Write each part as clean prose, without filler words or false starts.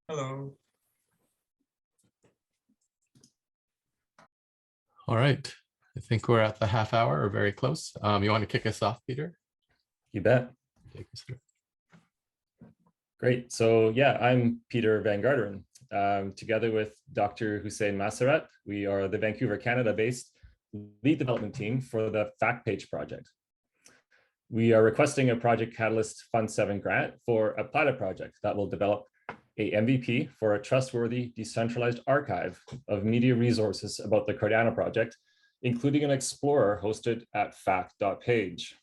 Hello. All right. I think we're at the half hour or very close. You want to kick us off, Peter? You bet. Take us through. Great. So yeah, I'm Peter Van Garderen. Together with Dr. Hussein Massarat, we are the Vancouver, Canada-based lead development team for the Fact Page project. We are requesting a Project Catalyst Fund 7 grant for a pilot project that will develop a MVP for a trustworthy, decentralized archive of media resources about the Cardano project, including an explorer hosted at fact.page.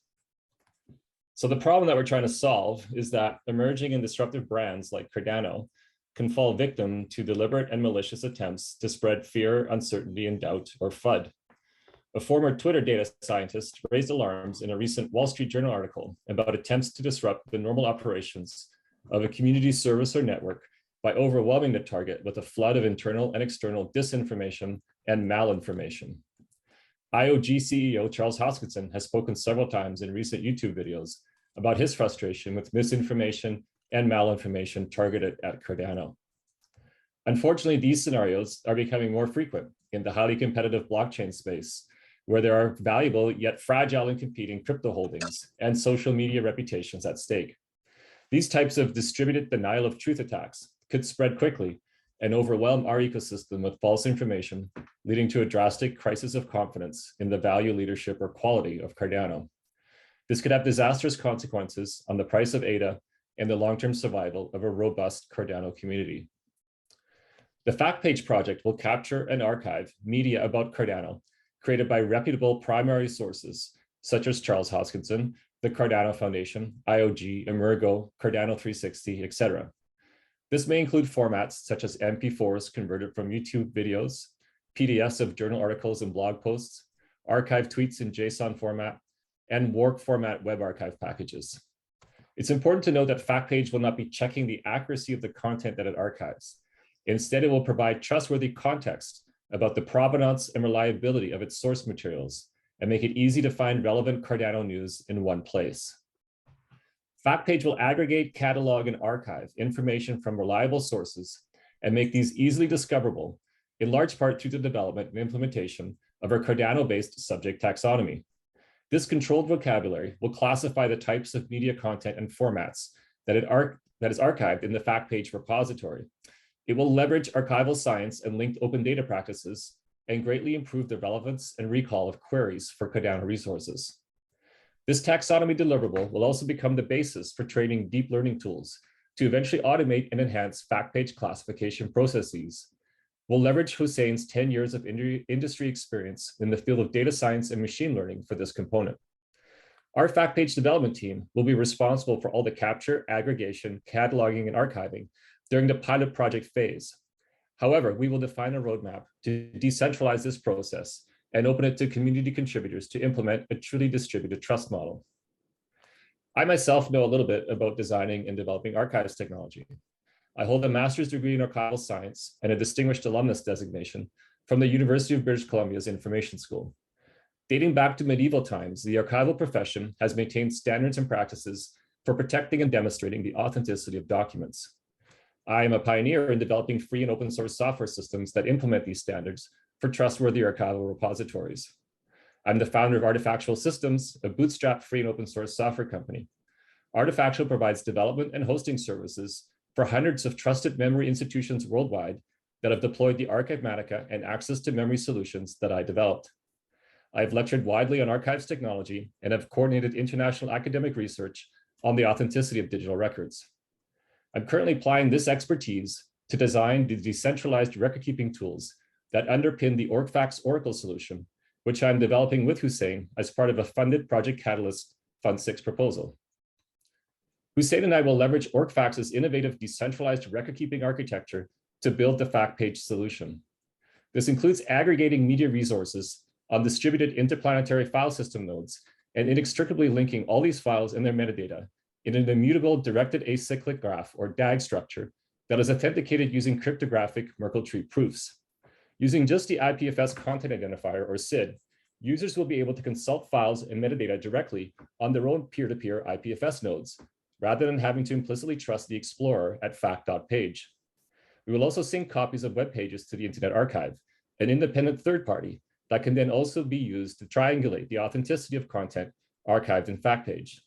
So the problem that we're trying to solve is that emerging and disruptive brands like Cardano can fall victim to deliberate and malicious attempts to spread fear, uncertainty, and doubt, or FUD. A former Twitter data scientist raised alarms in a recent Wall Street Journal article about attempts to disrupt the normal operations of a community service or network by overwhelming the target with a flood of internal and external disinformation and malinformation. IOG CEO Charles Hoskinson has spoken several times in recent YouTube videos about his frustration with misinformation and malinformation targeted at Cardano. Unfortunately, these scenarios are becoming more frequent in the highly competitive blockchain space, where there are valuable yet fragile and competing crypto holdings and social media reputations at stake. These types of distributed denial of truth attacks could spread quickly and overwhelm our ecosystem with false information, leading to a drastic crisis of confidence in the value, leadership, or quality of Cardano. This could have disastrous consequences on the price of ADA and the long-term survival of a robust Cardano community. The Fact Page project will capture and archive media about Cardano created by reputable primary sources, such as Charles Hoskinson, the Cardano Foundation, IOG, Emergo, Cardano 360, etc. This may include formats such as MP4s converted from YouTube videos, PDFs of journal articles and blog posts, archived tweets in JSON format, and WARC format web archive packages. It's important to note that Fact Page will not be checking the accuracy of the content that it archives. Instead, it will provide trustworthy context about the provenance and reliability of its source materials and make it easy to find relevant Cardano news in one place. Fact Page will aggregate, catalog, and archive information from reliable sources and make these easily discoverable, in large part through the development and implementation of our Cardano-based subject taxonomy. This controlled vocabulary will classify the types of media content and formats that is archived in the Fact Page repository. It will leverage archival science and linked open data practices and greatly improve the relevance and recall of queries for Cardano resources. This taxonomy deliverable will also become the basis for training deep learning tools to eventually automate and enhance Fact Page classification processes. We'll leverage Hussein's 10 years of industry experience in the field of data science and machine learning for this component. Our Fact Page development team will be responsible for all the capture, aggregation, cataloging, and archiving during the pilot project phase. However, we will define a roadmap to decentralize this process and open it to community contributors to implement a truly distributed trust model. I myself know a little bit about designing and developing archives technology. I hold a master's degree in archival science and a distinguished alumnus designation from the University of British Columbia's Information School. Dating back to medieval times, the archival profession has maintained standards and practices for protecting and demonstrating the authenticity of documents. I am a pioneer in developing free and open source software systems that implement these standards for trustworthy archival repositories. I'm the founder of Artifactual Systems, a bootstrap free and open source software company. Artifactual provides development and hosting services for hundreds of trusted memory institutions worldwide that have deployed the Archivematica and access to memory solutions that I developed. I've lectured widely on archives technology and have coordinated international academic research on the authenticity of digital records. I'm currently applying this expertise to design the decentralized record-keeping tools that underpin the OrgFax Oracle solution, which I'm developing with Hussein as part of a funded Project Catalyst Fund 6 proposal. Hussein and I will leverage OrgFax's innovative decentralized record-keeping architecture to build the Fact Page solution. This includes aggregating media resources on distributed interplanetary file system nodes and inextricably linking all these files and their metadata in an immutable directed acyclic graph, or DAG structure, that is authenticated using cryptographic Merkle tree proofs. Using just the IPFS content identifier, or CID, users will be able to consult files and metadata directly on their own peer-to-peer IPFS nodes, rather than having to implicitly trust the explorer at fact.page. We will also sync copies of web pages to the Internet Archive, an independent third party that can then also be used to triangulate the authenticity of content archived in FactPage.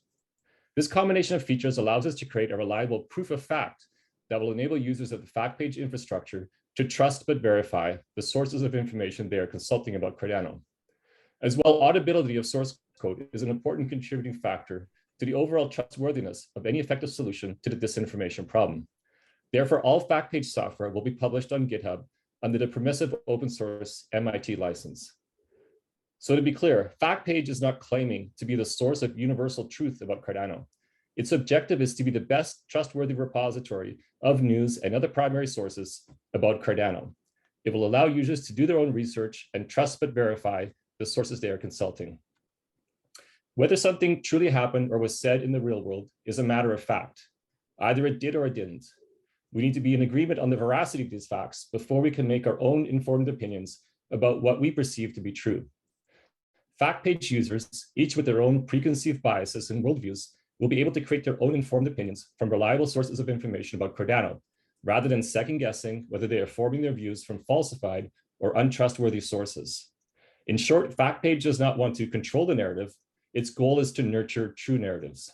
This combination of features allows us to create a reliable proof of fact that will enable users of the FactPage infrastructure to trust but verify the sources of information they are consulting about Cardano. As well, auditability of source code is an important contributing factor to the overall trustworthiness of any effective solution to the disinformation problem. Therefore, all FactPage software will be published on GitHub under the permissive open source MIT license. So to be clear, FactPage is not claiming to be the source of universal truth about Cardano. Its objective is to be the best trustworthy repository of news and other primary sources about Cardano. It will allow users to do their own research and trust but verify the sources they are consulting. Whether something truly happened or was said in the real world is a matter of fact. Either it did or it didn't. We need to be in agreement on the veracity of these facts before we can make our own informed opinions about what we perceive to be true. FactPage users, each with their own preconceived biases and worldviews, will be able to create their own informed opinions from reliable sources of information about Cardano, rather than second guessing whether they are forming their views from falsified or untrustworthy sources. In short, FactPage does not want to control the narrative. Its goal is to nurture true narratives.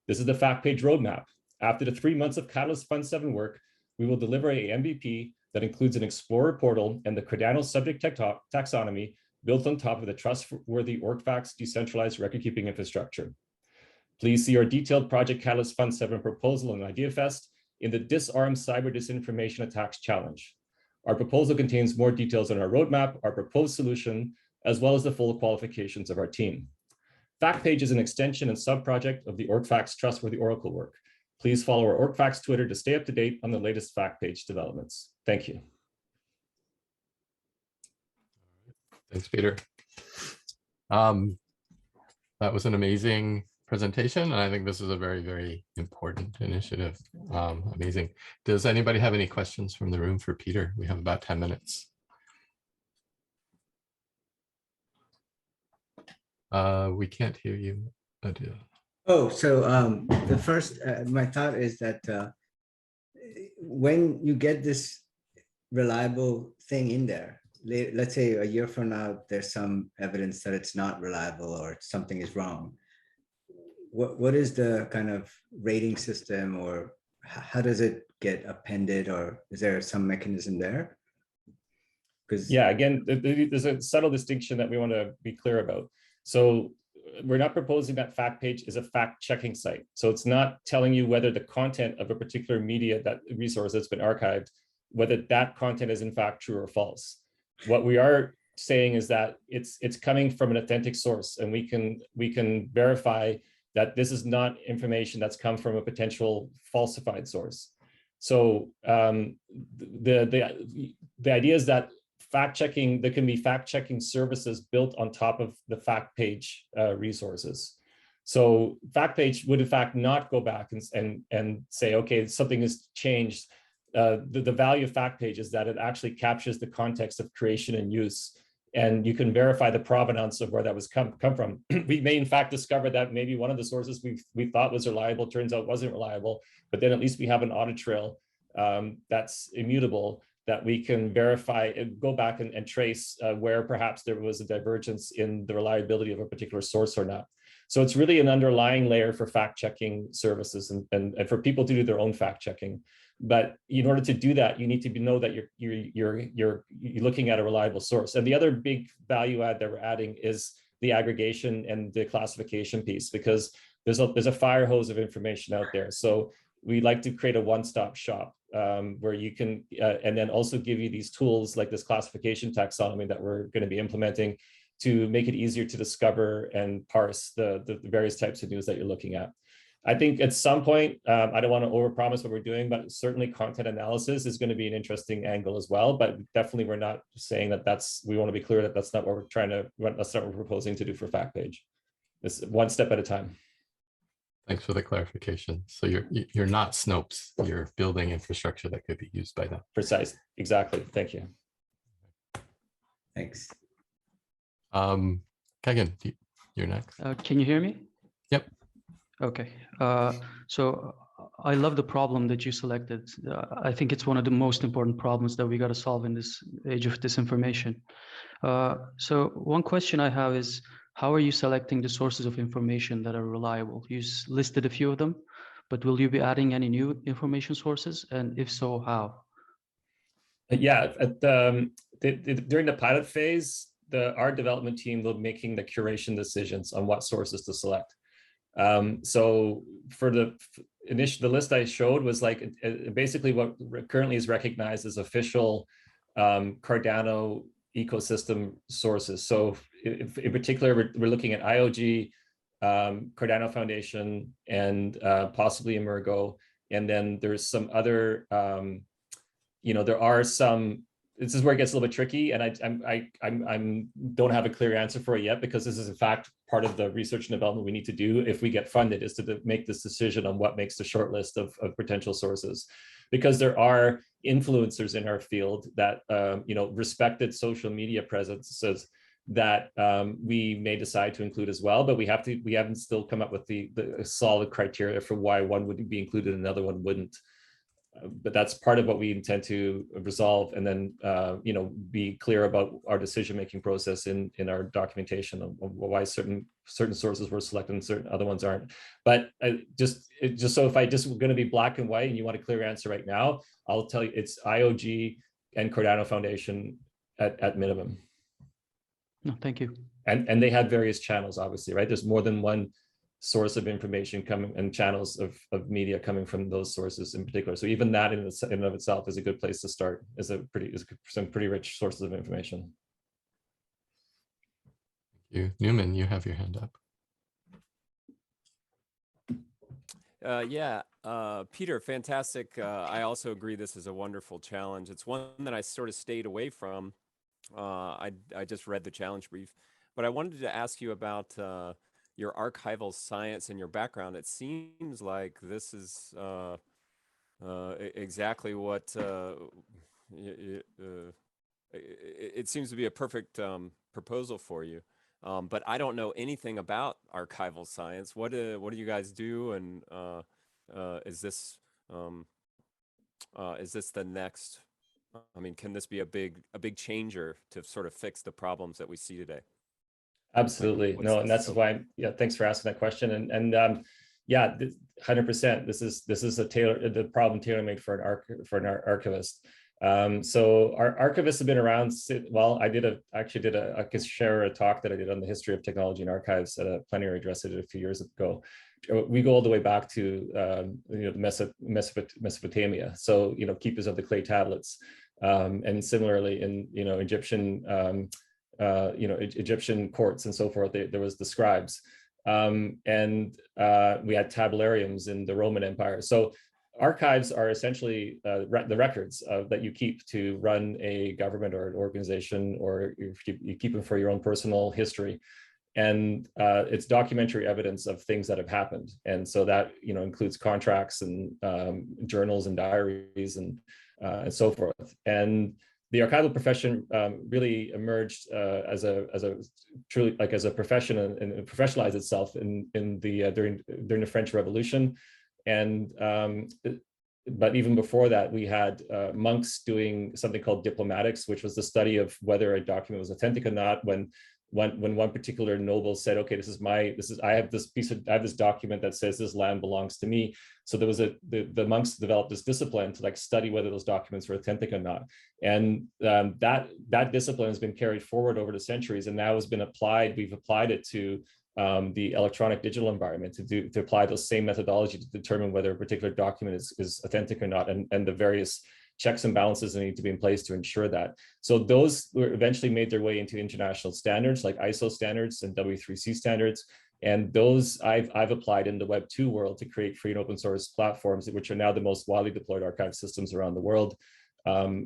This is the FactPage roadmap. After the 3 months of Catalyst Fund 7 work, we will deliver a MVP that includes an Explorer portal and the Cardano subject taxonomy built on top of the trustworthy OrgFacts decentralized record-keeping infrastructure. Please see our detailed Project Catalyst Fund 7 proposal on IdeaFest in the Disarm Cyber Disinformation Attacks Challenge. Our proposal contains more details on our roadmap, our proposed solution, as well as the full qualifications of our team. FactPage is an extension and sub-project of the OrgFacts Trustworthy Oracle work. Please follow our OrgFacts Twitter to stay up to date on the latest FactPage developments. Thank you. Thanks, Peter. That was an amazing presentation, and I think this is a very, very important initiative. Amazing. Does anybody have any questions from the room for Peter? We have about 10 minutes. We can't hear you, Adil. Oh, so the first, my thought is that when you get this reliable thing in there, let's say a year from now, there's some evidence that it's not reliable or something is wrong. What is the kind of rating system, or how does it get appended, or is there some mechanism there? Because yeah, again, there's a subtle distinction that we want to be clear about. So we're not proposing that FactPage is a fact-checking site. So it's not telling you whether the content of a particular media that resource that's been archived, whether that content is in fact true or false. What we are saying is that it's coming from an authentic source, and we can verify that this is not information that's come from a potential falsified source. So the idea is that fact-checking, there can be fact-checking services built on top of the FactPage resources. So FactPage would in fact not go back and say, okay, something has changed. The value of FactPage is that it actually captures the context of creation and use, and you can verify the provenance of where that was come from. We may in fact discover that maybe one of the sources we thought was reliable turns out wasn't reliable, but then at least we have an audit trail that's immutable, that we can verify and go back and trace where perhaps there was a divergence in the reliability of a particular source or not. So it's really an underlying layer for fact-checking services and for people to do their own fact-checking. But in order to do that, you need to know that you're looking at a reliable source. And the other big value add that we're adding is the aggregation and the classification piece, because there's a fire hose of information out there. So we like to create a one-stop shop where you can, and then also give you these tools like this classification taxonomy that we're going to be implementing to make it easier to discover and parse the various types of news that you're looking at. I think at some point, I don't want to overpromise what we're doing, but certainly content analysis is going to be an interesting angle as well. But definitely, we're not saying that we want to be clear that that's not what that's not what we're proposing to do for FactPage. It's one step at a time. Thanks for the clarification. So you're not Snopes. You're building infrastructure that could be used by them. Precise. Exactly. Thank you. thanks. Kagan, you're next. Can you hear me? Yep. Okay. So I love the problem that you selected. I think it's one of the most important problems that we got to solve in this age of disinformation. So one question I have is, how are you selecting the sources of information that are reliable? You listed a few of them, but will you be adding any new information sources? And if so, how? Yeah, during the pilot phase, our development team will be making the curation decisions on what sources to select. So for the list I showed was like basically what currently is recognized as official Cardano ecosystem sources. So in particular, we're looking at IOG, Cardano Foundation, and possibly Emergo. And then there's some other, there are some. This is where it gets a little bit tricky, and I don't have a clear answer for it yet, because this is in fact part of the research and development we need to do if we get funded, is to make this decision on what makes the short list of potential sources, because there are influencers in our field that respected social media presences that we may decide to include as well, but we haven't still come up with the solid criteria for why one would be included and another one wouldn't. But that's part of what we intend to resolve, and then be clear about our decision-making process in our documentation of why certain sources were selected and certain other ones aren't. But just so if I just going to be black and white and you want a clear answer right now, I'll tell you it's IOG and Cardano Foundation at minimum. No, thank you. And they have various channels, obviously, right? There's more than one source of information coming and channels of media coming from those sources in particular. So even that in and of itself is a good place to start, is some pretty rich sources of information. Thank you. Newman, you have your hand up. Peter, fantastic. I also agree this is a wonderful challenge. It's one that I sort of stayed away from. I just read the challenge brief, but I wanted to ask you about your archival science and your background. It seems like this is exactly what it seems to be a perfect proposal for you. But I don't know anything about archival science. What do you guys do? And is this the next? I mean, can this be a big changer to sort of fix the problems that we see today? Absolutely. No, and that's why, thanks for asking that question. And 100%. This is the problem tailor-made for an archivist. So our archivists have been around. Well, I could share a talk that I did on the history of technology and archives at a plenary address I did a few years ago. We go all the way back to Mesopotamia. So keepers of the clay tablets, and similarly in Egyptian courts and so forth. There was the scribes, and we had tabulariums in the Roman Empire. So archives are essentially the records that you keep to run a government or an organization, or you keep them for your own personal history. And it's documentary evidence of things that have happened. And so that includes contracts and journals and diaries and so forth. And the archival profession really emerged as a profession and professionalized itself during the French Revolution. And but even before that, we had monks doing something called diplomatics, which was the study of whether a document was authentic or not. When one particular noble said, "Okay, I have this document that says this land belongs to me." So there was the monks developed this discipline to study whether those documents were authentic or not. And that discipline has been carried forward over the centuries, and now has been applied. We've applied it to the electronic digital environment to apply those same methodology to determine whether a particular document is authentic or not, and the various checks and balances that need to be in place to ensure that. So those were eventually made their way into international standards like ISO standards and W3C standards. And those I've applied in the Web 2 world to create free and open source platforms, which are now the most widely deployed archive systems around the world. What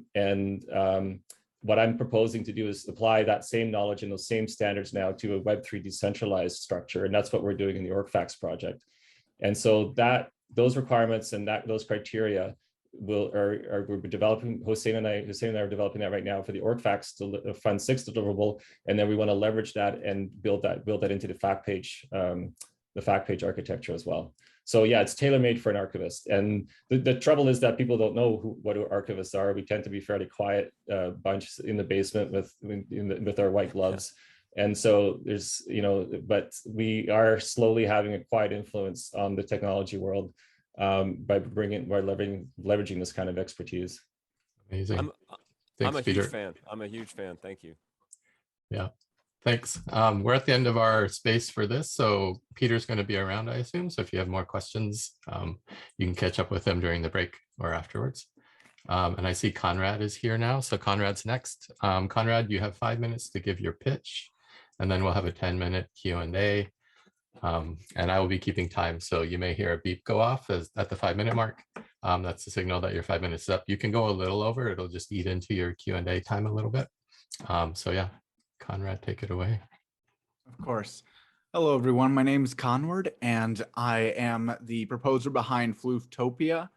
I'm proposing to do is apply that same knowledge and those same standards now to a Web3 decentralized structure. And that's what we're doing in the OrgFax project. And so those requirements and those criteria we're developing. Hussein and I are developing that right now for the OrgFax Fund 6 deliverable, and then we want to leverage that and build that into the fact page architecture as well. So yeah, it's tailor-made for an archivist. And the trouble is that people don't know what archivists are. We tend to be fairly quiet bunch in the basement with our white gloves. And so there's, but we are slowly having a quiet influence on the technology world by leveraging this kind of expertise. Amazing. I'm a Peter. huge fan. I'm a huge fan. Thank you. Yeah, thanks. We're at the end of our space for this. So Peter's going to be around, I assume. So if you have more questions, you can catch up with him during the break or afterwards. And I see Conrad is here now. So Conrad's next. Conrad, you have 5 minutes to give your pitch, and then we'll have a 10-minute Q&A. And I will be keeping time. So you may hear a beep go off at the 5-minute mark. That's the signal that your 5 minutes is up. You can go a little over. It'll just eat into your Q&A time a little bit. So yeah, Conrad, take it away. Of course. Hello, everyone. My name is Conrad, and I am the proposer behind Flooftopia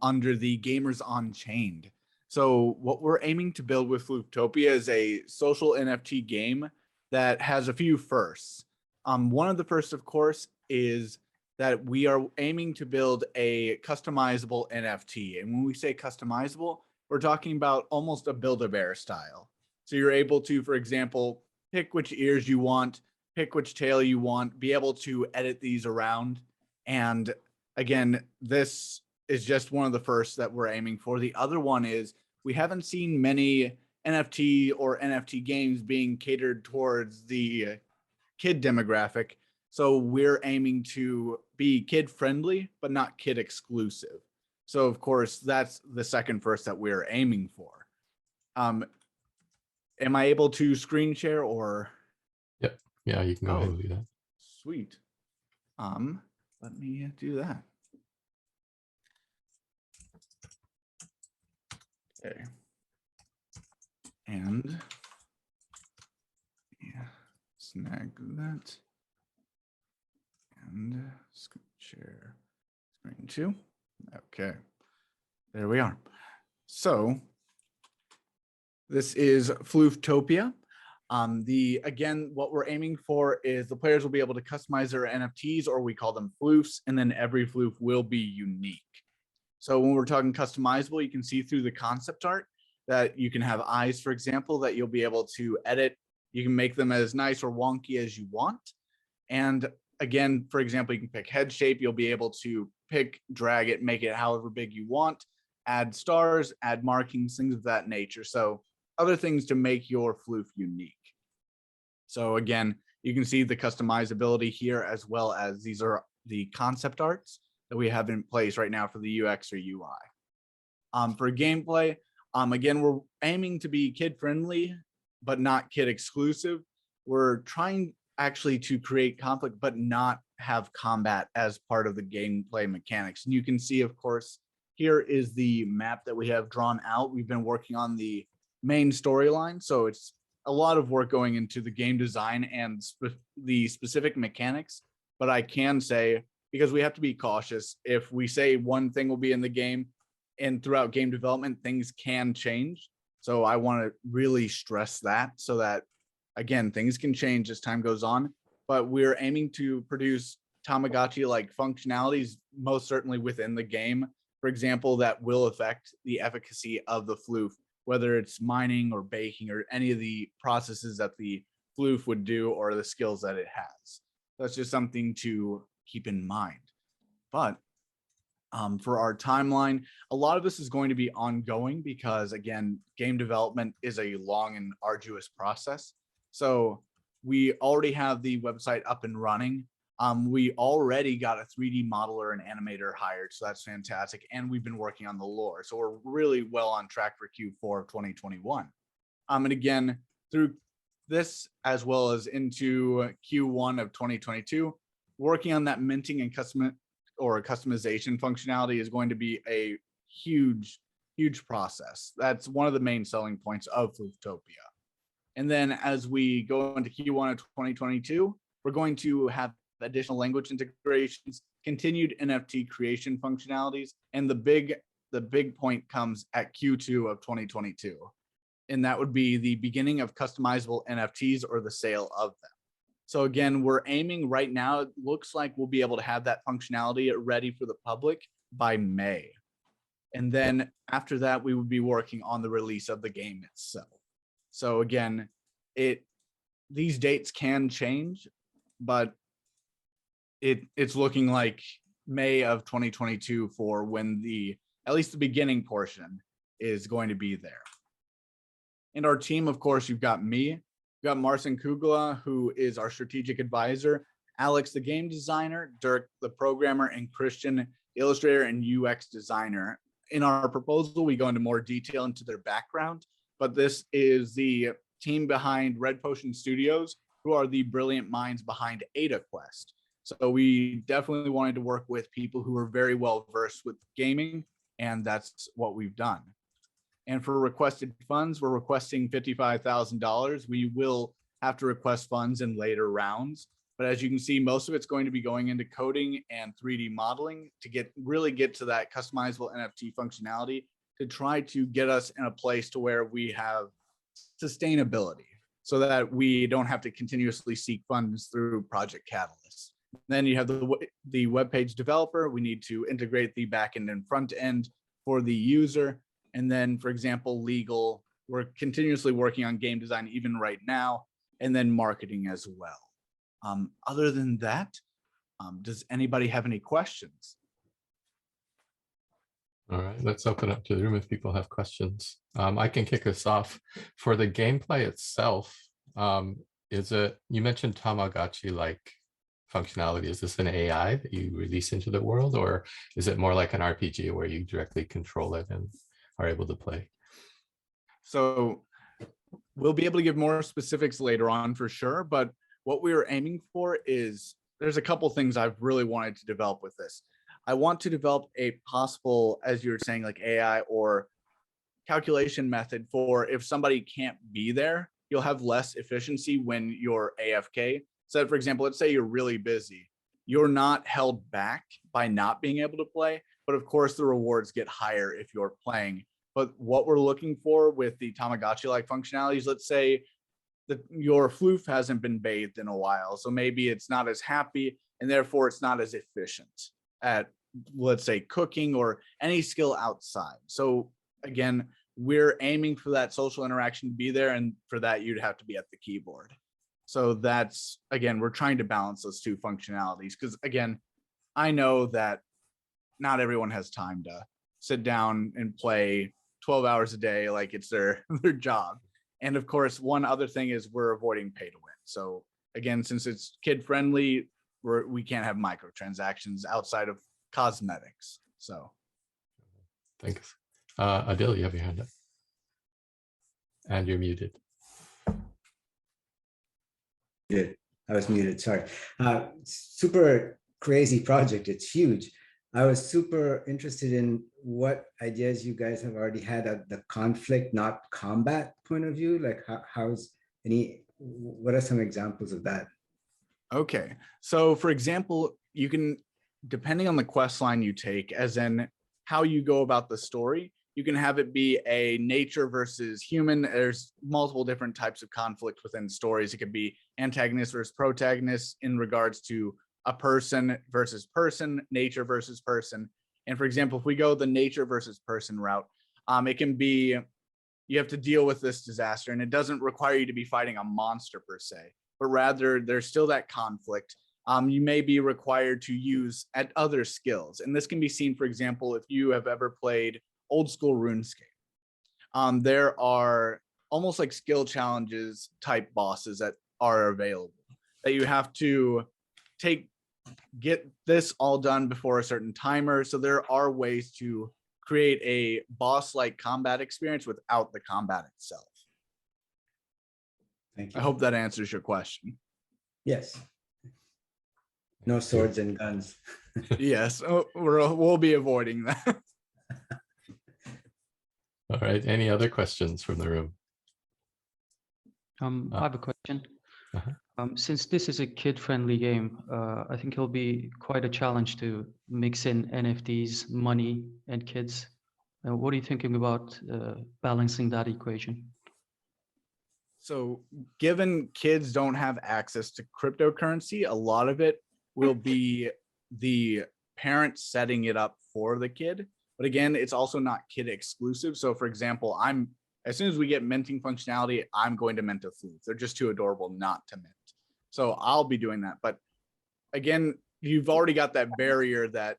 under the Gamers Unchained. So what we're aiming to build with Flooftopia is a social NFT game that has a few firsts. One of the first, of course, is that we are aiming to build a customizable NFT. And when we say customizable, we're talking about almost a Build-A-Bear style. So you're able to, for example, pick which ears you want, pick which tail you want, be able to edit these around. And again, this is just one of the first that we're aiming for. The other one is we haven't seen many NFT or NFT games being catered towards the kid demographic. So we're aiming to be kid friendly, but not kid exclusive. So of course, that's the second first that we're aiming for. Am I able to screen share or? Yep. Yeah, you can go ahead and do that. Sweet. Let me do that. Okay. And yeah, snag that. And screen share screen 2. Okay. There we are. So this is Flooftopia. Again, what we're aiming for is the players will be able to customize their NFTs, or we call them floofs, and then every floof will be unique. So when we're talking customizable, you can see through the concept art that you can have eyes, for example, that you'll be able to edit. You can make them as nice or wonky as you want. And again, for example, you can pick head shape. You'll be able to pick, drag it, make it however big you want, add stars, add markings, things of that nature. So other things to make your floof unique. So again, you can see the customizability here, as well as these are the concept arts that we have in place right now for the UX or UI. For gameplay, again, we're aiming to be kid friendly, but not kid exclusive. We're trying actually to create conflict, but not have combat as part of the gameplay mechanics. And you can see, of course, here is the map that we have drawn out. We've been working on the main storyline, so it's a lot of work going into the game design and the specific mechanics. But I can say, because we have to be cautious, if we say one thing will be in the game and throughout game development, things can change. So I want to really stress that, so that, again, things can change as time goes on, but we're aiming to produce Tamagotchi-like functionalities, most certainly within the game, for example, that will affect the efficacy of the floof, whether it's mining or baking or any of the processes that the floof would do or the skills that it has. That's just something to keep in mind. But for our timeline, a lot of this is going to be ongoing because, again, game development is a long and arduous process. So we already have the website up and running. We already got a 3D modeler and animator hired, so that's fantastic. And we've been working on the lore. So we're really well on track for Q4 of 2021. And again, through this, as well as into Q1 of 2022, working on that minting and customization functionality is going to be a huge, huge process. That's one of the main selling points of Flooftopia. And then as we go into Q1 of 2022, we're going to have additional language integrations, continued NFT creation functionalities, and the big point comes at Q2 of 2022. And that would be the beginning of customizable NFTs or the sale of them. So again, we're aiming right now, it looks like we'll be able to have that functionality ready for the public by May. And then after that, we would be working on the release of the game itself. So again, these dates can change, but it's looking like May of 2022 for when at least the beginning portion is going to be there. And our team, of course, you've got me, you've got Marcin Kugla, who is our strategic advisor, Alex, the game designer, Dirk, the programmer, and Christian, the illustrator and UX designer. In our proposal, we go into more detail into their background, but this is the team behind Red Potion Studios, who are the brilliant minds behind Ada Quest. So we definitely wanted to work with people who are very well versed with gaming, and that's what we've done. And for requested funds, we're requesting $55,000. We will have to request funds in later rounds, but as you can see, most of it's going to be going into coding and 3D modeling to really get to that customizable NFT functionality, to try to get us in a place to where we have sustainability so that we don't have to continuously seek funds through Project Catalyst. Then you have the web page developer. We need to integrate the backend and front end for the user. And then, for example, legal, we're continuously working on game design even right now, and then marketing as well. Other than that, does anybody have any questions? All right, let's open up to the room if people have questions. I can kick us off. For the gameplay itself, you mentioned Tamagotchi-like functionality. Is this an AI that you release into the world, or is it more like an RPG where you directly control it and are able to play? So we'll be able to give more specifics later on for sure, but what we were aiming for is, there's a couple things I've really wanted to develop with this. I want to develop a possible, as you were saying, like AI or calculation method for if somebody can't be there, you'll have less efficiency when you're AFK. So for example, let's say you're really busy. You're not held back by not being able to play, but of course the rewards get higher if you're playing. But what we're looking for with the Tamagotchi-like functionalities, let's say that your floof hasn't been bathed in a while, so maybe it's not as happy and therefore it's not as efficient at, let's say, cooking or any skill outside. So again, we're aiming for that social interaction to be there, and for that you'd have to be at the keyboard. So that's, again, we're trying to balance those two functionalities, because again, I know that not everyone has time to sit down and play 12 hours a day like it's their job. And of course, one other thing is we're avoiding pay to win. So again, since it's kid friendly, we can't have microtransactions outside of cosmetics. So thanks. Adil, you have your hand up. And you're muted. Yeah, I was muted, sorry. Super crazy project, it's huge. I was super interested in what ideas you guys have already had at the conflict, not combat point of view. Like what are some examples of that? Okay, so for example, you can, depending on the quest line you take, as in how you go about the story, you can have it be a nature versus human. There's multiple different types of conflict within stories. It could be antagonist versus protagonist in regards to a person versus person, nature versus person. And for example, if we go the nature versus person route, it can be, you have to deal with this disaster, and it doesn't require you to be fighting a monster per se, but rather there's still that conflict. You may be required to use at other skills. And this can be seen, for example, if you have ever played old school RuneScape. There are almost like skill challenges type bosses that are available that you have to get this all done before a certain timer. So there are ways to create a boss-like combat experience without the combat itself. Thank you. I hope that answers your question. Yes. No swords and guns. Yes, we'll be avoiding that. All right, any other questions from the room? I have a question. Since this is a kid-friendly game, I think it'll be quite a challenge to mix in NFTs, money, and kids. What are you thinking about balancing that equation? So given kids don't have access to cryptocurrency, a lot of it will be the parents setting it up for the kid. But again, it's also not kid exclusive. So for example, as soon as we get minting functionality, I'm going to mint a flute. They're just too adorable not to mint. So I'll be doing that. But again, you've already got that barrier that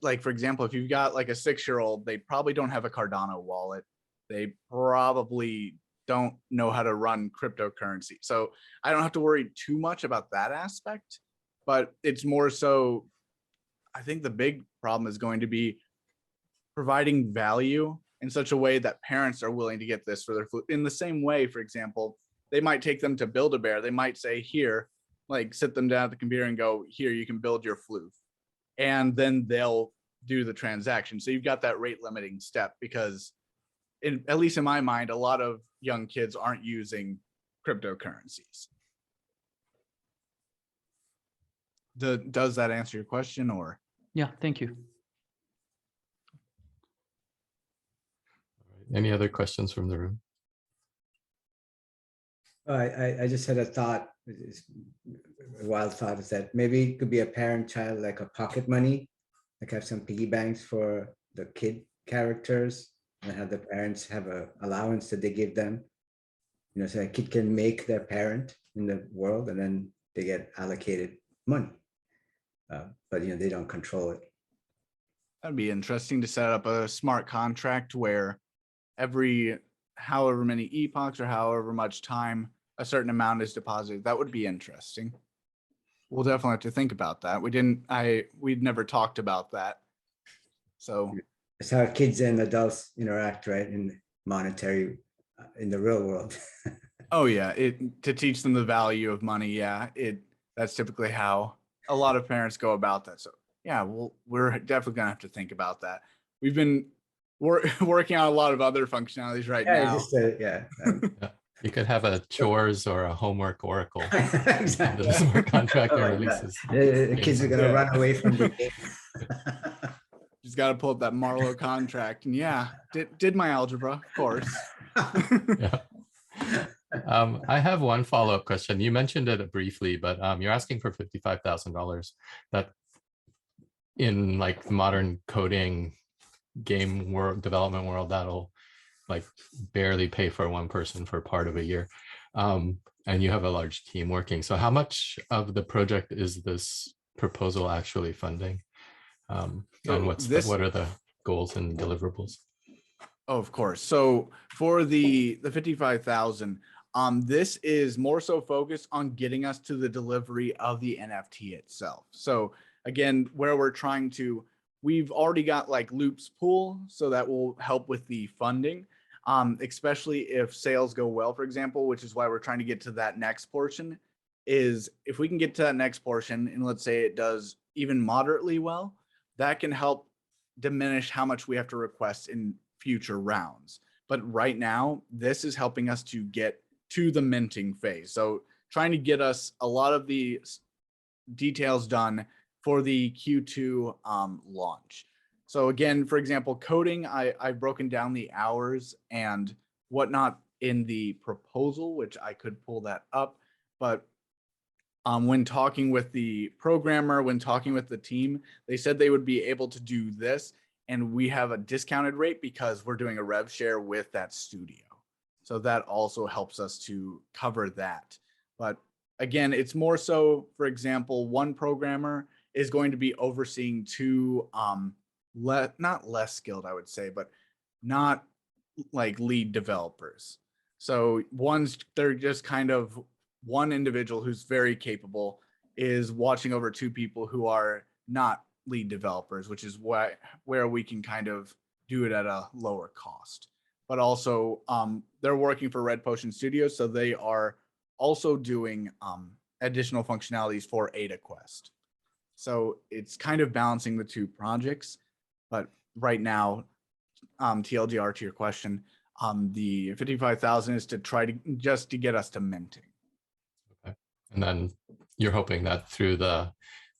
like, for example, if you've got like a 6-year-old, they probably don't have a Cardano wallet. They probably don't know how to run cryptocurrency. So I don't have to worry too much about that aspect, but it's more so, I think the big problem is going to be providing value in such a way that parents are willing to get this for their flute. In the same way, for example, they might take them to Build-A-Bear. They might say, here, like sit them down at the computer and go, here, you can build your flute. And then they'll do the transaction. So you've got that rate limiting step because at least in my mind, a lot of young kids aren't using cryptocurrencies. Does that answer your question or? Yeah, thank you. Any other questions from the room? I just had a thought, a wild thought, is that maybe it could be a parent-child, like a pocket money, like have some piggy banks for the kid characters and have the parents have a allowance that they give them, you know, so a kid can make their parent in the world and then they get allocated money, but you know, they don't control it. That'd be interesting to set up a smart contract where every however many epochs or however much time a certain amount is deposited. That would be interesting. We'll definitely have to think about that. We'd never talked about that. So It's how kids and adults interact, right? In monetary, in the real world. oh yeah, to teach them the value of money. Yeah, that's typically how a lot of parents go about that. So yeah, we're definitely gonna have to think about that. We've been working on a lot of other functionalities right Yeah, now. just Yeah. You could have a chores or a homework oracle. exactly. The smart contract Oh my releases. God. The kids are gonna run away from the game. Just got to pull up that Marlowe contract, and yeah, did my algebra, of course. Yeah. I have one follow-up question. You mentioned it briefly, but you're asking for $55,000. That in like the modern coding game world, development world, that'll like barely pay for one person for part of a year. And you have a large team working. So how much of the project is this proposal actually funding? And what are the goals and deliverables? Oh, of course. So for the 55,000, this is more so focused on getting us to the delivery of the NFT itself. So again, where we've already got like Loop's pool, so that will help with the funding, especially if sales go well, for example, which is why we're trying to get to that next portion. Is if we can get to that next portion and let's say it does even moderately well, that can help diminish how much we have to request in future rounds. But right now, this is helping us to get to the minting phase. So trying to get us a lot of the details done for the Q2 launch. So again, for example, coding, I've broken down the hours and whatnot in the proposal, which I could pull that up. But when talking with the programmer, when talking with the team, they said they would be able to do this. And we have a discounted rate because we're doing a rev share with that studio. So that also helps us to cover that. But again, it's more so, for example, one programmer is going to be overseeing two, not less skilled, I would say, but not like lead developers. So they're just kind of one individual who's very capable is watching over two people who are not lead developers, which is where we can kind of do it at a lower cost. But also they're working for Red Potion Studios, so they are also doing additional functionalities for Ada Quest. So it's kind of balancing the two projects. But right now, TLDR to your question, the 55,000 is to try to just to get us to minting. Okay. And then you're hoping that through the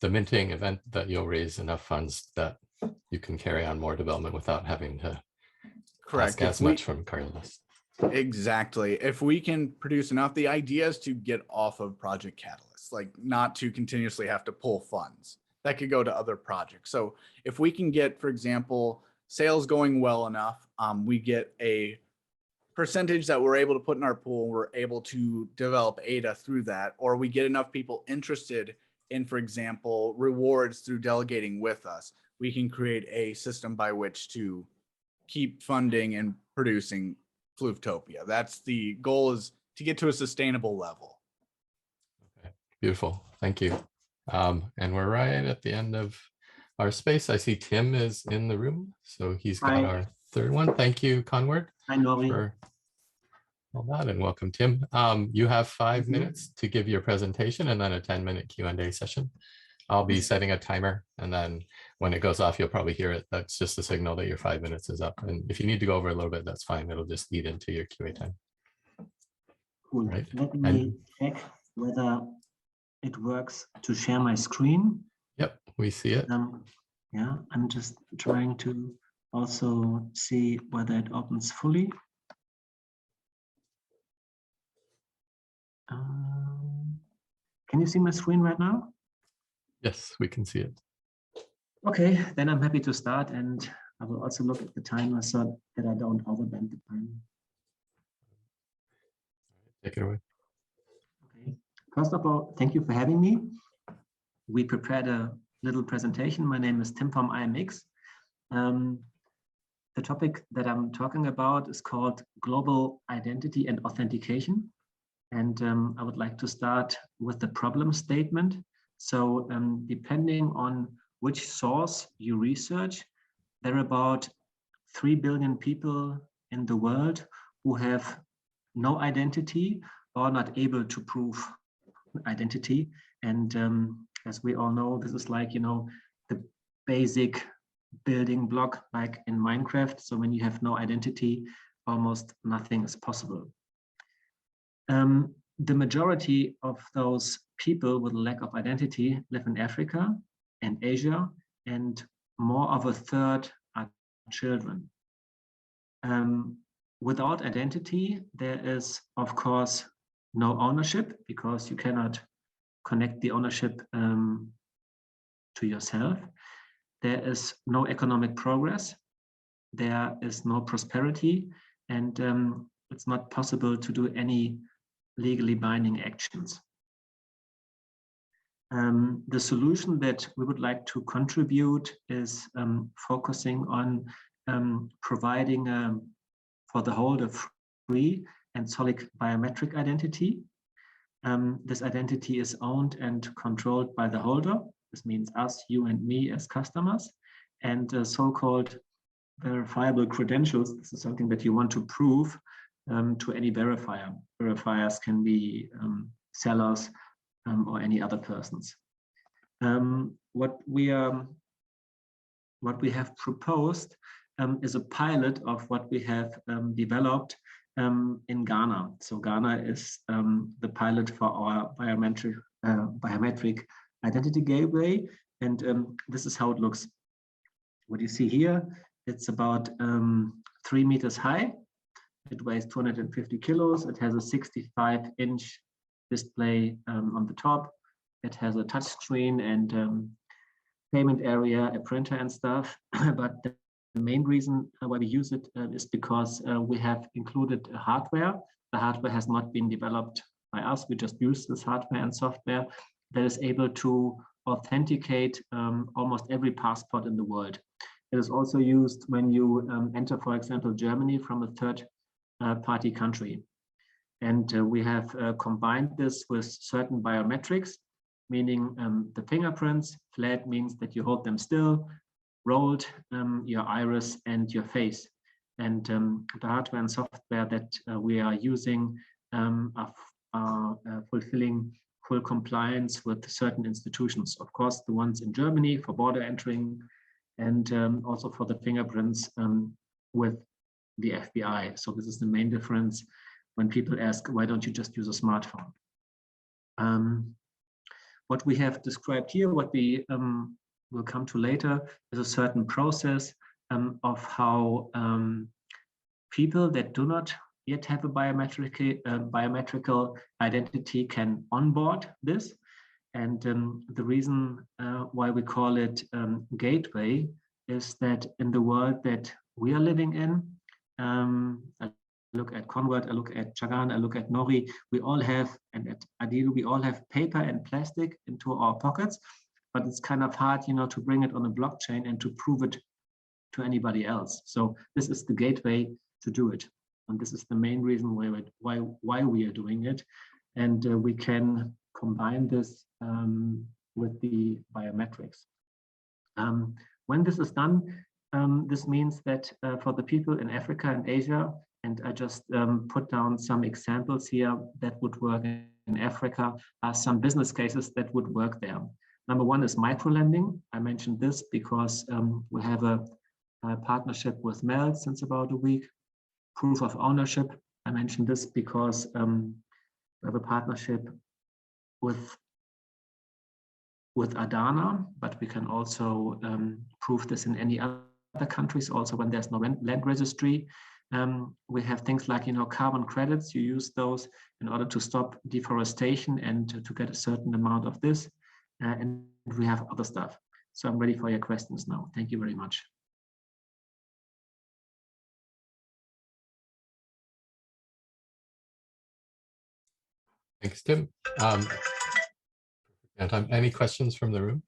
minting event that you'll raise enough funds that you can carry on more development without having to Correct. ask as much from Carlos. Exactly. If we can produce enough, the idea is to get off of Project Catalyst, like not to continuously have to pull funds that could go to other projects. So if we can get, for example, sales going well enough, we get a percentage that we're able to put in our pool, we're able to develop ADA through that, or we get enough people interested in, for example, rewards through delegating with us, we can create a system by which to keep funding and producing Flooftopia. That's the goal, is to get to a sustainable level. Okay, beautiful. Thank you. And we're right at the end of our space. I see Tim is in the room, so he's got our third one. Thank you, Conward, for all that, and welcome, Tim. You have 5 minutes to give your presentation and then a 10-minute Q&A session. I'll be setting a timer, and then when it goes off, you'll probably hear it. That's just a signal that your 5 minutes is up. And if you need to go over a little bit, that's fine. It'll just lead into your QA time. Cool. Right. Let me check whether it works to share my screen. Yep, we see it. Yeah, I'm just trying to also see whether it opens fully. Can you see my screen right now? Yes, we can see it. Okay, then I'm happy to start, and I will also look at the timer so that I don't overbend the time. Take it away. Okay. First of all, thank you for having me. We prepared a little presentation. My name is Tim from IMX. The topic that I'm talking about is called Global Identity and Authentication. And I would like to start with the problem statement. So depending on which source you research, there are about 3 billion people in the world who have no identity or not able to prove identity. And as we all know, this is like, the basic building block, like in Minecraft. So when you have no identity, almost nothing is possible. The majority of those people with a lack of identity live in Africa and Asia, and more of a third are children. Without identity, there is, of course, no ownership, because you cannot connect the ownership to yourself. There is no economic progress. There is no prosperity, and it's not possible to do any legally binding actions. The solution that we would like to contribute is focusing on providing for the holder free and solid biometric identity. This identity is owned and controlled by the holder. This means us, you and me as customers, and so-called verifiable credentials. This is something that you want to prove to any verifier. Verifiers can be sellers or any other persons. What we have proposed is a pilot of what we have developed in Ghana. So Ghana is the pilot for our biometric identity gateway, and this is how it looks. What you see here, it's about 3 meters high. It weighs 250 kilos. It has a 65-inch display on the top. It has a touch screen and payment area, a printer and stuff. But the main reason why we use it is because we have included hardware. The hardware has not been developed by us. We just use this hardware and software that is able to authenticate almost every passport in the world. It is also used when you enter, for example, Germany from a third-party country. And we have combined this with certain biometrics, meaning the fingerprints. Flat means that you hold them still, rolled, your iris and your face. And the hardware and software that we are using are fulfilling full compliance with certain institutions. Of course, the ones in Germany for border entering, and also for the fingerprints with the FBI. So this is the main difference when people ask, why don't you just use a smartphone? What we have described here, what we will come to later, is a certain process of how people that do not yet have a biometrical identity can onboard this. And the reason why we call it gateway is that in the world that we are living in, I look at Conrad, I look at Chagan, I look at Nori, we all have, and at Adilu, we all have paper and plastic into our pockets, but it's kind of hard, to bring it on a blockchain and to prove it to anybody else. So this is the gateway to do it. And this is the main reason why we are doing it. And we can combine this with the biometrics. When this is done, this means that for the people in Africa and Asia, and I just put down some examples here that would work in Africa, are some business cases that would work there. Number one is microlending. I mentioned this because we have a partnership with Mel since about a week. Proof of ownership. I mentioned this because we have a partnership with Adana, but we can also prove this in any other countries, also when there's no land registry. We have things like, carbon credits. You use those in order to stop deforestation and to get a certain amount of this. And we have other stuff. So I'm ready for your questions now. Thank you very much. Thanks, Tim. Any questions from the room?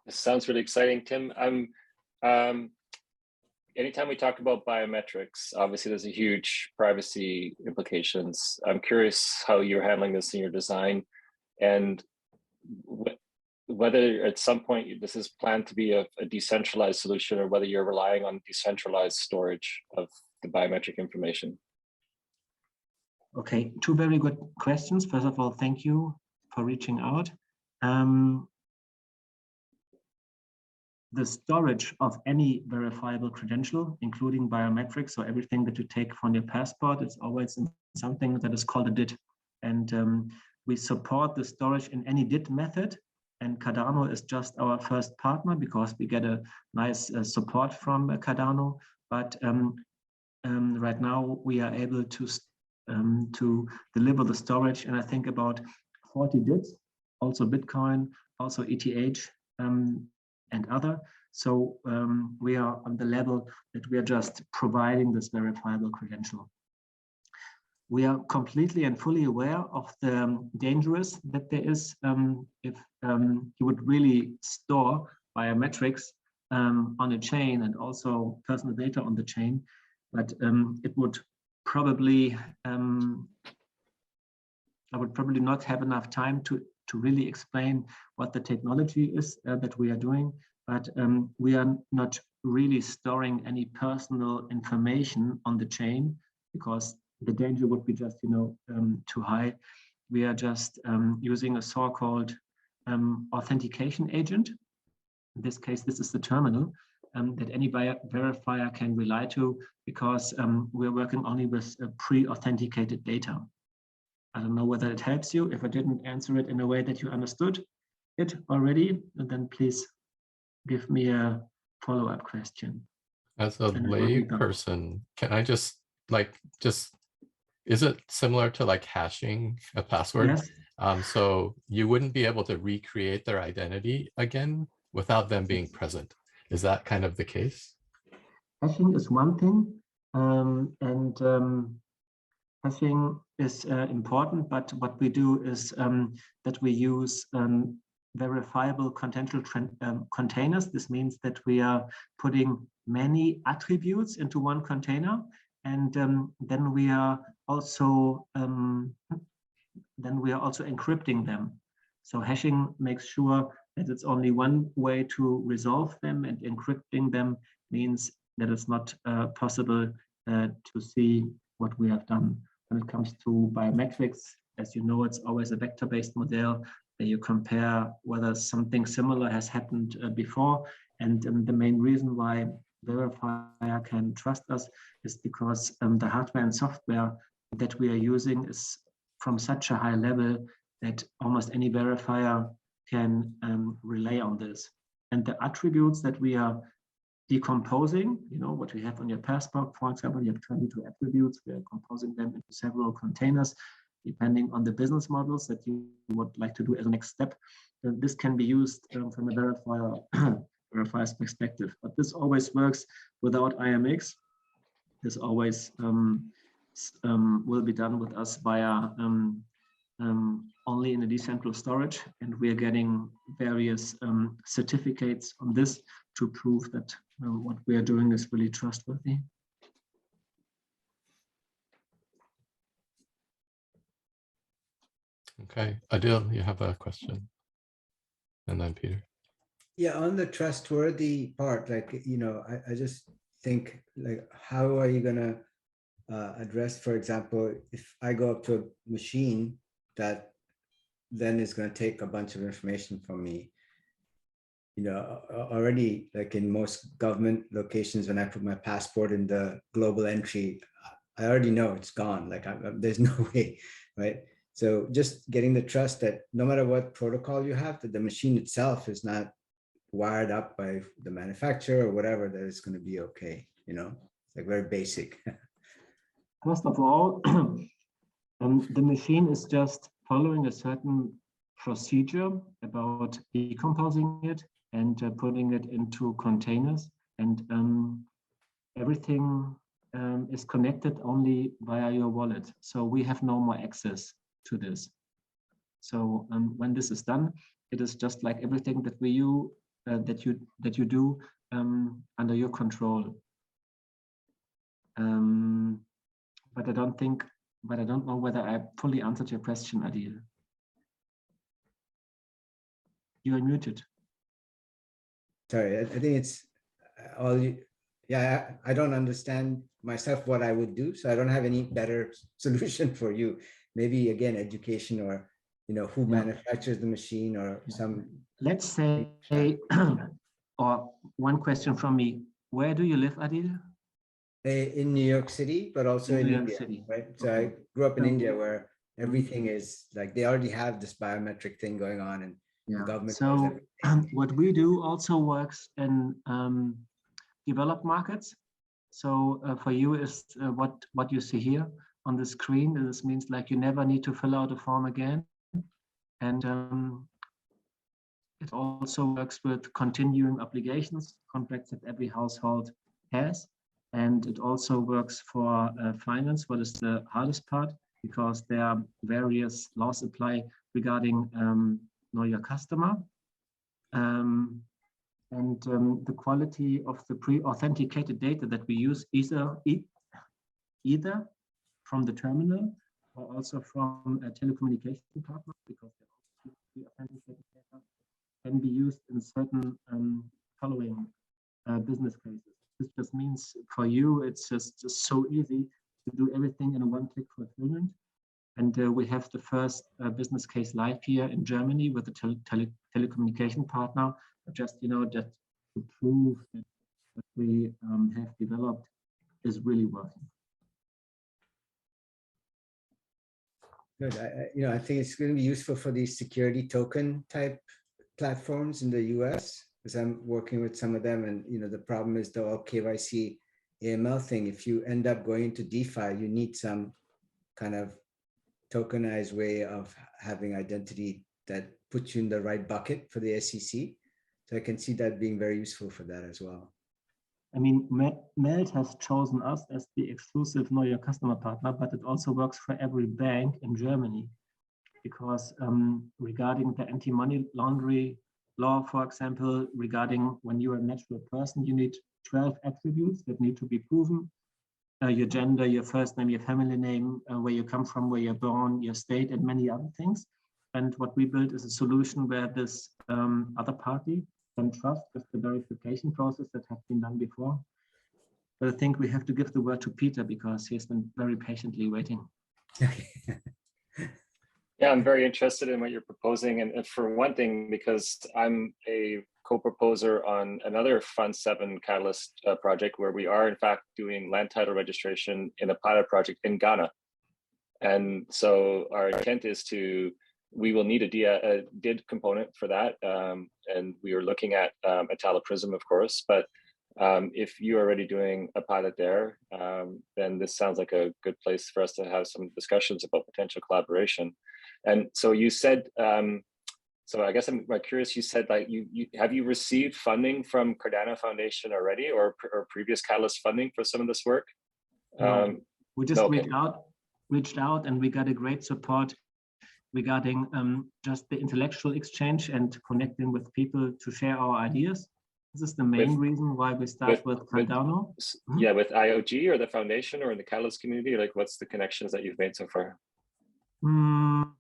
This sounds really exciting, Tim. Anytime we talk about biometrics, obviously there's a huge privacy implications. I'm curious how you're handling this in your design, and whether at some point this is planned to be a decentralized solution, or whether you're relying on decentralized storage of the biometric information. Okay, two very good questions. First of all, thank you for reaching out. The storage of any verifiable credential, including biometrics, so everything that you take from your passport, it's always in something that is called a DID. And we support the storage in any DID method. And Cardano is just our first partner because we get a nice support from Cardano. But right now we are able to deliver the storage, and I think about 40 DIDs, also Bitcoin, also ETH, and other. So we are on the level that we are just providing this verifiable credential. We are completely and fully aware of the dangers that there is if you would really store biometrics on a chain and also personal data on the chain, but it would probably, I would probably not have enough time to really explain what the technology is that we are doing, but we are not really storing any personal information on the chain because the danger would be just, too high. We are just using a so-called authentication agent. In this case, this is the terminal that any verifier can rely to, because we're working only with pre-authenticated data. I don't know whether it helps you. If I didn't answer it in a way that you understood it already, then please give me a follow-up question. As a lay person, can I just is it similar to hashing a password? Yes. So you wouldn't be able to recreate their identity again without them being present. Is that kind of the case? Hashing is one thing, and hashing is important, but what we do is that we use verifiable contextual containers. This means that we are putting many attributes into one container, and then we are also encrypting them. So hashing makes sure that it's only one way to resolve them, and encrypting them means that it's not possible to see what we have done. When it comes to biometrics, as you know, it's always a vector-based model where you compare whether something similar has happened before. And the main reason why verifier can trust us is because the hardware and software that we are using is from such a high level that almost any verifier can rely on this. And the attributes that we are decomposing, what we have on your passport. For example, you have 22 attributes. We are composing them into several containers, depending on the business models that you would like to do as a next step. This can be used from a verifier's perspective, but this always works without IMX. This always will be done with us via only in a decentralized storage, and we are getting various certificates on this to prove that what we are doing is really trustworthy. Okay, Adil, you have a question, and then Peter. Yeah, on the trustworthy part, like, I just think, like, how are you gonna address, for example, if I go up to a machine that then is going to take a bunch of information from me, already, like in most government locations, when I put my passport in the global entry, I already know it's gone. Like, there's no way, right? So just getting the trust that no matter what protocol you have, that the machine itself is not wired up by the manufacturer or whatever, that it's going to be okay. It's like very basic. First of all, the machine is just following a certain procedure about decomposing it and putting it into containers, and everything is connected only via your wallet. So we have no more access to this. So when this is done, it is just like everything that that you do under your control. But I don't know whether I fully answered your question, Adil. You are muted. Sorry, I think it's all you. Yeah, I don't understand myself what I would do, so I don't have any better solution for you. Maybe again, education, or who manufactures the machine, or some. Let's say, or one question from me: where do you live, Adil? In New York City, but also in New York India, City. right? So I grew up in India, where everything is like, they already have this biometric thing going on, and the government. So what we do also works in developed markets. So for you is what you see here on the screen. This means like you never need to fill out a form again, and it also works with continuing obligations, contracts that every household has. And it also works for finance, what is the hardest part, because there are various laws apply regarding know your customer. And the quality of the pre-authenticated data that we use either from the terminal or also from a telecommunication partner, because the authenticated data can be used in certain following business cases. This just means for you, it's just so easy to do everything in a one-click fulfillment. And we have the first business case live here in Germany with a telecommunication partner, just just to prove that what we have developed is really working. Good. I think it's going to be useful for these security token type platforms in the US, because I'm working with some of them, and the problem is the all KYC AML thing. If you end up going into DeFi, you need some kind of tokenized way of having identity that puts you in the right bucket for the SEC. So I can see that being very useful for that as well. I mean, Meld has chosen us as the exclusive Know Your Customer partner, but it also works for every bank in Germany, because regarding the anti-money laundering law, for example, regarding when you're a natural person, you need 12 attributes that need to be proven. Your gender, your first name, your family name, where you come from, where you're born, your state, and many other things. And what we built is a solution where this other party can trust with the verification process that has been done before. But I think we have to give the word to Peter, because he's been very patiently waiting. Yeah, I'm very interested in what you're proposing. And for one thing, because I'm a co-proposer on another Fund 7 Catalyst project, where we are in fact doing land title registration in a pilot project in Ghana. And so our intent is we will need a DID component for that. And we are looking at Italo Prism, of course, but If you're already doing a pilot there, then this sounds like a good place for us to have some discussions about potential collaboration. And so you said, so I guess I'm curious, you said like have you received funding from Cardano Foundation already, or previous Catalyst funding for some of this work? No, we just okay. reached out and we got a great support regarding just the intellectual exchange and connecting with people to share our ideas. This is the main reason why we start with Cardano. Yeah, with IOG or the foundation or in the Catalyst community, like what's the connections that you've made so far? I'm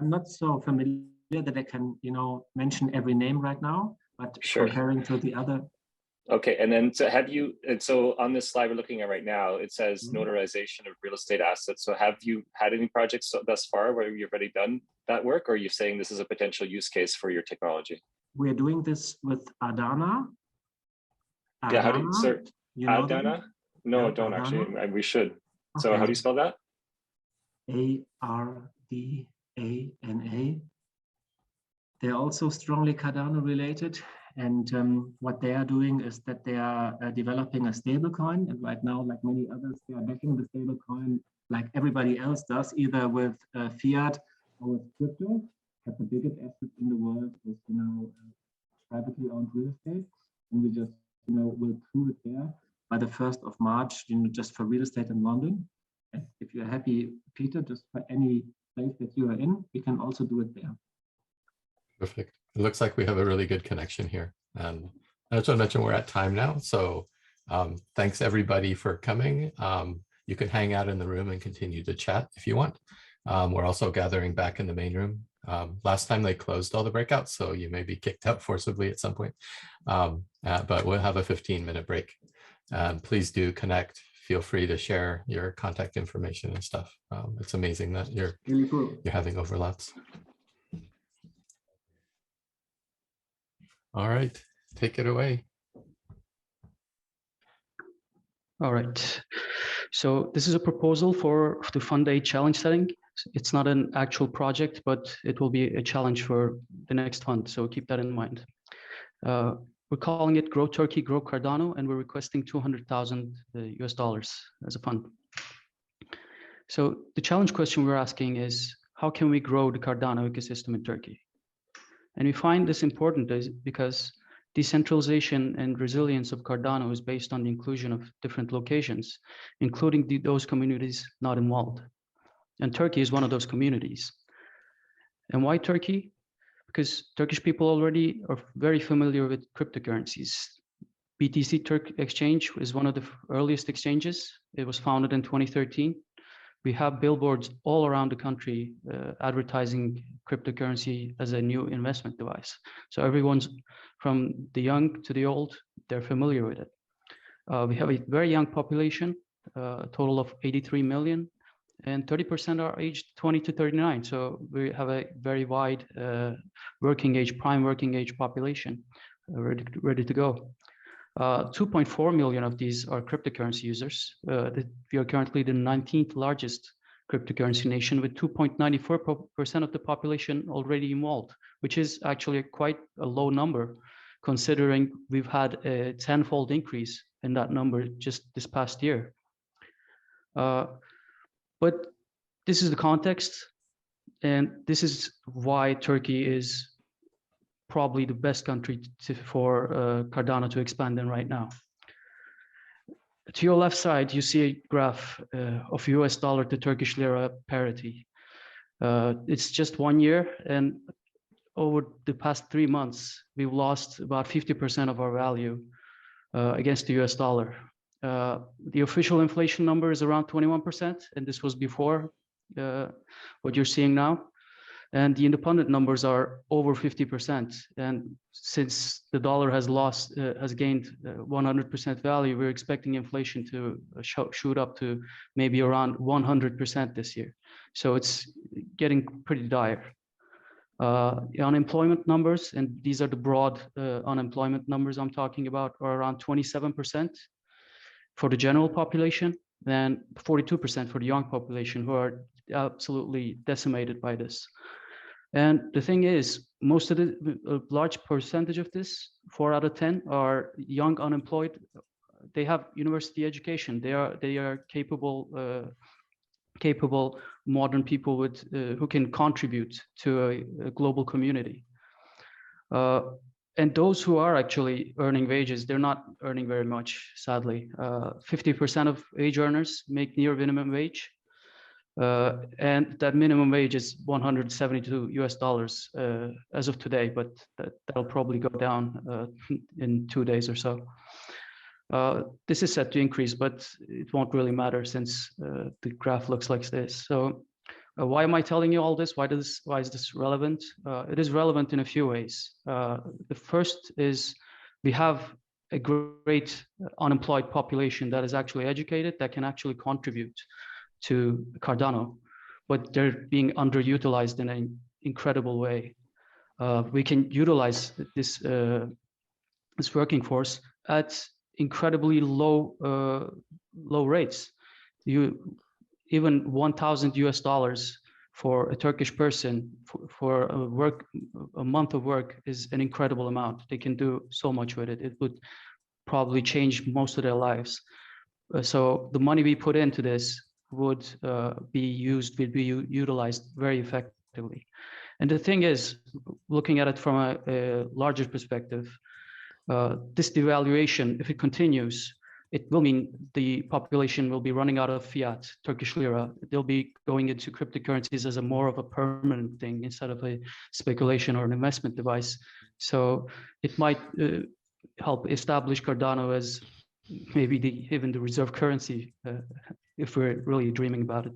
not so familiar that I can, mention every name right now, but sure. Comparing to the other. Okay, and then so on this slide we're looking at right now, it says notarization of real estate assets. So have you had any projects thus far where you've already done that work, or are you saying this is a potential use case for your technology? We're doing this with Adana. Yeah, how do you, sir? Adana? No, yeah, don't Adana. Actually. We should. Okay. So how do you spell that? ARDANA. They're also strongly Cardano related. And what they are doing is that they are developing a stablecoin. And right now, like many others, they are backing the stablecoin like everybody else does, either with fiat or with crypto. But the biggest asset in the world is, privately owned real estate. And we just, will prove it there by the 1st of March, just for real estate in London. And if you're happy, Peter, just for any place that you are in, we can also do it there. Perfect. It looks like we have a really good connection here. And I just want to mention we're at time now. So thanks everybody for coming. You can hang out in the room and continue to chat if you want. We're also gathering back in the main room. Last time they closed all the breakouts, so you may be kicked out forcibly at some point. But we'll have a 15-minute break. Please do connect. Feel free to share your contact information and stuff. It's amazing that you're having overlaps. All right, take it away. All right. So this is a proposal to fund a challenge setting. It's not an actual project, but it will be a challenge for the next fund. So keep that in mind. We're calling it Grow Turkey, Grow Cardano, and we're requesting $200,000 US dollars as a fund. So the challenge question we're asking is, how can we grow the Cardano ecosystem in Turkey? And we find this important because decentralization and resilience of Cardano is based on the inclusion of different locations, including those communities not involved. And Turkey is one of those communities. And why Turkey? Because Turkish people already are very familiar with cryptocurrencies. BTC Turk Exchange is one of the earliest exchanges. It was founded in 2013. We have billboards all around the country advertising cryptocurrency as a new investment device. So everyone's, from the young to the old, they're familiar with it. We have a very young population, a total of 83 million, and 30% are aged 20 to 39. So we have a very wide prime working age population ready to go. 2.4 million of these are cryptocurrency users. We are currently the 19th largest cryptocurrency nation with 2.94% of the population already involved, which is actually quite a low number, considering we've had a 10-fold increase in that number just this past year. But this is the context, and this is why Turkey is probably the best country for Cardano to expand in right now. To your left side, you see a graph of US dollar to Turkish lira parity. It's just 1 year, and over the past 3 months, we've lost about 50% of our value against the US dollar. The official inflation number is around 21%, and this was before what you're seeing now. And the independent numbers are over 50%. And since the dollar has gained 100% value, we're expecting inflation to shoot up to maybe around 100% this year. So it's getting pretty dire. The unemployment numbers, and these are the broad unemployment numbers I'm talking about, are around 27% for the general population, and 42% for the young population, who are absolutely decimated by this. And the thing is, most of a large percentage of this, 4 out of 10, are young unemployed. They have university education. They are capable modern people with who can contribute to a global community. And those who are actually earning wages, they're not earning very much, sadly. 50% of wage earners make near minimum wage. And that minimum wage is $172 as of today, but that'll probably go down in 2 days or so. This is set to increase, but it won't really matter since the graph looks like this. So why am I telling you all this? Why is this relevant? It is relevant in a few ways. The first is we have a great unemployed population that is actually educated, that can actually contribute to Cardano, but they're being underutilized in an incredible way. We can utilize this working force at incredibly low rates. Even $1,000 for a Turkish person for a month of work is an incredible amount. They can do so much with it. It would probably change most of their lives. So the money we put into this would be utilized very effectively. And the thing is, looking at it from a larger perspective, this devaluation, if it continues, it will mean the population will be running out of fiat, Turkish lira. They'll be going into cryptocurrencies as a more of a permanent thing instead of a speculation or an investment device. So it might help establish Cardano as maybe even the reserve currency, if we're really dreaming about it.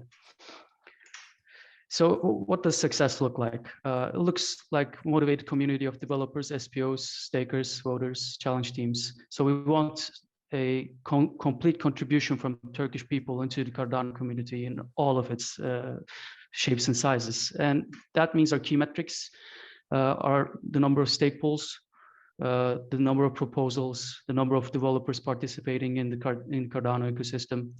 So what does success look like? It looks like motivated community of developers, SPOs, stakers, voters, challenge teams. So we want a complete contribution from Turkish people into the Cardano community in all of its shapes and sizes. And that means our key metrics are the number of stake pools, the number of proposals, the number of developers participating in the Cardano ecosystem.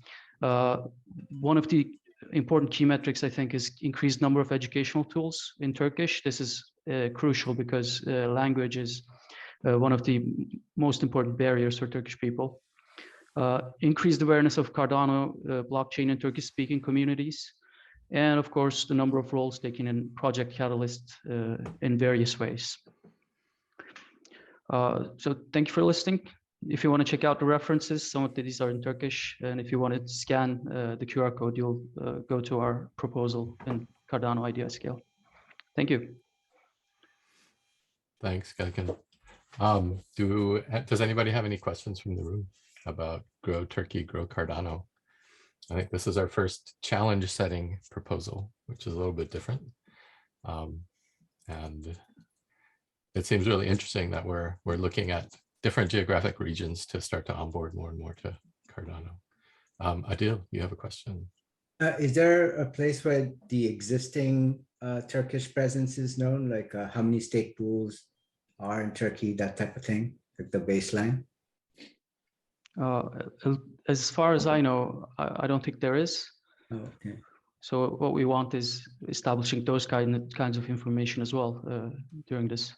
One of the important key metrics, I think, is increased number of educational tools in Turkish. This is crucial because language is one of the most important barriers for Turkish people. Increased awareness of Cardano blockchain in Turkish-speaking communities. And of course, the number of roles taken in Project Catalyst in various ways. So thank you for listening. If you want to check out the references, some of these are in Turkish. And if you want to scan the QR code, you'll go to our proposal in Cardano IDI scale. Thank you. Thanks, Gagan. Does anybody have any questions from the room about Grow Turkey, Grow Cardano? I think this is our first challenge setting proposal, which is a little bit different. And it seems really interesting that we're looking at different geographic regions to start to onboard more and more to Cardano. Adil, you have a question? Is there a place where the existing Turkish presence is known, like how many stake pools are in Turkey, that type of thing, like the baseline? As far as I know, I don't think there is. Oh, okay. So what we want is establishing those kinds of information as well during this.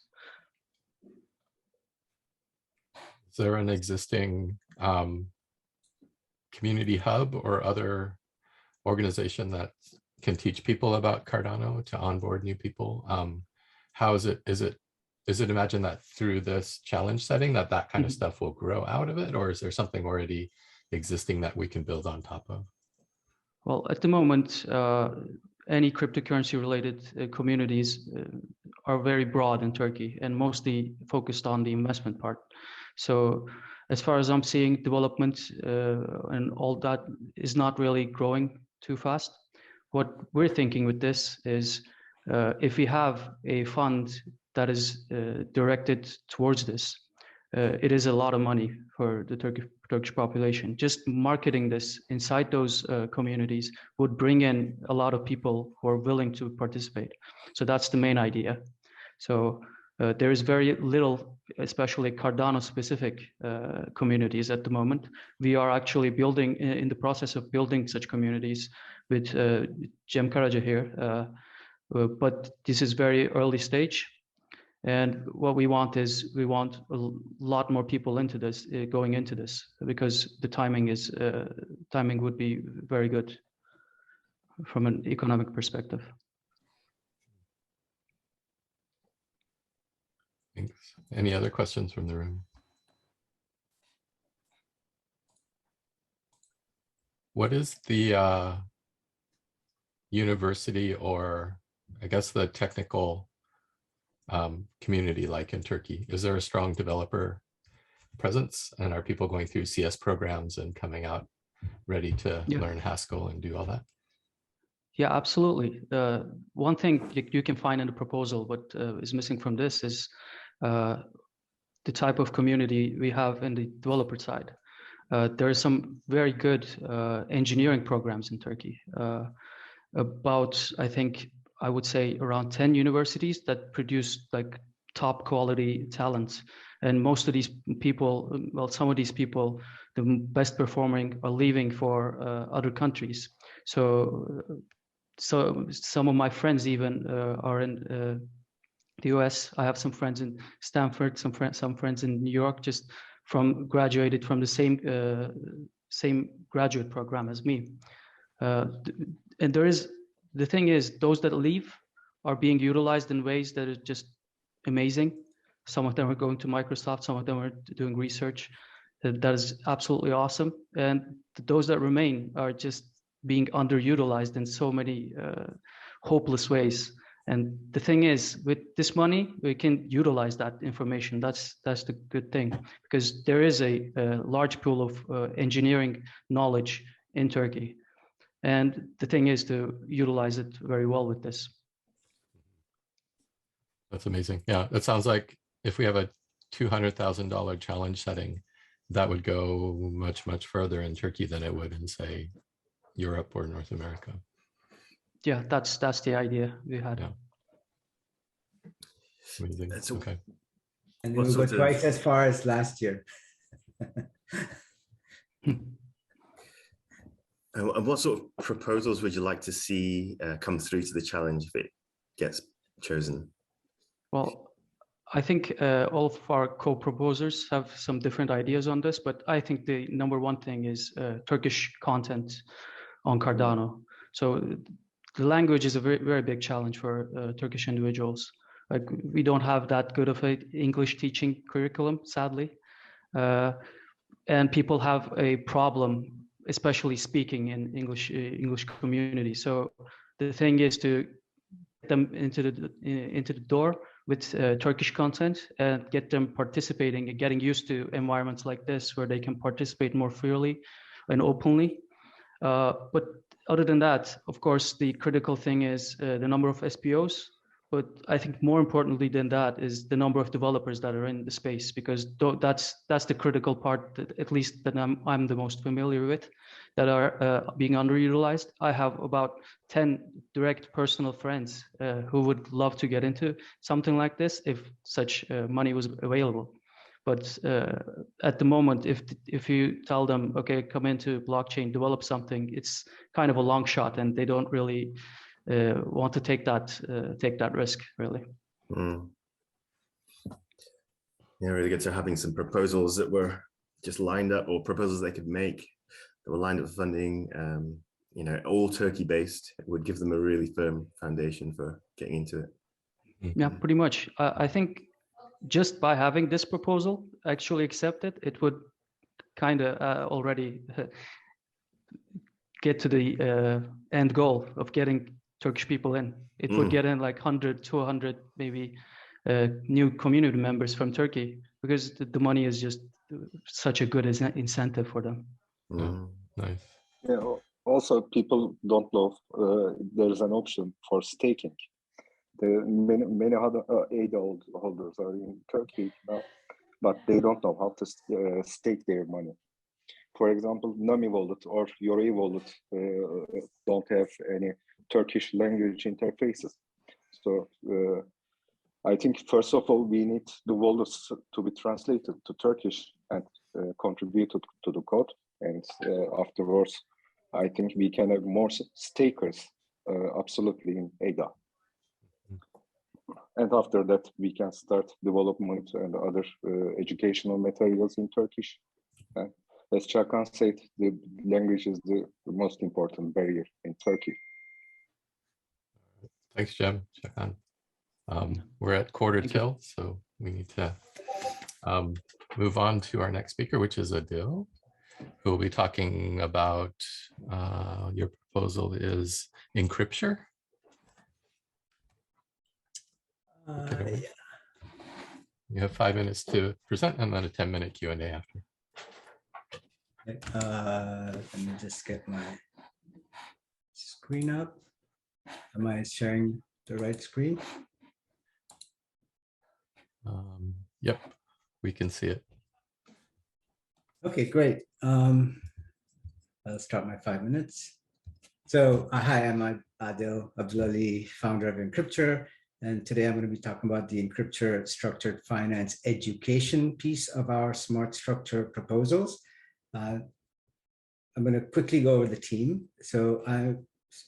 Is there an existing community hub or other organization that can teach people about Cardano to onboard new people? How is it imagined that through this challenge setting that kind of stuff will grow out of it, or is there something already existing that we can build on top of? Well, at the moment, any cryptocurrency related communities are very broad in Turkey and mostly focused on the investment part. So as far as I'm seeing, development and all that is not really growing too fast. What we're thinking with this is if we have a fund that is directed towards this, it is a lot of money for the Turkish population. Just marketing this inside those communities would bring in a lot of people who are willing to participate. So that's the main idea. So there is very little, especially Cardano specific communities at the moment. We are actually building, in the process of building such communities with Cem Karaca here. but this is very early stage. And what we want is we want a lot more people into this, going into this, because the timing would be very good from an economic perspective. Thanks. Any other questions from the room? What is the university, or I guess the technical community like in Turkey? Is there a strong developer presence, and are people going through CS programs and coming out ready to learn Haskell and do all that? Yeah, absolutely. One thing you can find in the proposal, what is missing from this is the type of community we have in the developer side. There are some very good engineering programs in Turkey. About, I would say around 10 universities that produce like top quality talent. And most of these people, well, some of these people, the best performing are leaving for other countries. So some of my friends even are in the US. I have some friends in Stanford, some friends in New York, just graduated from the same graduate program as me. And the thing is, those that leave are being utilized in ways that are just amazing. Some of them are going to Microsoft, some of them are doing research. That is absolutely awesome. And those that remain are just being underutilized in so many hopeless ways. And the thing is, with this money, we can utilize that information. That's the good thing, because there is a large pool of engineering knowledge in Turkey. And the thing is to utilize it very well with this. That's amazing. Yeah, that sounds like if we have a $200,000 challenge setting, that would go much, much further in Turkey than it would in, say, Europe or North America. Yeah, that's the idea we had. Yeah. Amazing. Okay. And we will go twice as far as last year. And what sort of proposals would you like to see come through to the challenge if it gets chosen? Well, I think all of our co-proposers have some different ideas on this, but I think the number one thing is Turkish content on Cardano. So the language is a very, very big challenge for Turkish individuals. Like, we don't have that good of an English teaching curriculum, sadly. And people have a problem, especially speaking in English community. So the thing is to get them into the door with Turkish content and get them participating and getting used to environments like this where they can participate more freely and openly. But other than that, of course, the critical thing is the number of SPOs. But I think more importantly than that is the number of developers that are in the space, because that's the critical part, that at least that I'm the most familiar with, that are being underutilized. I have about 10 direct personal friends who would love to get into something like this if such money was available. But at the moment, if you tell them, okay, come into blockchain, develop something, it's kind of a long shot, and they don't really want to take that risk, really. Mm. Yeah, really good. So having some proposals that were just lined up, or proposals they could make that were lined up for funding, you know, all Turkey based, would give them a really firm foundation for getting into it. Yeah, pretty much. I think just by having this proposal actually accepted, it would kind of already get to the end goal of getting Turkish people in. It would get in like 100, 200 maybe new community members from Turkey, because the money is just such a good incentive for them. Nice. Yeah. Also, people don't know there's an option for staking. Many other aid holders are in Turkey now, but they don't know how to stake their money. For example, Nami wallet or Yori wallet don't have any Turkish language interfaces. So I think first of all, we need the wallets to be translated to Turkish and contributed to the code. And afterwards, I think we can have more stakers absolutely in ADA. And after that, we can start development and other educational materials in Turkish. As Çakan said, the language is the most important barrier in Turkey. Thanks, Cem. Çakan. We're at quarter till, so we need to move on to our next speaker, which is Adil, who will be talking about your proposal is Incrypture. Yeah. You have 5 minutes to present and then a 10-minute Q&A after. Let me just get my screen up. Am I sharing the right screen? Yep, we can see it. Okay, great. I'll start my 5 minutes. So hi, I'm Adil Abdulali, founder of Incrypture. And today I'm going to be talking about the Incrypture structured finance education piece of our smart structure proposals. I'm going to quickly go over the team. So I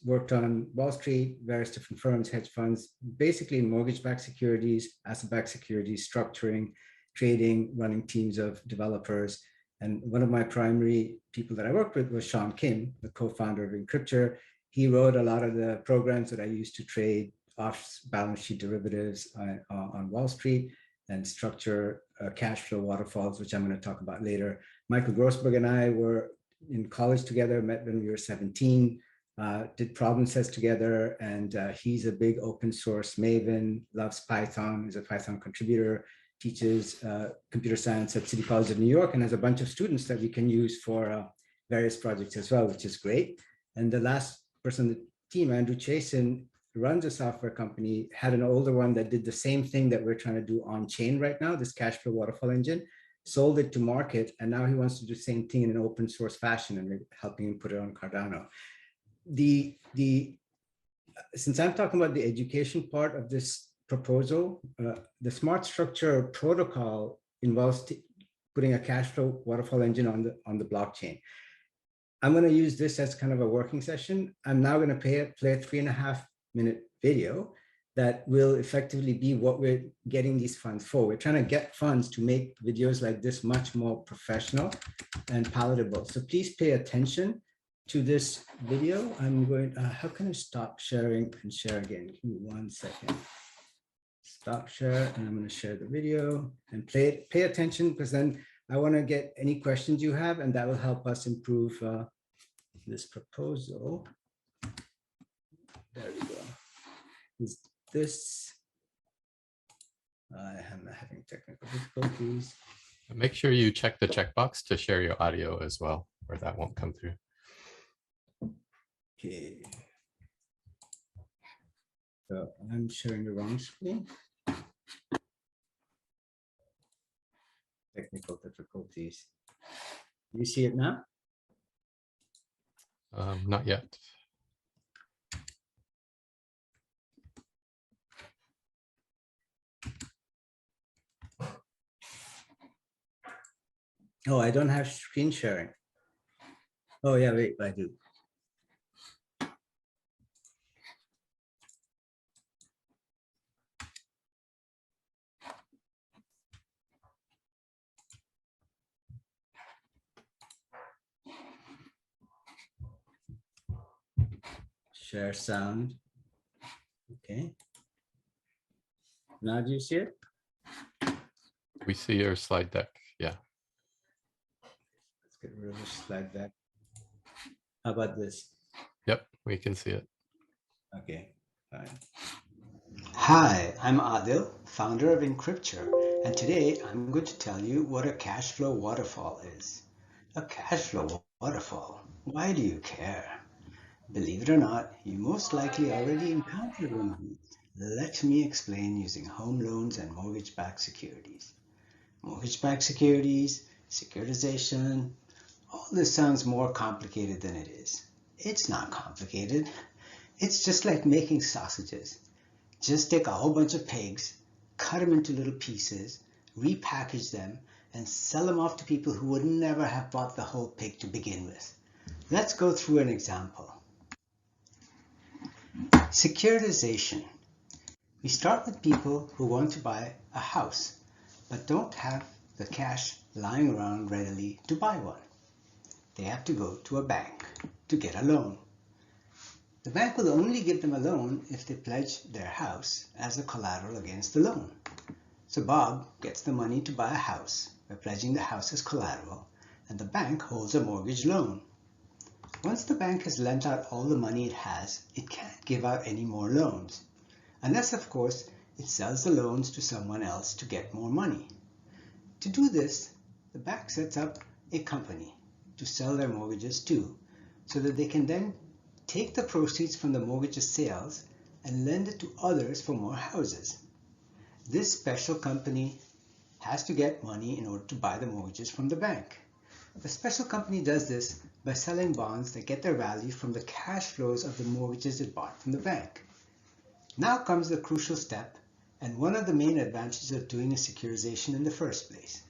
worked on Wall Street, various different firms, hedge funds, basically mortgage-backed securities, asset-backed securities, structuring, trading, running teams of developers. And one of my primary people that I worked with was Sean Kim, the co-founder of Incrypture. He wrote a lot of the programs that I used to trade off-balance sheet derivatives on Wall Street and structure cash flow waterfalls, which I'm going to talk about later. Michael Grossberg and I were in college together, met when we were 17, did problem sets together, and he's a big open source maven, loves Python, is a Python contributor, teaches computer science at City College of New York, and has a bunch of students that we can use for various projects as well, which is great. And the last person on the team, Andrew Chasen, runs a software company, had an older one that did the same thing that we're trying to do on chain right now, this cash flow waterfall engine, sold it to market, and now he wants to do the same thing in an open source fashion, and we're helping him put it on Cardano. Since I'm talking about the education part of this proposal, the smart structure protocol involves putting a cash flow waterfall engine on the blockchain. I'm going to use this as kind of a working session. I'm now going to play a 3.5-minute video that will effectively be what we're getting these funds for. We're trying to get funds to make videos like this much more professional and palatable. So please pay attention to this video. I'm going, how can I stop sharing and share again? Give me 1 second. Stop share, and I'm going to share the video and pay attention, because then I want to get any questions you have, and that will help us improve this proposal. There we go. Is this? I am having technical difficulties. Make sure you check the checkbox to share your audio as well, or that won't come through. Okay. So I'm sharing the wrong screen. Technical difficulties. You see it now? Not yet. Oh, I don't have screen sharing. Oh yeah, wait, I do. Share sound. Okay. Now do you see it? We see your slide deck. Yeah. Let's get rid of the slide deck. How about this? Yep, we can see it. Okay, fine. Hi, I'm Adil, founder of Incrypture, and today I'm going to tell you what a cash flow waterfall is. A cash flow waterfall? Why do you care? Believe it or not, you most likely already encountered one of these. Let me explain using home loans and mortgage-backed securities. Mortgage-backed securities, securitization, all this sounds more complicated than it is. It's not complicated. It's just like making sausages. Just take a whole bunch of pigs, cut them into little pieces, repackage them, and sell them off to people who would never have bought the whole pig to begin with. Let's go through an example. Securitization. We start with people who want to buy a house, but don't have the cash lying around readily to buy one. They have to go to a bank to get a loan. The bank will only give them a loan if they pledge their house as a collateral against the loan. So Bob gets the money to buy a house by pledging the house as collateral, and the bank holds a mortgage loan. Once the bank has lent out all the money it has, it can't give out any more loans, unless of course it sells the loans to someone else to get more money. To do this, the bank sets up a company to sell their mortgages to, so that they can then take the proceeds from the mortgages sales and lend it to others for more houses. This special company has to get money in order to buy the mortgages from the bank. The special company does this by selling bonds that get their value from the cash flows of the mortgages it bought from the bank. Now comes the crucial step, and one of the main advantages of doing a securitization in the first place.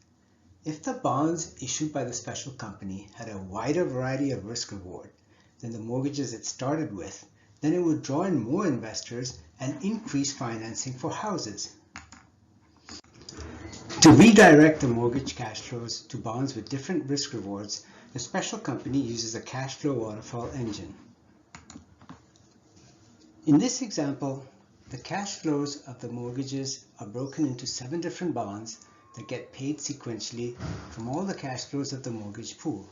If the bonds issued by the special company had a wider variety of risk reward than the mortgages it started with, then it would draw in more investors and increase financing for houses. To redirect the mortgage cash flows to bonds with different risk rewards, the special company uses a cash flow waterfall engine. In this example, the cash flows of the mortgages are broken into 7 different bonds that get paid sequentially from all the cash flows of the mortgage pool.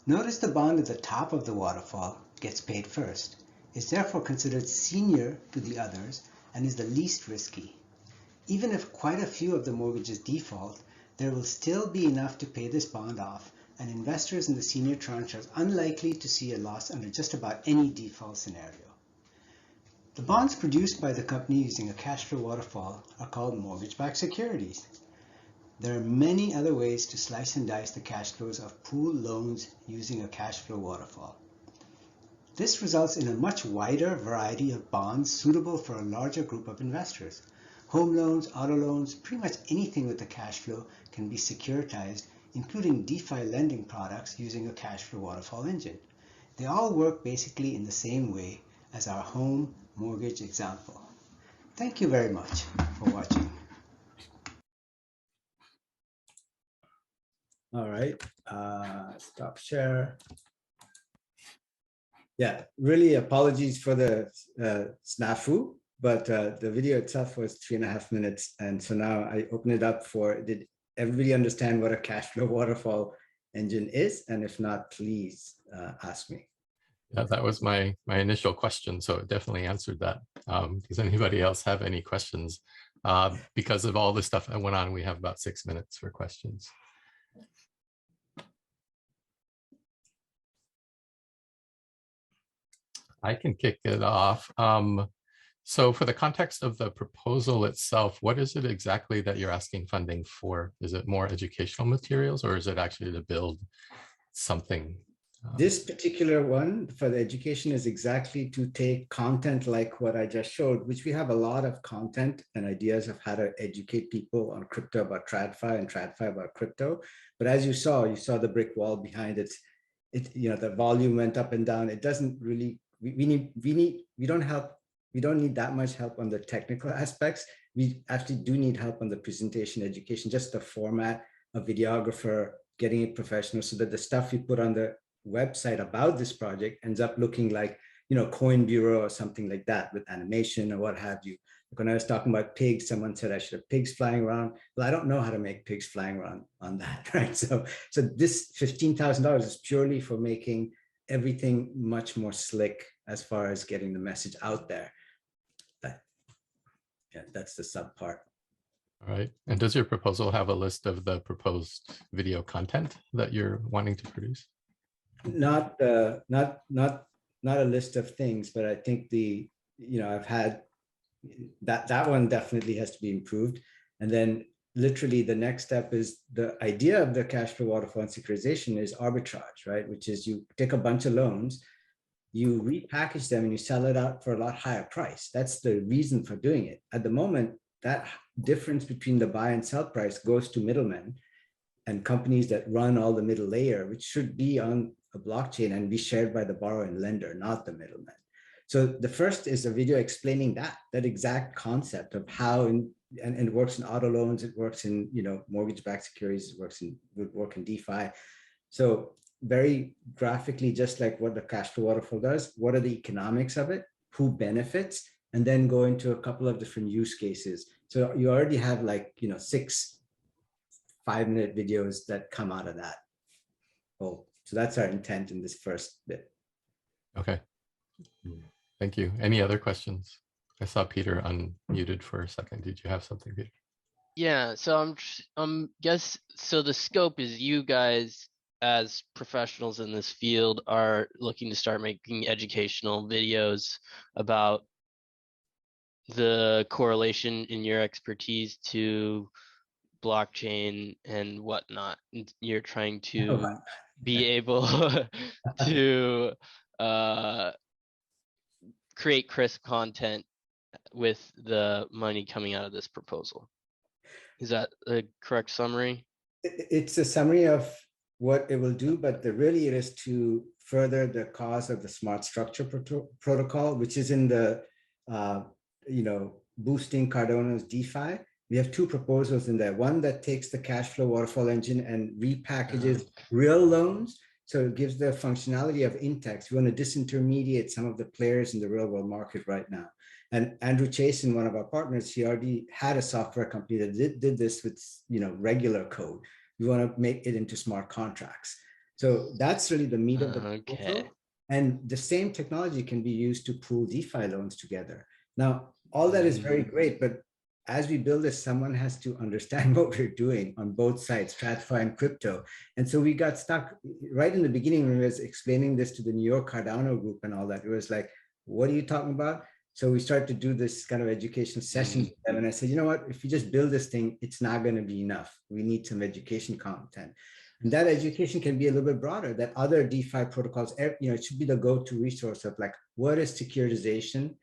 Notice the bond at the top of the waterfall gets paid first, is therefore considered senior to the others, and is the least risky. Even if quite a few of the mortgages default, there will still be enough to pay this bond off, and investors in the senior tranche are unlikely to see a loss under just about any default scenario. The bonds produced by the company using a cash flow waterfall are called mortgage-backed securities. There are many other ways to slice and dice the cash flows of pooled loans using a cash flow waterfall. This results in a much wider variety of bonds suitable for a larger group of investors. Home loans, auto loans, pretty much anything with a cash flow can be securitized, including DeFi lending products using a cash flow waterfall engine. They all work basically in the same way as our home mortgage example. Thank you very much for watching. All right, stop share. Yeah, really apologies for the snafu, but the video itself was 3.5 minutes. And so now I open it up for, did everybody understand what a cash flow waterfall engine is? And if not, please ask me. Yeah, that was my initial question, so it definitely answered that. Does anybody else have any questions? Because of all the stuff that went on, we have about 6 minutes for questions. I can kick it off. So for the context of the proposal itself, what is it exactly that you're asking funding for? Is it more educational materials, or is it actually to build something? This particular one for the education is exactly to take content like what I just showed, which we have a lot of content and ideas of how to educate people on crypto about TradFi and TradFi about crypto. But as you saw the brick wall behind it. The volume went up and down. It doesn't really, we don't need that much help on the technical aspects. We actually do need help on the presentation education, just the format, a videographer, getting it professional so that the stuff we put on the website about this project ends up looking like, Coin Bureau or something like that with animation or what have you. When I was talking about pigs, someone said I should have pigs flying around. Well, I don't know how to make pigs flying around on that, right? So this $15,000 is purely for making everything much more slick as far as getting the message out there. But yeah, that's the sub part. All right. And does your proposal have a list of the proposed video content that you're wanting to produce? Not a list of things, but I think I've had that one definitely has to be improved. And then literally the next step is the idea of the cash flow waterfall and securitization is arbitrage, right? Which is you take a bunch of loans, you repackage them and you sell it out for a lot higher price. That's the reason for doing it. At the moment, that difference between the buy and sell price goes to middlemen and companies that run all the middle layer, which should be on a blockchain and be shared by the borrower and lender, not the middleman. So the first is a video explaining that exact concept of how, and it works in auto loans, it works in, you know, mortgage-backed securities, would work in DeFi. So very graphically, just like what the cash flow waterfall does, what are the economics of it, who benefits, and then go into a couple of different use cases. So you already have like, you know, 6 5-minute videos that come out of that. Oh, so that's our intent in this first bit. Okay. Thank you. Any other questions? I saw Peter unmuted for a second. Did you have something, Peter? Yeah, so guess so the scope is you guys as professionals in this field are looking to start making educational videos about the correlation in your expertise to blockchain and whatnot. You're trying to be able to create crisp content with the money coming out of this proposal. Is that a correct summary? It's a summary of what it will do, but really it is to further the cause of the smart structure protocol, which is in the, you know, boosting Cardano's DeFi. We have 2 proposals in there. One that takes the cash flow waterfall engine and repackages real loans. So it gives the functionality of Intex. We want to disintermediate some of the players in the real world market right now. And Andrew Chasen, one of our partners, he already had a software company that did this with, you know, regular code. We want to make it into smart contracts. So that's really the meat of the proposal. And the same technology can be used to pool DeFi loans together. Now, all that is very great, but as we build this, someone has to understand what we're doing on both sides, TradFi and crypto. And so we got stuck right in the beginning when we was explaining this to the New York Cardano group and all that. It was like, what are you talking about? So we started to do this kind of education sessions with them. And I said, you know what, if you just build this thing, it's not going to be enough. We need some education content. And that education can be a little bit broader, that other DeFi protocols, you know, it should be the go-to resource of like, what is securitization?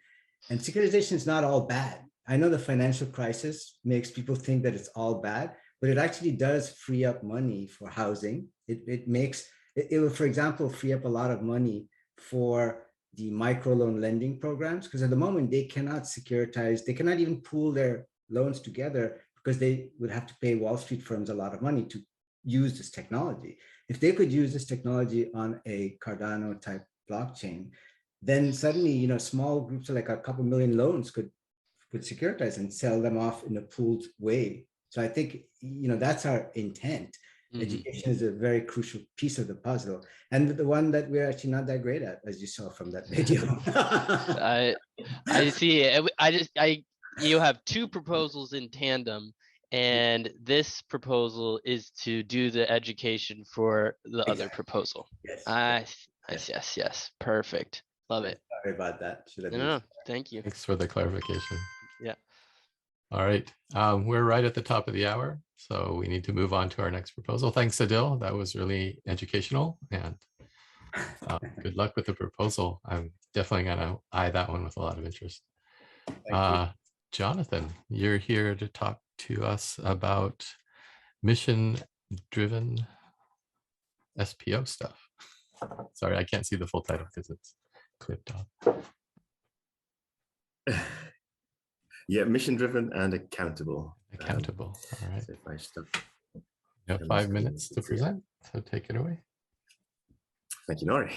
And securitization is not all bad. I know the financial crisis makes people think that it's all bad, but it actually does free up money for housing. It will, for example, free up a lot of money for the microloan lending programs, because at the moment they cannot securitize, they cannot even pool their loans together because they would have to pay Wall Street firms a lot of money to use this technology. If they could use this technology on a Cardano type blockchain, then suddenly, you know, small groups of like a couple million loans could securitize and sell them off in a pooled way. So I think, you know, that's our intent. Education is a very crucial piece of the puzzle, and the one that we're actually not that great at, as you saw from that video. I see. You have 2 proposals in tandem, and this proposal is to do the education for the other proposal. Yes. Perfect. Love it. Sorry about that. No, thank you. Thanks for the clarification. Yeah. All right. We're right at the top of the hour, so we need to move on to our next proposal. Thanks, Adil. That was really educational, and good luck with the proposal. I'm definitely going to eye that one with a lot of interest. Jonathan, you're here to talk to us about mission-driven SPO stuff. Sorry, I can't see the full title because it's clipped off. Yeah, mission-driven and accountable. Accountable. All right. So if I stop, you have 5 minutes to present, so take it away. Thank you, Nori.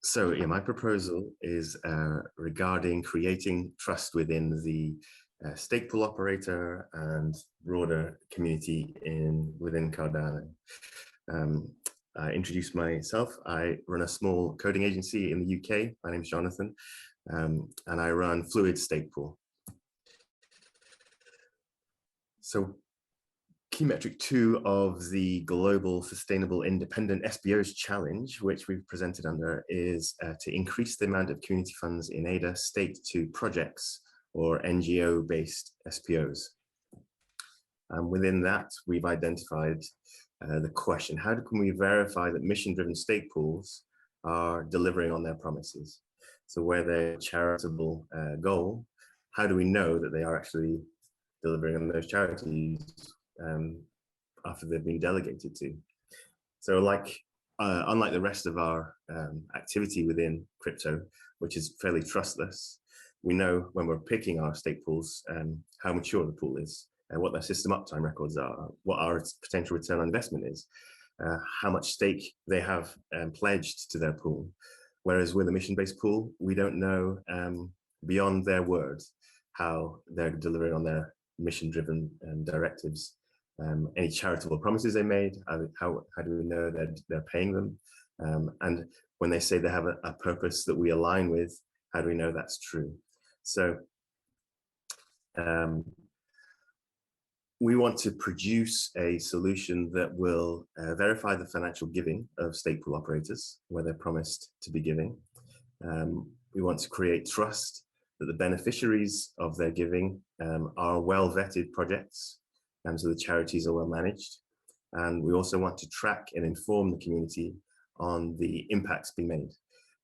So yeah, my proposal is regarding creating trust within the stake pool operator and broader community within Cardano. I introduce myself. I run a small coding agency in the UK. My name is Jonathan, and I run Fluid Stake Pool. So key metric 2 of the Global Sustainable Independent SPOs Challenge, which we've presented under, is to increase the amount of community funds in ADA staked to projects or NGO-based SPOs. Within that, we've identified the question, how can we verify that mission-driven stake pools are delivering on their promises? So where their charitable goal, how do we know that they are actually delivering on those charities after they've been delegated to? So like unlike the rest of our activity within crypto, which is fairly trustless, we know when we're picking our stake pools how mature the pool is, and what their system uptime records are, what our potential return on investment is, how much stake they have pledged to their pool. Whereas with a mission-based pool, we don't know beyond their word how they're delivering on their mission-driven directives. Any charitable promises they made, how do we know that they're paying them? And when they say they have a purpose that we align with, how do we know that's true? So we want to produce a solution that will verify the financial giving of stake pool operators where they're promised to be giving. We want to create trust that the beneficiaries of their giving are well-vetted projects, so the charities are well managed. And we also want to track and inform the community on the impacts being made.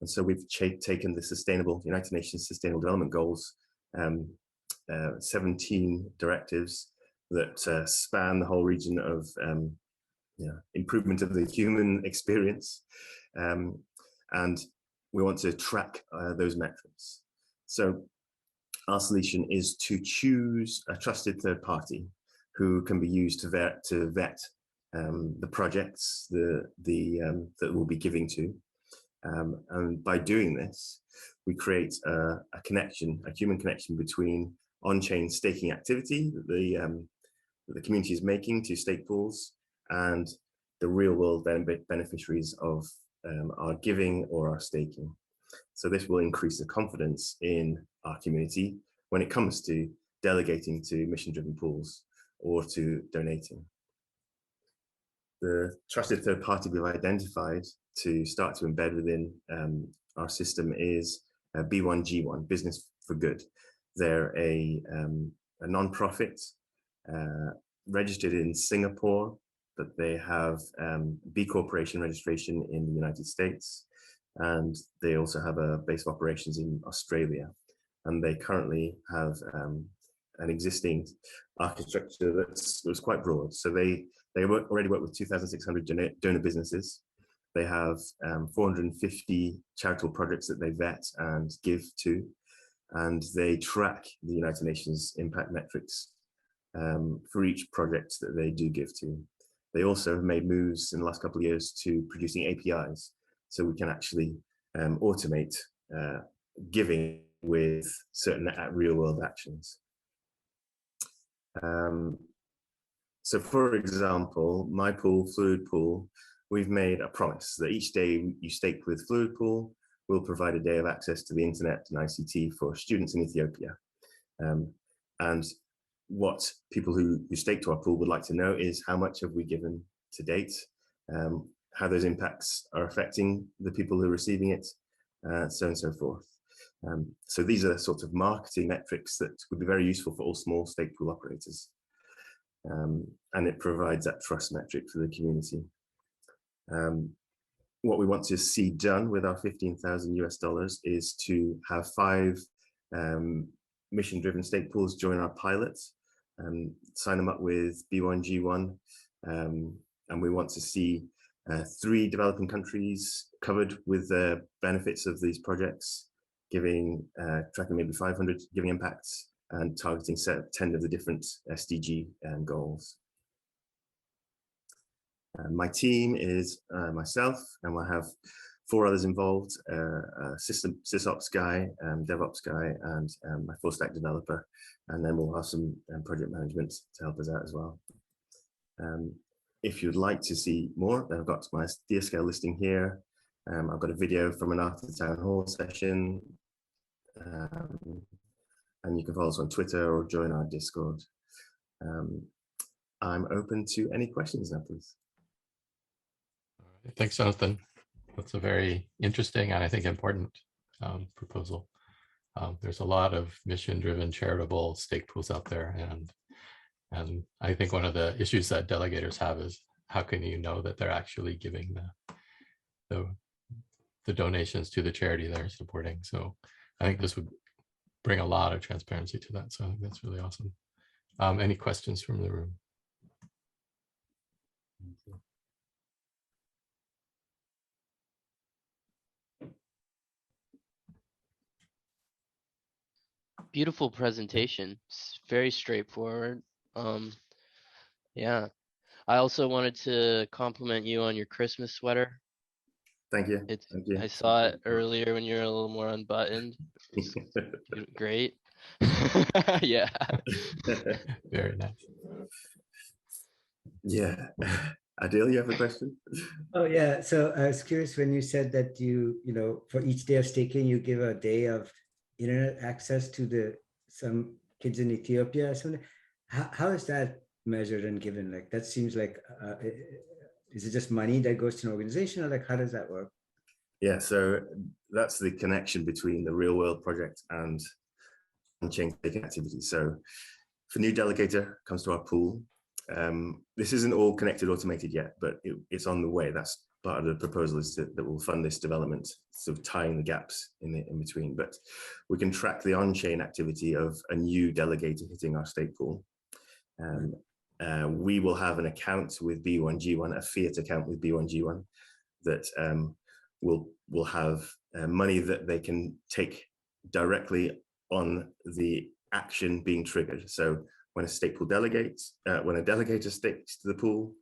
And so we've taken the United Nations Sustainable Development Goals, 17 directives that span the whole region of improvement of the human experience. And we want to track those metrics. So our solution is to choose a trusted third party who can be used to vet the projects that we'll be giving to. And by doing this, we create a human connection between on-chain staking activity that the community is making to stake pools and the real-world beneficiaries of our giving or our staking. So this will increase the confidence in our community when it comes to delegating to mission-driven pools or to donating. The trusted third party we've identified to start to embed within our system is B1G1, Business for Good. They're a non-profit registered in Singapore, but they have B Corporation registration in the United States, and they also have a base of operations in Australia. And they currently have an existing architecture that's quite broad. So they already work with 2,600 donor businesses. They have 450 charitable projects that they vet and give to, and they track the United Nations impact metrics for each project that they do give to. They also have made moves in the last couple of years to producing APIs, so we can actually automate giving with certain real-world actions. So for example, my pool, Fluid Pool, we've made a promise that each day you stake with Fluid Pool, we'll provide a day of access to the internet and ICT for students in Ethiopia. And what people who stake to our pool would like to know is how much have we given to date, how those impacts are affecting the people who are receiving it, so on and so forth. So these are the sorts of marketing metrics that would be very useful for all small stake pool operators. And it provides that trust metric for the community. What we want to see done with our $15,000 is to have 5 mission-driven stake pools join our pilot, sign them up with B1G1, and we want to see 3 developing countries covered with the benefits of these projects, tracking maybe 500 giving impacts and targeting 10 of the different SDG goals. My team is myself, and we'll have 4 others involved, a sysops guy, DevOps guy, and my full stack developer. And then we'll have some project management to help us out as well. If you'd like to see more, then I've got my DScale listing here. I've got a video from an after town hall session. And you can follow us on Twitter or join our Discord. I'm open to any questions now, please. Thanks, Jonathan. That's a very interesting and I think important proposal. There's a lot of mission-driven charitable stake pools out there, and I think one of the issues that delegators have is how can you know that they're actually giving the donations to the charity they're supporting? So I think this would bring a lot of transparency to that. So I think that's really awesome. Any questions from the room? Beautiful presentation. It's very straightforward. Yeah. I also wanted to compliment you on your Christmas sweater. Thank you. It's Thank you. I saw it earlier when you were a little more unbuttoned. It's great. Yeah. Very nice. Yeah. Adil, you have a question? Oh yeah, so I was curious when you said that you know, for each day of staking, you give a day of internet access to some kids in Ethiopia. So how is that measured and given? Like that seems like, is it just money that goes to an organization, or like how does that work? Yeah, so that's the connection between the real world project and on-chain staking activity. So if a new delegator comes to our pool, this isn't all connected automated yet, but it's on the way. That's part of the proposal, is that will fund this development, sort of tying the gaps in between. But we can track the on-chain activity of a new delegator hitting our stake pool. We will have an account with B1G1, a fiat account with B1G1 that will have money that they can take directly on the action being triggered. So when a stake pool delegates, when a delegator stakes to the pool,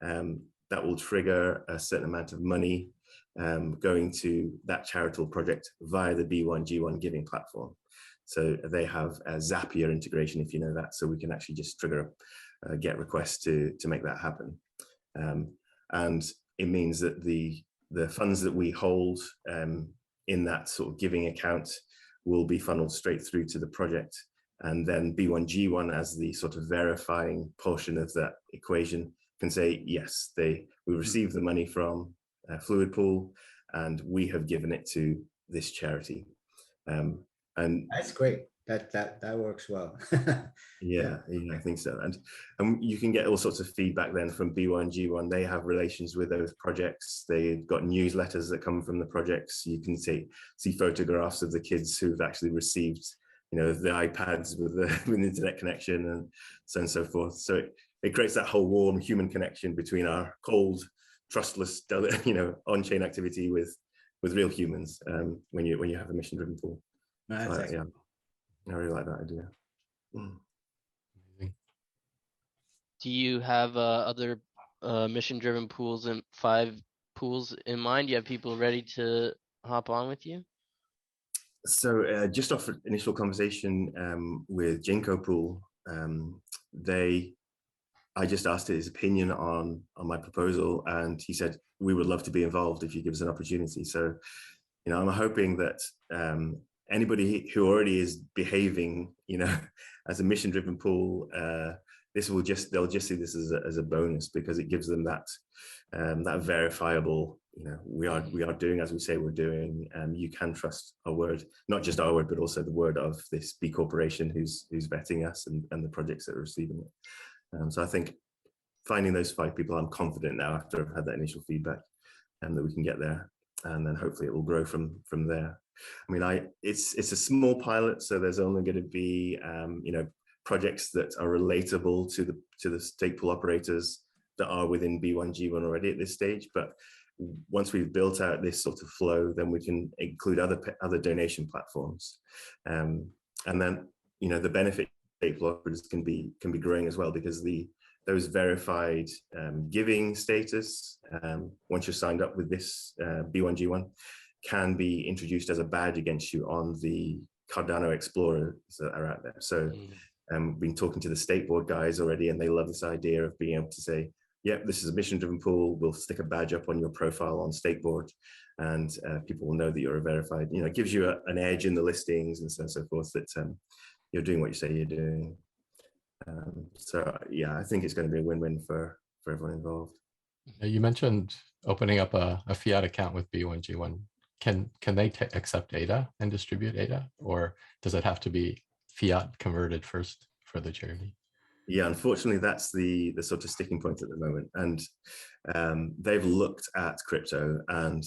that will trigger a certain amount of money going to that charitable project via the B1G1 giving platform. So they have a Zapier integration, if you know that, so we can actually just trigger a GET request to make that happen. And it means that the funds that we hold in that sort of giving account will be funneled straight through to the project. And then B1G1, as the sort of verifying portion of that equation, can say, yes, we received the money from Fluid Pool, and we have given it to this charity. And that's great. That works well. yeah, I think so. And you can get all sorts of feedback then from B1G1. They have relations with those projects. They've got newsletters that come from the projects. You can see photographs of the kids who've actually received, the iPads with the internet connection, and so on and so forth. So it creates that whole warm human connection between our cold, trustless, on-chain activity with real humans when you have a mission-driven pool. Yeah, I really like that idea. Do you have other mission-driven pools and 5 pools in mind? Do you have people ready to hop on with you? So just off initial conversation with Jinko Pool, I just asked his opinion on my proposal, and he said, we would love to be involved if you give us an opportunity. So, I'm hoping that anybody who already is behaving, as a mission-driven pool, they'll just see this as a bonus, because it gives them that verifiable, we are doing as we say we're doing. You can trust our word, not just our word, but also the word of this B corporation who's vetting us and the projects that are receiving it. So I think finding those 5 people, I'm confident now after I've had that initial feedback, that we can get there, and then hopefully it will grow from there. I mean, it's a small pilot, so there's only going to be projects that are relatable to the stake pool operators that are within B1G1 already at this stage. But once we've built out this sort of flow, then we can include other donation platforms, and then the benefit stake pool operators can be growing as well, because those verified giving status, once you're signed up with this B1G1, can be introduced as a badge against you on the Cardano Explorers that are out there. So we've been talking to the Stakeboard guys already, and they love this idea of being able to say, yep, this is a mission-driven pool. We'll stick a badge up on your profile on Stakeboard, and people will know that you're a verified. It gives you an edge in the listings and so on and so forth, that you're doing what you say you're doing. So yeah, I think it's going to be a win-win for everyone involved. You mentioned opening up a fiat account with B1G1. Can they accept ADA and distribute ADA, or does it have to be fiat converted first for the charity? Yeah, unfortunately, that's the sort of sticking point at the moment. And they've looked at crypto, and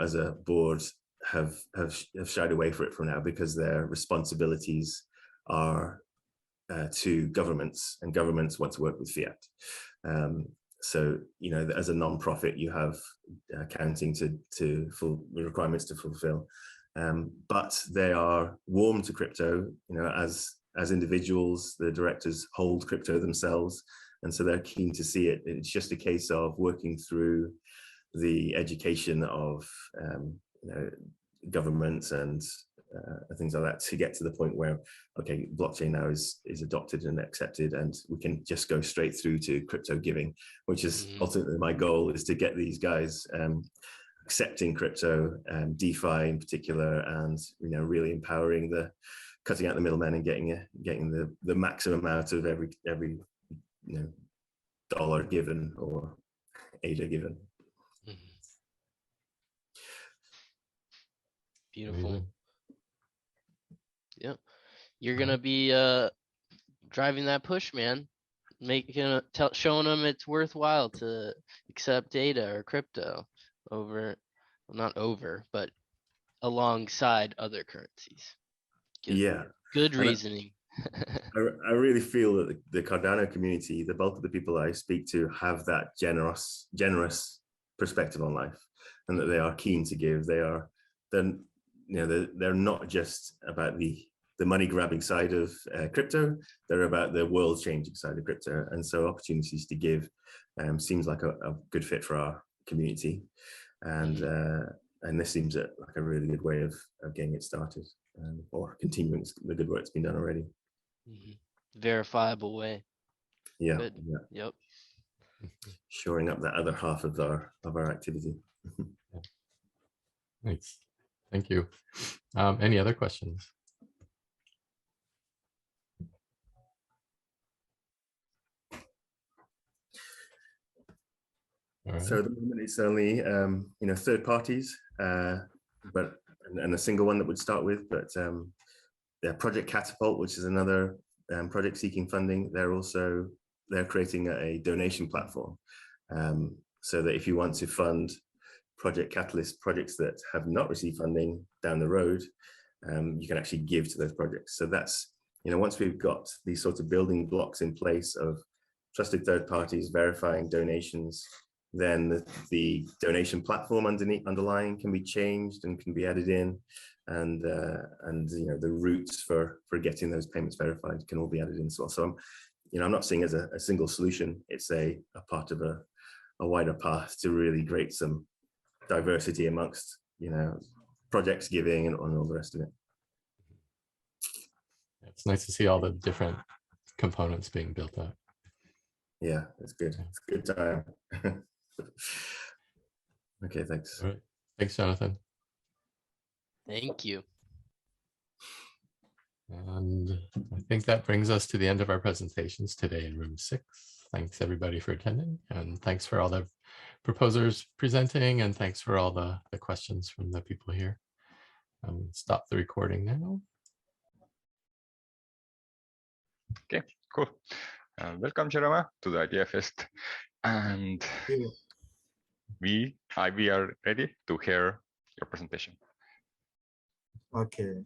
as a board have shied away from it for now, because their responsibilities are to governments, and governments want to work with fiat. So, as a non-profit, you have accounting to requirements to fulfill. but they are warm to crypto. You know, as individuals, the directors hold crypto themselves, and so they're keen to see it. It's just a case of working through the education of you know, governments and things like that to get to the point where, okay, blockchain now is adopted and accepted, and we can just go straight through to crypto giving, which is ultimately my goal, is to get these guys accepting crypto, DeFi in particular, and you know, really empowering cutting out the middlemen and getting the maximum out of every you know, dollar given or ADA given. Beautiful. Amazing. Yep. You're gonna be driving that push, man. Showing them it's worthwhile to accept data or crypto over, well, not over, but alongside other currencies. Good reasoning. I really feel that the Cardano community, the bulk of the people I speak to, have that generous perspective on life, and that they are keen to give. They're not just about the money grabbing side of crypto. They're about the world changing side of crypto, and so opportunities to give seems like a good fit for our community, and this seems like a really good way of getting it started, or continuing the good work that's been done already. Verifiable way. Yeah. Good. Yeah. Yep. Shoring up that other half of our activity. Thanks. Thank you. Any other questions? All right. So at the moment it's only you know, third parties, but and a single one that would start with, but yeah, Project Catapult, which is another project seeking funding, they're creating a donation platform, so that if you want to fund Project Catalyst projects that have not received funding down the road, you can actually give to those projects. So that's, you know, once we've got these sorts of building blocks in place of trusted third parties verifying donations, then the donation platform underlying can be changed and can be added in, and you know, the routes for getting those payments verified can all be added in as well. So I'm not seeing it as a single solution. It's a part of a wider path to really create some diversity amongst, you know, projects giving and all the rest of it. It's nice to see all the different components being built up. Yeah, it's good. It's a good time. Okay, thanks. All right. Thanks, Jonathan. Thank you. And I think that brings us to the end of our presentations today in room 6. Thanks everybody for attending, and thanks for all the proposers presenting, and thanks for all the questions from the people here. Stop the recording now. Okay, cool. Welcome, Jerome, to the Idea Fest. And we are ready to hear your presentation. Okay.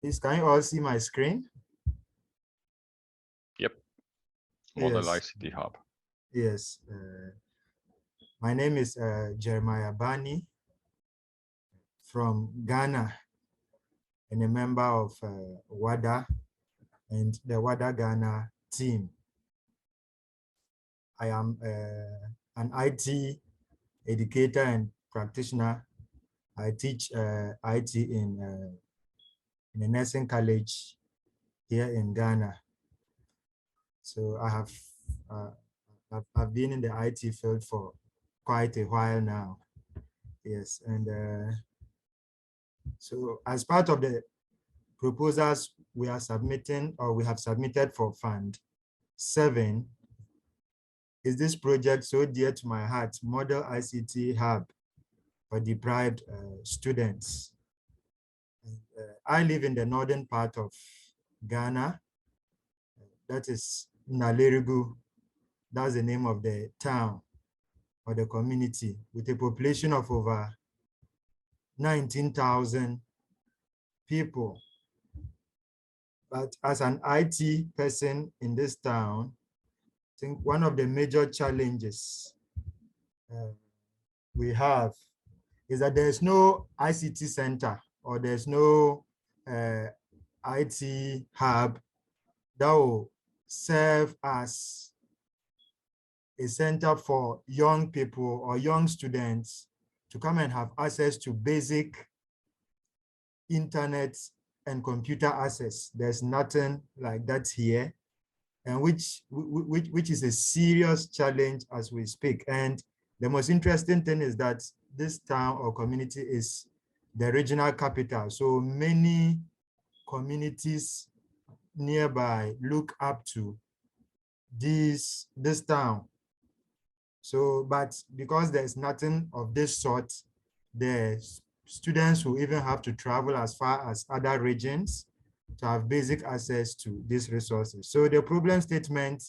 Please, can you all see my screen? Yep. Modell Yes. ICT Hub. Yes. My name is Jeremiah Bani from Ghana, and a member of WADA and the WADA Ghana team. I am an IT educator and practitioner. I teach IT in a nursing college here in Ghana. So I have I've been in the IT field for quite a while now. Yes, and so as part of the proposals we are submitting, or we have submitted for Fund 7, is this project so dear to my heart, Modell ICT Hub for deprived students. I live in the northern part of Ghana. That is Nalerigu. That's the name of the town or the community, with a population of over 19,000 people. But as an IT person in this town, I think one of the major challenges we have is that there's no ICT center or there's no IT hub that will serve as a center for young people or young students to come and have access to basic internet and computer access. There's nothing like that here, and which is a serious challenge as we speak. And the most interesting thing is that this town or community is the regional capital. So many communities nearby look up to this town. So, but because there's nothing of this sort, the students will even have to travel as far as other regions to have basic access to these resources. So the problem statement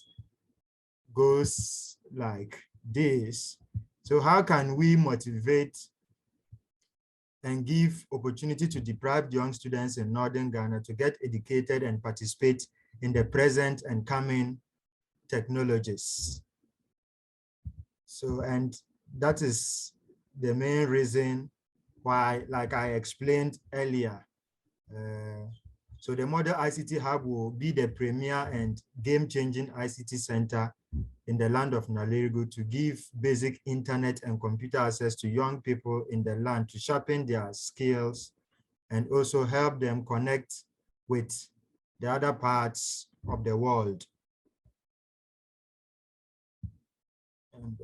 goes like this. So how can we motivate and give opportunity to deprived young students in Northern Ghana to get educated and participate in the present and coming technologies? So, and that is the main reason why, like I explained earlier, so the Modell ICT Hub will be the premier and game-changing ICT center in the land of Nalerigu to give basic internet and computer access to young people in the land to sharpen their skills and also help them connect with the other parts of the world. And,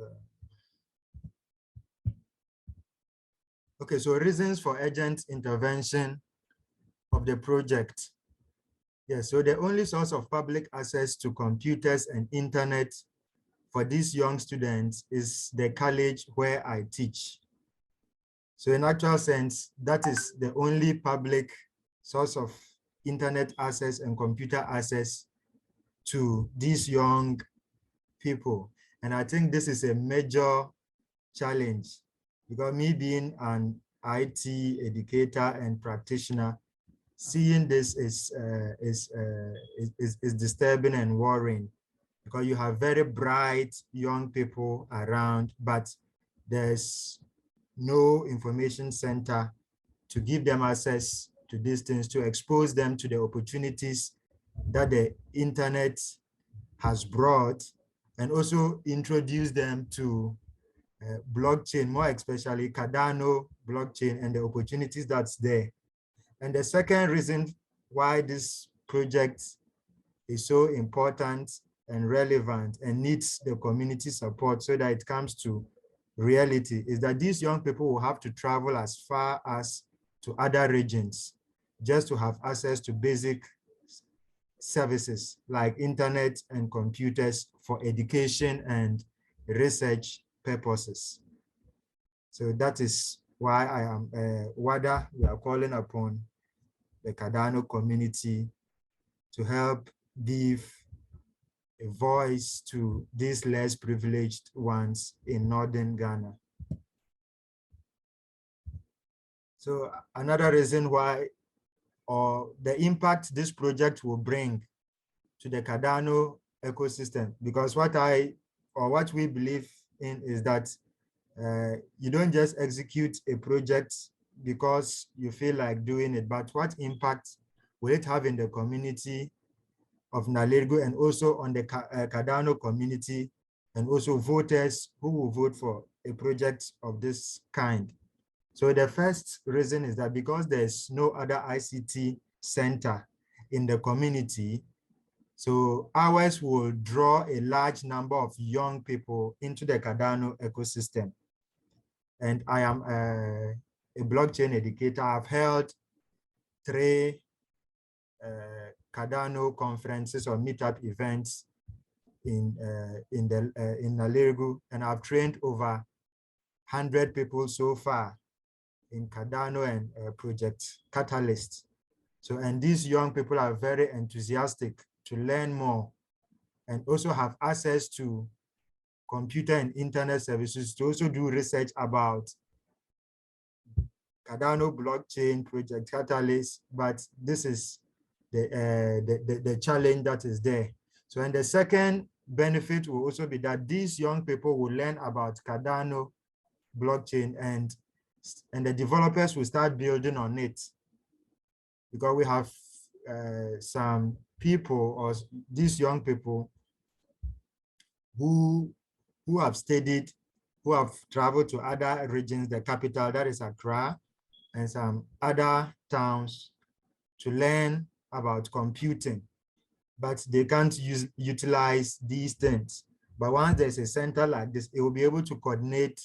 okay, so reasons for urgent intervention of the project. Yes, so the only source of public access to computers and internet for these young students is the college where I teach. So in actual sense, that is the only public source of internet access and computer access to these young people. And I think this is a major challenge because me being an IT educator and practitioner, seeing this is disturbing and worrying because you have very bright young people around, but there's no information center to give them access to these things, to expose them to the opportunities that the internet has brought, and also introduce them to blockchain, more especially Cardano blockchain and the opportunities that's there. And the second reason why this project is so important and relevant and needs the community support so that it comes to reality is that these young people will have to travel as far as to other regions just to have access to basic services like internet and computers for education and research purposes. So that is why I am WADA, we are calling upon the Cardano community to help give a voice to these less privileged ones in Northern Ghana. So another reason why, or the impact this project will bring to the Cardano ecosystem, because what we believe in is that you don't just execute a project because you feel like doing it, but what impact will it have in the community of Nalerigu and also on the Cardano community and also voters who will vote for a project of this kind. So the first reason is that because there's no other ICT center in the community, so ours will draw a large number of young people into the Cardano ecosystem. And I am a blockchain educator. I've held 3 Cardano conferences or meetup events in Nalerigu, and I've trained over 100 people so far in Cardano and Project Catalyst. So, and these young people are very enthusiastic to learn more and also have access to computer and internet services to also do research about Cardano blockchain, Project Catalyst, but this is the challenge that is there. So, and the second benefit will also be that these young people will learn about Cardano blockchain, and the developers will start building on it, because we have some people, or these young people who have studied, who have traveled to other regions, the capital, that is Accra, and some other towns, to learn about computing, but they can't utilize these things. But once there's a center like this, it will be able to coordinate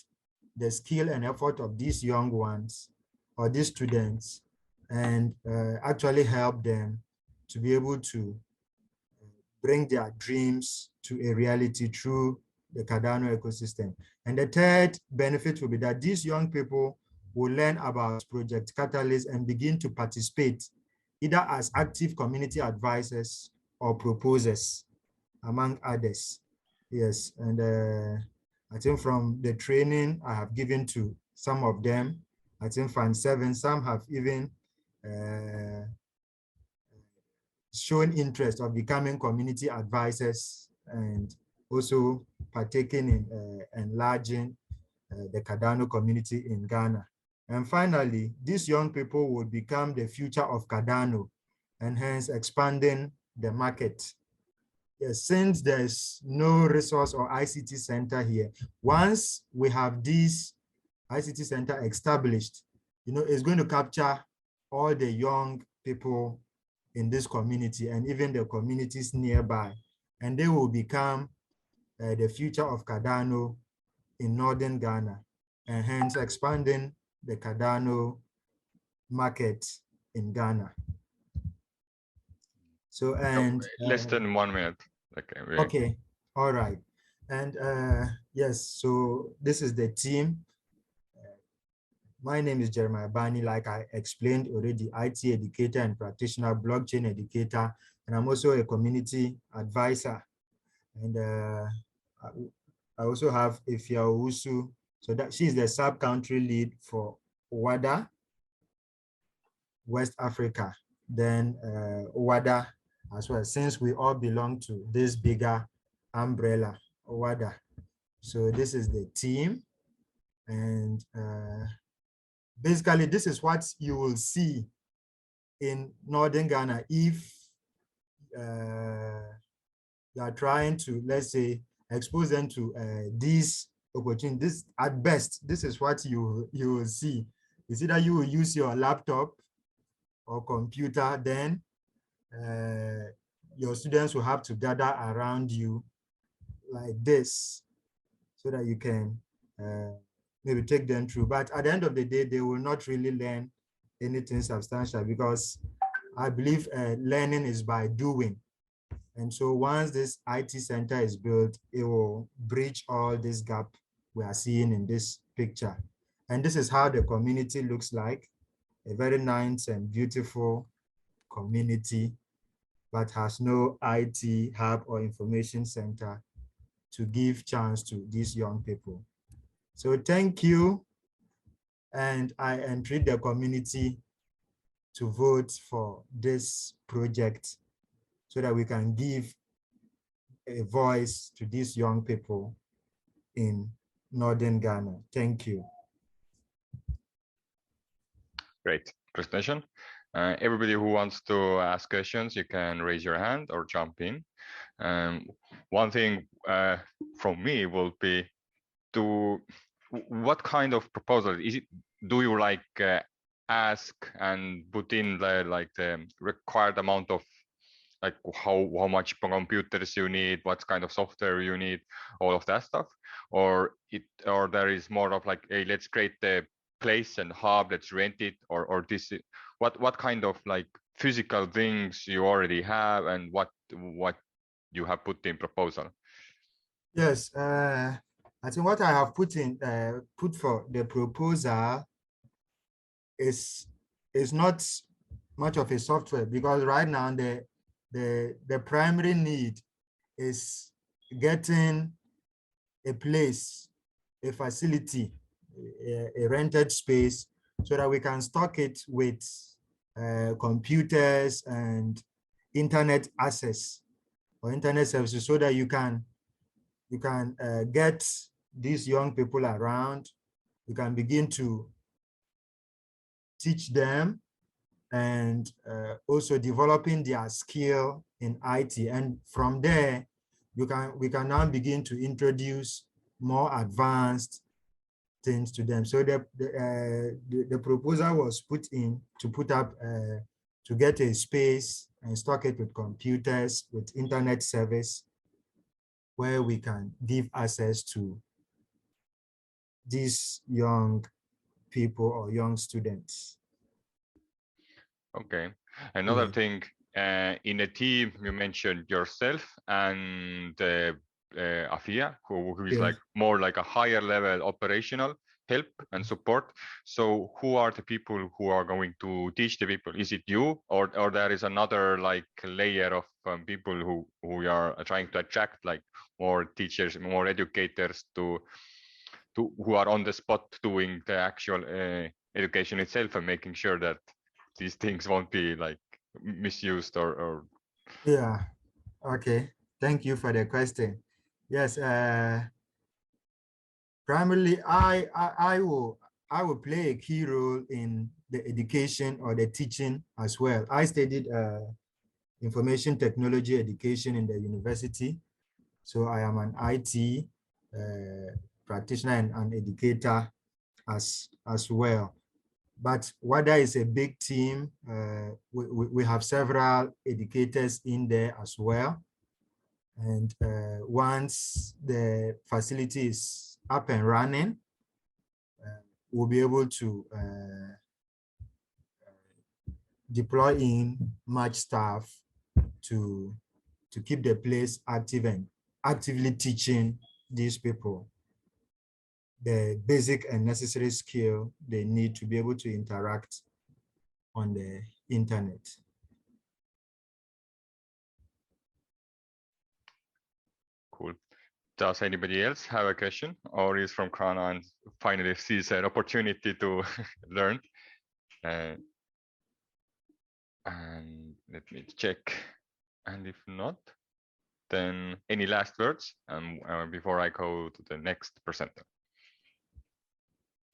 the skill and effort of these young ones, or these students, and actually help them to be able to bring their dreams to a reality through the Cardano ecosystem. And the third benefit will be that these young people will learn about Project Catalyst and begin to participate either as active community advisors or proposers, among others. Yes, and I think from the training I have given to some of them, I think Fund 7, some have even shown interest of becoming community advisors, and also partaking in enlarging the Cardano community in Ghana. And finally, these young people will become the future of Cardano, and hence expanding the market. Yes, since there's no resource or ICT center here, once we have this ICT center established, it's going to capture all the young people in this community and even the communities nearby, and they will become the future of Cardano in northern Ghana, and hence expanding the Cardano market in Ghana. So, and less than 1 minute. Okay, all right. And yes, so this is the team. My name is Jeremiah Bani, like I explained already, IT educator and practitioner, blockchain educator, and I'm also a community advisor. And I also have Ifya Owusu, so that she's the sub-country lead for WADA, West Africa, then WADA as well, since we all belong to this bigger umbrella, WADA. So this is the team, and basically this is what you will see in northern Ghana if you are trying to, let's say, expose them to these opportunities. At best, this is what you will see. It's either you will use your laptop or computer, then your students will have to gather around you like this so that you can maybe take them through. But at the end of the day, they will not really learn anything substantial, because I believe learning is by doing. And so once this IT center is built, it will bridge all this gap we are seeing in this picture. And this is how the community looks like, a very nice and beautiful community, but has no IT hub or information center to give chance to these young people. So thank you. And I entreat the community to vote for this project so that we can give a voice to these young people in northern Ghana. Thank you. Great presentation. Everybody who wants to ask questions, you can raise your hand or jump in. One thing from me will be what kind of proposal is it? Do you ask and put in the required amount of how much computers you need, what kind of software you need, all of that stuff, or there is more of hey, let's create the place and hub, let's rent it, or this? What kind of physical things you already have, and what you have put in proposal? Yes, I think what I have put for the proposal is not much of a software, because right now the primary need is getting a place, a facility, a rented space, so that we can stock it with computers and internet access or internet services so that you can get these young people around. You can begin to teach them and also developing their skill in IT. And from there, we can now begin to introduce more advanced things to them. So the proposal was put in to put up to get a space and stock it with computers, with internet service, where we can give access to these young people or young students. Okay. Another Yeah. thing, in a team, you mentioned yourself and Afia, who is Yeah. like more like a higher level operational help and support. So who are the people who are going to teach the people? Is it you, or there is another like layer of people who we are trying to attract, like more teachers, more educators to who are on the spot doing the actual education itself and making sure that these things won't be like misused or Yeah. Okay. Thank you for the question. Yes. Primarily, I will play a key role in the education or the teaching as well. I studied information technology education in the university, so I am an IT practitioner and an educator as well. But whether it's a big team, we have several educators in there as well. And once the facility is up and running, we'll be able to deploy in much staff to keep the place active and actively teaching these people the basic and necessary skill they need to be able to interact on the internet. Cool. Does anybody else have a question, or is from Krana and finally sees an opportunity to learn? And let me check. And if not, then any last words before I go to the next presenter?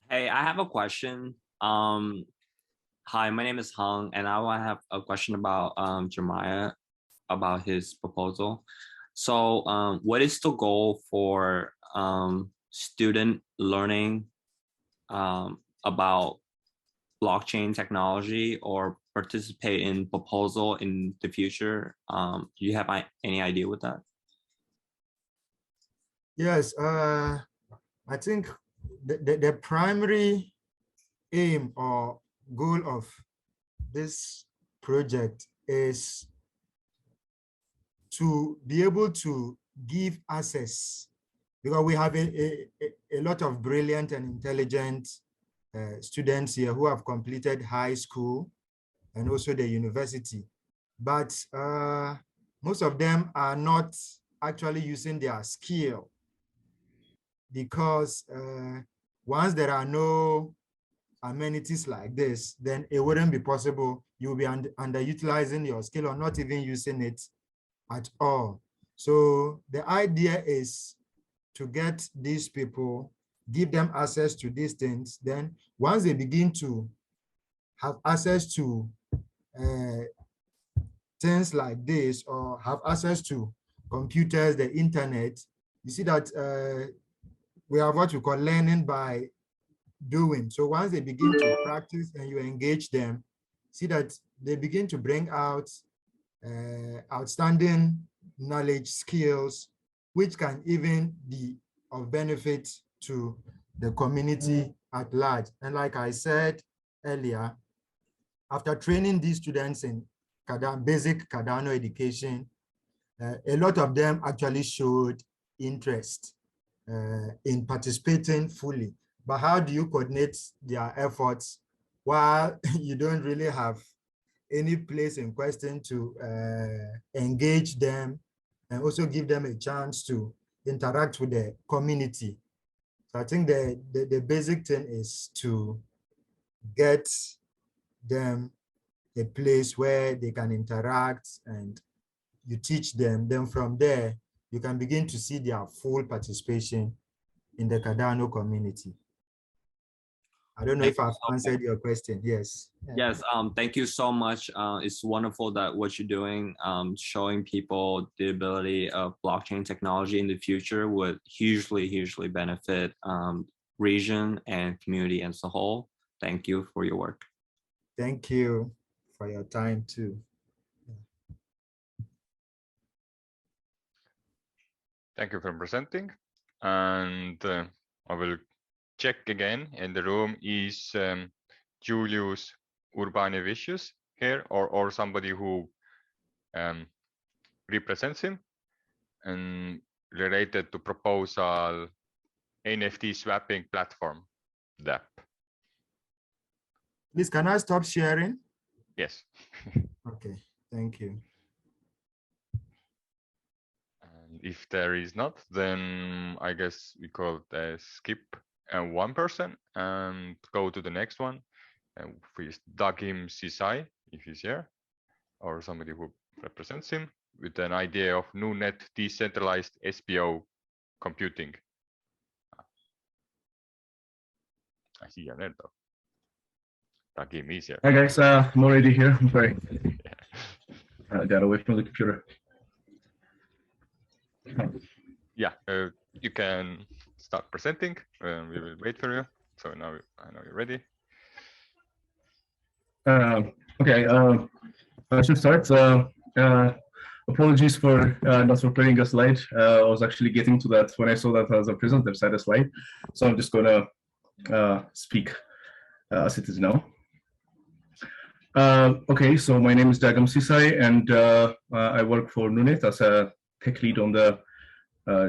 Hey, I have a question. Hi, my name is Hung, and I want to have a question about Jeremiah, about his proposal. So what is the goal for student learning about blockchain technology or participate in proposal in the future? Do you have any idea with that? Yes, I think the primary aim or goal of this project is to be able to give access, because we have a lot of brilliant and intelligent students here who have completed high school and also the university, but most of them are not actually using their skill, because once there are no amenities like this, then it wouldn't be possible. You'll be underutilizing your skill or not even using it at all. So the idea is to get these people, give them access to these things. Then once they begin to have access to things like this, or have access to computers, the internet, you see that we have what we call learning by doing. So once they begin to practice and you engage them, see that they begin to bring out outstanding knowledge, skills, which can even be of benefit to the community at large. And like I said earlier, after training these students in basic Cardano education, a lot of them actually showed interest in participating fully. But how do you coordinate their efforts while you don't really have any place in question to engage them and also give them a chance to interact with the community? So I think the basic thing is to get them a place where they can interact and you teach them. Then from there, you can begin to see their full participation in the Cardano community. I don't know if I've answered your question. Yes. Yes. Thank you so much. It's wonderful that what you're doing, showing people the ability of blockchain technology in the future would hugely benefit region and community as a whole. Thank you for your work. Thank you for your time too. Thank you for presenting. And I will check again in the room. Is Julius Urbanevicius here, or somebody who represents him and related to proposal NFT swapping platform, DApp? Please, can I stop sharing? Yes. Okay, thank you. And if there is not, then I guess we could skip one person and go to the next one. And please Dagim Sisai, if he's here, or somebody who represents him, with an idea of NuNet decentralized SPO computing. I see you there though. Dagim is here. Hi guys, I'm already here. I'm sorry. I got away from the computer. Yeah, you can start presenting. We will wait for you. So now I know you're ready. Okay, I should start. Apologies for not preparing a slide. I was actually getting to that when I saw that as a presenter side a slide. So I'm just gonna speak as it is now. Okay, so my name is Dagam Sisai, and I work for NuNet as a tech lead on the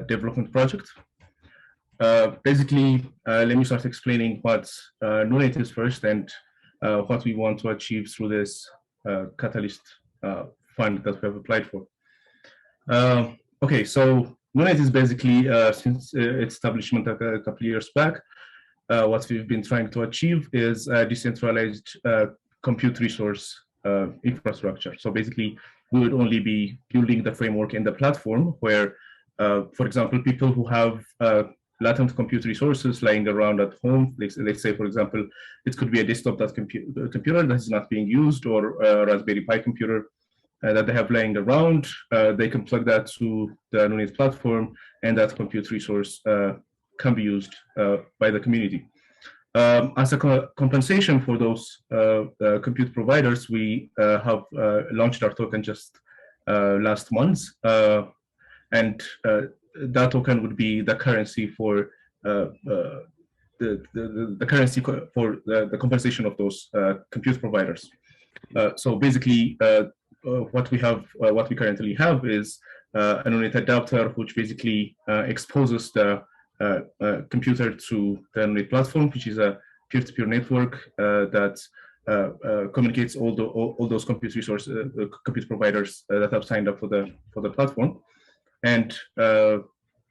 development project. Basically, let me start explaining what NuNet is first and what we want to achieve through this Catalyst fund that we have applied for. Okay, so NuNet is basically, since its establishment a couple of years back, what we've been trying to achieve is a decentralized compute resource infrastructure. So basically, we would only be building the framework in the platform where, for example, people who have latent compute resources lying around at home, let's say, for example, it could be a desktop computer that is not being used, or a Raspberry Pi computer that they have lying around. They can plug that to the NuNet platform, and that compute resource can be used by the community. As a compensation for those compute providers, we have launched our token just last month, and that token would be the currency for the currency for the compensation of those compute providers. So basically, what we currently have is a NuNet adapter, which basically exposes the computer to the NuNet platform, which is a peer-to-peer network that communicates all those compute resources, compute providers that have signed up for the platform, and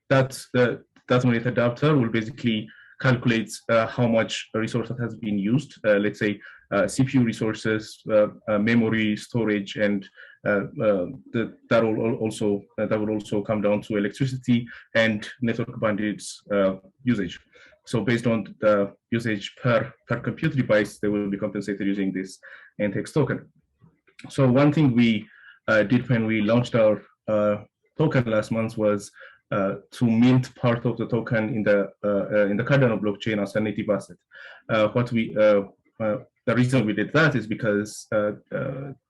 that NuNet adapter will basically calculate how much resource that has been used. Let's say CPU resources, memory, storage, and that will also come down to electricity and network bandwidth usage. So based on the usage per compute device, they will be compensated using this NTX token. So one thing we did when we launched our token last month was to mint part of the token in the Cardano blockchain as a native asset. The reason we did that is because the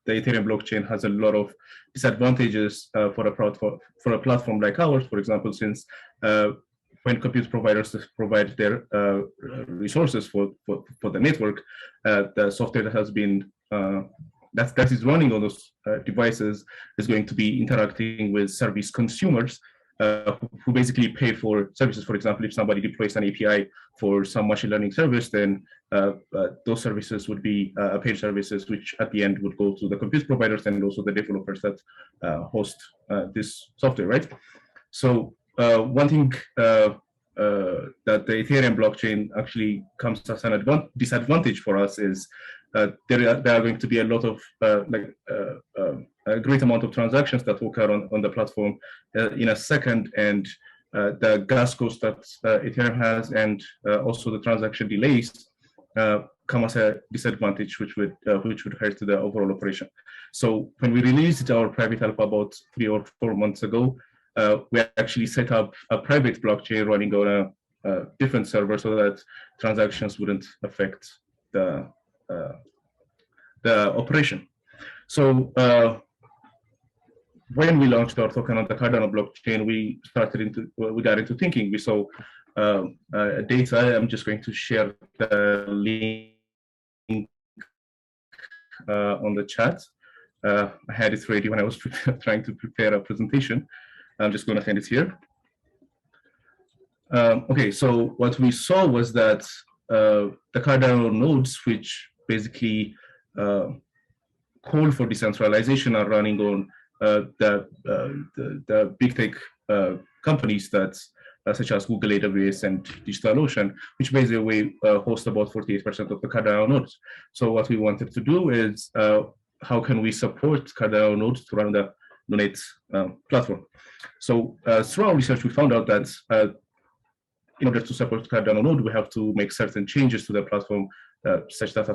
Ethereum blockchain has a lot of disadvantages for a platform like ours. For example, since when compute providers provide their resources for the network, the software that has been that is running on those devices is going to be interacting with service consumers who basically pay for services. For example, if somebody deploys an API for some machine learning service, then those services would be paid services, which at the end would go to the compute providers and also the developers that host this software, right? So one thing that the Ethereum blockchain actually comes as an disadvantage for us is there are going to be a lot of a great amount of transactions that will occur on the platform in a second, and the gas cost that Ethereum has, and also the transaction delays come as a disadvantage, which would hurt the overall operation. So when we released our private alpha about 3 or 4 months ago, we actually set up a private blockchain running on a different server so that transactions wouldn't affect the operation. So when we launched our token on the Cardano blockchain, we got into thinking. We saw data. I'm just going to share the link on the chat. I had it ready when I was trying to prepare a presentation. I'm just going to send it here. Okay, so what we saw was that the Cardano nodes, which basically call for decentralization, are running on the big tech companies that such as Google, AWS, and DigitalOcean, which basically host about 48% of the Cardano nodes. So what we wanted to do is how can we support Cardano nodes to run the NuNet platform? So through our research, we found out that in order to support Cardano node, we have to make certain changes to the platform such that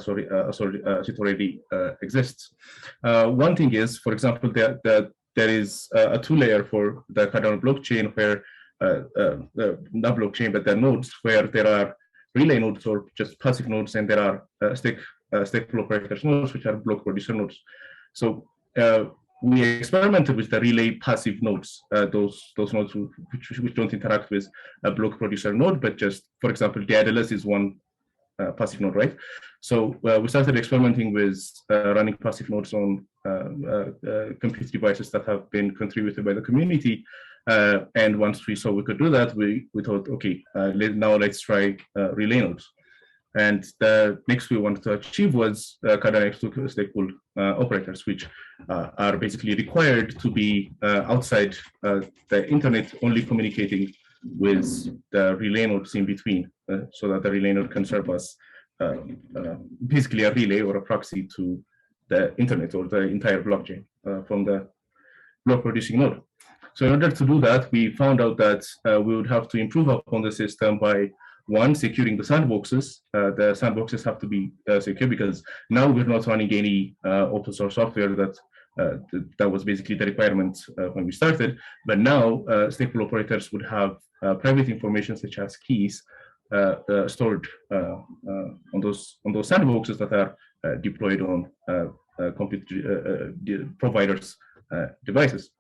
it already exists. One thing is, for example, there is a two-layer for the Cardano blockchain where not blockchain, but the nodes where there are relay nodes or just passive nodes, and there are stateful operators nodes, which are block producer nodes. So we experimented with the relay passive nodes, those nodes which don't interact with a block producer node, but just, for example, DIDs is one passive node, right? So we started experimenting with running passive nodes on compute devices that have been contributed by the community. And once we saw we could do that, we thought, okay, now let's try relay nodes. And the next we wanted to achieve was Cardano stateful operators, which are basically required to be outside the internet, only communicating with the relay nodes in between, so that the relay node can serve as basically a relay or a proxy to the internet or the entire blockchain from the block producing node. So in order to do that, we found out that we would have to improve upon the system by, one, securing the sandboxes. The sandboxes have to be secure, because now we're not running any open source software that was basically the requirement when we started. But now stateful operators would have private information such as keys stored on those sandboxes that are deployed on compute providers' devices.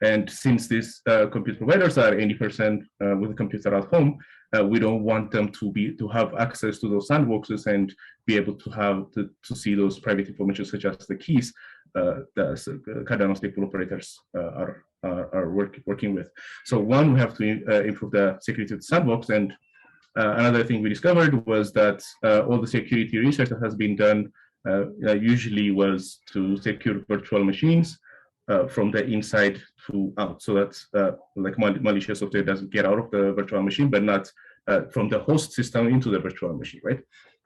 And since these compute providers are any person with a computer at home, we don't want them to have access to those sandboxes and be able to see those private information such as the keys the Cardano stateful operators are working with. So one, we have to improve the security of the sandbox. And another thing we discovered was that all the security research that has been done usually was to secure virtual machines from the inside to out, so that like malicious software doesn't get out of the virtual machine, but not from the host system into the virtual machine, right?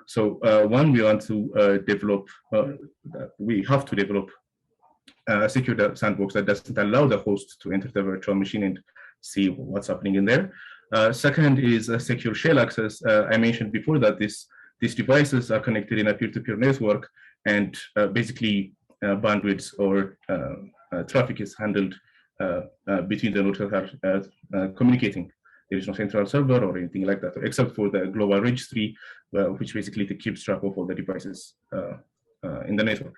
So one, we want to develop, we have to develop a secure sandbox that doesn't allow the host to enter the virtual machine and see what's happening in there. Second is a secure shell access. I mentioned before that these devices are connected in a peer-to-peer network, and basically bandwidth or traffic is handled between the nodes that are communicating. There is no central server or anything like that, except for the global registry, which basically keeps track of all the devices in the network.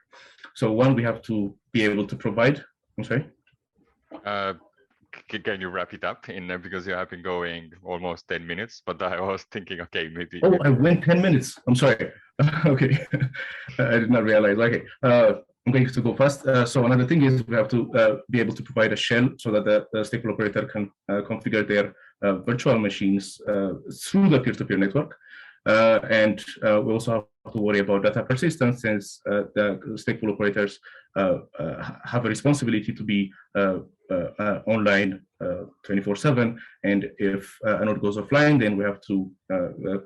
So one, we have to be able to provide. I'm sorry. Can you wrap it up because you have been going almost 10 minutes, but I was thinking, okay, maybe. Oh, I went 10 minutes. I'm sorry. Okay, I did not realize. Okay. I'm going to go fast. So another thing is we have to be able to provide a shell so that the stateful operator can configure their virtual machines through the peer-to-peer network. And we also to worry about data persistence, since the stateful operators have a responsibility to be online 24/7, and if a node goes offline, then we have to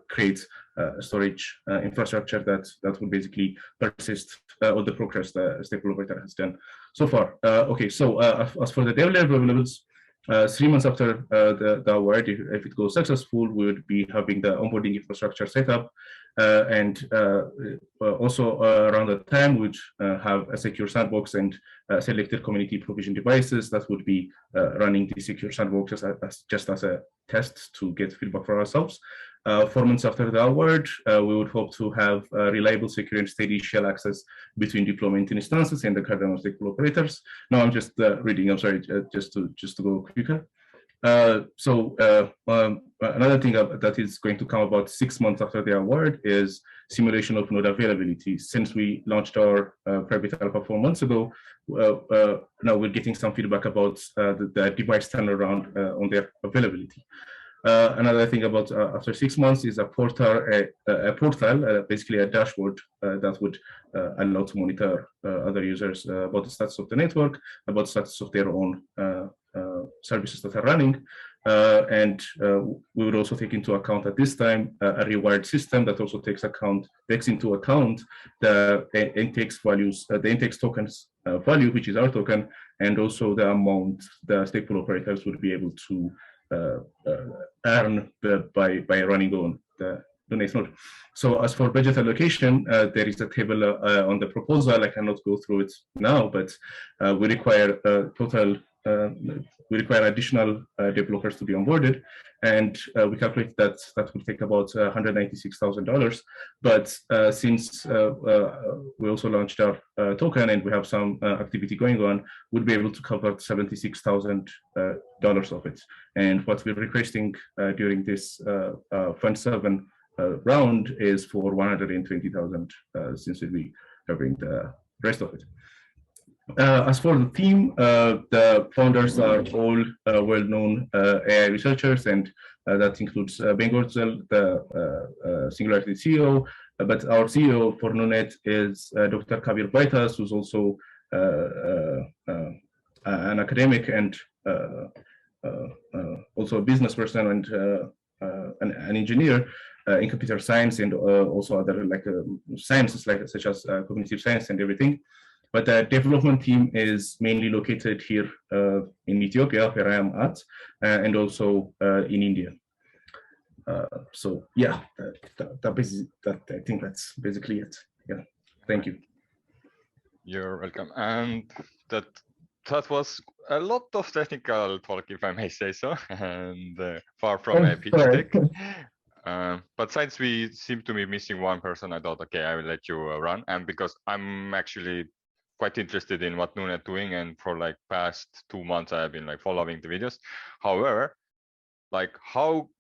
create a storage infrastructure that will basically persist all the progress the stateful operator has done so far. Okay, so as for the deliverables, 3 months after the award, if it goes successful, we would be having the onboarding infrastructure set up, and also around that time we would have a secure sandbox and selected community provision devices that would be running the secure sandbox just as a test to get feedback for ourselves. 4 months after the award, we would hope to have reliable, secure, and steady shell access between deployment instances and the Cardano stateful operators. Now I'm just reading. I'm sorry, just to go quicker. Another thing that is going to come about 6 months after the award is simulation of node availability. Since we launched our private alpha 4 months ago, now we're getting some feedback about the device turnaround on their availability. Another thing about after 6 months is a portal, basically a dashboard that would allow to monitor other users about the status of the network, about the status of their own services that are running. And we would also take into account at this time a reward system that also takes into account the intakes values, the intakes tokens value, which is our token, and also the amount the stateful operators would be able to earn by running on the NuNet node. So as for budget allocation, there is a table on the proposal. I cannot go through it now, but we require we require additional developers to be onboarded, and we calculate that will take about $196,000. But since we also launched our token and we have some activity going on, we'll be able to cover $76,000 of it. And what we're requesting during this Fund 7 round is for $120,000, since we'll be covering the rest of it. As for the team, the founders are all well-known AI researchers, and that includes Ben Gorzel, the Singularity CEO, but our CEO for NuNet is Dr. Kabir Baitas, who's also an academic and also a business person and an engineer in computer science, and also other sciences such as cognitive science and everything. But the development team is mainly located here in Ethiopia, where I am at, and also in India. So yeah, I think that's basically it. Yeah, thank you. You're welcome. And that was a lot of technical talk, if I may say so, and far from a pitch deck. But since we seem to be missing one person, I thought, okay, I will let you run. And because I'm actually quite interested in what NuNet doing, and for like past 2 months I have been like following the videos. However, like, how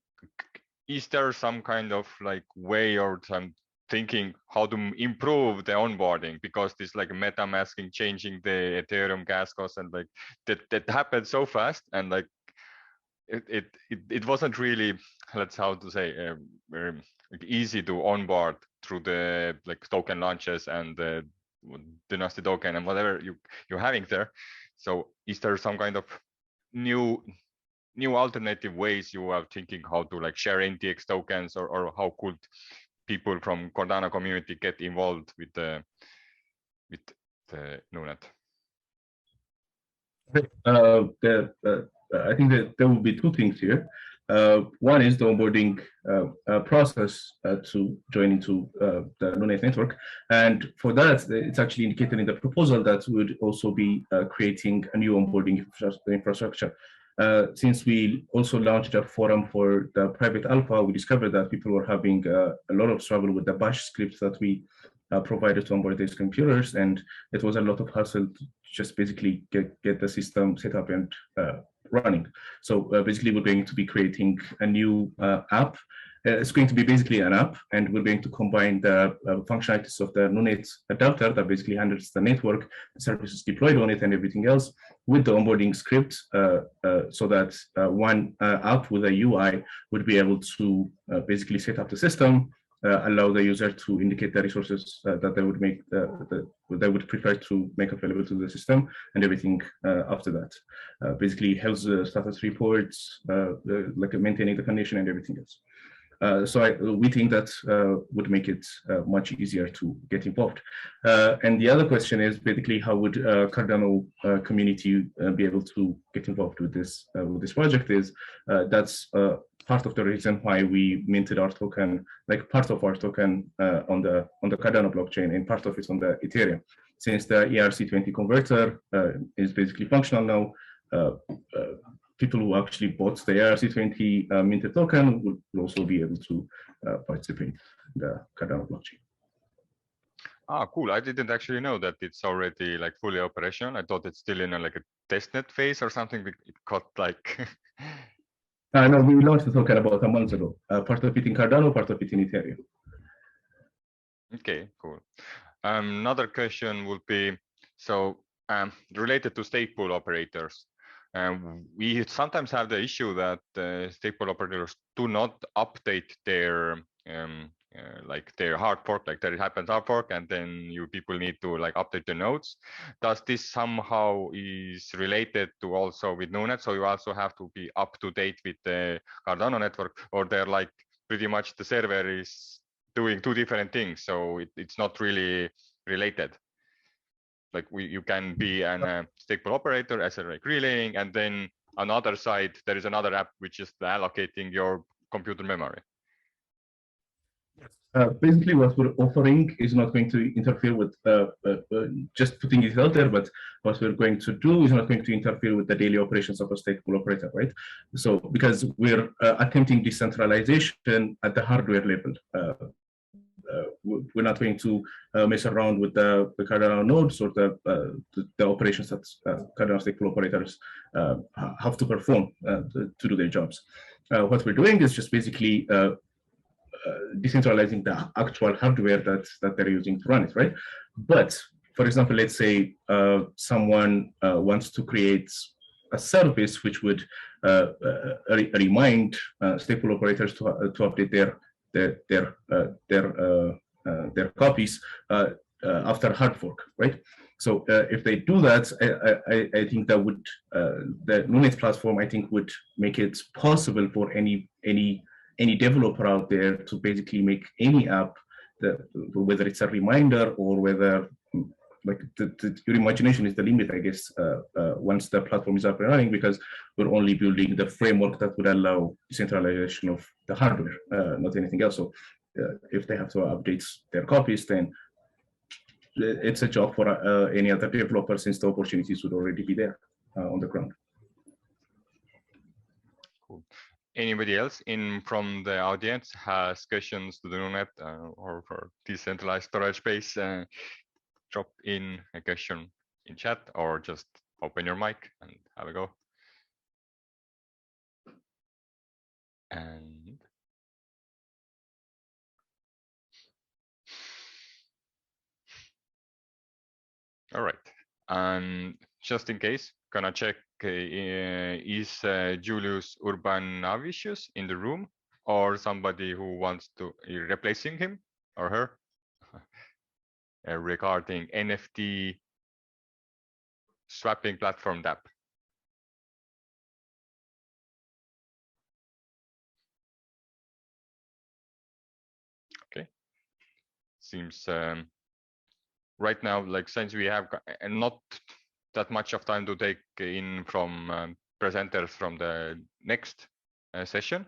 is there some kind of like way or some thinking how to improve the onboarding, because this like MetaMasking changing the Ethereum gas costs, and like that happened so fast, and like it wasn't really, let's how to say, very easy to onboard through the like token launches and the Dynasty token and whatever you're having there. So is there some kind of new alternative ways you are thinking how to like share NTX tokens, or how could people from Cardano community get involved with the NuNet? I think that there will be two things here. One is the onboarding process to join into the NuNet network. And for that, it's actually indicated in the proposal that we would also be creating a new onboarding infrastructure. Since we also launched a forum for the private alpha, we discovered that people were having a lot of trouble with the bash scripts that we provided to onboard these computers, and it was a lot of hassle to just basically get the system set up and running. So basically we're going to be creating a new app. It's going to be basically an app, and we're going to combine the functionalities of the NuNet adapter that basically handles the network, the services deployed on it and everything else, with the onboarding script, so that one app with a UI would be able to basically set up the system, allow the user to indicate the resources that they would make they would prefer to make available to the system, and everything after that. Basically, helps the status reports, like maintaining the condition and everything else. So we think that would make it much easier to get involved. And the other question is basically how would Cardano community be able to get involved with this project? Is that's part of the reason why we minted our token, like part of our token on the Cardano blockchain and part of it on the Ethereum. Since the ERC20 converter is basically functional now, people who actually bought the ERC20 minted token will also be able to participate in the Cardano blockchain. Ah, cool. I didn't actually know that it's already like fully operational. I thought it's still in like a testnet phase or something. It got like... No, we launched the token about a month ago. Part of it in Cardano, part of it in Ethereum. Okay, cool. Another question would be, so related to stake pool operators. We sometimes have the issue that stake pool operators do not update their like their hard fork, like that it happens hard fork, and then you people need to like update the nodes. Does this somehow is related to also with NuNet? So you also have to be up to date with the Cardano network, or they're like pretty much the server is doing two different things, so it's not really related. Like you can be a stake pool operator as a like relaying, and then on the other side there is another app which is allocating your computer memory. Basically, what we're offering is not going to interfere with just putting it out there, but what we're going to do is not going to interfere with the daily operations of a stake pool operator, right? So because we're attempting decentralization at the hardware level. We're not going to mess around with the Cardano nodes or the operations that Cardano stake pool operators have to perform to do their jobs. What we're doing is just basically decentralizing the actual hardware that they're using to run it, right? But for example, let's say someone wants to create a service which would remind stake pool operators to update their copies after hard fork, right? So if they do that, I think that would the NuNet platform, I think, would make it possible for any developer out there to basically make any app, whether it's a reminder or whether like your imagination is the limit, I guess, once the platform is up and running, because we're only building the framework that would allow decentralization of the hardware, not anything else. So if they have to update their copies, then it's a job for any other developer, since the opportunities would already be there on the ground. Cool. Anybody else from the audience has questions to the NuNet or for decentralized storage space? Drop in a question in chat or just open your mic and have a go. And all right, and just in case, gonna check is Julius Urbanavicius in the room, or somebody who wants to replacing him or her regarding NFT swapping platform DApp. Okay, seems right now, like since we have not that much of time to take in from presenters from the next session,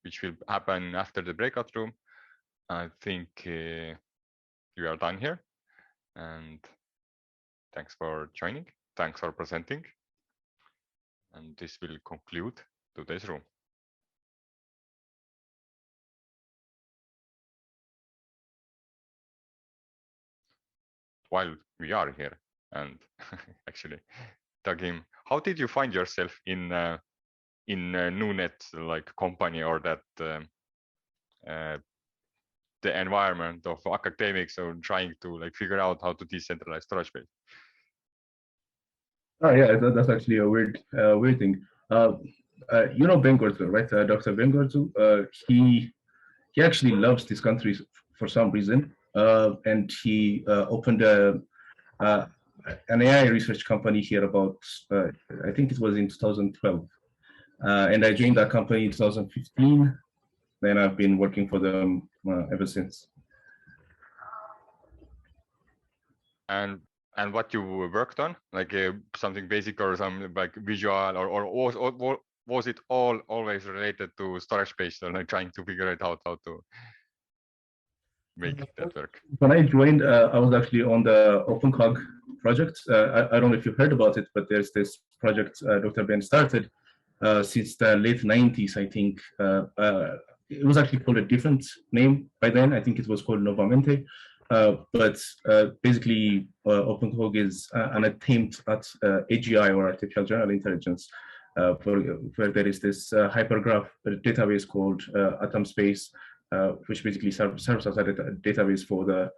which will happen after the breakout room, I think we are done here. And thanks for joining. Thanks for presenting. And this will conclude today's room. While we are here, and actually, Dagim, how did you find yourself in NuNet like company, or that the environment of academics or trying to like figure out how to decentralize storage space? Oh yeah, that's actually a weird thing. You know Ben Gorzu, right? Dr. Ben Gorzu. he actually loves this country for some reason, and he opened an AI research company here about, I think it was in 2012. And I joined that company in 2015. Then I've been working for them ever since. And what you worked on, like something basic or something like visual, or was it always related to storage space, or like trying to figure it out how to make that work? When I joined, I was actually on the OpenCog project. I don't know if you've heard about it, but there's this project Dr. Ben started since the late 90s, I think. It was actually called a different name by then. I think it was called Novamente. But basically, OpenCog is an attempt at AGI, or artificial general intelligence, where there is this hypergraph database called Atom Space, which basically serves as a database for the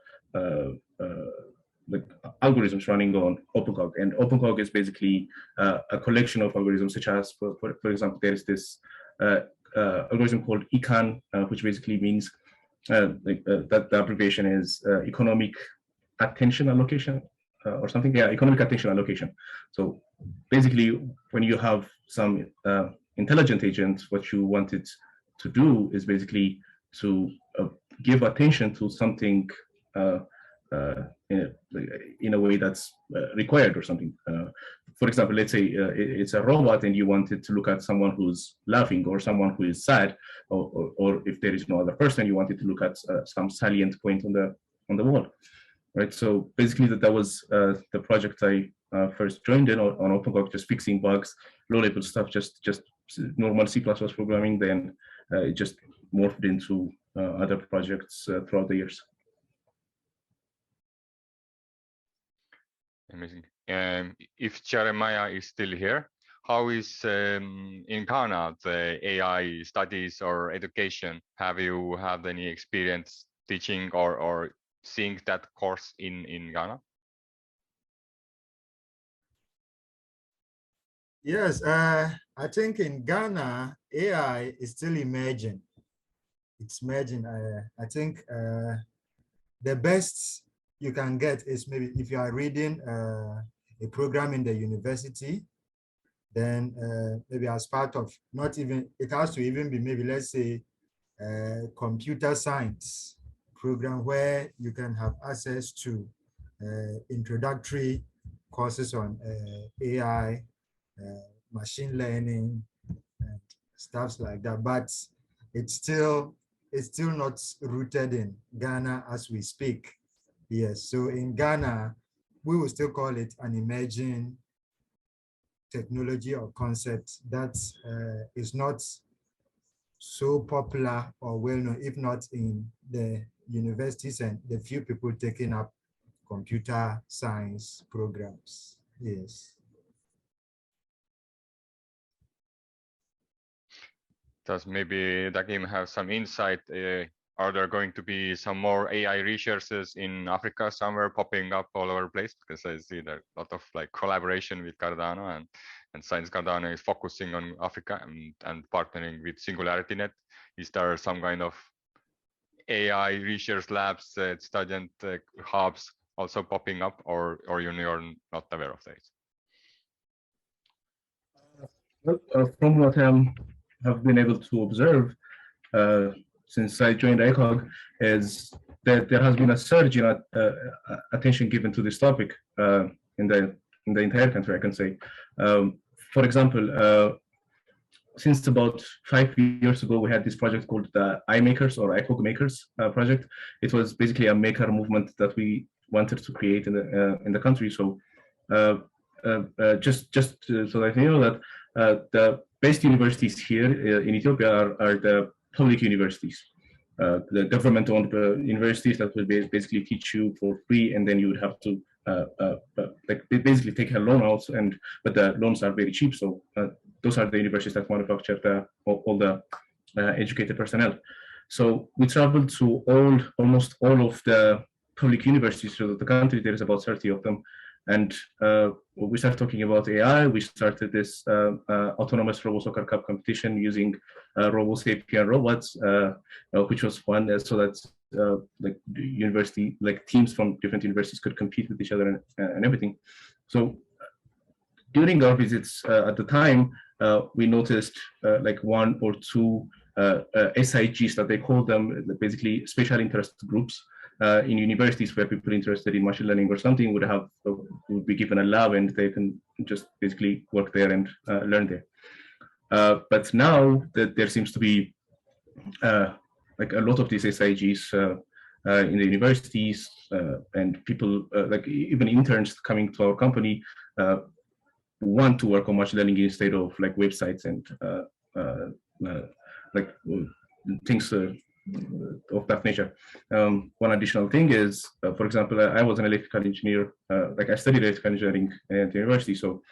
algorithms running on OpenCog. And OpenCog is basically a collection of algorithms, such as, for example, there is this algorithm called ECAN, which basically means that the abbreviation is economic attention allocation or something. Yeah, economic attention allocation. So basically, when you have some intelligent agent, what you want it to do is basically to give attention to something in a way that's required or something. For example, let's say it's a robot and you want it to look at someone who's laughing or someone who is sad, or if there is no other person, you want it to look at some salient point on the wall, right? So basically that was the project I first joined in on OpenCog, just fixing bugs, low-level stuff, just normal C++ programming. Then it just morphed into other projects throughout the years. Amazing. If Jeremiah is still here, how is in Ghana the AI studies or education? Have you had any experience teaching or seeing that course in Ghana? Yes, I think in Ghana, AI is still emerging. It's emerging. I think the best you can get is maybe if you are reading a program in the university, then maybe as part of, not even, it has to even be maybe, let's say, computer science program where you can have access to introductory courses on AI, machine learning, and stuff like that. But it's still not rooted in Ghana as we speak. Yes, so in Ghana, we will still call it an emerging technology or concept that is not so popular or well known, if not in the universities and the few people taking up computer science programs. Yes. Does maybe Dagim have some insight? Are there going to be some more AI researchers in Africa somewhere popping up all over the place? Because I see there a lot of like collaboration with Cardano, and Science Cardano is focusing on Africa and partnering with SingularityNet. Is there some kind of AI research labs, student hubs also popping up, or you're not aware of that? From what I have been able to observe since I joined ICOG, is that there has been a surge in attention given to this topic in the entire country, I can say. For example, since about 5 years ago, we had this project called the iMakers or ICOG Makers project. It was basically a maker movement that we wanted to create in the country. So just so that you know that the best universities here in Ethiopia are the public universities, the government-owned universities that will basically teach you for free, and then you would have to like basically take a loan out, but the loans are very cheap. So those are the universities that manufacture all the educated personnel. So we traveled to almost all of the public universities throughout the country. There is about 30 of them, And we started talking about AI. We started this autonomous Robo Soccer Cup competition using Robo Sapien robots, which was fun. So that like university, like teams from different universities could compete with each other and everything. So during our visits at the time, we noticed like one or two SIGs that they call them, basically special interest groups in universities where people interested in machine learning or something would be given a lab and they can just basically work there and learn there. But now that there seems to be like a lot of these SIGs in the universities and people like even interns coming to our company want to work on machine learning instead of like websites and like things of that nature. One additional thing is, for example, I was an electrical engineer, like I studied electrical engineering at the university. So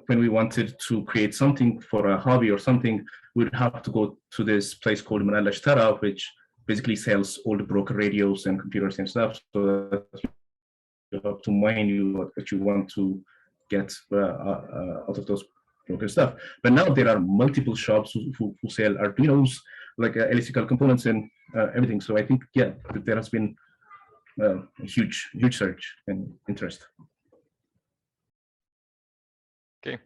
when we wanted to create something for a hobby or something, we'd have to go to this place called Modell, which basically sells all the broken radios and computers and stuff. So that you have to mine what you want to get out of those broken stuff. But now there are multiple shops who sell Arduinos, like electrical components and everything. So I think, yeah, there has been a huge surge in interest. Okay,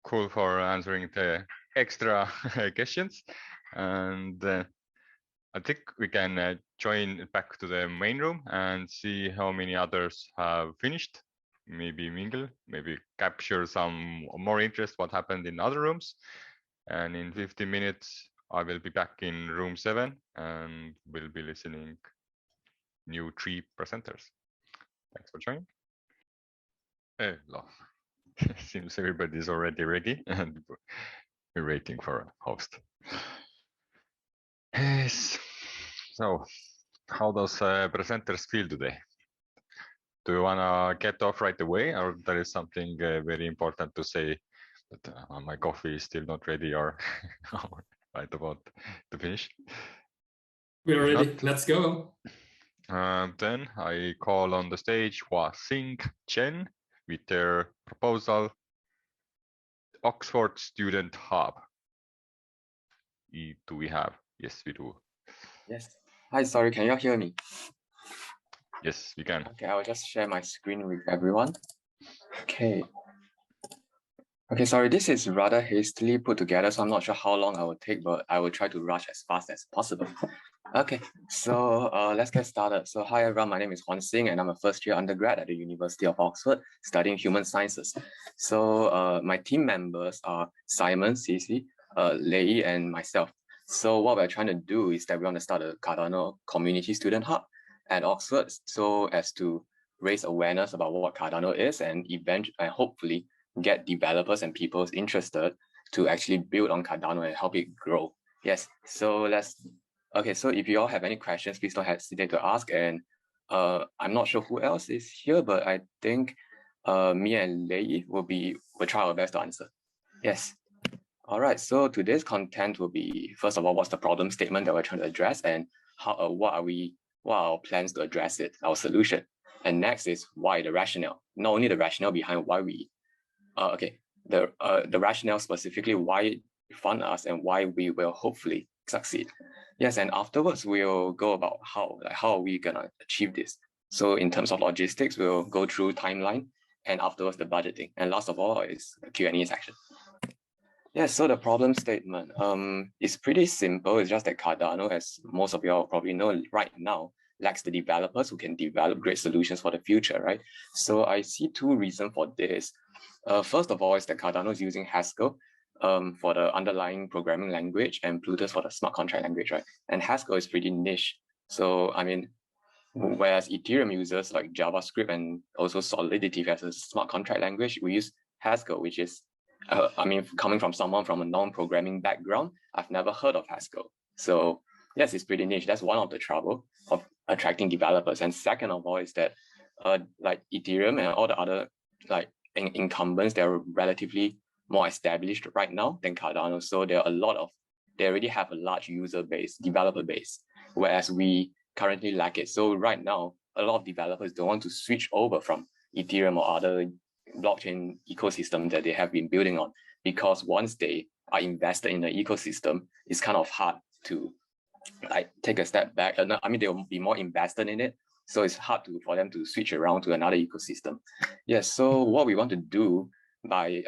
cool for answering the extra questions. And I think we can join back to the main room and see how many others have finished. Maybe mingle, maybe capture some more interest what happened in other rooms. And in 15 minutes, I will be back in room 7 and we'll be listening new 3 presenters. Thanks for joining. Hello. Seems everybody's already ready and we're waiting for a host. Yes. So how does presenters feel today? Do you want to get off right away, or there is something very important to say that my coffee is still not ready or right about to finish? We're ready. Let's go. Then I call on the stage Hua-Sing Chen with their proposal, Oxford Student Hub. Do we have? Yes, we do. Yes. Hi, sorry, can you hear me? Yes, we can. Okay, I will just share my screen with everyone. Okay. Okay, sorry, this is rather hastily put together, so I'm not sure how long I will take, but I will try to rush as fast as possible. Okay, so let's get started. So hi everyone, my name is Hua-Sing and I'm a first year undergrad at the University of Oxford studying human sciences. So my team members are Simon, Cici, Lei, and myself. So what we're trying to do is that we want to start a Cardano Community Student Hub at Oxford, so as to raise awareness about what Cardano is and eventually, hopefully, get developers and people interested to actually build on Cardano and help it grow. Yes, so so if you all have any questions, please don't hesitate to ask. And I'm not sure who else is here, but I think me and Lei will try our best to answer. Yes. All right, so today's content will be, first of all, what's the problem statement that we're trying to address, and how what are our plans to address it, our solution. And next is why, the rationale, not only the rationale behind why we, the rationale specifically why you fund us and why we will hopefully succeed. Yes, and afterwards we'll go about how are we gonna achieve this. So in terms of logistics, we'll go through timeline and afterwards the budgeting. And last of all is the Q&A section. Yeah, so the problem statement is pretty simple. It's just that Cardano, as most of you all probably know right now, lacks the developers who can develop great solutions for the future, right? So I see 2 reasons for this. First of all is that Cardano is using Haskell for the underlying programming language and Plutus for the smart contract language, right? And Haskell is pretty niche. So, I mean, whereas Ethereum users like JavaScript and also Solidity as a smart contract language, we use Haskell, which is coming from someone from a non-programming background, I've never heard of Haskell. So yes, it's pretty niche. That's one of the trouble of attracting developers. And second of all is that like Ethereum and all the other like incumbents, they're relatively more established right now than Cardano. So they already have a large user base, developer base, whereas we currently lack it. So right now, a lot of developers don't want to switch over from Ethereum or other blockchain ecosystem that they have been building on, because once they are invested in the ecosystem, it's kind of hard to like take a step back. I mean, they will be more invested in it, so it's hard for them to switch around to another ecosystem. Yes, so what we want to do by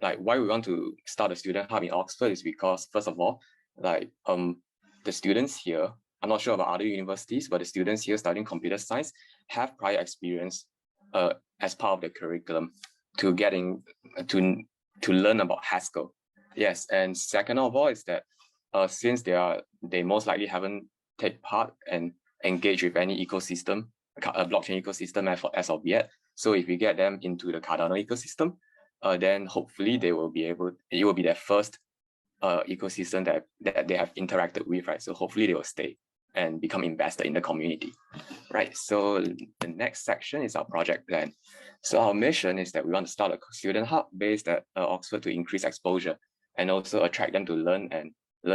like why we want to start a student hub in Oxford is because, first of all, like the students here, I'm not sure about other universities, but the students here studying computer science have prior experience as part of the curriculum to getting to learn about Haskell. Yes, and second of all is that since they most likely haven't take part and engage with any ecosystem, a blockchain ecosystem as of yet. So if we get them into the Cardano ecosystem, then hopefully it will be their first ecosystem that they have interacted with, right? So hopefully they will stay and become invested in the community, right? So the next section is our project plan. So our mission is that we want to start a student hub based at Oxford to increase exposure and also attract them to learn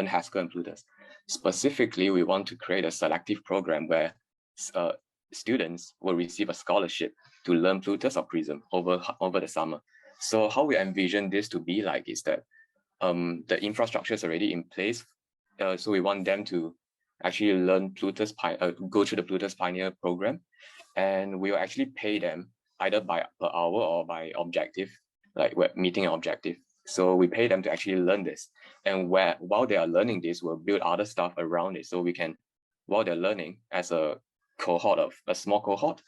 Haskell and Plutus. Specifically, we want to create a selective program where students will receive a scholarship to learn Plutus or Prism over the summer. So how we envision this to be like is that the infrastructure is already in place. So we want them to actually learn Plutus, go through the Plutus Pioneer program, and we will actually pay them either by per hour or by objective, like we're meeting an objective. So we pay them to actually learn this. And while they are learning this, we'll build other stuff around it. So we can, while they're learning as a small cohort,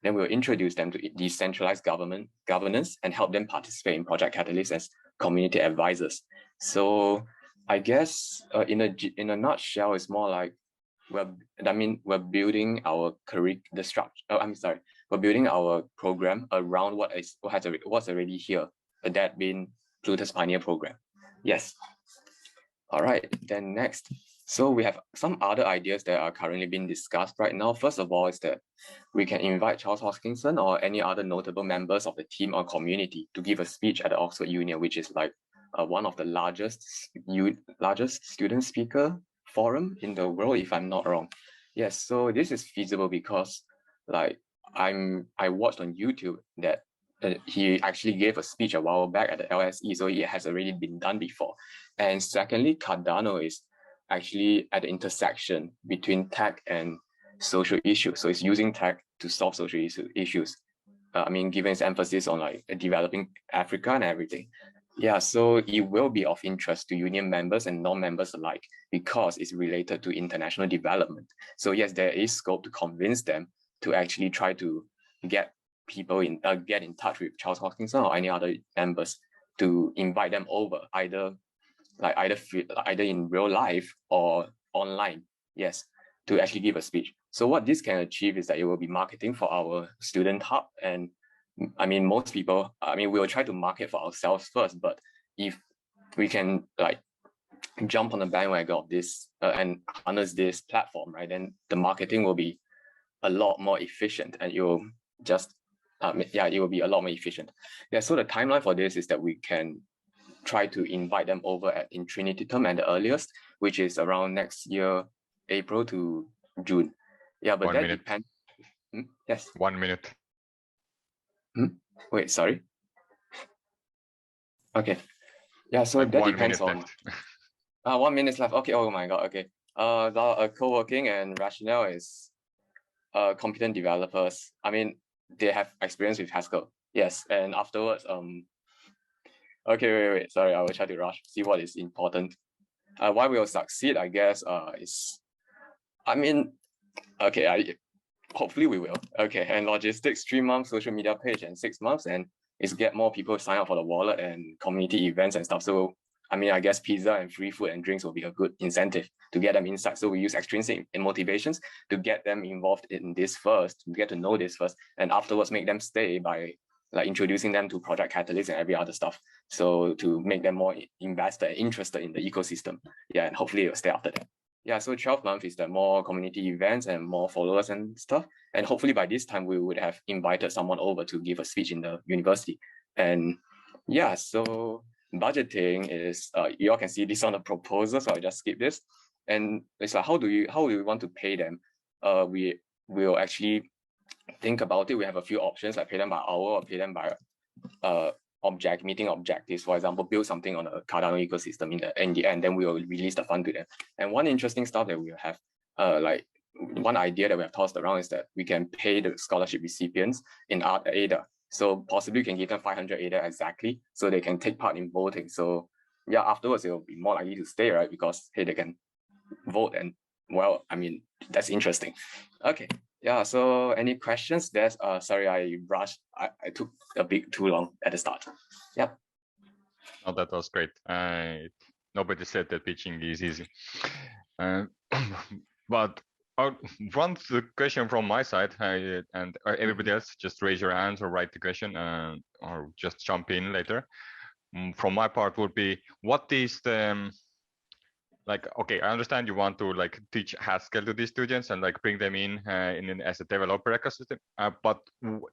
then we'll introduce them to decentralized governance and help them participate in Project Catalyst as community advisors. So I guess in a nutshell, it's more like we're building our we're building our program around what's already here, that being Plutus Pioneer program. Yes. All right, then next. So we have some other ideas that are currently being discussed right now. First of all is that we can invite Charles Hoskinson or any other notable members of the team or community to give a speech at the Oxford Union, which is like one of the largest student speaker forum in the world, if I'm not wrong. Yes, so this is feasible because like I watched on YouTube that he actually gave a speech a while back at the LSE, so it has already been done before. And secondly, Cardano is actually at the intersection between tech and social issues. So it's using tech to solve social issues. I mean, given its emphasis on like developing Africa and everything. Yeah, so it will be of interest to union members and non-members alike because it's related to international development. So yes, there is scope to convince them to actually try to get people get in touch with Charles Hoskinson or any other members to invite them over, either in real life or online, yes, to actually give a speech. So what this can achieve is that it will be marketing for our student hub. And I mean, most people, I mean, we'll try to market for ourselves first, but if we can like jump on the bandwagon of this and harness this platform, right, then the marketing will be a lot more efficient and you'll just, it will be a lot more efficient. Yeah, so the timeline for this is that we can try to invite them over in Trinity term at the earliest, which is around next year, April to June. Yeah, but that depends. Yes. 1 minute. Wait, sorry. Okay. Yeah, so like that depends on. 1 minute left. Okay. Oh my God. Okay. The co-working and rationale is competent developers. I mean, they have experience with Haskell. Yes, and afterwards, okay, wait. Sorry, I will try to rush. See what is important. Why we will succeed, I guess, is, I mean, okay, hopefully we will. Okay, and logistics, 3 months, social media page, and 6 months, and it's get more people sign up for the wallet and community events and stuff. So, I mean, I guess pizza and free food and drinks will be a good incentive to get them inside. So we use extrinsic motivations to get them involved in this first, to get to know this first, and afterwards make them stay by like introducing them to Project Catalyst and every other stuff. So to make them more invested and interested in the ecosystem. Yeah, and hopefully it'll stay after that. Yeah, so 12 months is the more community events and more followers and stuff. And hopefully by this time we would have invited someone over to give a speech in the university. And yeah, so budgeting is, you all can see this on the proposal, so I'll just skip this. And it's like, how do we want to pay them? We will actually think about it, we have a few options like pay them by hour or pay them by meeting objectives. For example, build something on a Cardano ecosystem in the end, then we will release the fund to them. And one interesting stuff that we have, like one idea that we have tossed around is that we can pay the scholarship recipients in ADA. So possibly we can give them 500 ADA exactly, so they can take part in voting. So yeah, afterwards they'll be more likely to stay, right? Because hey, they can vote, and well, I mean, that's interesting. Okay. Yeah, so any questions? There's sorry, I rushed. I took a bit too long at the start. Yep. Oh, that was great. Nobody said that pitching is easy. But one question from my side, and everybody else, just raise your hands or write the question, or just jump in later. From my part would be, what is the like, okay, I understand you want to like teach Haskell to these students and like bring them in as a developer ecosystem, but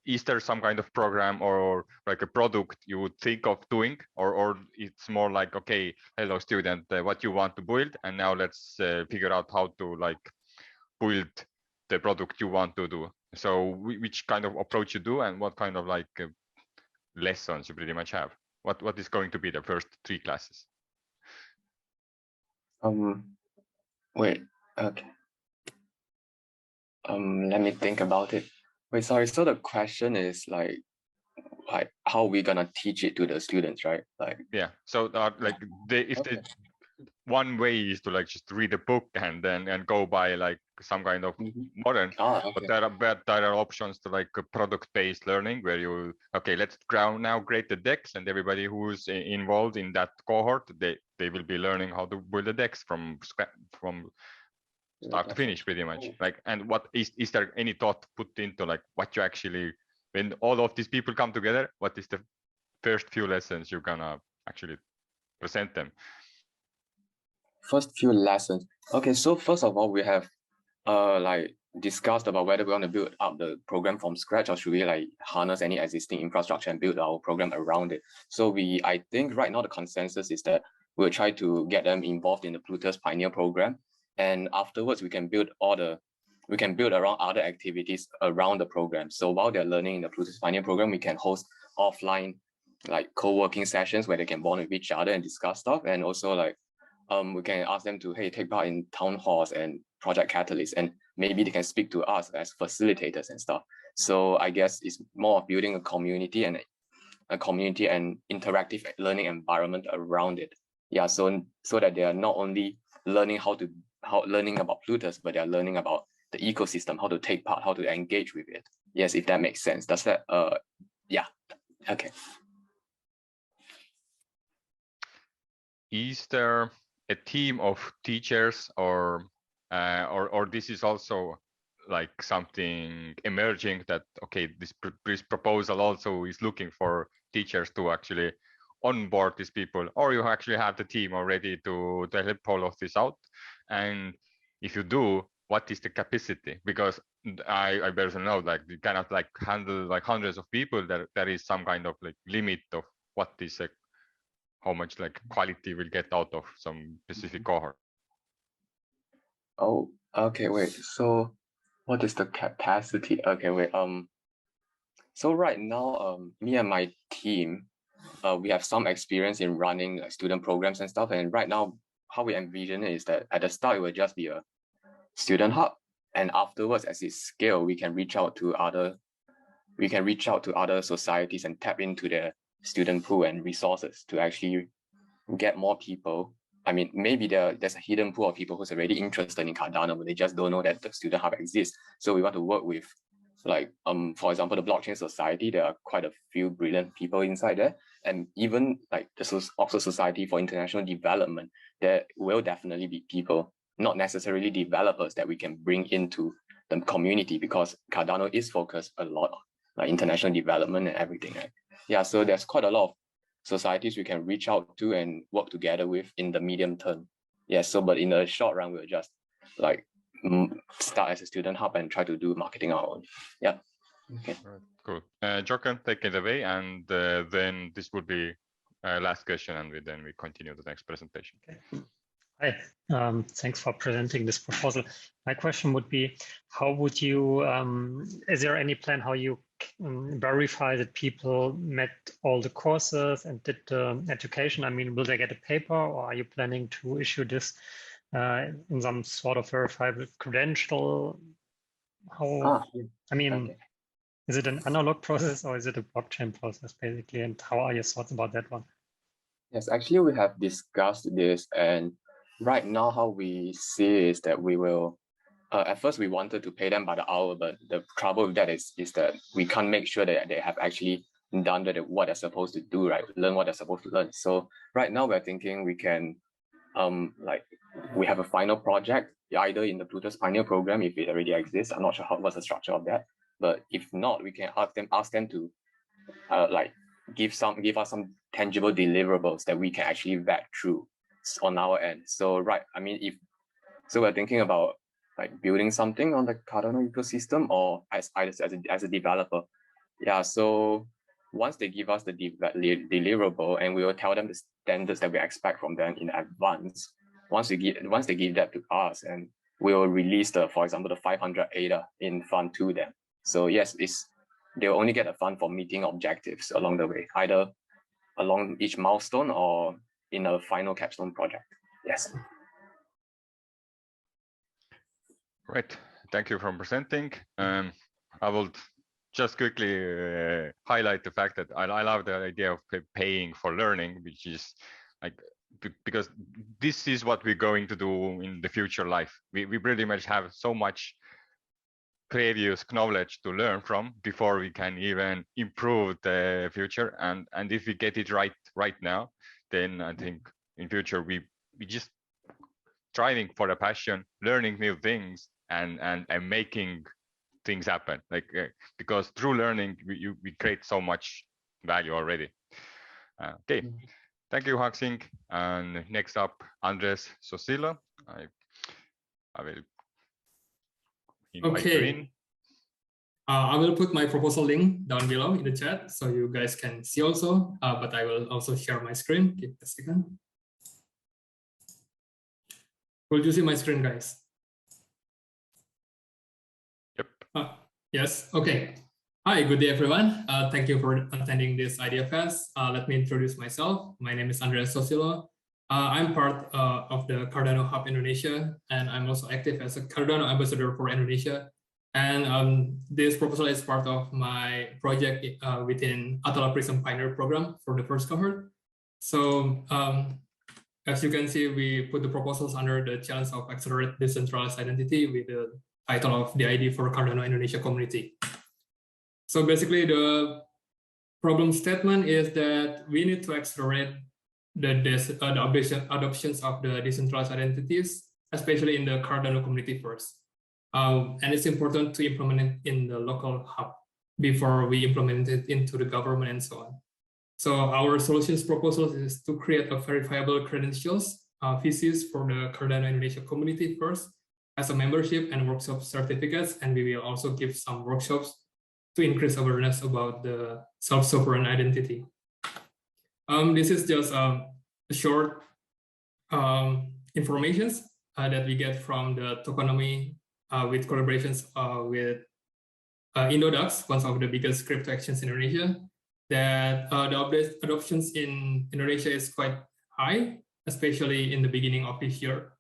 is there some kind of program or like a product you would think of doing, or it's more like, okay, hello student, what you want to build, and now let's figure out how to like build the product you want to do. So which kind of approach you do, and what kind of like lessons you pretty much have? What is going to be the first 3 classes? Wait, okay. Let me think about it. Wait, sorry. So the question is like how are we gonna teach it to the students, right? Like yeah. So like one way is to like just read a book and go by like some kind of modern, but there are options to like product-based learning where you, okay, let's now create the decks, and everybody who's involved in that cohort, they will be learning how to build the decks from start to finish pretty much. Like, and what is there any thought put into like what you actually, when all of these people come together, what is the first few lessons you're gonna actually present them? First few lessons. Okay, so first of all, we have like discussed about whether we want to build up the program from scratch, or should we like harness any existing infrastructure and build our program around it. So I think right now the consensus is that we'll try to get them involved in the Plutus Pioneer program, and afterwards we can build around other activities around the program. So while they're learning in the Plutus Pioneer program, we can host offline like co-working sessions where they can bond with each other and discuss stuff, and also like we can ask them to, hey, take part in town halls and project catalysts, and maybe they can speak to us as facilitators and stuff. So I guess it's more of building a community and interactive learning environment around it. Yeah, so that they are not only learning learning about Plutus, but they are learning about the ecosystem, how to take part, how to engage with it. Yes, if that makes sense. Does that yeah. Okay. Is there a team of teachers, or this is also like something emerging that, okay, this proposal also is looking for teachers to actually onboard these people, or you actually have the team already to help all of this out? And if you do, what is the capacity? Because I personally know like you cannot like handle like hundreds of people. There is some kind of like limit of what is like how much like quality we'll get out of some specific cohort. Oh, okay, wait. So what is the capacity? Okay, wait. So right now, me and my team, we have some experience in running like student programs and stuff. And right now, how we envision it is that at the start, it will just be a student hub. And afterwards, as it scales, we can reach out to other societies and tap into their student pool and resources to actually get more people. I mean, maybe there's a hidden pool of people who's already interested in Cardano, but they just don't know that the student hub exists. So we want to work with, like, for example, the Blockchain Society. There are quite a few brilliant people inside there, and even like the Oxford Society for International Development. There will definitely be people, not necessarily developers, that we can bring into the community, because Cardano is focused a lot on like international development and everything, right? Yeah, so there's quite a lot of societies we can reach out to and work together with in the medium term. Yeah, so but in the short run, we'll just like start as a student hub and try to do marketing our own. Yeah. Okay. All right, cool. Jorkan, take it away, and then this would be last question, and then we continue the next presentation. Okay. Hi, thanks for presenting this proposal. My question would be, how would you, is there any plan how you verify that people met all the courses and did the education? I mean, will they get a paper, or are you planning to issue this in some sort of verifiable credential? How, I mean, is it an analog process or is it a blockchain process basically? And how are your thoughts about that one? Yes, actually, we have discussed this, and right now how we see is that we will, at first we wanted to pay them by the hour, but the trouble with that is that we can't make sure that they have actually done what they're supposed to do, right? Learn what they're supposed to learn. So right now we're thinking we can, like, we have a final project, either in the Plutus Pioneer program, if it already exists. I'm not sure what's the structure of that, but if not, we can ask them to, like, give us some tangible deliverables that we can actually vet through on our end. So right, I mean, so we're thinking about like building something on the Cardano ecosystem, or as a developer. Yeah, so once they give us the deliverable, and we will tell them the standards that we expect from them in advance. Once they give that to us, and we will release for example, the 500 ADA in fund to them. So yes, they'll only get a fund for meeting objectives along the way, either along each milestone or in a final capstone project. Yes. Right. Thank you for presenting. I will just quickly highlight the fact that I love the idea of paying for learning, which is like, because this is what we're going to do in the future life. We pretty much have so much previous knowledge to learn from before we can even improve the future. And if we get it right now, then I think in future we just striving for the passion, learning new things, and making things happen. Like because through learning we create so much value already. Okay, thank you, Haksing. And next up, Andres Sosilo. I will invite you in. I will put my proposal link down below in the chat so you guys can see also, but I will also share my screen. Give a second. Will you see my screen, guys? Yep. Yes, okay. Hi, good day, everyone. Thank you for attending this Idea Fest. Let me introduce myself. My name is Andres Sosilo. I'm part of the Cardano Hub Indonesia, and I'm also active as a Cardano ambassador for Indonesia. And this proposal is part of my project within Atala Prism Pioneer program for the first cohort. So as you can see, we put the proposals under the challenge of accelerate decentralized identity with the title of DID for Cardano Indonesia community. So basically the problem statement is that we need to accelerate the adoptions of the decentralized identities, especially in the Cardano community first. And it's important to implement it in the local hub before we implement it into the government and so on. So our solutions proposal is to create a verifiable credentials, VCs for the Cardano Indonesia community first as a membership and workshop certificates. And we will also give some workshops to increase awareness about the self-sovereign identity. This is just a short information that we get from the tokenomics with collaborations with Indodax, one of the biggest crypto exchanges in Indonesia, that the adoptions in Indonesia is quite high, especially in the beginning of this year.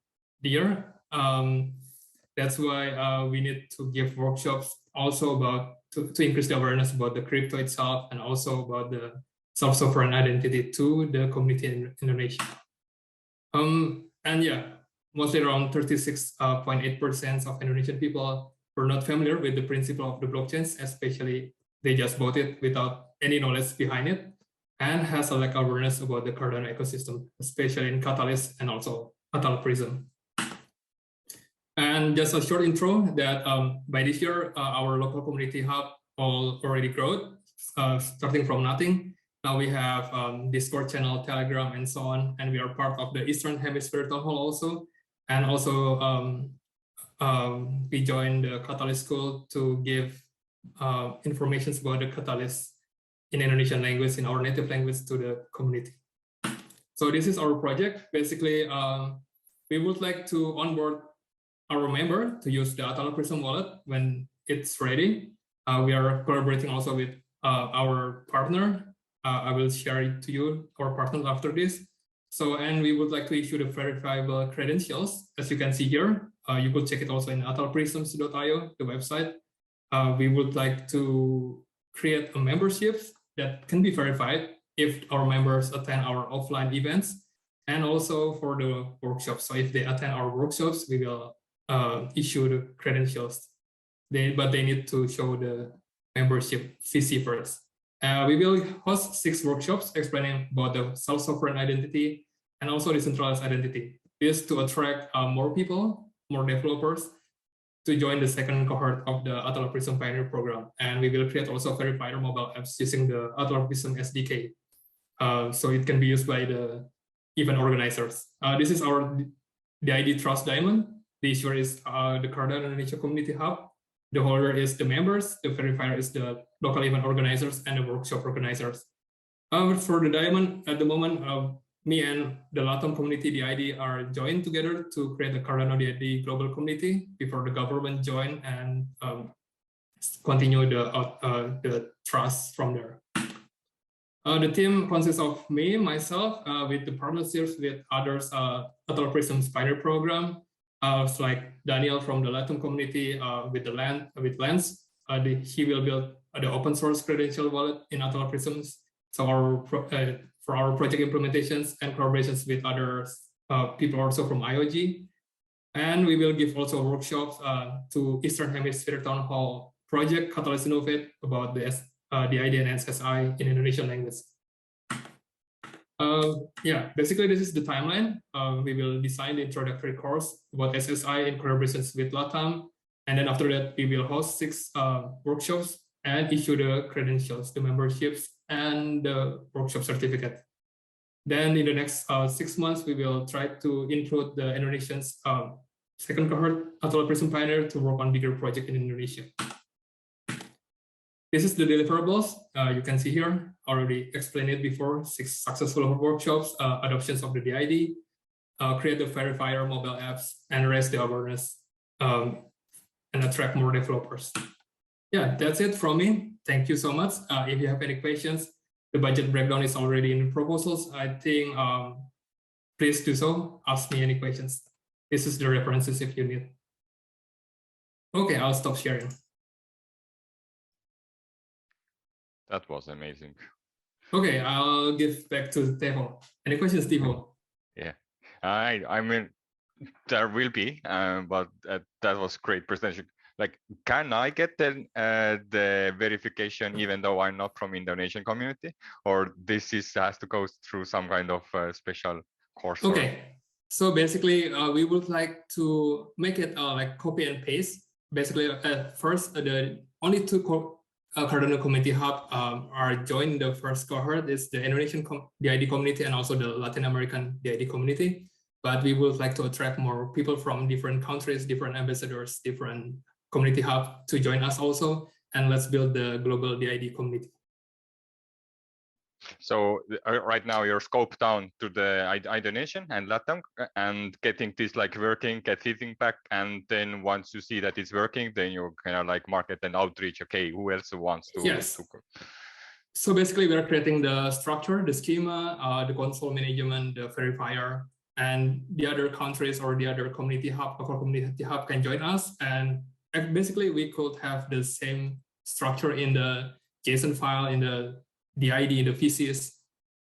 That's why we need to give workshops also about to increase the awareness about the crypto itself and also about the self-sovereign identity to the community in Indonesia. And yeah, mostly around 36.8% of Indonesian people were not familiar with the principle of the blockchains, especially they just bought it without any knowledge behind it, and has a lack of awareness about the Cardano ecosystem, especially in Catalyst and also Atala Prism. And just a short intro that by this year, our local community hub already grew, starting from nothing. Now we have Discord channel, Telegram, and so on. And we are part of the Eastern Hemisphere Town Hall also. And also we joined the Catalyst School to give information about the Catalyst in Indonesian language, in our native language, to the community. So this is our project. Basically, we would like to onboard our member to use the Atala Prism wallet when it's ready. We are collaborating also with our partner. I will share it to you, our partner, after this. So, and we would like to issue the verifiable credentials. As you can see here, you could check it also in atalprisms.io, the website. We would like to create a membership that can be verified if our members attend our offline events, and also for the workshops. So if they attend our workshops, we will issue the credentials. But they need to show the membership VC first. We will host 6 workshops explaining about the self-sovereign identity and also decentralized identity. This to attract more people, more developers, to join the second cohort of the Atala Prism Pioneer Program. And we will create also verifier mobile apps using the Atala Prism SDK. So it can be used by the event organizers. This is our DID Trust Diamond. The issuer is the Cardano Indonesia Community Hub. The holder is the members, the verifier is the local event organizers and the workshop organizers. For the diamond, at the moment, me and the Latam community DID are joined together to create the Cardano DID global community before the government join and continue the trust from there. The team consists of me, myself, with the partnerships with others, Atala Prism's Pioneer Program, like Daniel from the Latam community with Lens. He will build the open source credential wallet in Atala Prisms. So for our project implementations and collaborations with other people also from IOG. And we will give also workshops to Eastern Hemisphere Town Hall project, Catalyst Innovate, about the DID and SSI in Indonesian language. Yeah, basically this is the timeline. We will design the introductory course about SSI in collaborations with Latam. And then after that, we will host 6 workshops and issue the credentials, the memberships, and the workshop certificate. Then in the next 6 months, we will try to include the Indonesians second cohort, Atala Prism Pioneer, to work on bigger project in Indonesia. This is the deliverables. You can see here, already explained it before, 6 successful workshops, adoptions of the DID, create the verifier mobile apps, and raise the awareness and attract more developers. Yeah, that's it from me. Thank you so much. If you have any questions, the budget breakdown is already in the proposals. I think please do so. Ask me any questions. This is the references if you need. Okay, I'll stop sharing. That was amazing. Okay, I'll give back to Teho. Any questions, Teho? Yeah, I mean, there will be, but that was great presentation. Like, can I get the verification even though I'm not from Indonesian community, or this has to go through some kind of special course? Okay, so basically we would like to make it like copy and paste. Basically, first the only 2 Cardano Community Hub are joined the first cohort is the Indonesian DID community and also the Latin American DID community. But we would like to attract more people from different countries, different ambassadors, different community hub to join us also, and let's build the global DID community. So right now you're scoped down to the Indonesian and Latam and getting this like working, get feedback, and then once you see that it's working, then you're kind of like market and outreach. Okay, who else wants to? Yes. So basically we are creating the structure, the schema, the console management, the verifier, and the other countries or the other community hub, local community hub can join us. And basically we could have the same structure in the JSON file, in the DID, in the VCs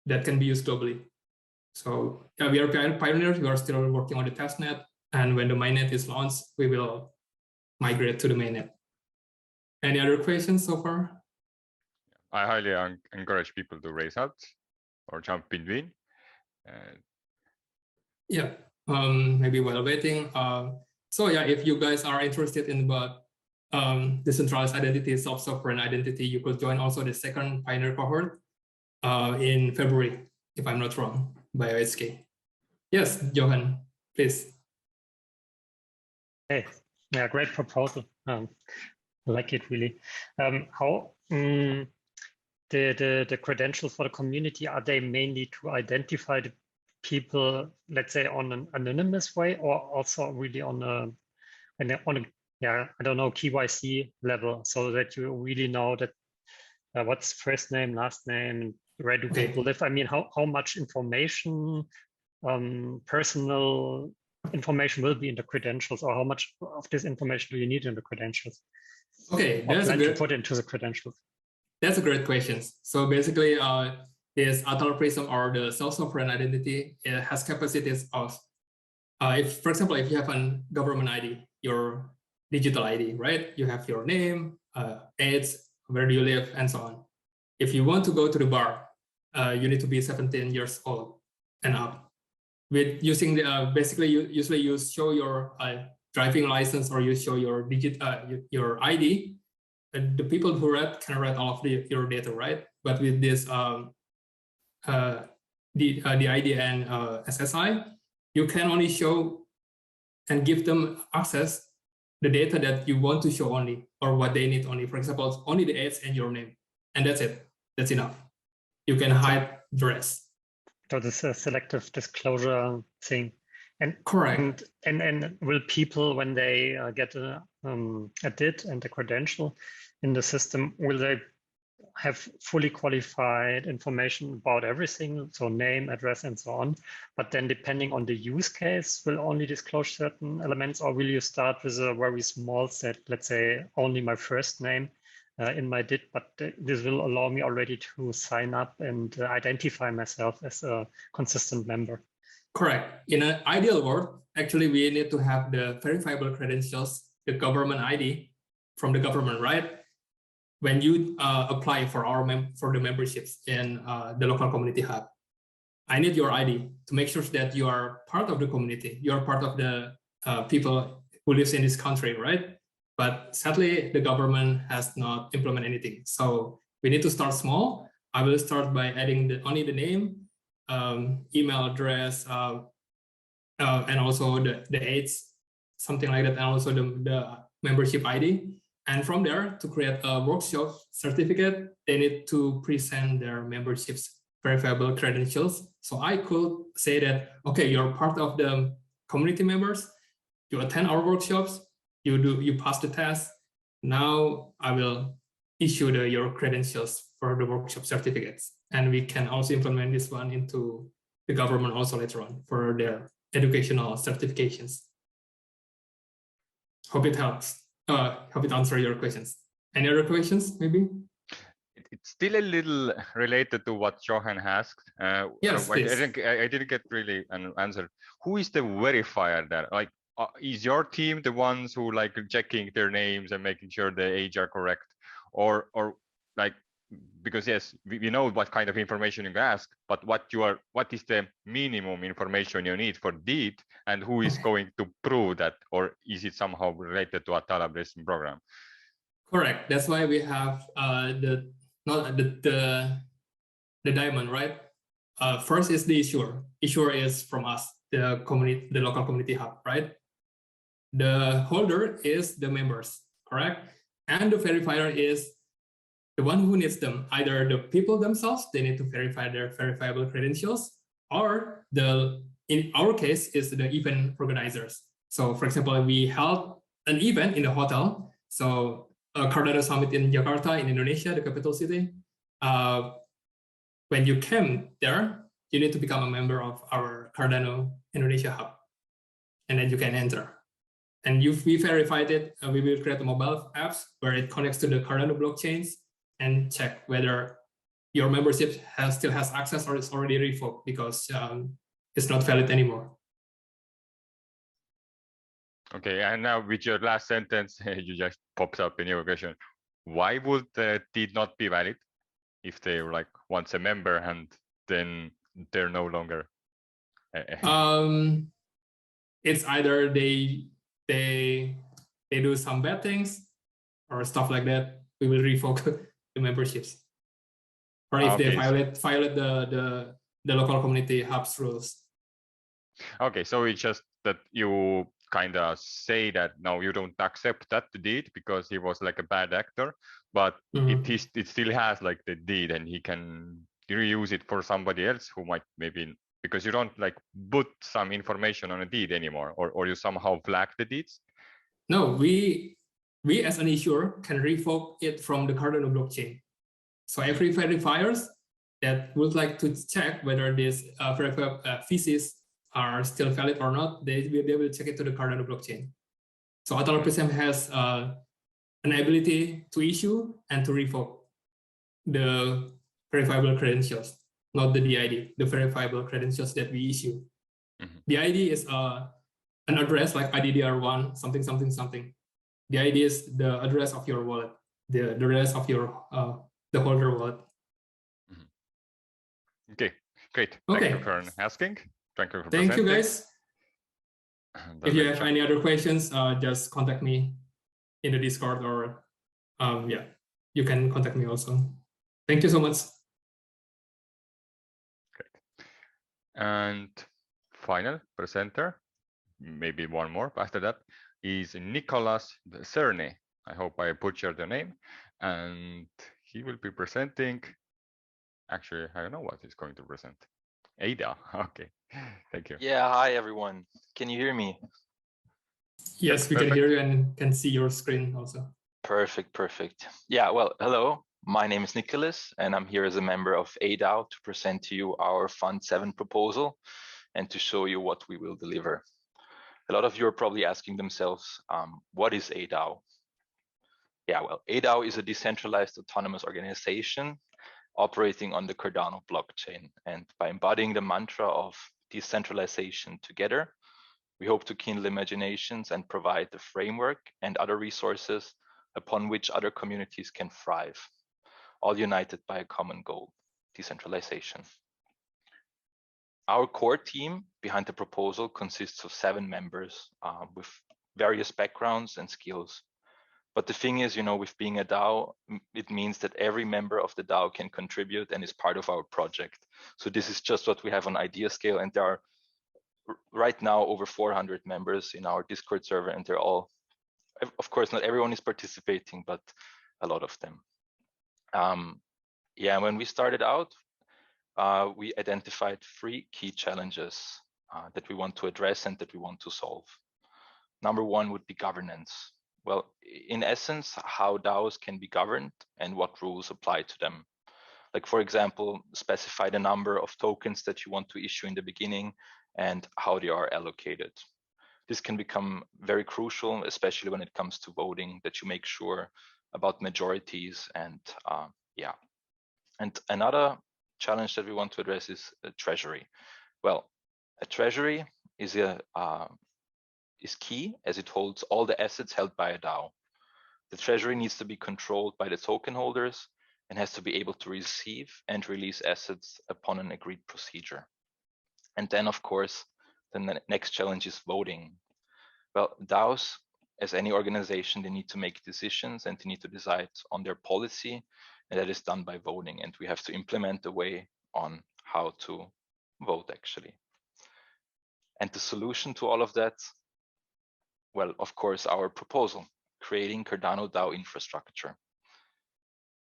that can be used globally. So yeah, we are pioneers. We are still working on the testnet. And when the mainnet is launched, we will migrate to the mainnet. Any other questions so far? I highly encourage people to raise out or jump between. Yeah, maybe while waiting. So yeah, if you guys are interested in about decentralized identity, self-sovereign identity, you could join also the second pioneer cohort in February, if I'm not wrong, by OSK. Yes, Johan, please. Hey, yeah, great proposal. I like it really. How the credentials for the community, are they mainly to identify the people, let's say, on an anonymous way, or also really on a yeah, I don't know, KYC level, so that you really know that what's first name, last name, where do people live? I mean, how much information, personal information will be in the credentials, or how much of this information do you need in the credentials? Okay, that's a good to put into the credentials. That's a great question. So basically, this Author Prism or the self-sovereign identity, it has capacities of, if, for example, if you have a government ID, your digital ID, right? You have your name, age, where do you live, and so on. If you want to go to the bar, you need to be 17 years old and up. With using the basically, usually you show your driving license, or you show your your ID. The people who read can read all of your data, right? But with this the ID and SSI, you can only show and give them access the data that you want to show only, or what they need only. For example, only the age and your name, and that's it. That's enough. You can hide the rest. So this is a selective disclosure thing. And correct. And will people, when they get a DID and a credential in the system, will they have fully qualified information about everything, so name, address, and so on? But then depending on the use case, will only disclose certain elements, or will you start with a very small set, let's say only my first name in my DID, but this will allow me already to sign up and identify myself as a consistent member? Correct. In an ideal world, actually, we need to have the verifiable credentials, the government ID from the government, right? When you apply for for the memberships in the local community hub, I need your ID to make sure that you are part of the community. You are part of the people who lives in this country, right? But sadly, the government has not implemented anything. So we need to start small. I will start by adding only the name, email address, and also the age, something like that, and also the membership ID. And from there, to create a workshop certificate, they need to present their memberships verifiable credentials. So I could say that, okay, you're part of the community members, you attend our workshops, you pass the test. Now I will issue your credentials for the workshop certificates. And we can also implement this one into the government also later on for their educational certifications. Hope it helps. Hope it answers your questions. Any other questions, maybe? It's still a little related to what Johan asked. Yes, I didn't get really an answer. Who is the verifier there? Like, is your team the ones who like checking their names and making sure the age are correct, or like, because yes, we know what kind of information you ask, but what is the minimum information you need for DID, and who is going to prove that, or is it somehow related to a Tabletop program? Correct. That's why we have the diamond, right? First is the issuer. Issuer is from us, the local community hub, right? The holder is the members, correct? And the verifier is the one who needs them. Either the people themselves, they need to verify their verifiable credentials, or in our case is the event organizers. So for example, we held an event in the hotel. So a Cardano Summit in Jakarta, in Indonesia, the capital city. When you came there, you need to become a member of our Cardano Indonesia hub, and then you can enter. And if we verified it, we will create a mobile apps where it connects to the Cardano blockchains and check whether your membership still has access or it's already revoked because it's not valid anymore. Okay, and now with your last sentence, you just popped up in your question. Why would the DID not be valid if they're like once a member and then they're no longer? It's either they do some bad things or stuff like that. We will revoke the memberships, or if they violate the local community hub's rules. Okay, so it's just that you kind of say that no, you don't accept that DID because he was like a bad actor, but it still has like the DID, and he can reuse it for somebody else who might maybe because you don't like put some information on a deed anymore, or you somehow flag the deeds? No, we as an issuer can revoke it from the Cardano blockchain. So every verifiers that would like to check whether these verified VCs are still valid or not, they will check it to the Cardano blockchain. So Authentication has an ability to issue and to revoke the verifiable credentials, not the DID, the verifiable credentials that we issue. The ID is an address like IDDR1, something, something, something. The ID is the address of your wallet, the address of your the holder wallet. Okay, great. Okay. Thank you for asking. Thank you for Thank you, presenting. guys. If you have any other questions, just contact me in the Discord, or yeah, you can contact me also. Thank you so much. Great. And final presenter, maybe one more after that, is Nicolas Cerne. I hope I butchered the name. And he will be presenting, actually, I don't know what he's going to present. ADA, okay, thank you. Yeah, hi everyone. Can you hear me? Yes, we can hear you and can see your screen also. Perfect, perfect. Yeah, well, hello. My name is Nicholas, and I'm here as a member of ADAO to present to you our Fund 7 proposal and to show you what we will deliver. A lot of you are probably asking themselves, what is ADAO? Yeah, well, ADAO is a decentralized autonomous organization operating on the Cardano blockchain. And by embodying the mantra of decentralization together, we hope to kindle imaginations and provide the framework and other resources upon which other communities can thrive, all united by a common goal, decentralization. Our core team behind the proposal consists of 7 members with various backgrounds and skills. But the thing is, you know, with being a DAO, it means that every member of the DAO can contribute and is part of our project. So this is just what we have on idea scale, and there are right now over 400 members in our Discord server, and they're all, of course, not everyone is participating, but a lot of them. Yeah, when we started out, we identified 3 key challenges that we want to address and that we want to solve. Number 1 would be governance. Well, in essence, how DAOs can be governed and what rules apply to them. Like, for example, specify the number of tokens that you want to issue in the beginning and how they are allocated. This can become very crucial, especially when it comes to voting, that you make sure about majorities and yeah. And another challenge that we want to address is a treasury. Well, a treasury is key as it holds all the assets held by a DAO. The treasury needs to be controlled by the token holders and has to be able to receive and release assets upon an agreed procedure. And then, of course, the next challenge is voting. Well, DAOs, as any organization, they need to make decisions and they need to decide on their policy, and that is done by voting. And we have to implement a way on how to vote, actually. And the solution to all of that, well, of course, our proposal, creating Cardano DAO infrastructure.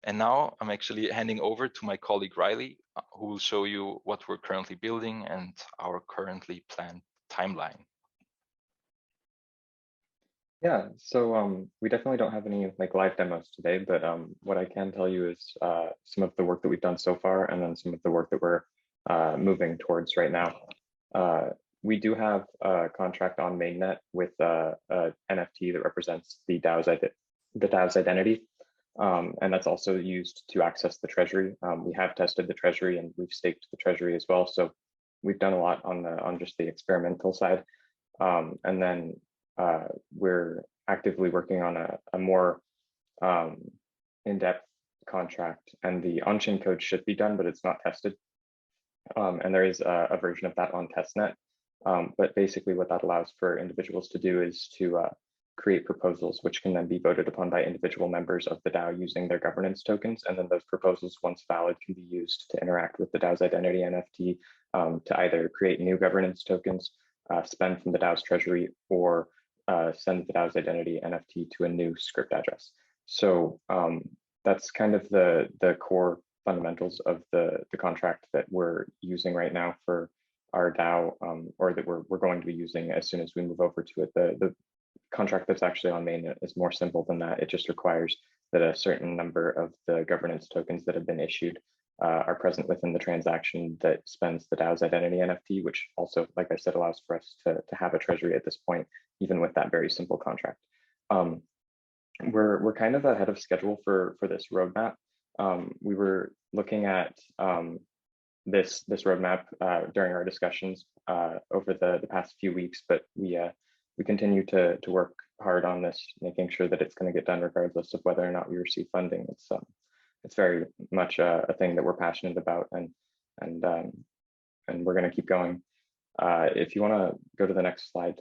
And now I'm actually handing over to my colleague Riley, who will show you what we're currently building and our currently planned timeline. Yeah, so we definitely don't have any like live demos today, but what I can tell you is some of the work that we've done so far, and then some of the work that we're moving towards right now. We do have a contract on mainnet with an NFT that represents the DAO's identity, and that's also used to access the treasury. We have tested the treasury and we've staked the treasury as well, so we've done a lot on just the experimental side, and then we're actively working on a more in-depth contract, and the on-chain code should be done, but it's not tested. And there is a version of that on testnet. But basically what that allows for individuals to do is to create proposals, which can then be voted upon by individual members of the DAO using their governance tokens. And then those proposals, once valid, can be used to interact with the DAO's identity NFT to either create new governance tokens, spend from the DAO's treasury, or send the DAO's identity NFT to a new script address. So that's kind of the core fundamentals of the contract that we're using right now for our DAO, or that we're going to be using as soon as we move over to it. The contract that's actually on mainnet is more simple than that. It just requires that a certain number of the governance tokens that have been issued are present within the transaction that spends the DAO's identity NFT, which also, like I said, allows for us to have a treasury at this point, even with that very simple contract. We're kind of ahead of schedule for this roadmap. We were looking at this roadmap during our discussions over the past few weeks, but we continue to work hard on this, making sure that it's going to get done regardless of whether or not we receive funding. It's very much a thing that we're passionate about, and we're going to keep going. If you want to go to the next slide.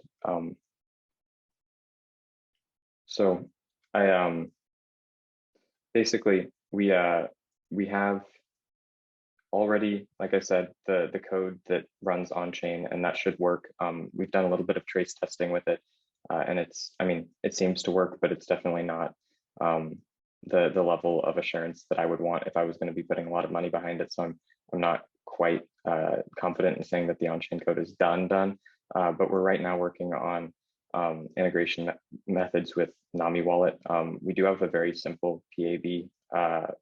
So I basically we have already, like I said, the code that runs on chain, and that should work. We've done a little bit of trace testing with it, and it seems to work, but it's definitely not the level of assurance that I would want if I was going to be putting a lot of money behind it. So I'm not quite confident in saying that the on-chain code is done, but we're right now working on integration methods with Nami Wallet. We do have a very simple PAB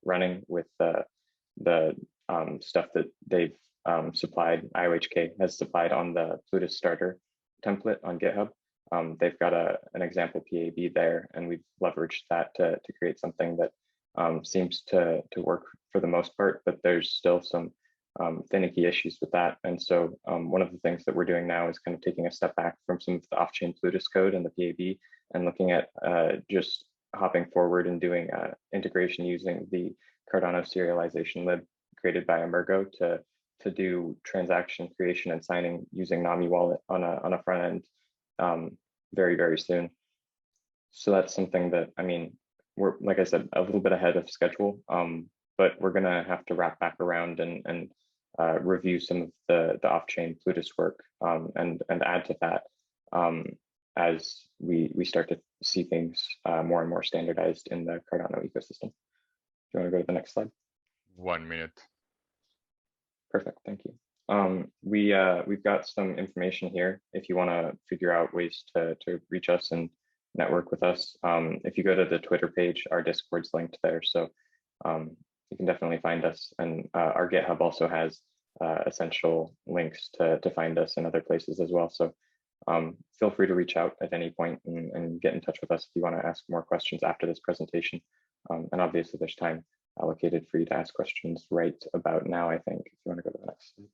running with the stuff that they've supplied, IOHK has supplied on the Plutus starter template on GitHub. They've got an example PAB there, and we've leveraged that to create something that seems to work for the most part, but there's still some finicky issues with that. And so one of the things that we're doing now is kind of taking a step back from some of the off-chain Plutus code and the PAB and looking at just hopping forward and doing integration using the Cardano serialization lib created by Emergo to do transaction creation and signing using Nami Wallet on a front end very, very soon. So that's something that, I mean, we're, like I said, a little bit ahead of schedule, but we're gonna have to wrap back around and review some of the off-chain Plutus work and add to that as we start to see things more and more standardized in the Cardano ecosystem. Do you want to go to the next slide? 1 minute. Perfect, thank you. We've got some information here if you want to figure out ways to reach us and network with us. If you go to the Twitter page, our Discord's linked there, so you can definitely find us. And our GitHub also has essential links to find us in other places as well. So feel free to reach out at any point and get in touch with us if you want to ask more questions after this presentation. And obviously there's time allocated for you to ask questions right about now, I think, if you want to go to the next slide.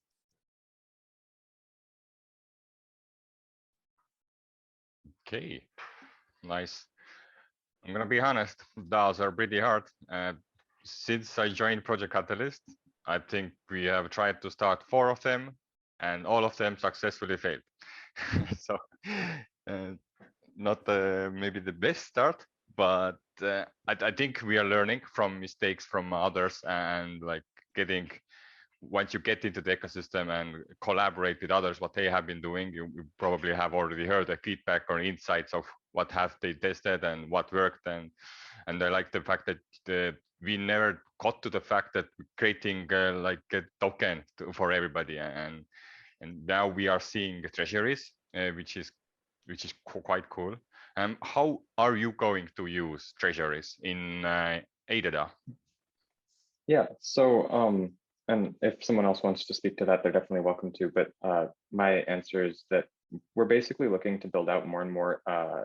Okay, nice. I'm gonna be honest, DAOs are pretty hard. Since I joined Project Catalyst, I think we have tried to start 4 of them, and all of them successfully failed. So not maybe the best start, but I think we are learning from mistakes from others, and like once you get into the ecosystem and collaborate with others, what they have been doing, you probably have already heard the feedback or insights of what have they tested and what worked. And I like the fact that we never got to the fact that creating like a token for everybody. And now we are seeing treasuries, which is quite cool. How are you going to use treasuries in ADA? Yeah, so and if someone else wants to speak to that, they're definitely welcome to. But my answer is that we're basically looking to build out more and more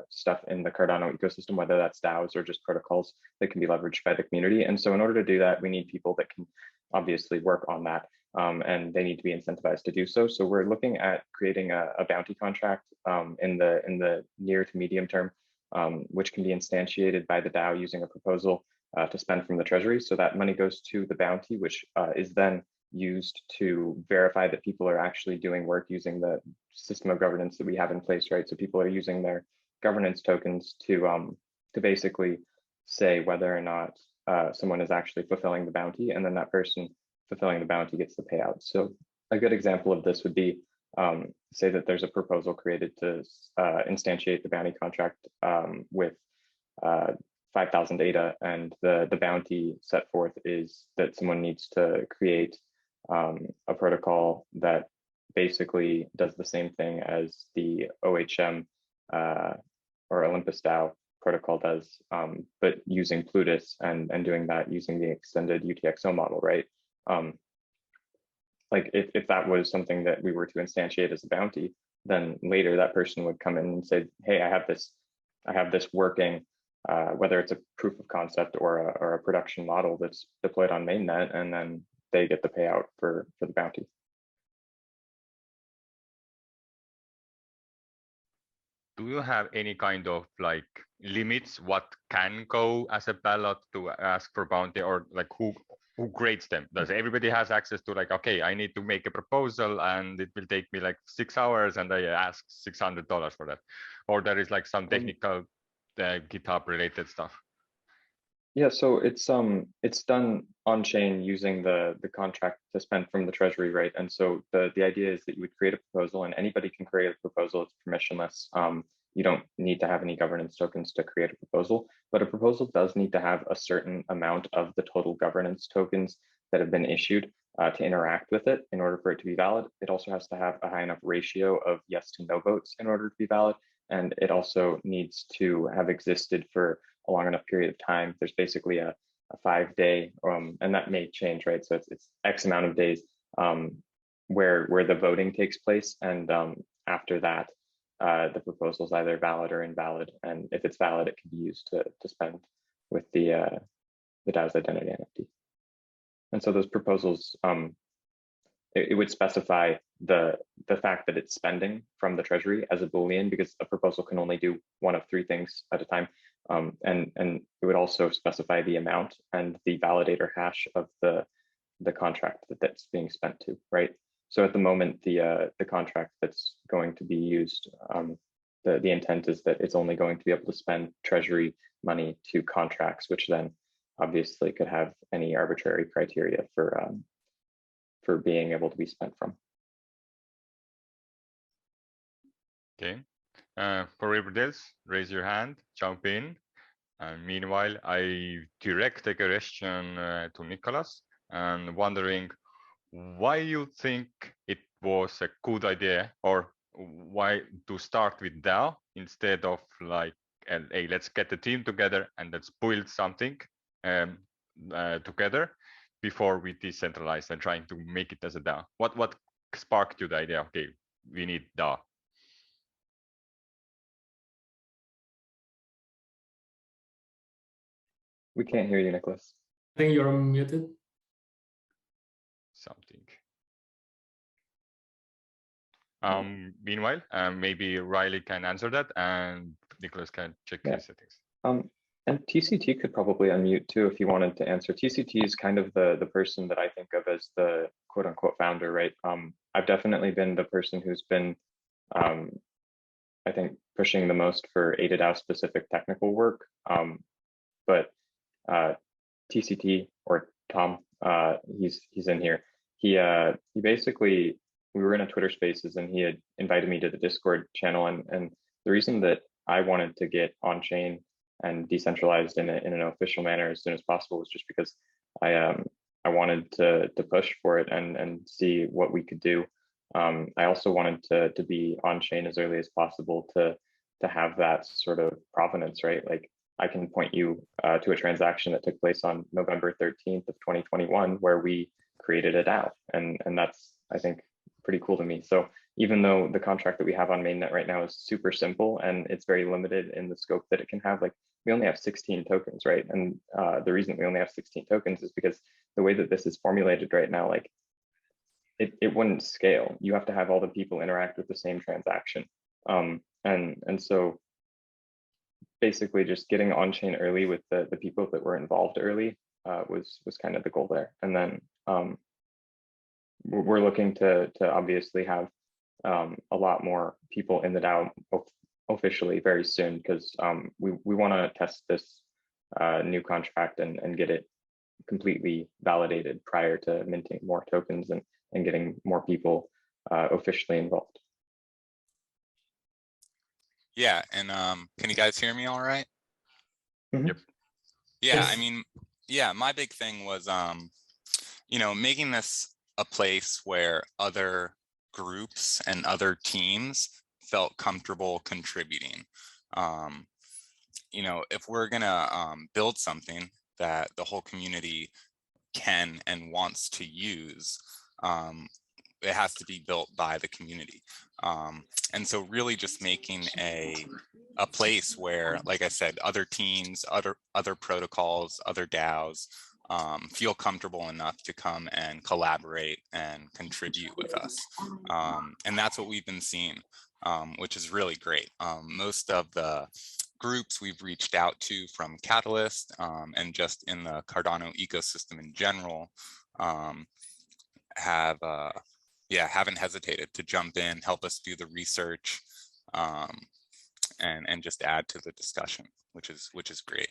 stuff in the Cardano ecosystem, whether that's DAOs or just protocols that can be leveraged by the community. And so in order to do that, we need people that can obviously work on that, and they need to be incentivized to do so. So we're looking at creating a bounty contract in the near to medium term, which can be instantiated by the DAO using a proposal to spend from the treasury. So that money goes to the bounty, which is then used to verify that people are actually doing work using the system of governance that we have in place, right? So people are using their governance tokens to basically say whether or not someone is actually fulfilling the bounty, and then that person fulfilling the bounty gets the payout. So a good example of this would be, say that there's a proposal created to instantiate the bounty contract with 5,000 data, and the bounty set forth is that someone needs to create a protocol that basically does the same thing as the OHM or Olympus DAO protocol does, but using Plutus and doing that using the extended UTXO model, right? Like if that was something that we were to instantiate as a bounty, then later that person would come in and say, hey, I have this working, whether it's a proof of concept or a production model that's deployed on mainnet, and then they get the payout for the bounty. Do you have any kind of like limits what can go as a ballot to ask for bounty, or like who grades them? Does everybody has access to like, okay, I need to make a proposal and it will take me like 6 hours and I ask $600 for that, or there is like some technical GitHub related stuff? Yeah, so it's done on chain using the contract to spend from the treasury, right? And so the idea is that you would create a proposal, and anybody can create a proposal. It's permissionless. You don't need to have any governance tokens to create a proposal, but a proposal does need to have a certain amount of the total governance tokens that have been issued to interact with it in order for it to be valid. It also has to have a high enough ratio of yes to no votes in order to be valid. And it also needs to have existed for a long enough period of time. There's basically a 5-day, and that may change, right? So it's X amount of days where the voting takes place. And after that, the proposal is either valid or invalid. And if it's valid, it can be used to spend with the DAO's identity NFT. And so those proposals, it would specify the fact that it's spending from the treasury as a Boolean, because a proposal can only do one of 3 things at a time. And it would also specify the amount and the validator hash of the contract that's being spent to, right? So at the moment, the contract that's going to be used, the intent is that it's only going to be able to spend treasury money to contracts, which then obviously could have any arbitrary criteria for being able to be spent from. Okay. For everybody else, raise your hand, jump in. And meanwhile, I direct a question to Nicholas, and wondering why you think it was a good idea, or why to start with DAO instead of like, hey, let's get the team together and let's build something together before we decentralize and trying to make it as a DAO. What sparked you the idea? Okay, we need DAO. We can't hear you, Nicholas. I think you're muted. Something. Meanwhile, maybe Riley can answer that, and Nicholas can check his settings. And TCT could probably unmute too if you wanted to answer. TCT is kind of the person that I think of as the quote unquote founder, right? I've definitely been the person who's been, I think, pushing the most for ADA-DAO specific technical work. But TCT, or Tom, he's in here. He basically, we were in a Twitter Spaces and he had invited me to the Discord channel, and the reason that I wanted to get on chain and decentralized in an official manner as soon as possible was just because I wanted to push for it and see what we could do. I also wanted to be on chain as early as possible to have that sort of provenance, right? Like, I can point you to a transaction that took place on November 13th of 2021 where we created a DAO, and that's, I think, pretty cool to me. So even though the contract that we have on mainnet right now is super simple and it's very limited in the scope that it can have, like, we only have 16 tokens, right? And the reason we only have 16 tokens is because the way that this is formulated right now, like, it wouldn't scale. You have to have all the people interact with the same transaction. And so basically just getting on chain early with the people that were involved early was kind of the goal there. And then we're looking to obviously have a lot more people in the DAO officially very soon, because we want to test this new contract and get it completely validated prior to minting more tokens and getting more people officially involved. Yeah, and can you guys hear me all right? Mm-hmm. Yep. Yeah, Yes. I mean, yeah, my big thing was, you know, making this a place where other groups and other teams felt comfortable contributing. You know, if we're gonna build something that the whole community can and wants to use, it has to be built by the community. And so really just making a place where, like I said, other teams, other protocols, other DAOs feel comfortable enough to come and collaborate and contribute with us. And that's what we've been seeing, which is really great. Most of the groups we've reached out to from Catalyst and just in the Cardano ecosystem in general haven't hesitated to jump in, help us do the research, and just add to the discussion, which is great.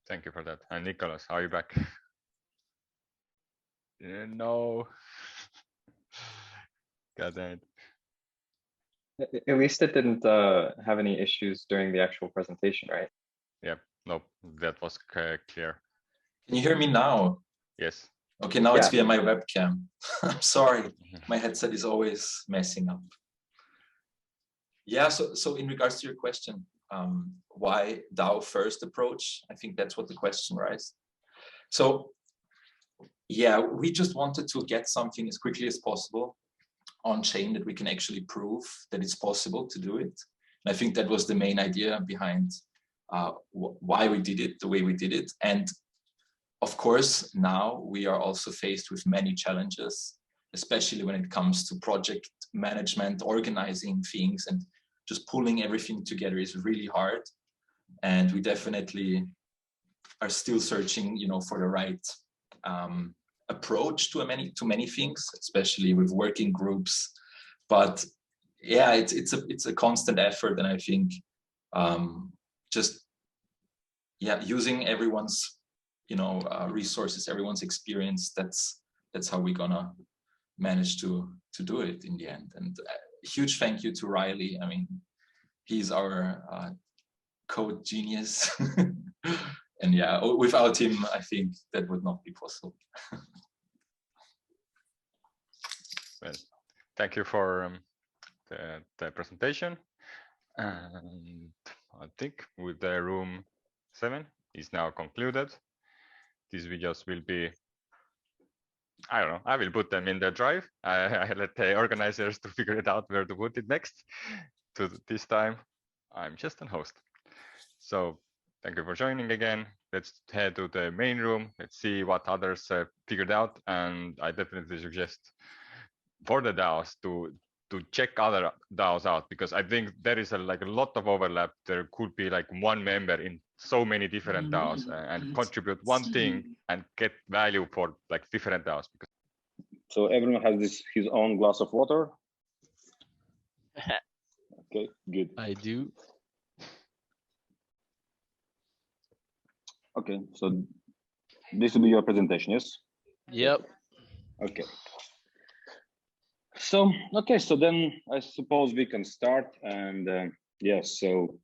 Thank you for that. And Nicholas, are you back? No. God damn it. At least it didn't have any issues during the actual presentation, right? Yep. Nope. That was clear. Can you hear me now? Yes. Okay, now it's via my webcam. I'm sorry, my headset is always messing up. Yeah, so in regards to your question, why DAO first approach? I think that's what the question, right? So yeah, we just wanted to get something as quickly as possible on chain that we can actually prove that it's possible to do it. And I think that was the main idea behind why we did it the way we did it. And of course, now we are also faced with many challenges, especially when it comes to project management, organizing things, and just pulling everything together is really hard. And we definitely are still searching, you know, for the right approach to many things, especially with working groups. But yeah, it's a constant effort, and I think using everyone's resources, everyone's experience. That's how we're gonna manage to do it in the end. And a huge thank you to Riley. I mean, he's our code genius. And yeah, without him, I think that would not be possible. Well, thank you for the presentation. And I think with the room 7 is now concluded. These videos will be, I don't know, I will put them in the drive. I let the organizers to figure it out where to put it next. To this time, I'm just a host. So thank you for joining again. Let's head to the main room. Let's see what others figured out. And I definitely suggest for the DAOs to check other DAOs out, because I think there is a lot of overlap. There could be like one member in so many different DAOs and contribute one thing and get value for like different DAOs. So everyone has his own glass of water. Okay, good. I do. Okay, so this will be your presentation, yes? Yep. Okay. So, okay, so then I suppose we can start, and so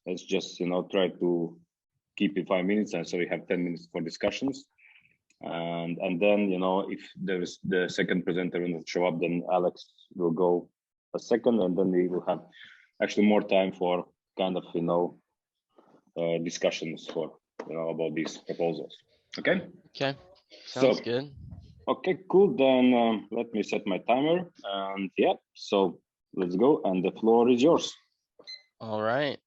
let's just, try to keep it 5 minutes, and so we have 10 minutes for discussions. And then, if there is the second presenter will not show up, then Alex will go a second, and then we will have actually more time for kind of, discussions for, about these proposals. Okay? Okay, sounds good. Okay, cool. Then let me set my timer, and so let's go, and the floor is yours. All right.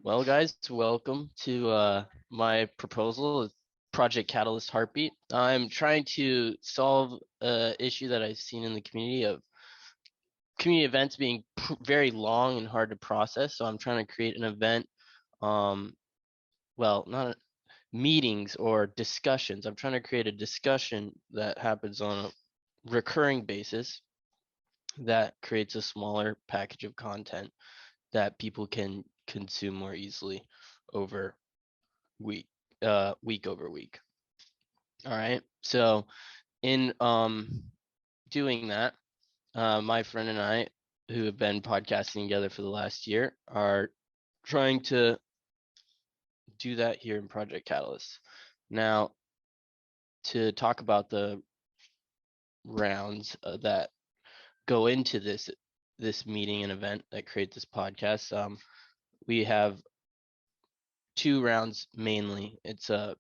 Well, guys, welcome to my proposal, Project Catalyst Heartbeat. I'm trying to solve an issue that I've seen in the community of community events being very long and hard to process. So I'm trying to create an event, well, not meetings or discussions. I'm trying to create a discussion that happens on a recurring basis that creates a smaller package of content that people can consume more easily over week over week. All right. So in doing that, my friend and I, who have been podcasting together for the last year, are trying to do that here in Project Catalyst. Now, to talk about the rounds that go into this meeting and event that create this podcast. We have 2 rounds mainly. It's a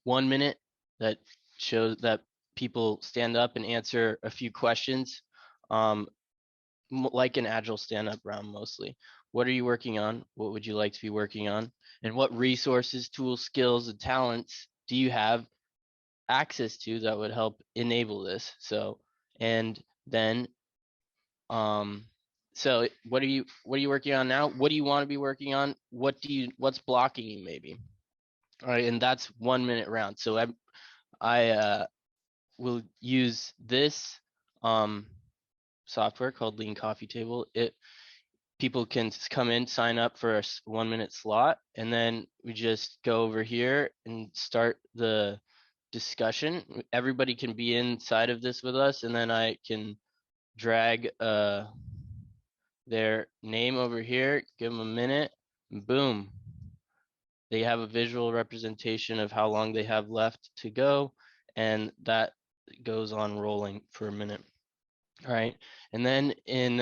1 minute that shows that people stand up and answer a few questions, like an agile stand-up round mostly. What are you working on? What would you like to be working on? And what resources, tools, skills, and talents do you have access to that would help enable this? So, and then, so what are you working on now? What do you want to be working on? What's blocking you maybe? All right, and that's 1 minute round. So I will use this software called Lean Coffee Table. People can come in, sign up for a 1 minute slot, and then we just go over here and start the discussion. Everybody can be inside of this with us, and then I can drag their name over here, give them a minute, and boom. They have a visual representation of how long they have left to go, and that goes on rolling for a minute. All right, and then in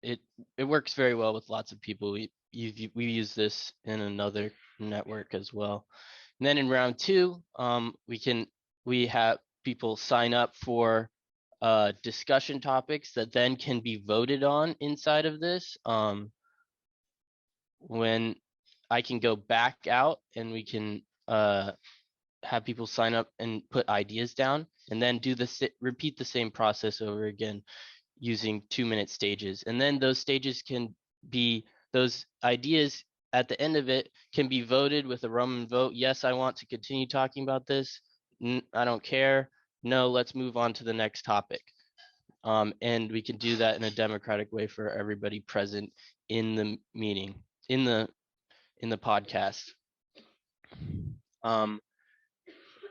it works very well with lots of people. We use this in another network as well. And then in round 2, we have people sign up for discussion topics that then can be voted on inside of this. When I can go back out and we can have people sign up and put ideas down, and then repeat the same process over again using 2 minute stages. And then those stages can be, those ideas at the end of it can be voted with a Roman vote. Yes, I want to continue talking about this. I don't care. No, let's move on to the next topic. And we can do that in a democratic way for everybody present in the meeting, in the podcast.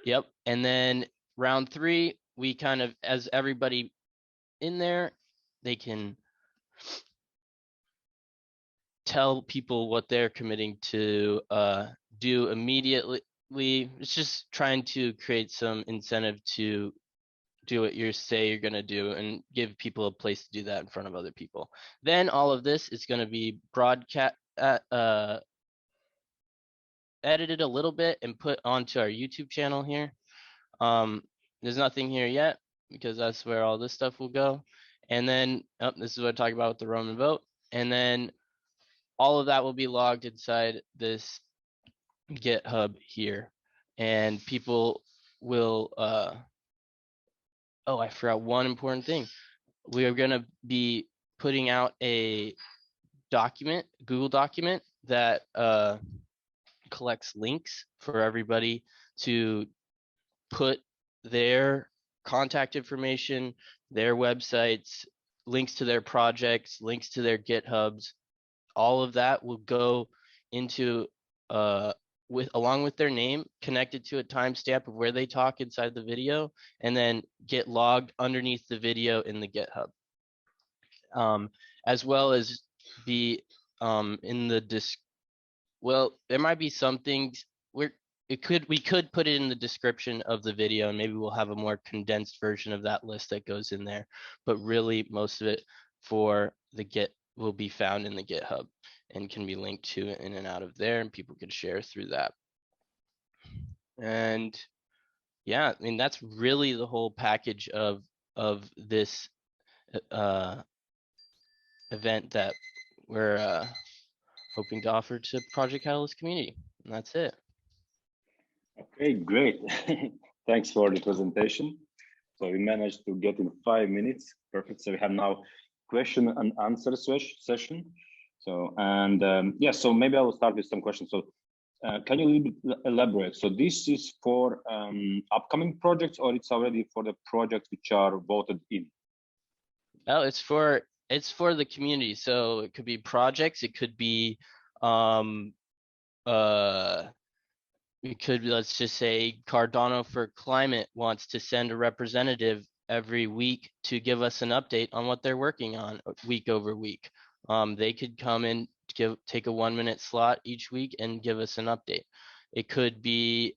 Yep. And then round 3, we kind of, as everybody in there, they can tell people what they're committing to do immediately. It's just trying to create some incentive to do what you say you're going to do and give people a place to do that in front of other people. Then all of this is going to be broadcast, edited a little bit and put onto our YouTube channel here. There's nothing here yet because that's where all this stuff will go. And then this is what I talk about with the Roman vote. And then all of that will be logged inside this GitHub here. And people will, oh, I forgot one important thing. We are going to be putting out a document, Google document that collects links for everybody to put their contact information, their websites, links to their projects, links to their GitHubs. All of that will go into along with their name, connected to a timestamp of where they talk inside the video, and then get logged underneath the video in the GitHub. As well as be in the well, there might be some things we could put it in the description of the video, and maybe we'll have a more condensed version of that list that goes in there. But really, most of it for the will be found in the GitHub and can be linked to it in and out of there, and people can share through that. And yeah, I mean, that's really the whole package of this event that we're hoping to offer to Project Catalyst community. And that's it. Okay, great. Thanks for the presentation. So we managed to get in 5 minutes. Perfect. So we have now question and answer session. So, and yeah, so maybe I will start with some questions. So can you a little bit elaborate? So this is for upcoming projects, or it's already for the projects which are voted in? Oh, it's for the community. So it could be projects, it could be we could, let's just say Cardano for Climate wants to send a representative every week to give us an update on what they're working on week over week. They could come in, take a 1 minute slot each week and give us an update. It could be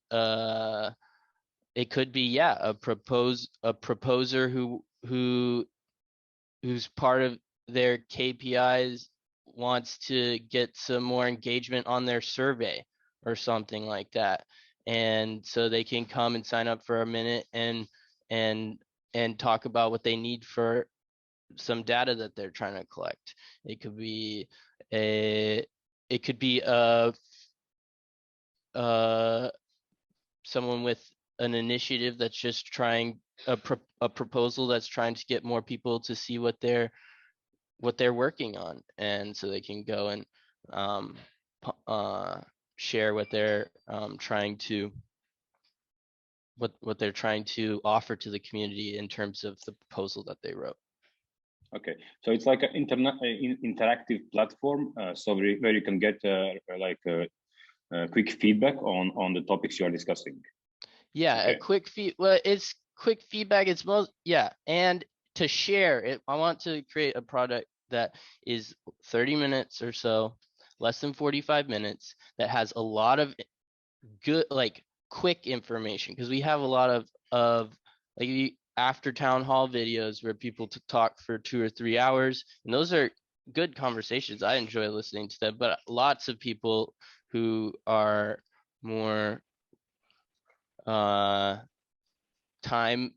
it could be, yeah, a proposer who's part of their KPIs wants to get some more engagement on their survey or something like that. And so they can come and sign up for a minute and talk about what they need for some data that they're trying to collect. It could be someone with an initiative that's just trying a proposal that's trying to get more people to see what they're working on, and so they can go and share what they're trying to offer to the community in terms of the proposal that they wrote. Okay, so it's like an interactive platform, so where you can get quick feedback on the topics you are discussing. Yeah, okay. It's quick feedback. It's and to share it. I want to create a product that is 30 minutes or so, less than 45 minutes, that has a lot of good, quick information, because we have a lot of after town hall videos where people talk for 2 or 3 hours, and those are good conversations. I enjoy listening to them, but lots of people who are more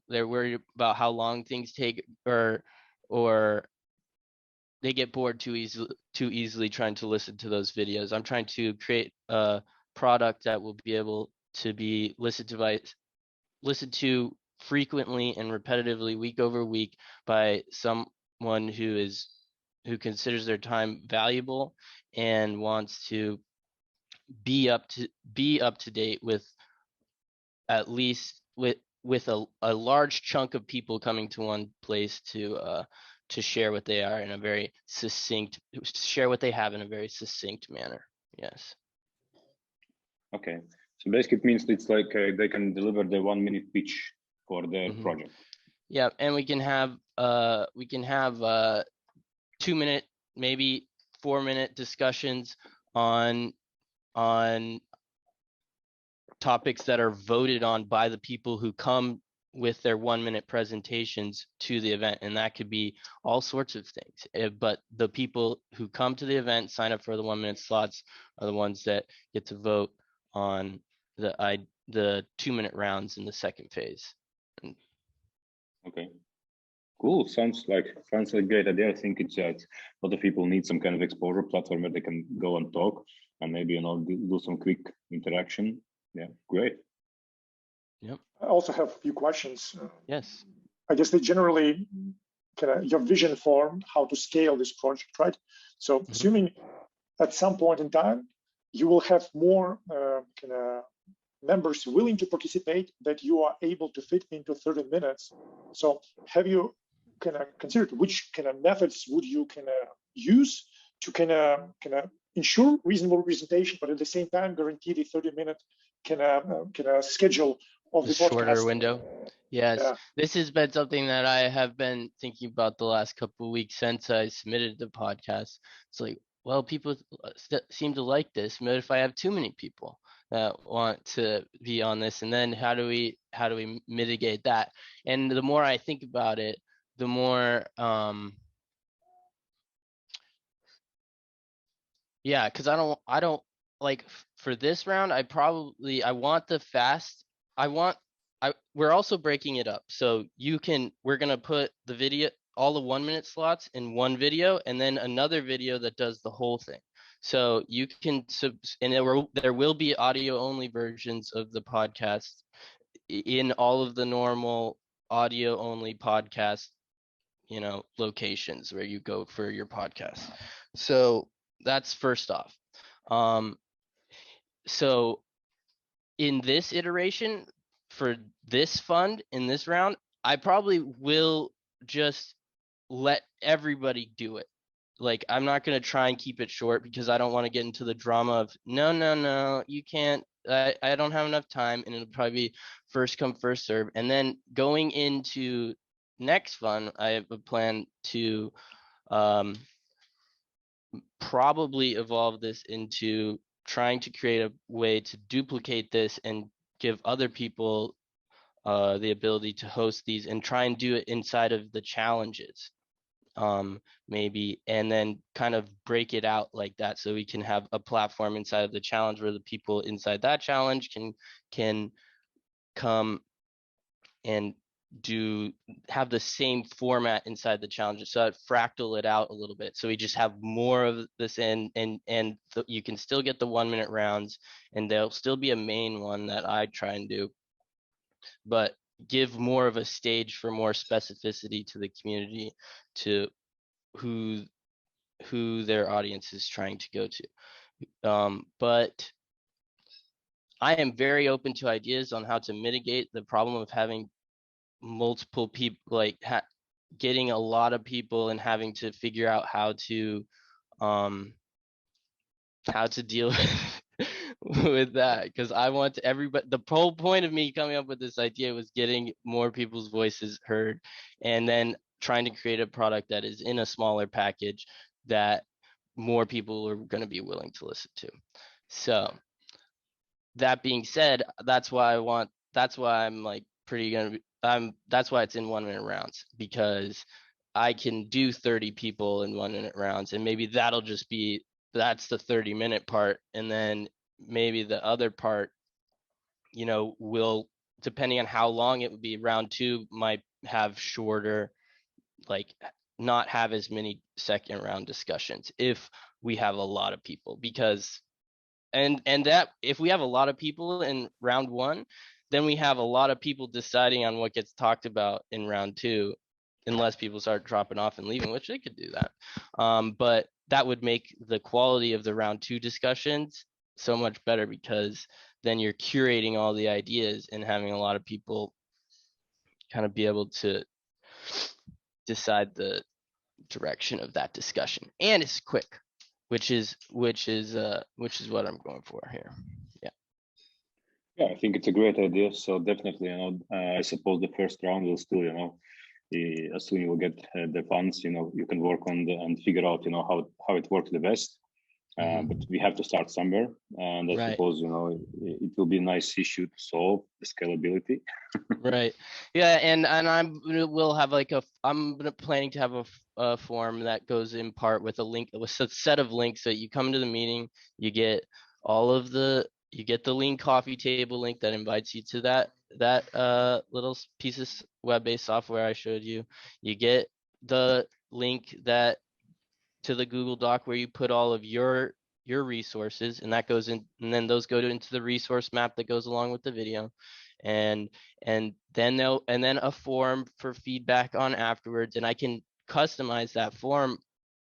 they're worried about how long things take, or they get bored too easily trying to listen to those videos. I'm trying to create a product that will be able to be listened to frequently and repetitively, week over week, by someone who considers their time valuable and wants to be up to date with at least with a large chunk of people coming to one place to share what they are in a very succinct, share what they have in a very succinct manner. Yes. Okay, so basically it means it's like they can deliver the 1 minute pitch for their project. Yeah, and we can have 2 minute, maybe 4 minute discussions on topics that are voted on by the people who come with their 1 minute presentations to the event, and that could be all sorts of things. But the people who come to the event, sign up for the 1 minute slots, are the ones that get to vote on the 2 minute rounds in the second phase. Okay, cool. Sounds like a great idea. I think it's a lot of people need some kind of exposure platform where they can go and talk and maybe do some quick interaction. Yeah, great. Yep. I also have a few questions. Yes. I guess they generally your vision for how to scale this project, right? So assuming at some point in time you will have more members willing to participate that you are able to fit into 30 minutes. So have you considered which methods would you use to ensure reasonable representation, but at the same time guarantee the 30-minute schedule of the shorter podcast window? Yes, yeah. This has been something that I have been thinking about the last couple of weeks since I submitted the podcast. It's like, well, people seem to like this, but if I have too many people that want to be on this, and then how do we mitigate that? And the more I think about it, the more yeah, because I don't like, for this round, we're also breaking it up. So we're gonna put the video, all the 1 minute slots in one video, and then another video that does the whole thing. So you can and there will be audio only versions of the podcast in all of the normal audio only podcast, locations where you go for your podcast. So that's first off. So in this iteration, for this fund, in this round, I probably will just let everybody do it. Like, I'm not going to try and keep it short, because I don't want to get into the drama of, no, you can't, I don't have enough time, and it'll probably be first come, first serve. And then going into next fund, I have a plan to probably evolve this into trying to create a way to duplicate this and give other people the ability to host these and try and do it inside of the challenges, maybe, and then kind of break it out like that, so we can have a platform inside of the challenge where the people inside that challenge can come and have the same format inside the challenge, so I'd fractal it out a little bit, so we just have more of this you can still get the 1 minute rounds, and there'll still be a main one that I try and do, but give more of a stage for more specificity to the community, to who their audience is trying to go to. But I am very open to ideas on how to mitigate the problem of having multiple people, like getting a lot of people and having to figure out how to deal with that, because I want everybody. The whole point of me coming up with this idea was getting more people's voices heard, and then trying to create a product that is in a smaller package that more people are going to be willing to listen to. So that being said, that's why I'm like that's why it's in 1 minute rounds, because I can do 30 people in 1 minute rounds, and maybe that's the 30-minute part, and then maybe the other part, will, depending on how long it would be, round 2 might have shorter, like not have as many second round discussions if we have a lot of people, because and that if we have a lot of people in round 1, then we have a lot of people deciding on what gets talked about in round 2, unless people start dropping off and leaving, which they could do that. But that would make the quality of the round 2 discussions so much better, because then you're curating all the ideas and having a lot of people kind of be able to decide the direction of that discussion, and it's quick, which is what I'm going for here. Yeah, I think it's a great idea. So definitely, I suppose the first round will still, as soon as you get the funds, you can work on and figure out, how it works the best. But we have to start somewhere, and I suppose it will be a nice issue to solve, the scalability. Right. Yeah, and I'm planning to have a form that goes in part with a link, with a set of links that you come to the meeting, you get you get the Lean Coffee Table link that invites you to that little piece of web-based software I showed you. You get the link to the Google Doc where you put all of your resources, and that goes in, and then those go into the resource map that goes along with the video, and then a form for feedback on afterwards, and I can customize that form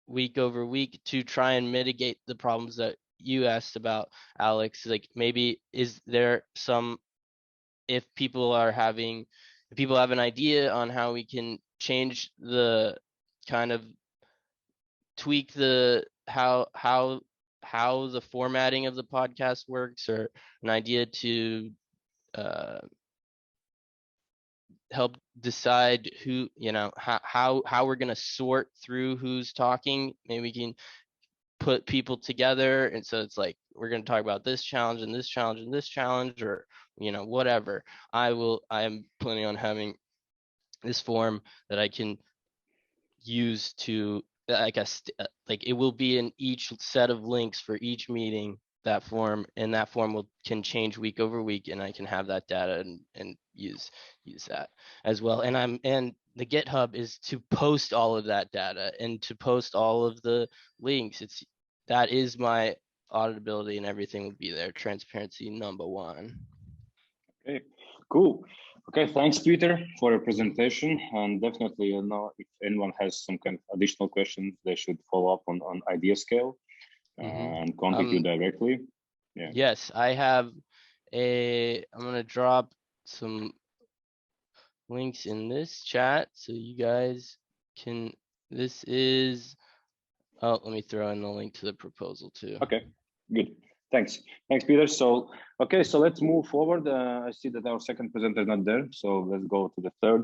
week over week to try and mitigate the problems that you asked about, Alex. Like, maybe is there if people have an idea on how we can change the kind of tweak how the formatting of the podcast works, or an idea to help decide who, how we're going to sort through who's talking. Maybe we can put people together, and so it's like, we're going to talk about this challenge and this challenge and this challenge, or whatever. I am planning on having this form that I can use to, I guess, like, it will be in each set of links for each meeting, that form, and that form can change week over week, and I can have that data and use that as well. And the GitHub is to post all of that data and to post all of the links. That is my auditability, and everything will be there. Transparency #1. Okay, cool. Okay, thanks, Peter, for your presentation. And definitely, if anyone has some kind of additional questions, they should follow up on Idea Scale and contact you directly. Yeah. Yes, I'm going to drop some links in this chat so you guys can, let me throw in the link to the proposal too. Okay, good. Thanks, Peter. So, okay, so let's move forward. I see that our second presenter is not there, so let's go to the third.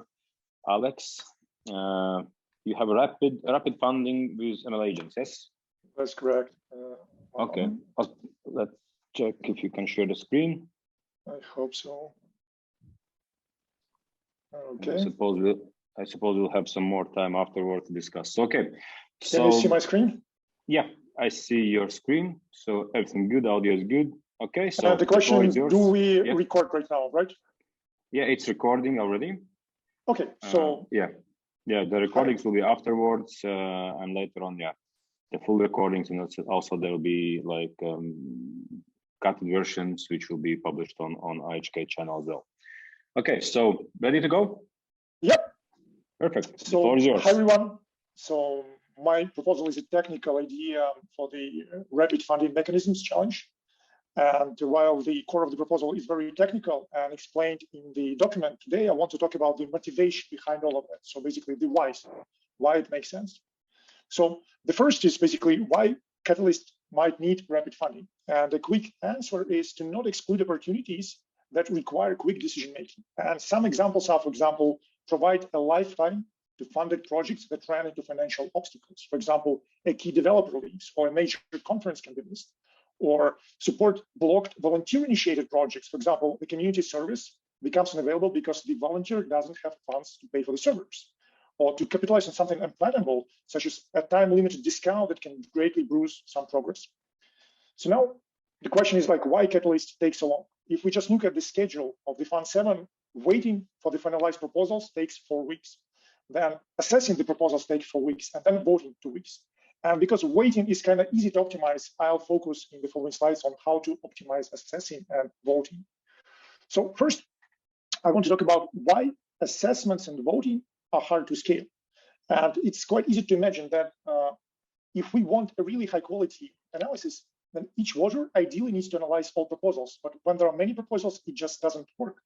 Alex, you have a rapid funding with ML agents, yes? That's correct. Okay, let's check if you can share the screen. I hope so. Okay. I suppose we'll have some more time afterward to discuss. Okay. Can you see my screen? Yeah, I see your screen. So everything good, audio is good. Okay, so the question is, do we yeah. record right now, right? Yeah, it's recording already. Okay, so yeah, the recordings will be afterwards, and later on, yeah, the full recordings, and also there will be like cut versions which will be published on IHK channel as well. Okay, so ready to go? Yep. Perfect. So the floor is yours. Hi everyone. So my proposal is a technical idea for the Rapid Funding Mechanisms Challenge. And while the core of the proposal is very technical and explained in the document, today I want to talk about the motivation behind all of that. So basically the why it makes sense. So the first is basically why Catalyst might need rapid funding. And the quick answer is to not exclude opportunities that require quick decision-making. And some examples are, for example, provide a lifetime to funded projects that ran into financial obstacles. For example, a key developer leaves or a major conference can be missed, or support blocked volunteer-initiated projects. For example, the community service becomes unavailable because the volunteer doesn't have funds to pay for the servers, or to capitalize on something unplannable, such as a time-limited discount that can greatly bruise some progress. So now the question is like, why Catalyst takes so long? If we just look at the schedule of the Fund 7, waiting for the finalized proposals takes 4 weeks. Then assessing the proposals takes 4 weeks, and then voting 2 weeks. And because waiting is kind of easy to optimize, I'll focus in the following slides on how to optimize assessing and voting. So first, I want to talk about why assessments and voting are hard to scale. And it's quite easy to imagine that if we want a really high quality analysis, then each voter ideally needs to analyze all proposals. But when there are many proposals, it just doesn't work.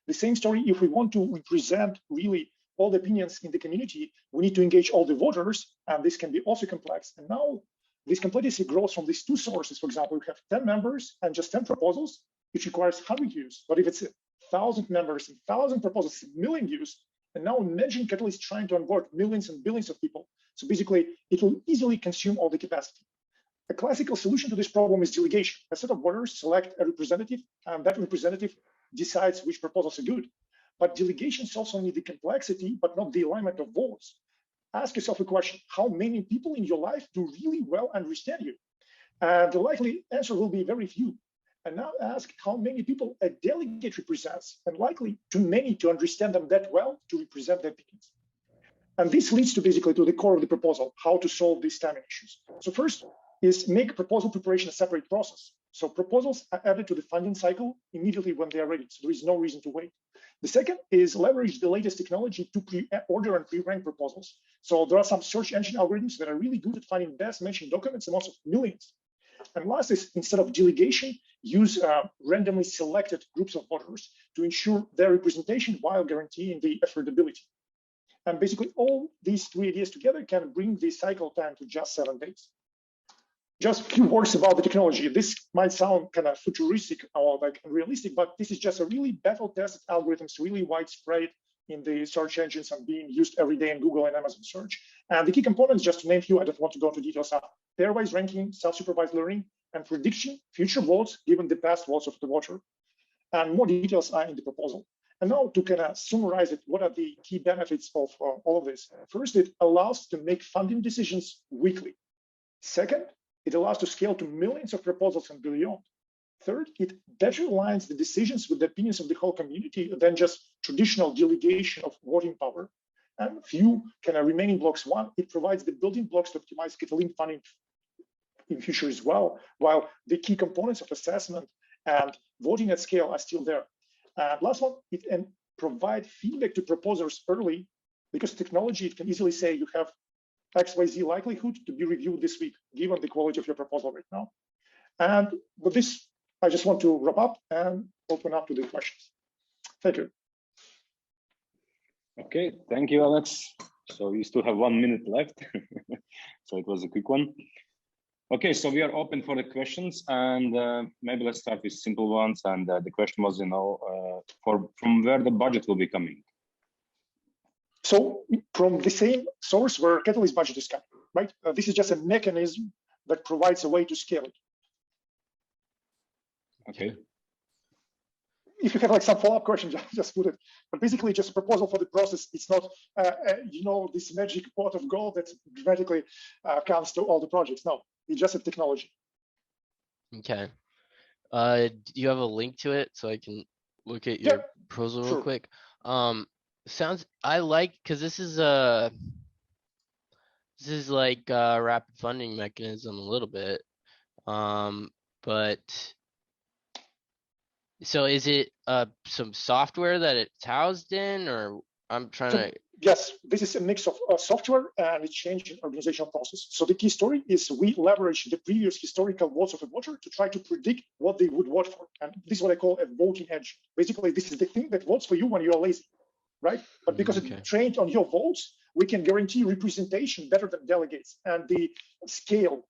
The same story, if we want to represent really all the opinions in the community, we need to engage all the voters, and this can be also complex. And now this complexity grows from these two sources. For example, we have 10 members and just 10 proposals, which requires 100 views. But if it's 1,000 members and 1,000 proposals, 1 million views, and now imagine Catalyst trying to onboard millions and billions of people. So basically, it will easily consume all the capacity. A classical solution to this problem is delegation. A set of voters select a representative, and that representative decides which proposals are good. But delegations also need the complexity, but not the alignment of votes. Ask yourself a question: how many people in your life do really well understand you? And the likely answer will be very few. And now ask how many people a delegate represents, and likely too many to understand them that well to represent their opinions. And this leads to basically to the core of the proposal, how to solve these timing issues. So first is make proposal preparation a separate process. So proposals are added to the funding cycle immediately when they are ready. So there is no reason to wait. The second is leverage the latest technology to pre-order and pre-rank proposals. So there are some search engine algorithms that are really good at finding best matching documents amounts of millions. And last is, instead of delegation, use randomly selected groups of voters to ensure their representation while guaranteeing the affordability. And basically all these three ideas together can bring the cycle time to just 7 days. Just a few words about the technology. This might sound kind of futuristic or like unrealistic, but this is just a really battle-tested algorithms, really widespread in the search engines and being used every day in Google and Amazon search. And the key components, just to name a few, I don't want to go into details, are pairwise ranking, self-supervised learning, and prediction future votes given the past votes of the voter. And more details are in the proposal. And now to kind of summarize it, what are the key benefits of all of this? First, it allows to make funding decisions weekly. Second, it allows to scale to millions of proposals and beyond. Third, it better aligns the decisions with the opinions of the whole community than just traditional delegation of voting power. And few kind of remaining blocks. One, it provides the building blocks to optimize Catalyst funding in future as well, while the key components of assessment and voting at scale are still there. And last one, it can provide feedback to proposers early, because technology, it can easily say you have XYZ likelihood to be reviewed this week, given the quality of your proposal right now. And with this, I just want to wrap up and open up to the questions. Thank you. Okay, thank you, Alex. So we still have 1 minute left. So it was a quick one. Okay, so we are open for the questions, and maybe let's start with simple ones. And the question was, from where the budget will be coming? So from the same source where Catalyst budget is coming, right? This is just a mechanism that provides a way to scale it. Okay. if you have like some follow-up questions, just put it. But basically, just a proposal for the process. It's not, this magic pot of gold that dramatically comes to all the projects. No, it's just a technology. Okay. Do you have a link to it so I can look at your proposal real quick? I like, because this is like a rapid funding mechanism a little bit. But so is it some software that it's housed in, or I'm trying to. Yes, this is a mix of software and a change in organizational process. So the key story is we leverage the previous historical votes of a voter to try to predict what they would vote for. And this is what I call a voting engine. Basically, this is the thing that votes for you when you're lazy, right? But because it's trained on your votes, we can guarantee representation better than delegates and the scale.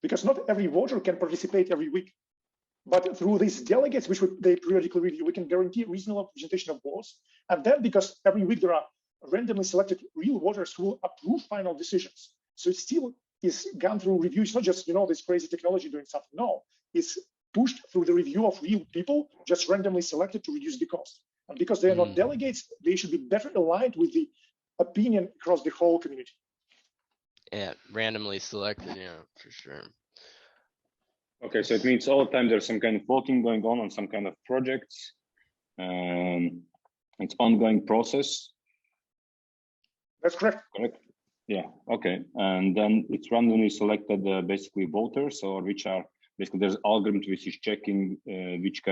Because not every voter can participate every week. But through these delegates, which they periodically review, we can guarantee reasonable representation of votes. And then because every week there are randomly selected real voters who will approve final decisions. So it still is gone through review. It's not just, this crazy technology doing something. No, it's pushed through the review of real people, just randomly selected to reduce the cost. And because they are not delegates, they should be better aligned with the opinion across the whole community. Yeah, randomly selected, for sure. Okay, so it means all the time there's some kind of voting going on some kind of projects. It's ongoing process. That's correct. Correct. Yeah. Okay. And then it's randomly selected, basically voters, or which are basically there's algorithm which is checking which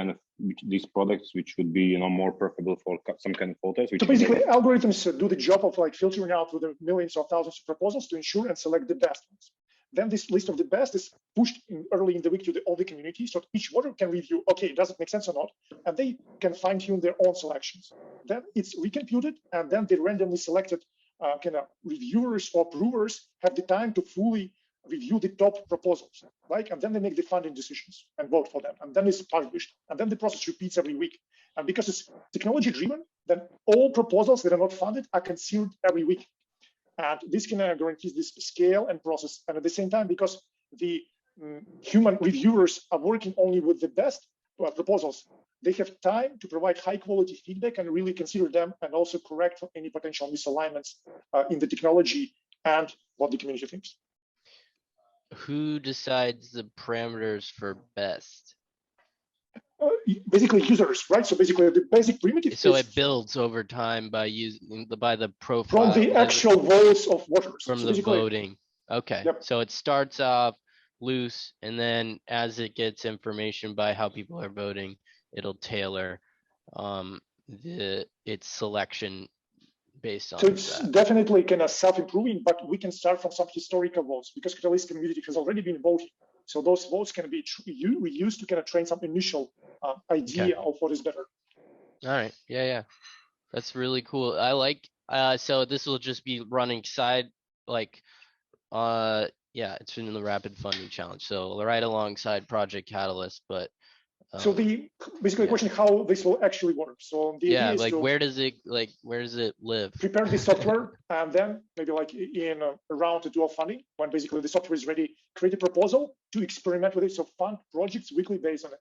these products which would be more preferable for some kind of voters. So basically, algorithms do the job of like filtering out through the millions or thousands of proposals to ensure and select the best ones. Then this list of the best is pushed early in the week to all the community, so each voter can review, okay, does it make sense or not? And they can fine-tune their own selections. Then it's recomputed, and then the randomly selected reviewers or approvers have the time to fully review the top proposals, right? And then they make the funding decisions and vote for them. And then it's published. And then the process repeats every week. And because it's technology-driven, then all proposals that are not funded are considered every week. And this can guarantee this scale and process. And at the same time, because the human reviewers are working only with the best proposals, they have time to provide high quality feedback and really consider them and also correct any potential misalignments in the technology and what the community thinks. Who decides the parameters for best? Basically users, right? So basically the basic primitive. So it builds over time by the profile. From the actual votes of voters. From the voting. Okay. Yep. So it starts off loose, and then as it gets information by how people are voting, it'll tailor its selection based on. So it's definitely kind of self-improving, but we can start from some historical votes because Catalyst community has already been voting. So those votes can be reused to kind of train some initial idea of what is better. All right. Yeah. That's really cool. I like, so this will just be running side, it's in the rapid funding challenge. So right alongside Project Catalyst, but. So basically question how this will actually work. So the idea is where does it live? Prepare the software and then maybe in around the dual funding, when basically the software is ready, create a proposal to experiment with it. So fund projects weekly based on it.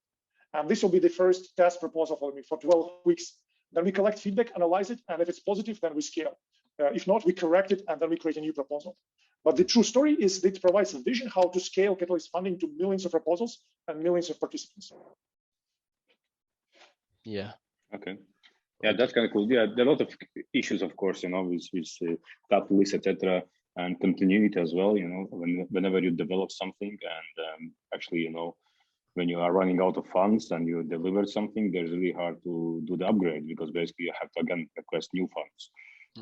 And this will be the first test proposal for 12 weeks. Then we collect feedback, analyze it, and if it's positive, then we scale. If not, we correct it and then we create a new proposal. But the true story is that it provides a vision how to scale Catalyst funding to millions of proposals and millions of participants. Yeah. Okay. Yeah, that's kind of cool. Yeah, there are a lot of issues, of course, with Catalyst, etc., and continuity as well. Whenever you develop something, and actually, when you are running out of funds and you deliver something, it's really hard to do the upgrade because basically you have to again request new funds.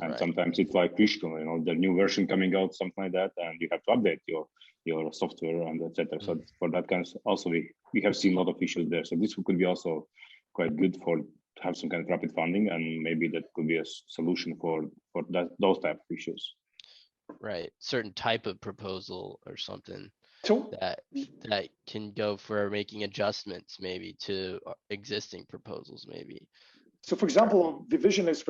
And sometimes it's like Prescoring, the new version coming out, something like that, and you have to update your software and etc. So for that kind of also we have seen a lot of issues there. So this could be also quite good to have some kind of rapid funding, and maybe that could be a solution for those type of issues. Right, certain type of proposal or something so, that can go for making adjustments maybe to existing proposals maybe. So for example, the vision is,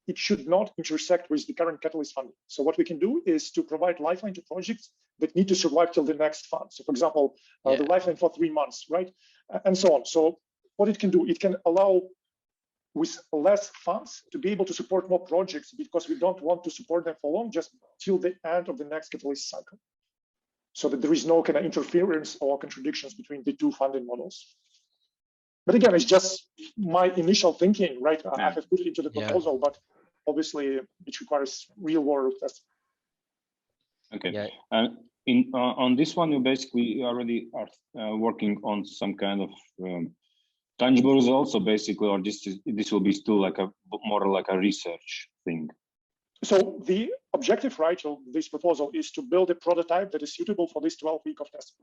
it should not intersect with the current Catalyst funding. So what we can do is to provide lifeline to projects that need to survive till the next fund. So for example, the lifeline for 3 months, right? And so on. So what it can do, it can allow with less funds to be able to support more projects, because we don't want to support them for long, just till the end of the next catalyst cycle, so that there is no kind of interference or contradictions between the two funding models. But again, it's just my initial thinking, right? I have put it into the proposal, but obviously it requires real world testing. Okay. On this one, you basically already are working on some kind of tangible results. So basically, or this will be still like more like a research thing. So the objective, right, of this proposal is to build a prototype that is suitable for this 12-week of testing.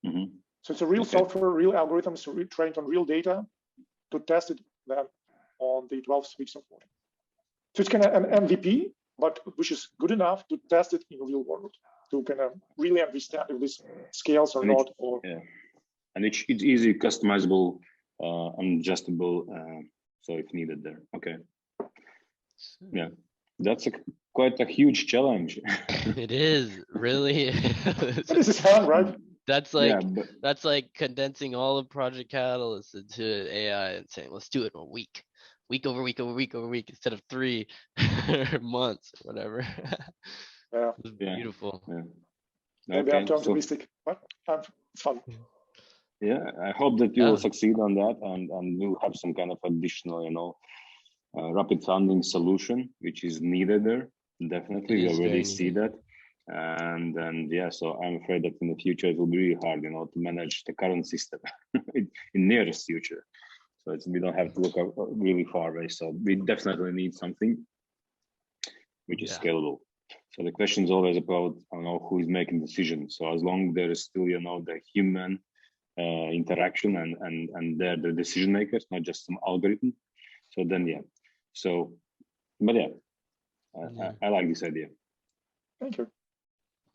Mm-hmm. So it's a real software, real algorithms trained on real data to test it then on the 12 weeks of work. So it's kind of an MVP, but which is good enough to test it in real world, to kind of really understand if this scales or not. And it's easy, customizable, and adjustable, so if needed there. Okay. Yeah, that's quite a huge challenge. It is really. This is fun, right? That's like that's like condensing all of Project Catalyst into AI and saying, let's do it in a week over week over week over week instead of 3 months or whatever. Yeah, it's beautiful. Yeah. Maybe I'm too optimistic, but it's fun. Yeah, I hope that you will succeed on that, and you'll have some kind of additional, rapid funding solution which is needed there. Definitely, we already see that. And then so I'm afraid that in the future it will be really hard, to manage the current system in nearest future. So we don't have to look really far away. So we definitely need something which is scalable. So the question is always about who is making decisions. So as long as there is still the human interaction and they're the decision makers, not just some algorithm. So then So, but I like this idea. Thank you.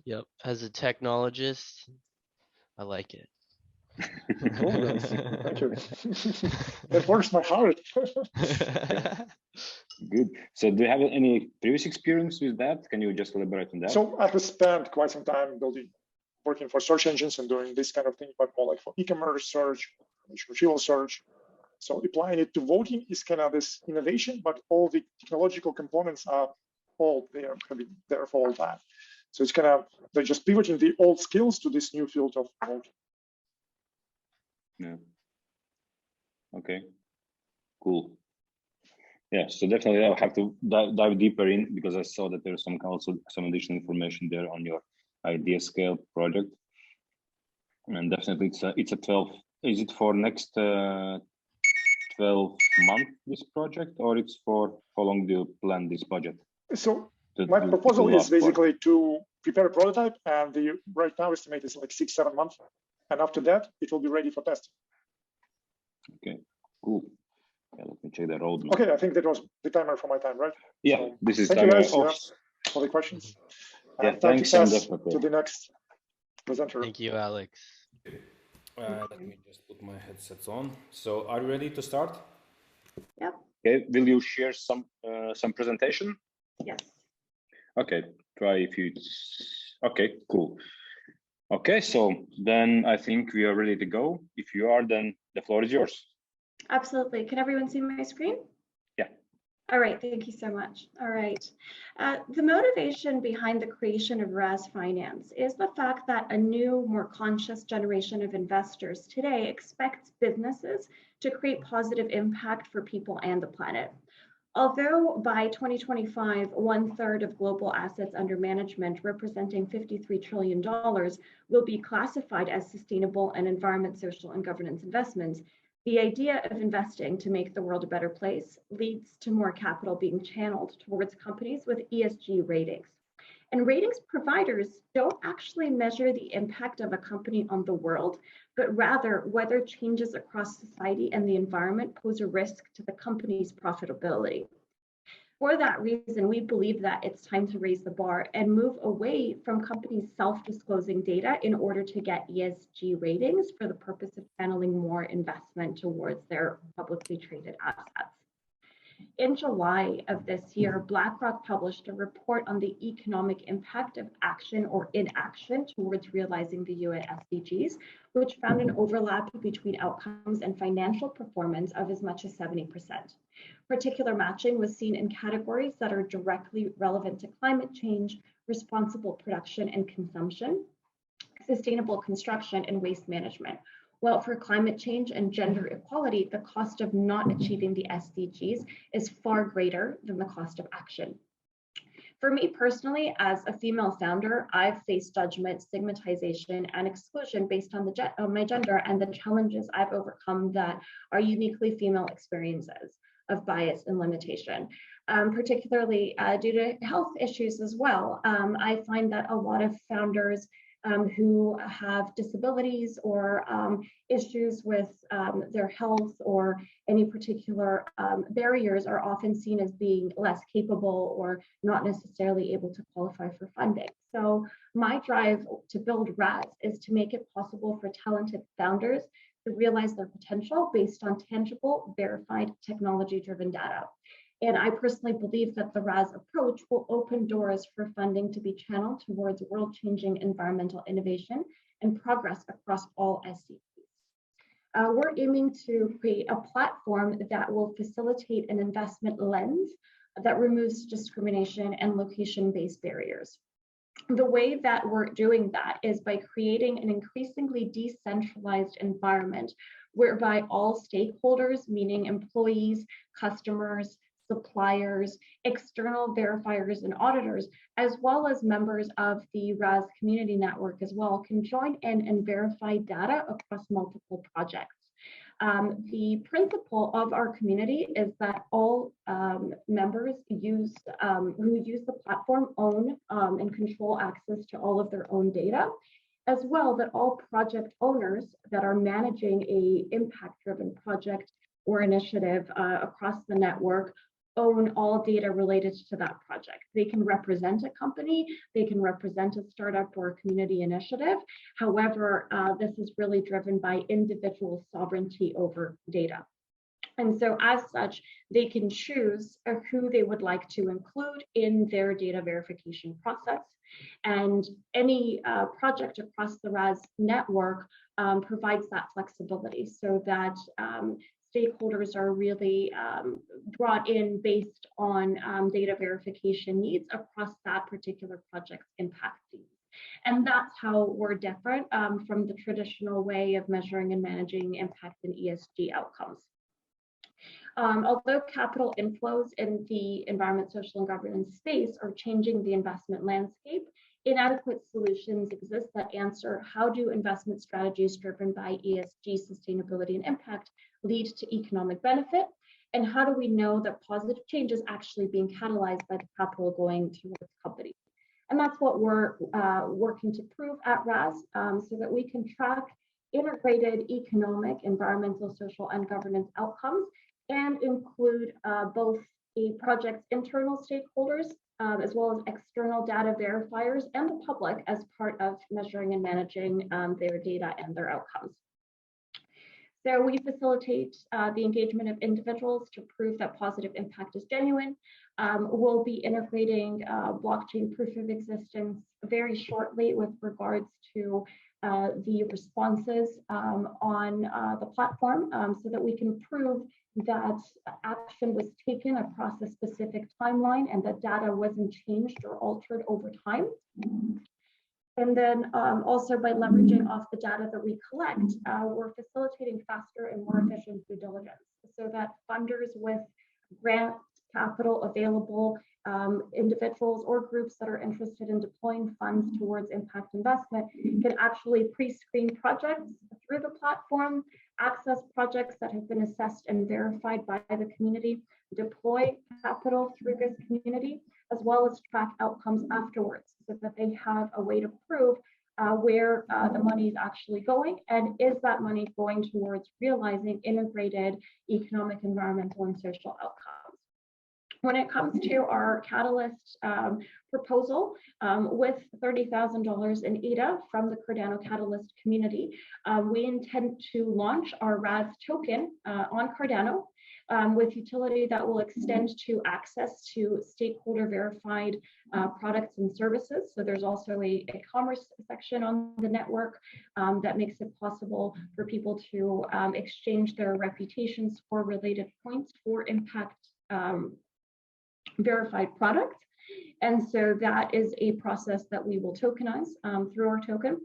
Yep. As a technologist, I like it. Thank you. That warms my heart. Good. So do you have any previous experience with that? Can you just elaborate on that? So I have spent quite some time working for search engines and doing this kind of thing, but more like for e-commerce search, retrieval search. So applying it to voting is kind of this innovation, but all the technological components are all there, have been there for all time. So it's kind of, they're just pivoting the old skills to this new field of voting. Yeah. Okay. Cool. Yeah. So definitely I'll have to dive deeper in, because I saw that there's also some additional information there on your idea scale project. And definitely it's a 12. Is it for next 12 month this project, or it's for how long do you plan this budget? So my proposal is basically to prepare a prototype, and the right now estimate is like 6-7 months, and after that it will be ready for testing. Okay, cool. Yeah, let me check the roadmap. Okay, I think that was the timer for my time, right? Yeah, so, this is thank you guys for the questions. Yeah, thanks. To the next presenter. Thank you, Alex. Let me just put my headsets on. So, are you ready to start? Yep. Okay. Will you share some presentation? Yes. Okay. Try if you. Okay. Cool. Okay. So then I think we are ready to go. If you are, then the floor is yours. Absolutely. Can everyone see my screen? Yeah. All right, thank you so much. All right. The motivation behind the creation of RAZ Finance is the fact that a new, more conscious generation of investors today expects businesses to create positive impact for people and the planet. Although by 2025, 1/3 of global assets under management, representing $53 trillion, will be classified as sustainable and environment, social, and governance investments, the idea of investing to make the world a better place leads to more capital being channeled towards companies with ESG ratings. And ratings providers don't actually measure the impact of a company on the world, but rather whether changes across society and the environment pose a risk to the company's profitability. For that reason, we believe that it's time to raise the bar and move away from companies self-disclosing data in order to get ESG ratings for the purpose of channeling more investment towards their publicly traded assets. In July of this year, BlackRock published a report on the economic impact of action or inaction towards realizing the UN SDGs, which found an overlap between outcomes and financial performance of as much as 70%. Particular matching was seen in categories that are directly relevant to climate change, responsible production and consumption, sustainable construction, and waste management. Well, for climate change and gender equality, the cost of not achieving the SDGs is far greater than the cost of action. For me personally, as a female founder, I've faced judgment, stigmatization, and exclusion based on my gender and the challenges I've overcome that are uniquely female experiences of bias and limitation, particularly due to health issues as well. I find that a lot of founders who have disabilities or issues with their health or any particular barriers are often seen as being less capable or not necessarily able to qualify for funding. So my drive to build RAZ is to make it possible for talented founders to realize their potential based on tangible, verified, technology-driven data. And I personally believe that the RAZ approach will open doors for funding to be channeled towards world-changing environmental innovation and progress across all SDGs. We're aiming to create a platform that will facilitate an investment lens that removes discrimination and location-based barriers. The way that we're doing that is by creating an increasingly decentralized environment whereby all stakeholders, meaning employees, customers, suppliers, external verifiers and auditors, as well as members of the RAZ community network as well, can join in and verify data across multiple projects. The principle of our community is that all members who use the platform own and control access to all of their own data, as well that all project owners that are managing a impact-driven project or initiative across the network own all data related to that project. They can represent a company, they can represent a startup or a community initiative. However, this is really driven by individual sovereignty over data. And so as such, they can choose who they would like to include in their data verification process. And any project across the RAZ network provides that flexibility so that stakeholders are really brought in based on data verification needs across that particular project's impact needs. And that's how we're different from the traditional way of measuring and managing impact and ESG outcomes. Although capital inflows in the environment, social, and governance space are changing the investment landscape, inadequate solutions exist that answer how do investment strategies driven by ESG, sustainability, and impact lead to economic benefit, and how do we know that positive change is actually being catalyzed by the capital going towards companies. And that's what we're working to prove at RAZ so that we can track integrated economic, environmental, social, and governance outcomes and include both a project's internal stakeholders as well as external data verifiers and the public as part of measuring and managing their data and their outcomes. So we facilitate the engagement of individuals to prove that positive impact is genuine. We'll be integrating blockchain proof of existence very shortly with regards to the responses on the platform so that we can prove that action was taken across a specific timeline and that data wasn't changed or altered over time. And then also by leveraging off the data that we collect, we're facilitating faster and more efficient due diligence so that funders with grant capital available, individuals or groups that are interested in deploying funds towards impact investment can actually pre-screen projects through the platform, access projects that have been assessed and verified by the community, deploy capital through this community, as well as track outcomes afterwards so that they have a way to prove where the money is actually going and is that money going towards realizing integrated economic, environmental, and social outcomes. When it comes to our Catalyst proposal with $30,000 in ADA from the Cardano Catalyst community, we intend to launch our RAZ token on Cardano. with utility that will extend to access to stakeholder verified products and services. So there's also a commerce section on the network that makes it possible for people to exchange their reputation score related points for impact verified products. And so that is a process that we will tokenize through our token.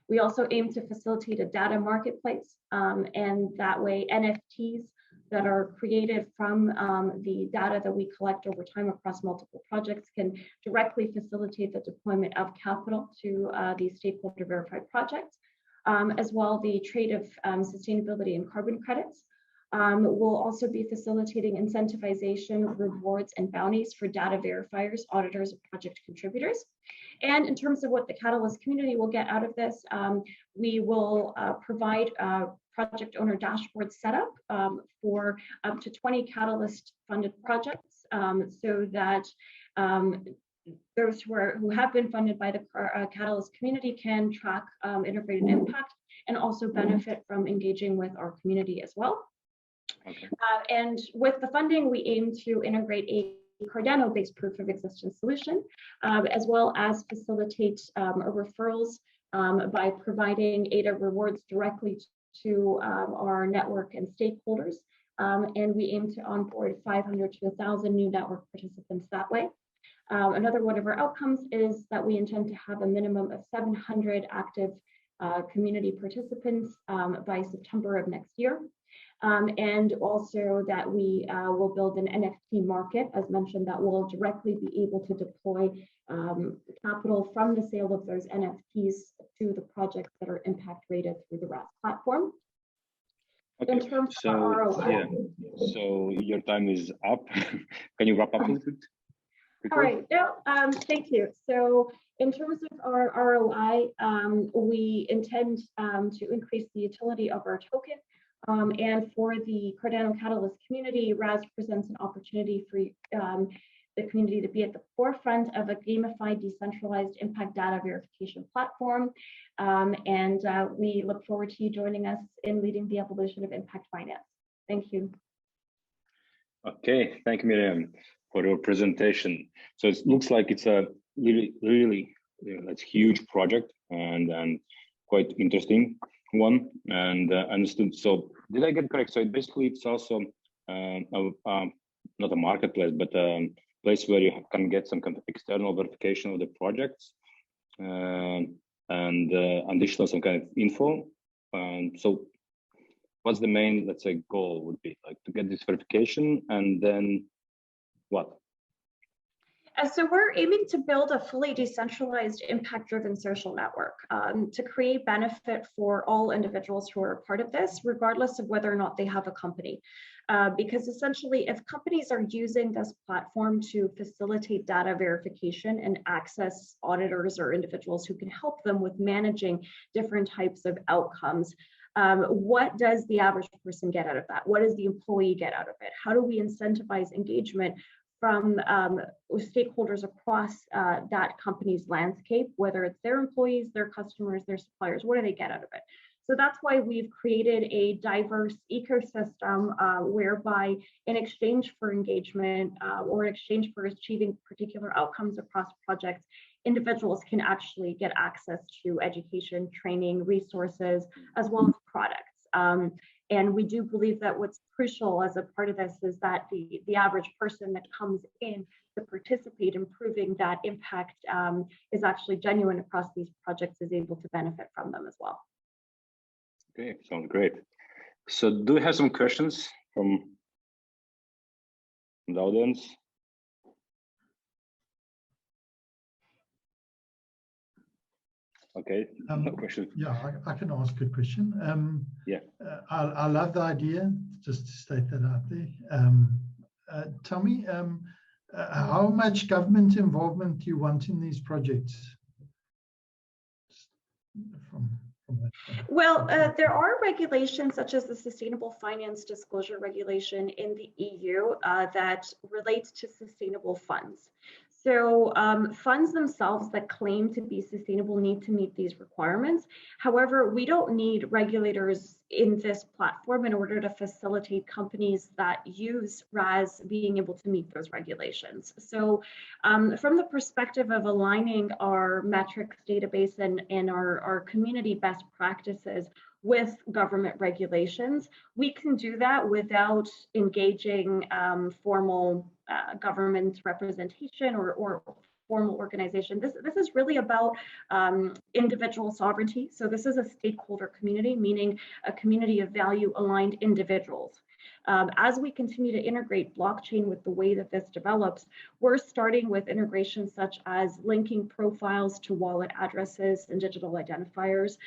We also aim to facilitate a data marketplace, and that way NFTs that are created from the data that we collect over time across multiple projects can directly facilitate the deployment of capital to these stakeholder verified projects. As well, the trade of sustainability and carbon credits. We'll also be facilitating incentivization, rewards, and bounties for data verifiers, auditors, and project contributors. And in terms of what the Catalyst community will get out of this, we will provide project owner dashboard setup for up to 20 Catalyst funded projects, so that those who have been funded by the Catalyst community can track integrated impact and also benefit from engaging with our community as well. Okay. And with the funding, we aim to integrate a Cardano-based proof of existence solution, as well as facilitate referrals by providing ADA rewards directly to our network and stakeholders. And we aim to onboard 500 to 1,000 new network participants that way. Another one of our outcomes is that we intend to have a minimum of 700 active community participants by September of next year. And also that we will build an NFT market, as mentioned, that will directly be able to deploy capital from the sale of those NFTs to the projects that are impact rated through the RAZ platform. Okay. In terms so, of our ROI. yeah, so your time is up. Can you wrap up a little bit? All right, thank you. So in terms of our ROI, we intend to increase the utility of our token. And for the Cardano Catalyst community, RAZ presents an opportunity for the community to be at the forefront of a gamified, decentralized impact data verification platform. And we look forward to you joining us in leading the evolution of impact finance. Thank you. Okay, thank you, Miriam, for your presentation. So it looks like it's a really it's huge project and quite interesting one, and understood. So did I get correct? So it basically it's also not a marketplace, but a place where you can get some kind of external verification of the projects and additional some kind of info. So what's the main, let's say, goal would be like to get this verification, and then what? So we're aiming to build a fully decentralized impact-driven social network to create benefit for all individuals who are a part of this, regardless of whether or not they have a company. Because essentially, if companies are using this platform to facilitate data verification and access auditors or individuals who can help them with managing different types of outcomes, what does the average person get out of that? What does the employee get out of it? How do we incentivize engagement from stakeholders across that company's landscape, whether it's their employees, their customers, their suppliers? What do they get out of it? So that's why we've created a diverse ecosystem whereby in exchange for engagement or in exchange for achieving particular outcomes across projects, individuals can actually get access to education, training, resources, as well as products. And we do believe that what's crucial as a part of this is that the average person that comes in to participate in proving that impact is actually genuine across these projects, is able to benefit from them as well. Okay, sounds great. So do we have some questions from the audience? Okay, no question. Yeah, I can ask a question. Yeah. I love the idea, just to state that out there. Tell me, how much government involvement do you want in these projects? Well, there are regulations such as the Sustainable Finance Disclosure Regulation in the EU that relates to sustainable funds. So funds themselves that claim to be sustainable need to meet these requirements. However, we don't need regulators in this platform in order to facilitate companies that use RAZ being able to meet those regulations. So from the perspective of aligning our metrics database and our community best practices with government regulations, we can do that without engaging formal government representation or formal organization. This is really about individual sovereignty. So this is a stakeholder community, meaning a community of value aligned individuals. As we continue to integrate blockchain with the way that this develops, we're starting with integrations such as linking profiles to wallet addresses and digital identifiers,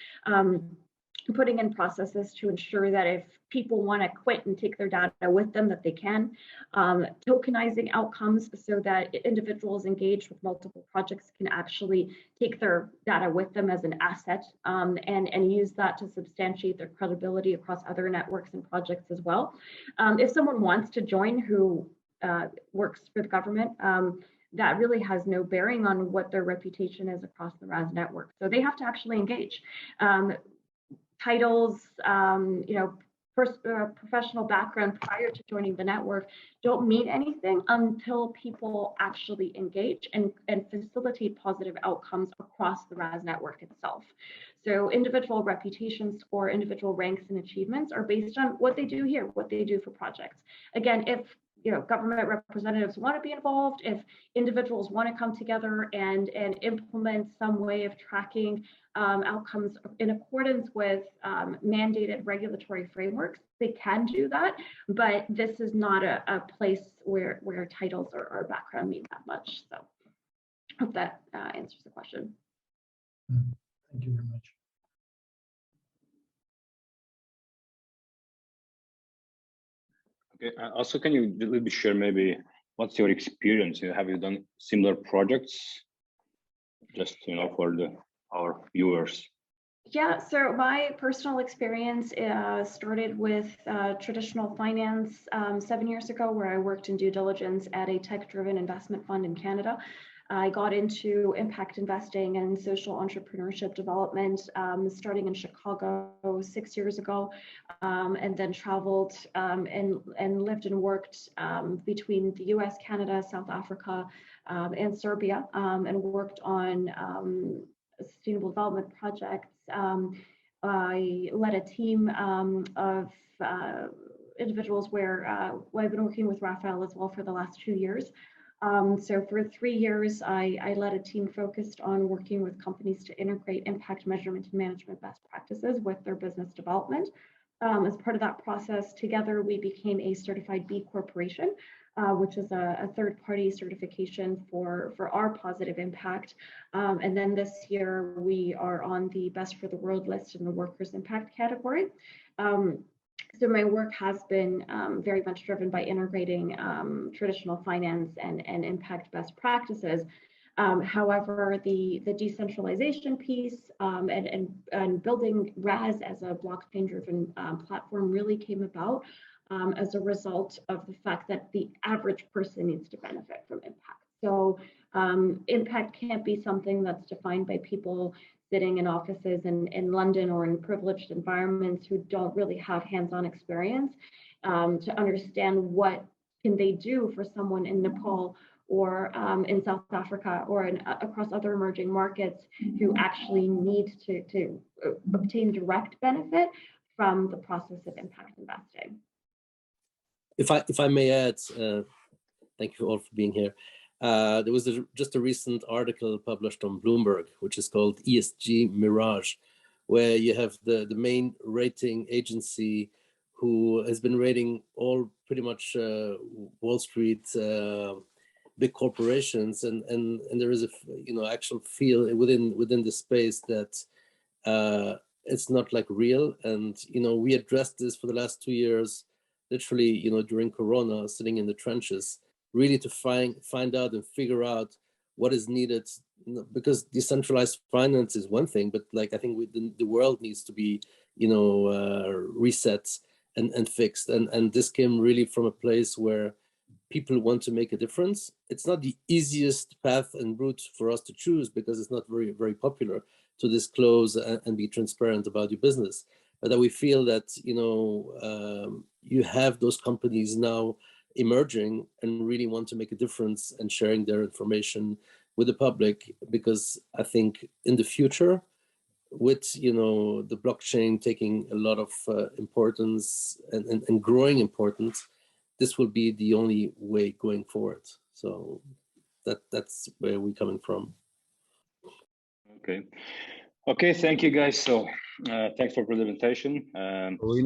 putting in processes to ensure that if people want to quit and take their data with them, that they can, tokenizing outcomes so that individuals engaged with multiple projects can actually take their data with them as an asset and use that to substantiate their credibility across other networks and projects as well. If someone wants to join who works for the government, that really has no bearing on what their reputation is across the RAZ network. So they have to actually engage. Titles, professional background prior to joining the network don't mean anything until people actually engage and facilitate positive outcomes across the RAZ network itself. So individual reputations or individual ranks and achievements are based on what they do here, what they do for projects. Again, if government representatives want to be involved, if individuals want to come together and implement some way of tracking outcomes in accordance with mandated regulatory frameworks, they can do that. But this is not a place where titles or background mean that much. So I hope that answers the question. Thank you very much. Okay. Also, can you a little bit share maybe what's your experience? Have you done similar projects? Just for our viewers. Yeah, so my personal experience started with traditional finance 7 years ago, where I worked in due diligence at a tech-driven investment fund in Canada. I got into impact investing and social entrepreneurship development starting in Chicago 6 years ago, and then traveled and lived and worked between the US, Canada, South Africa, and Serbia, and worked on sustainable development projects. I led a team of individuals where I've been working with Raphael as well for the last 2 years. So for 3 years, I led a team focused on working with companies to integrate impact measurement and management best practices with their business development. As part of that process, together we became a certified B Corporation, which is a third-party certification for our positive impact. And then this year we are on the Best for the World list in the Workers' Impact category. So my work has been very much driven by integrating traditional finance and impact best practices. However, the decentralization piece and building RAZ as a blockchain-driven platform really came about as a result of the fact that the average person needs to benefit from impact. So impact can't be something that's defined by people sitting in offices in London or in privileged environments who don't really have hands-on experience to understand what can they do for someone in Nepal or in South Africa or across other emerging markets who actually need to obtain direct benefit from the process of impact investing. If I may add, thank you all for being here. There was just a recent article published on Bloomberg, which is called ESG Mirage, where you have the main rating agency who has been rating all pretty much Wall Street big corporations, and there is a actual feel within the space that it's not like real. And we addressed this for the last 2 years, literally during Corona, sitting in the trenches, really to find out and figure out what is needed, because decentralized finance is one thing, but I think the world needs to be reset and fixed, and this came really from a place where people want to make a difference. It's not the easiest path and route for us to choose because it's not very, very popular to disclose and be transparent about your business. But that we feel that, you have those companies now emerging and really want to make a difference and sharing their information with the public, because I think in the future, with the blockchain taking a lot of importance and growing importance, this will be the only way going forward. So that's where we're coming from. Okay, thank you guys. So thanks for presentation. Are we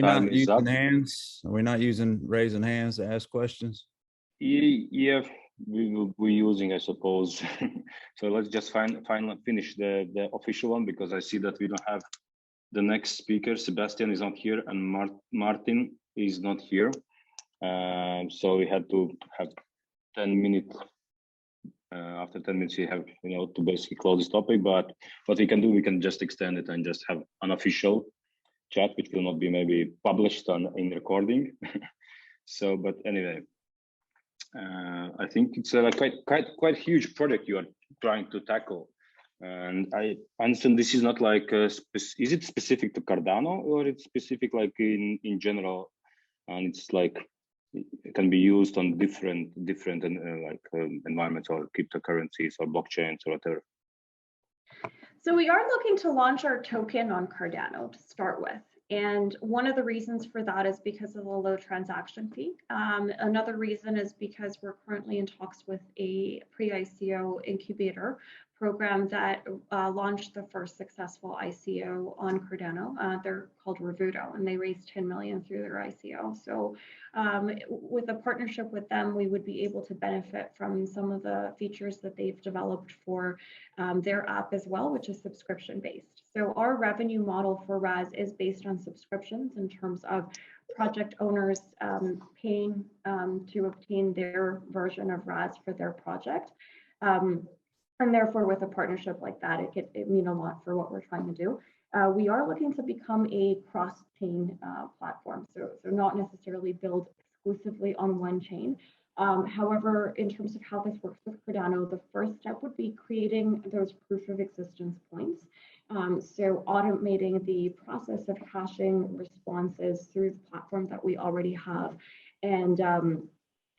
not using hands? Are we not using raising hands to ask questions? Yeah, we will be using, I suppose. So let's just finish the official one, because I see that we don't have the next speaker. Sebastian is not here and Martin is not here. So we had to have 10 minutes. After 10 minutes, you have to basically close this topic. But what we can do, we can just extend it and just have an official chat, which will not be maybe published in recording. So, but anyway. I think it's a quite huge project you are trying to tackle, and I understand this is not like is it specific to Cardano, or it's specific like in general, and it's like it can be used on different environments or cryptocurrencies or blockchains or whatever. So we are looking to launch our token on Cardano to start with. And one of the reasons for that is because of the low transaction fee. Another reason is because we're currently in talks with a pre-ICO incubator program that launched the first successful ICO on Cardano. They're called Revuto, and they raised 10 million through their ICO. So with a partnership with them, we would be able to benefit from some of the features that they've developed for their app as well, which is subscription-based. So our revenue model for RAZ is based on subscriptions in terms of project owners paying to obtain their version of RAZ for their project. And therefore, with a partnership like that, it means a lot for what we're trying to do. We are looking to become a cross-chain platform, so not necessarily build exclusively on one chain. However, in terms of how this works with Cardano, the first step would be creating those proof of existence points. So automating the process of hashing responses through the platform that we already have, and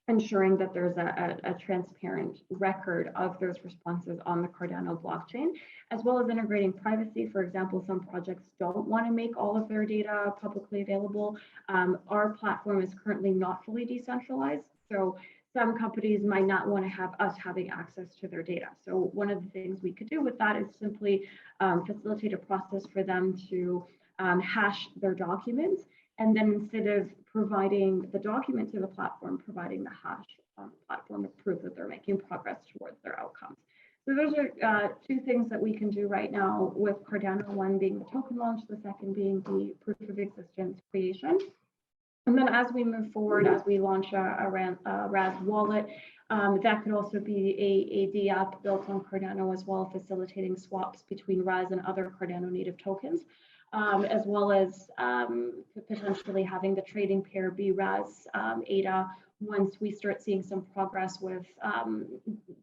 ensuring that there's a transparent record of those responses on the Cardano blockchain, as well as integrating privacy. For example, some projects don't want to make all of their data publicly available. Our platform is currently not fully decentralized, so some companies might not want to have us having access to their data. So one of the things we could do with that is simply facilitate a process for them to hash their documents, and then instead of providing the document to the platform, providing the hash platform to prove that they're making progress towards their outcomes. So those are two things that we can do right now with Cardano, one being the token launch, the second being the proof of existence creation. And then as we move forward, as we launch a RAZ wallet, that could also be a D app built on Cardano as well, facilitating swaps between RAZ and other Cardano native tokens. As well as potentially having the trading pair be RAZ ADA once we start seeing some progress with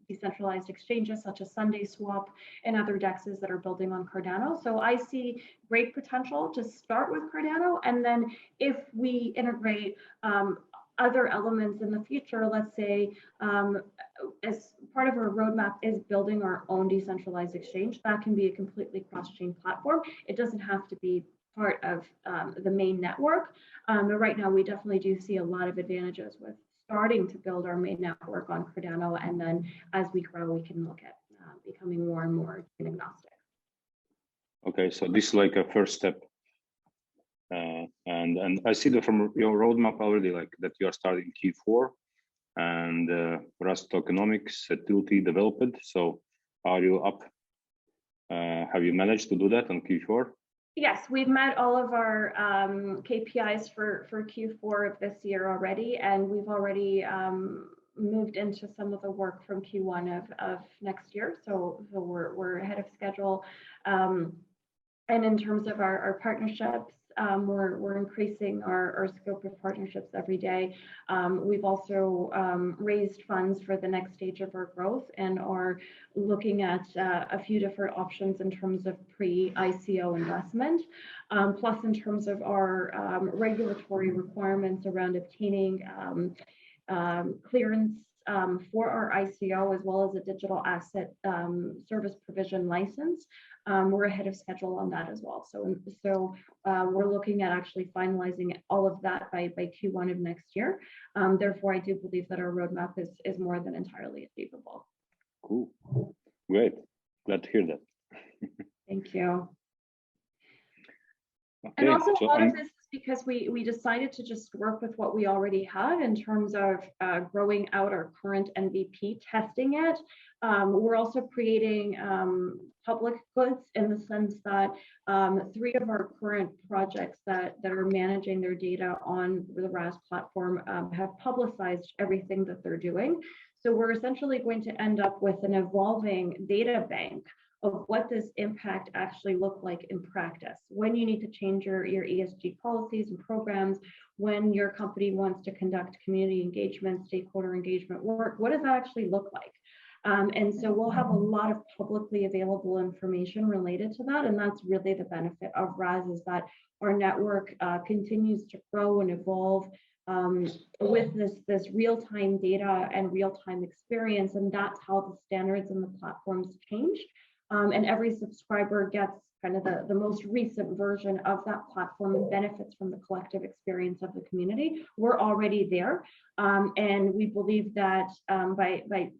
decentralized exchanges such as Sunday Swap and other DEXs that are building on Cardano. So I see great potential to start with Cardano, and then if we integrate other elements in the future, let's say as part of our roadmap is building our own decentralized exchange, that can be a completely cross-chain platform. It doesn't have to be part of the main network. But right now, we definitely do see a lot of advantages with starting to build our main network on Cardano, and then as we grow, we can look at becoming more and more chain agnostic. Okay, so this is like a first step. And I see that from your roadmap already, like that you are starting Q4, and RAZ tokenomics utility developed. So are you up? Have you managed to do that on Q4? Yes, we've met all of our KPIs for Q4 of this year already, and we've already moved into some of the work from Q1 of next year. So we're ahead of schedule. And in terms of our partnerships, we're increasing our scope of partnerships every day. We've also raised funds for the next stage of our growth and are looking at a few different options in terms of pre-ICO investment, plus in terms of our regulatory requirements around obtaining clearance for our ICO, as well as a digital asset service provision license. We're ahead of schedule on that as well. So we're looking at actually finalizing all of that by Q1 of next year. Therefore, I do believe that our roadmap is more than entirely achievable. Cool. Great. Glad to hear that. Thank you. Okay, And also so a lot of this is because we decided to just work with what we already have in terms of growing out our current MVP, testing it. We're also creating public goods in the sense that 3 of our current projects that are managing their data on the RAZ platform have publicized everything that they're doing. So we're essentially going to end up with an evolving data bank of what does impact actually look like in practice. When you need to change your ESG policies and programs, when your company wants to conduct community engagement, stakeholder engagement work, what does that actually look like? And so we'll have a lot of publicly available information related to that. And that's really the benefit of RAZ, is that our network continues to grow and evolve with this real-time data and real-time experience. And that's how the standards and the platforms change. And every subscriber gets kind of the most recent version of that platform and benefits from the collective experience of the community. We're already there. And we believe that by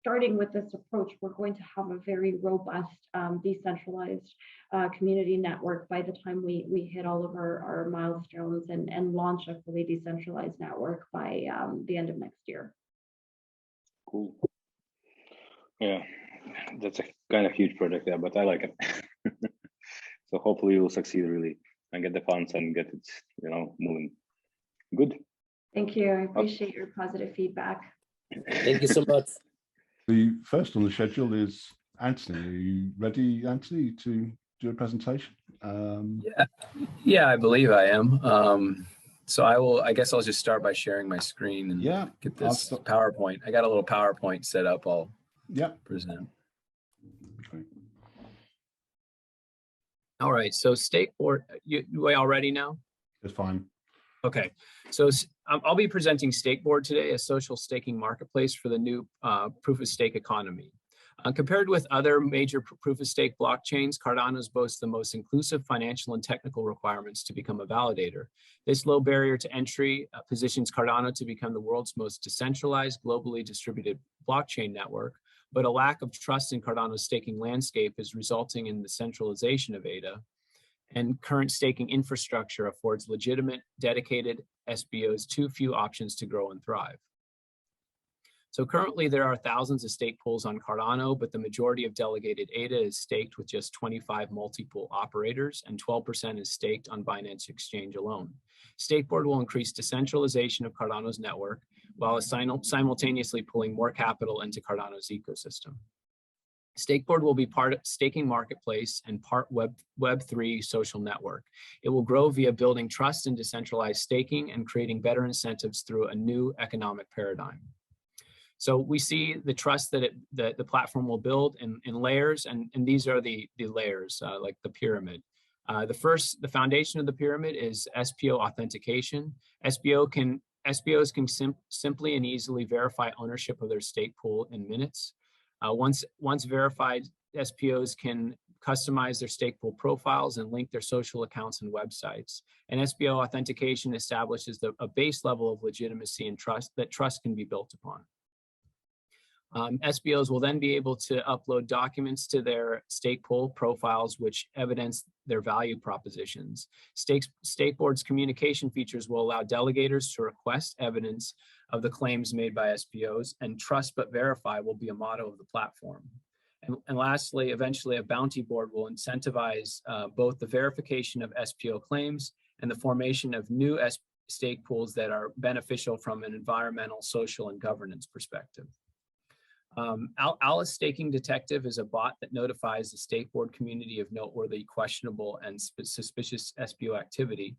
starting with this approach, we're going to have a very robust, decentralized community network by the time we hit all of our milestones and launch a fully decentralized network by the end of next year. cool. Yeah, that's a kind of huge project there, but I like it. So hopefully we'll succeed really and get the funds and get it, moving. Good. Thank you. I appreciate your positive feedback. Thank you so much. The first on the schedule is Anthony. Are you ready, Anthony, to do a presentation? Yeah, I believe I am. So I guess I'll just start by sharing my screen and get this PowerPoint. I got a little PowerPoint set up. I'll present. Okay. All right, so Stakeboard, you all ready now? It's fine. Okay, so I'll be presenting Stakeboard today, a social staking marketplace for the new proof of stake economy. Compared with other major proof of stake blockchains, Cardano's boasts the most inclusive financial and technical requirements to become a validator. This low barrier to entry positions Cardano to become the world's most decentralized, globally distributed blockchain network, but a lack of trust in Cardano's staking landscape is resulting in the centralization of ADA, and current staking infrastructure affords legitimate, dedicated SBOs too few options to grow and thrive. So currently there are thousands of stake pools on Cardano, but the majority of delegated ADA is staked with just 25 multi-pool operators, and 12% is staked on Binance Exchange alone. Stakeboard will increase decentralization of Cardano's network, while simultaneously pulling more capital into Cardano's ecosystem. Stakeboard will be part of staking marketplace and part Web3 social network. It will grow via building trust in decentralized staking and creating better incentives through a new economic paradigm. So we see the trust that the platform will build in layers, and these are the layers, like the pyramid. The foundation of the pyramid is SPO authentication. SPOs can simply and easily verify ownership of their stake pool in minutes. Once verified, SPOs can customize their stake pool profiles and link their social accounts and websites. And SPO authentication establishes a base level of legitimacy and trust that trust can be built upon. SPOs will then be able to upload documents to their stake pool profiles which evidence their value propositions. Stakeboard's communication features will allow delegators to request evidence of the claims made by SPOs, and trust but verify will be a motto of the platform. And lastly, eventually a bounty board will incentivize both the verification of SPO claims and the formation of new stake pools that are beneficial from an environmental, social, and governance perspective. Alice Staking Detective is a bot that notifies the Stakeboard community of noteworthy, questionable, and suspicious SPO activity.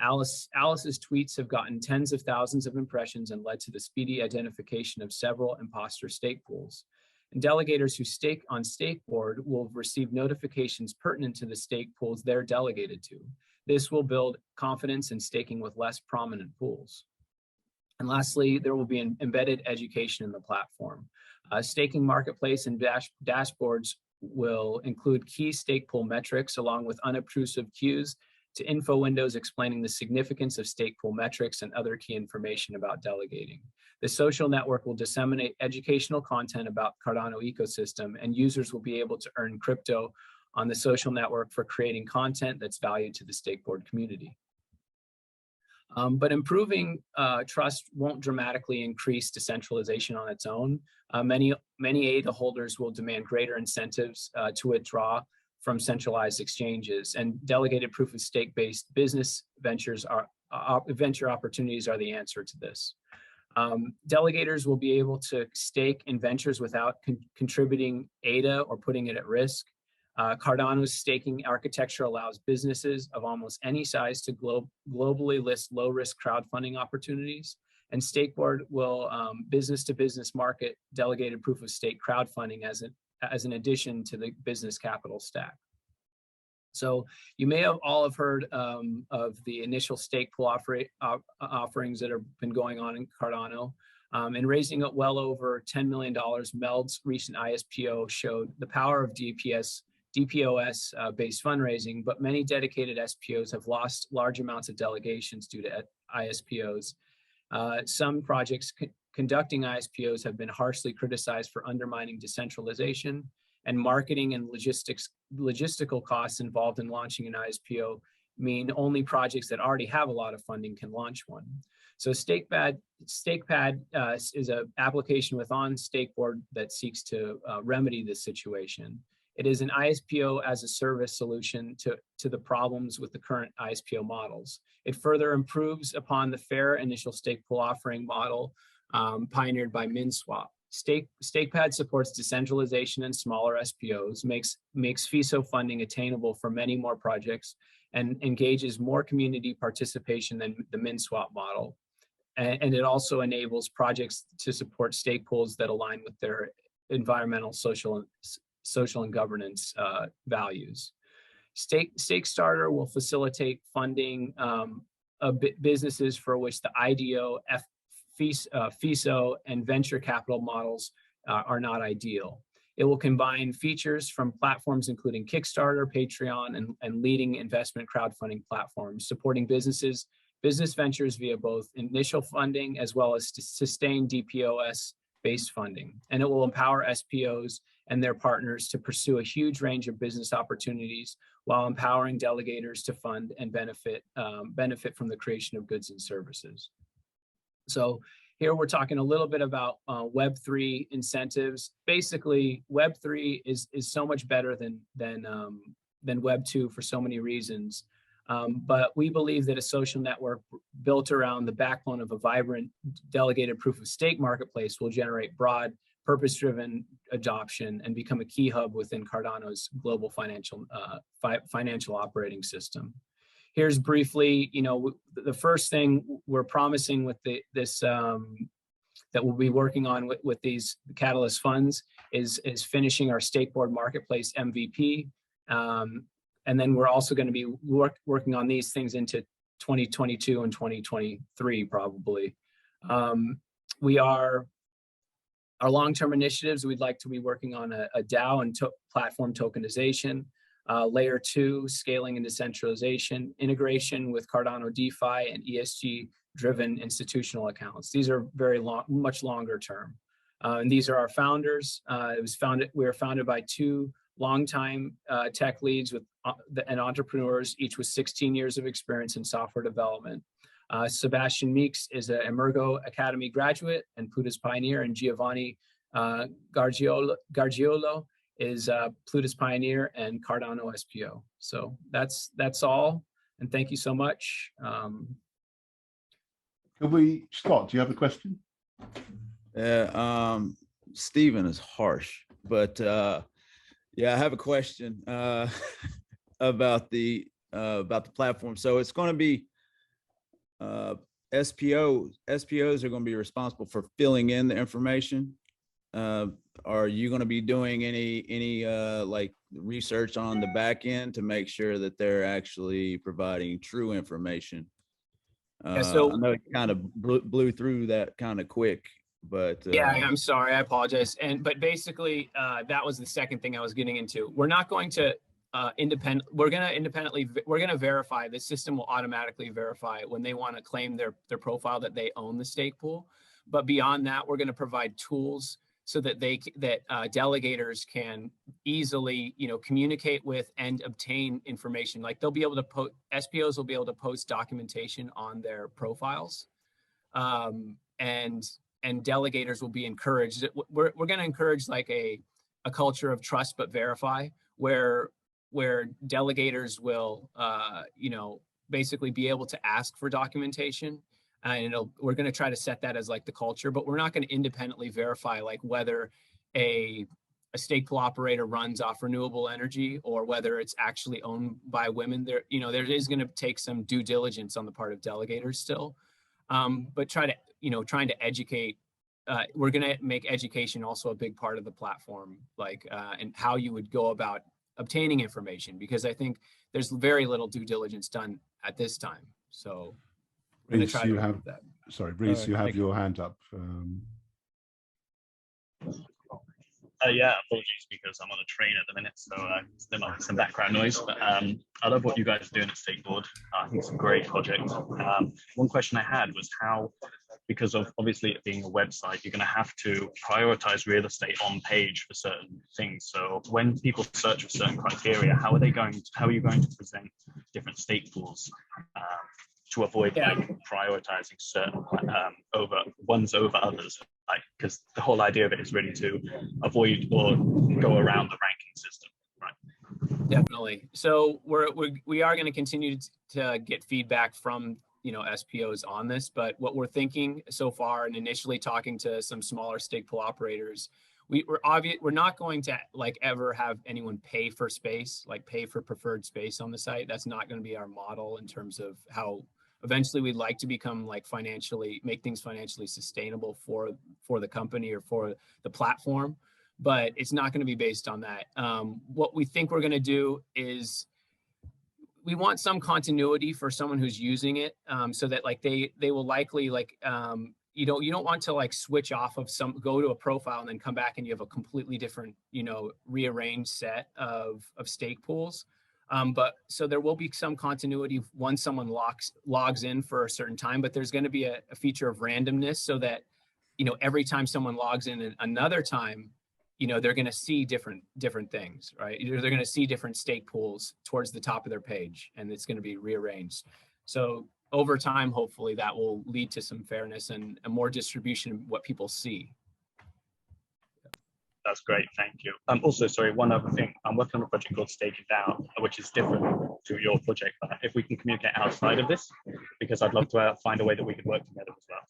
Alice's tweets have gotten tens of thousands of impressions and led to the speedy identification of several imposter stake pools. And delegators who stake on Stakeboard will receive notifications pertinent to the stake pools they're delegated to. This will build confidence in staking with less prominent pools. And lastly, there will be an embedded education in the platform. Staking marketplace and dashboards will include key stake pool metrics along with unobtrusive cues to info windows explaining the significance of stake pool metrics and other key information about delegating. The social network will disseminate educational content about Cardano ecosystem, and users will be able to earn crypto on the social network for creating content that's valued to the Stakeboard community. But improving trust won't dramatically increase decentralization on its own. Many ADA holders will demand greater incentives to withdraw from centralized exchanges, and delegated proof of stake based business ventures venture opportunities are the answer to this. Delegators will be able to stake in ventures without contributing ADA or putting it at risk. Cardano's staking architecture allows businesses of almost any size to globally list low-risk crowdfunding opportunities, and Stakeboard will business-to-business market delegated proof of stake crowdfunding as an addition to the business capital stack. So you may have all have heard of the initial stake pool offerings that have been going on in Cardano. And raising up well over $10 million, Meld's recent ISPO showed the power of DPoS-based fundraising, but many dedicated SPOs have lost large amounts of delegations due to ISPOs. Some projects conducting ISPOs have been harshly criticized for undermining decentralization, and marketing and logistical costs involved in launching an ISPO mean only projects that already have a lot of funding can launch one. So StakePad is an application within Stakeboard that seeks to remedy this situation. It is an ISPO as a service solution to the problems with the current ISPO models. It further improves upon the fair initial stake pool offering model pioneered by MinSwap. StakePad supports decentralization and smaller SPOs, makes FISO funding attainable for many more projects, and engages more community participation than the MinSwap model. And it also enables projects to support stake pools that align with their environmental, social, and governance values. StakeStarter will facilitate funding of businesses for which the IDO, FISO, and venture capital models are not ideal. It will combine features from platforms including Kickstarter, Patreon, and leading investment crowdfunding platforms, supporting business ventures via both initial funding as well as sustained DPoS-based funding. And it will empower SPOs and their partners to pursue a huge range of business opportunities while empowering delegators to fund and benefit from the creation of goods and services. So here we're talking a little bit about Web3 incentives. Basically, Web3 is so much better than Web2 for so many reasons. But we believe that a social network built around the backbone of a vibrant delegated proof of stake marketplace will generate broad, purpose-driven adoption and become a key hub within Cardano's global financial operating system. Here's briefly, the first thing we're promising with this that we'll be working on with these Catalyst funds is finishing our Stakeboard marketplace MVP. And then we're also going to be working on these things into 2022 and 2023 probably. Our long-term initiatives, we'd like to be working on a DAO and platform tokenization, layer 2, scaling and decentralization, integration with Cardano DeFi, and ESG-driven institutional accounts. These are much longer term. And these are our founders. We were founded by 2 longtime tech leads and entrepreneurs, each with 16 years of experience in software development. Sebastian Meeks is an Emergo Academy graduate and Plutus pioneer, and Giovanni Gargiolo is Plutus pioneer and Cardano SPO. So that's all, and thank you so much. Scott, do you have a question? Yeah, Stephen is harsh, but yeah, I have a question about the platform. So it's going to be SPOs are going to be responsible for filling in the information. Are you going to be doing any like research on the back end to make sure that they're actually providing true information? So I know it kind of blew through that kind of quick, but yeah, I'm sorry, I apologize. But basically, that was the second thing I was getting into. We're not going to we're going to verify. The system will automatically verify when they want to claim their profile that they own the stake pool. But beyond that, we're going to provide tools so that delegators can easily, communicate with and obtain information. Like they'll be able to SPOs will be able to post documentation on their profiles, and delegators will be encouraged. We're going to encourage like a culture of trust but verify, where delegators will, basically be able to ask for documentation. And we're going to try to set that as like the culture, but we're not going to independently verify like whether a stake pool operator runs off renewable energy or whether it's actually owned by women. There is going to take some due diligence on the part of delegators still, but trying to educate. We're going to make education also a big part of the platform, like and how you would go about obtaining information, because I think there's very little due diligence done at this time. So Reese, you have that. Sorry, Reese, you have your hand up. Yeah, apologies because I'm on a train at the minute, so there might be some background noise. But I love what you guys are doing at Stakeboard. I think it's a great project. One question I had was how, because of obviously it being a website, you're going to have to prioritize real estate on page for certain things. So when people search for certain criteria, how are you going to present different stake pools to avoid prioritizing certain over others? Like, because the whole idea of it is really to avoid or go around the ranking system, right? Definitely. So we are going to continue to get feedback from SPOs on this, but what we're thinking so far, and initially talking to some smaller stake pool operators, we're not going to like ever have anyone pay for space, like pay for preferred space on the site. That's not going to be our model in terms of how eventually we'd like to become like make things financially sustainable for the company or for the platform, but it's not going to be based on that. What we think we're going to do is we want some continuity for someone who's using it, so that like they will likely like, you don't want to like switch off of go to a profile and then come back and you have a completely different, rearranged set of stake pools. But so there will be some continuity once someone logs in for a certain time, but there's going to be a feature of randomness so that, every time someone logs in another time, they're going to see different things, right? They're going to see different stake pools towards the top of their page, and it's going to be rearranged. So over time, hopefully that will lead to some fairness and a more distribution of what people see. That's great, thank you. Also, sorry, one other thing. I'm working on a project called Stake It Down, which is different to your project. But if we can communicate outside of this, because I'd love to find a way that we could work together as well.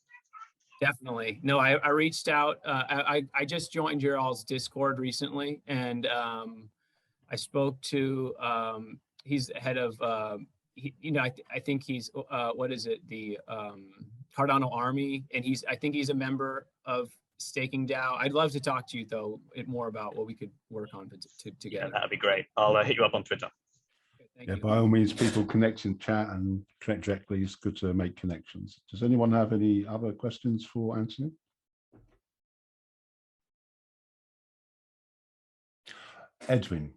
Definitely. No, I reached out. I just joined your all's Discord recently, and I spoke to he's the head of I think he's what is it, the Cardano Army, and I think he's a member of Staking DAO. I'd love to talk to you though more about what we could work on together. Yeah, that'd be great. I'll hit you up on Twitter. Yeah, by all means, people connect in chat and connect directly. It's good to make connections. Does anyone have any other questions for Anthony? Edwin.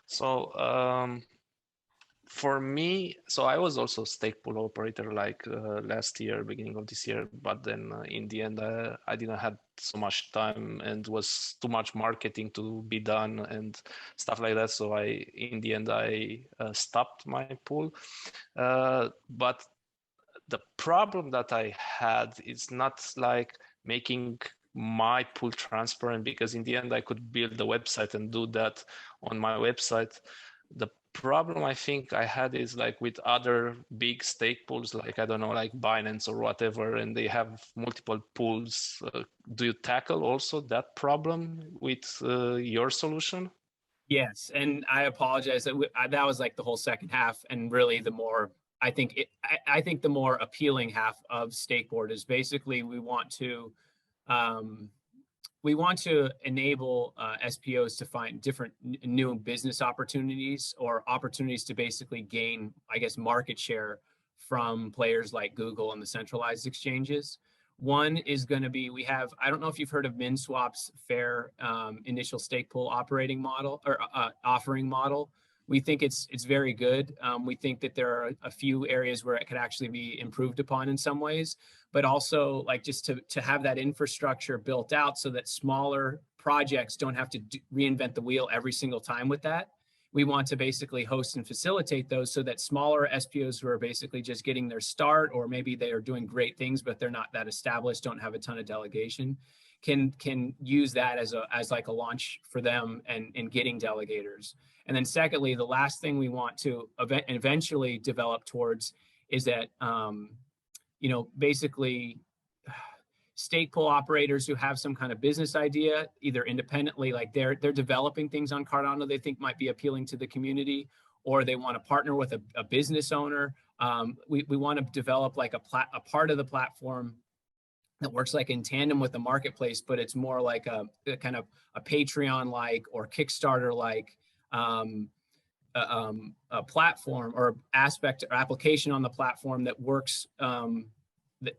So for me, so I was also a stake pool operator like last year, beginning of this year, but then in the end, I didn't have so much time and was too much marketing to be done and stuff like that. So in the end, I stopped my pool. But the problem that I had is not like making my pool transparent, because in the end, I could build a website and do that on my website. The problem I think I had is like with other big stake pools, like, I don't know, like Binance or whatever, and they have multiple pools. Do you tackle also that problem with your solution? Yes, and I apologize. That was like the whole second half, and really the more I think the more appealing half of Stakeboard is basically we want to enable SPOs to find different new business opportunities or opportunities to basically gain, I guess, market share from players like Google and the centralized exchanges. One is going to be, I don't know if you've heard of MinSwap's fair initial stake pool operating model or offering model. We think it's very good. We think that there are a few areas where it could actually be improved upon in some ways, but also like just to have that infrastructure built out so that smaller projects don't have to reinvent the wheel every single time with that. We want to basically host and facilitate those so that smaller SPOs who are basically just getting their start, or maybe they are doing great things, but they're not that established, don't have a ton of delegation, can use that as like a launch for them and getting delegators. And then secondly, the last thing we want to eventually develop towards is that, basically stake pool operators who have some kind of business idea, either independently, like they're developing things on Cardano they think might be appealing to the community, or they want to partner with a business owner. We want to develop like a part of the platform that works like in tandem with the marketplace, but it's more like a kind of a Patreon-like or Kickstarter-like a platform or aspect or application on the platform that works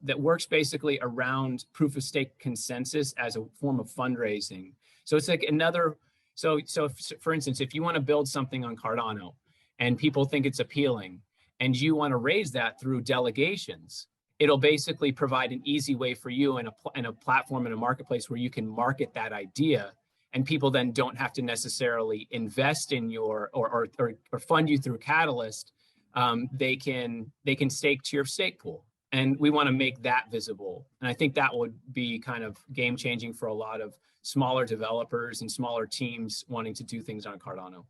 that works basically around proof of stake consensus as a form of fundraising. So it's like another, so for instance, if you want to build something on Cardano and people think it's appealing and you want to raise that through delegations, it'll basically provide an easy way for you and a platform and a marketplace where you can market that idea, and people then don't have to necessarily invest in your or fund you through Catalyst. They can stake to your stake pool. And we want to make that visible. And I think that would be kind of game changing for a lot of smaller developers and smaller teams wanting to do things on Cardano.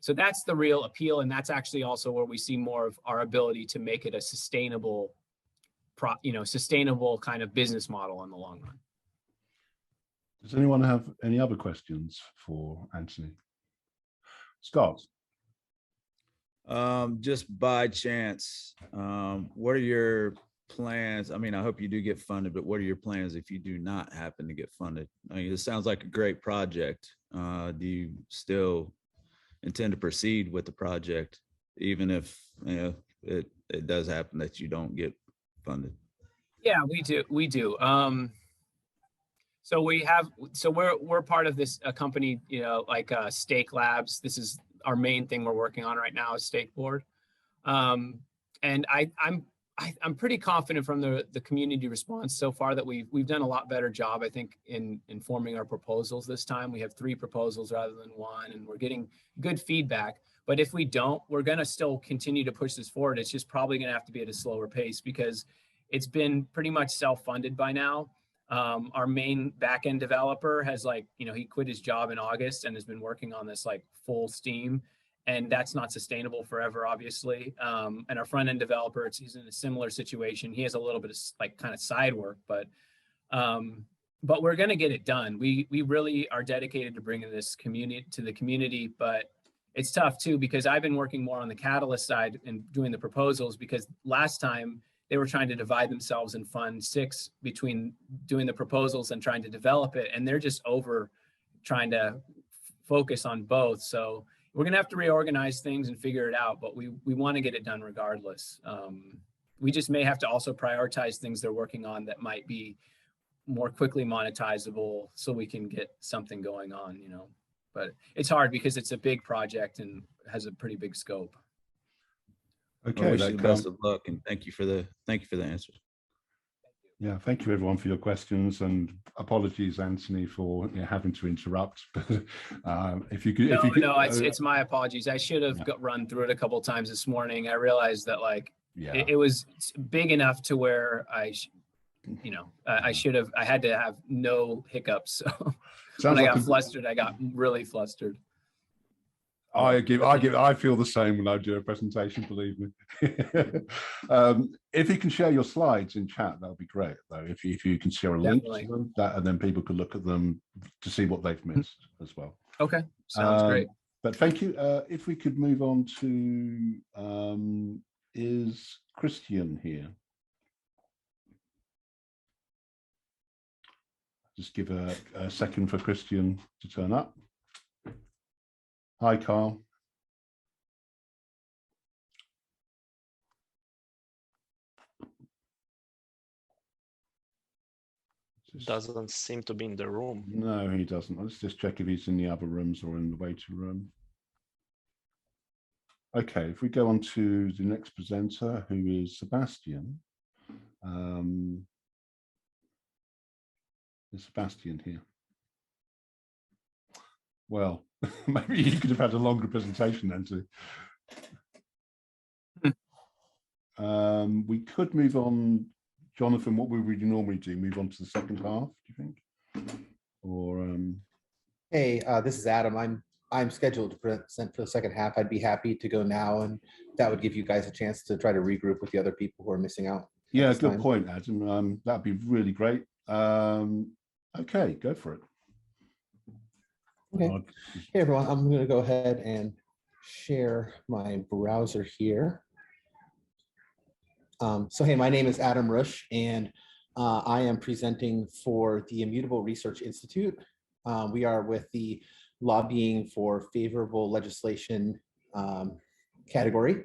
So that's the real appeal. And that's actually also where we see more of our ability to make it a sustainable, sustainable kind of business model in the long run. Does anyone have any other questions for Anthony? Scott? Just by chance, what are your plans? I mean, I hope you do get funded, but what are your plans if you do not happen to get funded? I mean, it sounds like a great project. Do you still intend to proceed with the project, even if it does happen that you don't get funded? Yeah, we do. So we're part of this company, like Stake Labs. This is our main thing we're working on right now is Stakeboard. And I'm pretty confident from the community response so far that we've done a lot better job, I think, in informing our proposals this time. We have 3 proposals rather than 1, and we're getting good feedback. But if we don't, we're going to still continue to push this forward. It's just probably going to have to be at a slower pace because it's been pretty much self-funded by now. Our main backend developer has he quit his job in August and has been working on this like full steam, and that's not sustainable forever, obviously. And our front end developer, he's in a similar situation. He has a little bit of like kind of side work, but we're going to get it done. We really are dedicated to bringing this community to the community, but it's tough too because I've been working more on the Catalyst side and doing the proposals because last time they were trying to divide themselves in Fund 6 between doing the proposals and trying to develop it. And they're just over trying to focus on both. So we're going to have to reorganize things and figure it out, but we want to get it done regardless. We just may have to also prioritize things they're working on that might be more quickly monetizable so we can get something going on, But it's hard because it's a big project and has a pretty big scope. Okay, I wish you the best of luck, and thank you for the answers. Yeah, thank you everyone for your questions, and apologies, Anthony, for having to interrupt. But if you could, it's my apologies. I should have run through it a couple of times this morning. I realized that it was big enough to where I had to have no hiccups. So when I got flustered, I got really flustered. I feel the same when I do a presentation, believe me. If you can share your slides in chat, that would be great, though. If you can share a link to them, and then people could look at them to see what they've missed as well. Okay, sounds great. But thank you. If we could move on to, is Christian here? Just give a second for Christian to turn up. Hi, Carl. Doesn't seem to be in the room. No, he doesn't. Let's just check if he's in the other rooms or in the waiting room. Okay, if we go on to the next presenter, who is Sebastian. Is Sebastian here? Well, maybe you could have had a longer presentation then too. We could move on, Jonathan. What would we normally do? Move on to the second half, do you think? Or hey, this is Adam. I'm scheduled to present for the second half. I'd be happy to go now, and that would give you guys a chance to try to regroup with the other people who are missing out. Yeah, good point, Adam. That'd be really great. Okay, go for it. Okay. Hey everyone, I'm going to go ahead and share my browser here. So hey, my name is Adam Rush, and I am presenting for the Immutable Research Institute. We are with the Lobbying for Favorable Legislation category.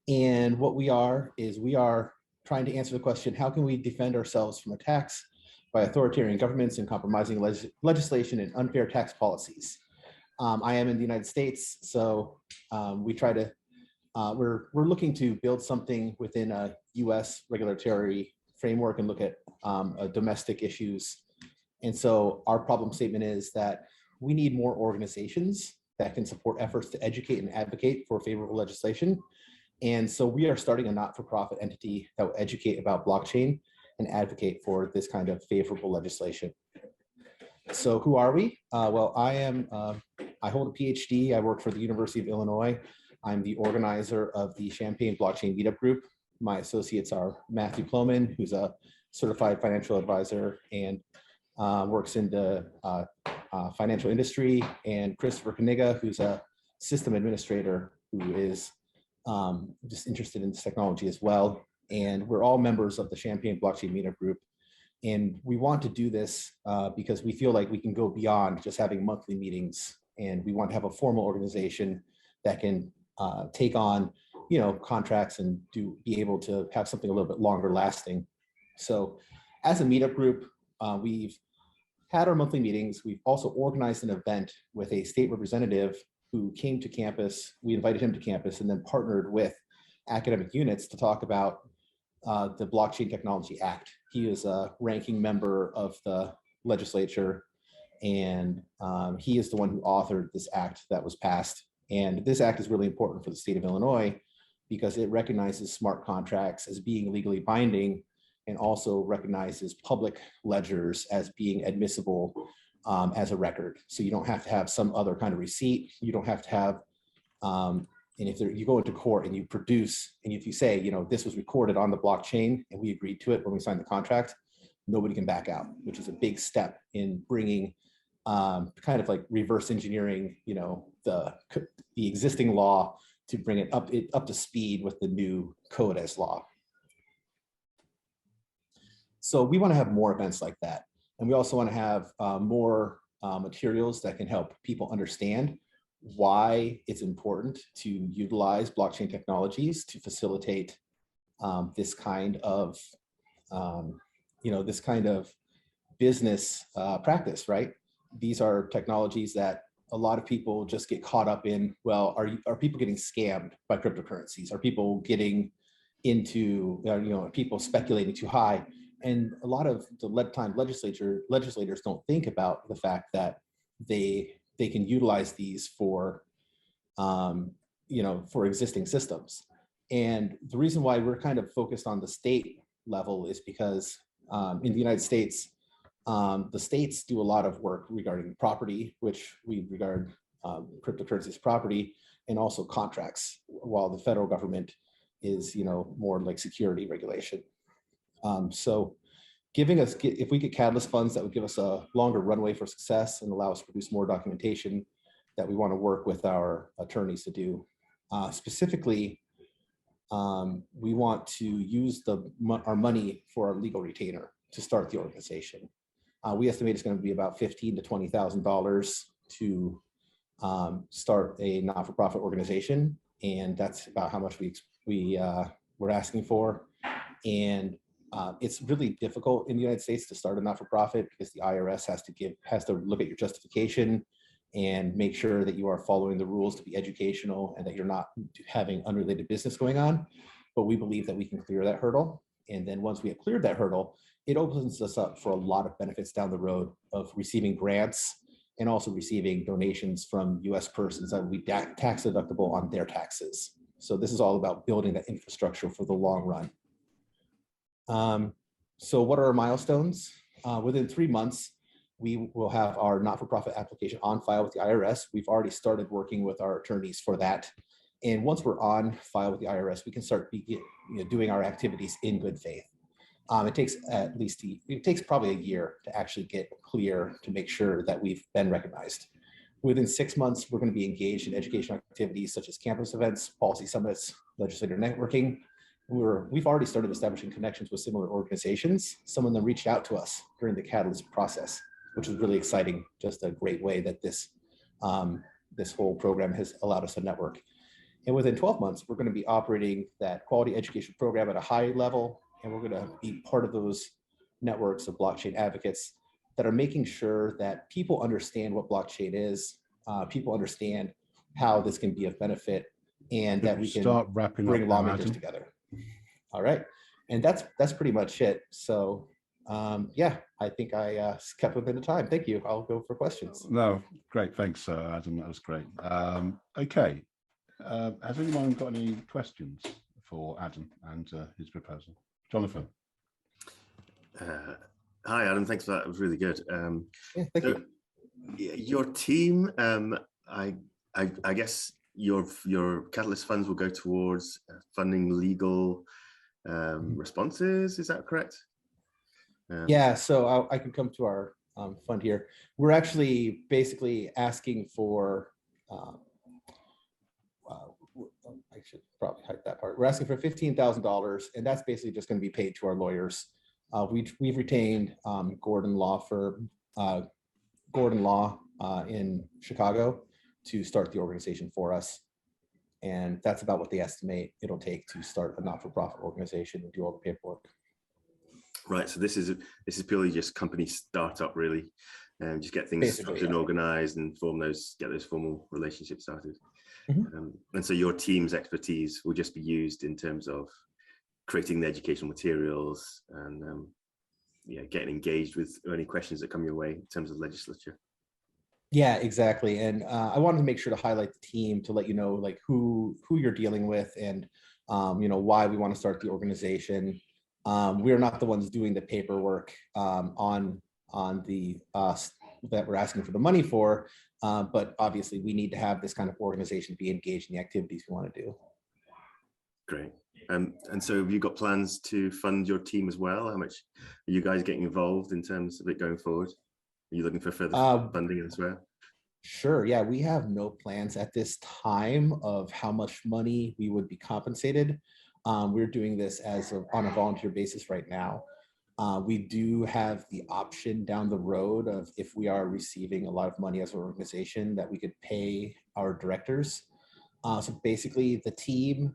And what we are is we are trying to answer the question, how can we defend ourselves from attacks by authoritarian governments and compromising legislation and unfair tax policies? I am in the United States, so we try to, we're looking to build something within a US regulatory framework and look at domestic issues. And so our problem statement is that we need more organizations that can support efforts to educate and advocate for favorable legislation. And so we are starting a not-for-profit entity that will educate about blockchain and advocate for this kind of favorable legislation. So who are we? Well, I hold a PhD. I work for the University of Illinois. I'm the organizer of the Champaign Blockchain Meetup Group. My associates are Matthew Ploman, who's a certified financial advisor and works in the financial industry, and Christopher Kaniga, who's a system administrator who is just interested in this technology as well. And we're all members of the Champaign Blockchain Meetup Group. And we want to do this because we feel like we can go beyond just having monthly meetings, and we want to have a formal organization that can take on, contracts and be able to have something a little bit longer lasting. So as a meetup group, we've had our monthly meetings. We've also organized an event with a state representative who came to campus. We invited him to campus and then partnered with academic units to talk about the Blockchain Technology Act. He is a ranking member of the legislature, and he is the one who authored this act that was passed. And this act is really important for the state of Illinois because it recognizes smart contracts as being legally binding and also recognizes public ledgers as being admissible as a record. So you don't have to have some other kind of receipt. You don't have to have, and if you go into court and you produce, and if you say, this was recorded on the blockchain and we agreed to it when we signed the contract, nobody can back out, which is a big step in bringing kind of like reverse engineering, the existing law to bring it up to speed with the new code as law. So we want to have more events like that. And we also want to have more materials that can help people understand why it's important to utilize blockchain technologies to facilitate this kind of, this kind of business practice, right? These are technologies that a lot of people just get caught up in. Well, are people getting scammed by cryptocurrencies? Are people getting into, are people speculating too high? And a lot of the legislators don't think about the fact that they can utilize these for, for existing systems. And the reason why we're kind of focused on the state level is because in the United States, the states do a lot of work regarding property, which we regard cryptocurrencies property, and also contracts, while the federal government is, more like security regulation. So giving us, if we get catalyst funds, that would give us a longer runway for success and allow us to produce more documentation that we want to work with our attorneys to do. Specifically, we want to use our money for our legal retainer to start the organization. We estimate it's going to be about $15,000 to $20,000 to start a not-for-profit organization, and that's about how much we're asking for. And it's really difficult in the United States to start a not-for-profit because the IRS has to look at your justification and make sure that you are following the rules to be educational and that you're not having unrelated business going on. But we believe that we can clear that hurdle. And then once we have cleared that hurdle, it opens us up for a lot of benefits down the road of receiving grants and also receiving donations from US persons that will be tax deductible on their taxes. So this is all about building that infrastructure for the long run. So what are our milestones? Within 3 months, we will have our not-for-profit application on file with the IRS. We've already started working with our attorneys for that. And once we're on file with the IRS, we can start doing our activities in good faith. It takes probably a year to actually get clear to make sure that we've been recognized. Within 6 months, we're going to be engaged in educational activities such as campus events, policy summits, legislator networking. We've already started establishing connections with similar organizations. Some of them reached out to us during the Catalyst process, which is really exciting. Just a great way that this whole program has allowed us to network. And within 12 months, we're going to be operating that quality education program at a high level, and we're going to be part of those networks of blockchain advocates that are making sure that people understand what blockchain is, people understand how this can be of benefit, and that we can bring lawmakers together. All right, and that's pretty much it. So yeah, I think I kept within the time. Thank you. I'll go for questions. No, great. Thanks, Adam. That was great. Okay. Has anyone got any questions for Adam and his proposal? Jonathan. Hi, Adam. Thanks for that. It was really good. Yeah, thank you. Your team, I guess your Catalyst funds will go towards funding legal responses. Is that correct? Yeah, so I can come to our fund here. We're actually basically asking for, I should probably hide that part. We're asking for $15,000, and that's basically just going to be paid to our lawyers. We've retained Gordon Law in Chicago to start the organization for us. And that's about what they estimate it'll take to start a not-for-profit organization and do all the paperwork. Right. So this is purely just company startup, really, and just get things structured and organized and get those formal relationships started. Mm-hmm. And so your team's expertise will just be used in terms of creating the educational materials and getting engaged with any questions that come your way in terms of legislature. Yeah, exactly. And I wanted to make sure to highlight the team to let you know like who you're dealing with and why we want to start the organization. We're not the ones doing the paperwork on the that we're asking for the money for, but obviously we need to have this kind of organization be engaged in the activities we want to do. Great. And so have you got plans to fund your team as well? How much are you guys getting involved in terms of it going forward? Are you looking for further funding elsewhere? Sure. Yeah, we have no plans at this time of how much money we would be compensated. We're doing this on a volunteer basis right now. We do have the option down the road of if we are receiving a lot of money as an organization that we could pay our directors. So basically the team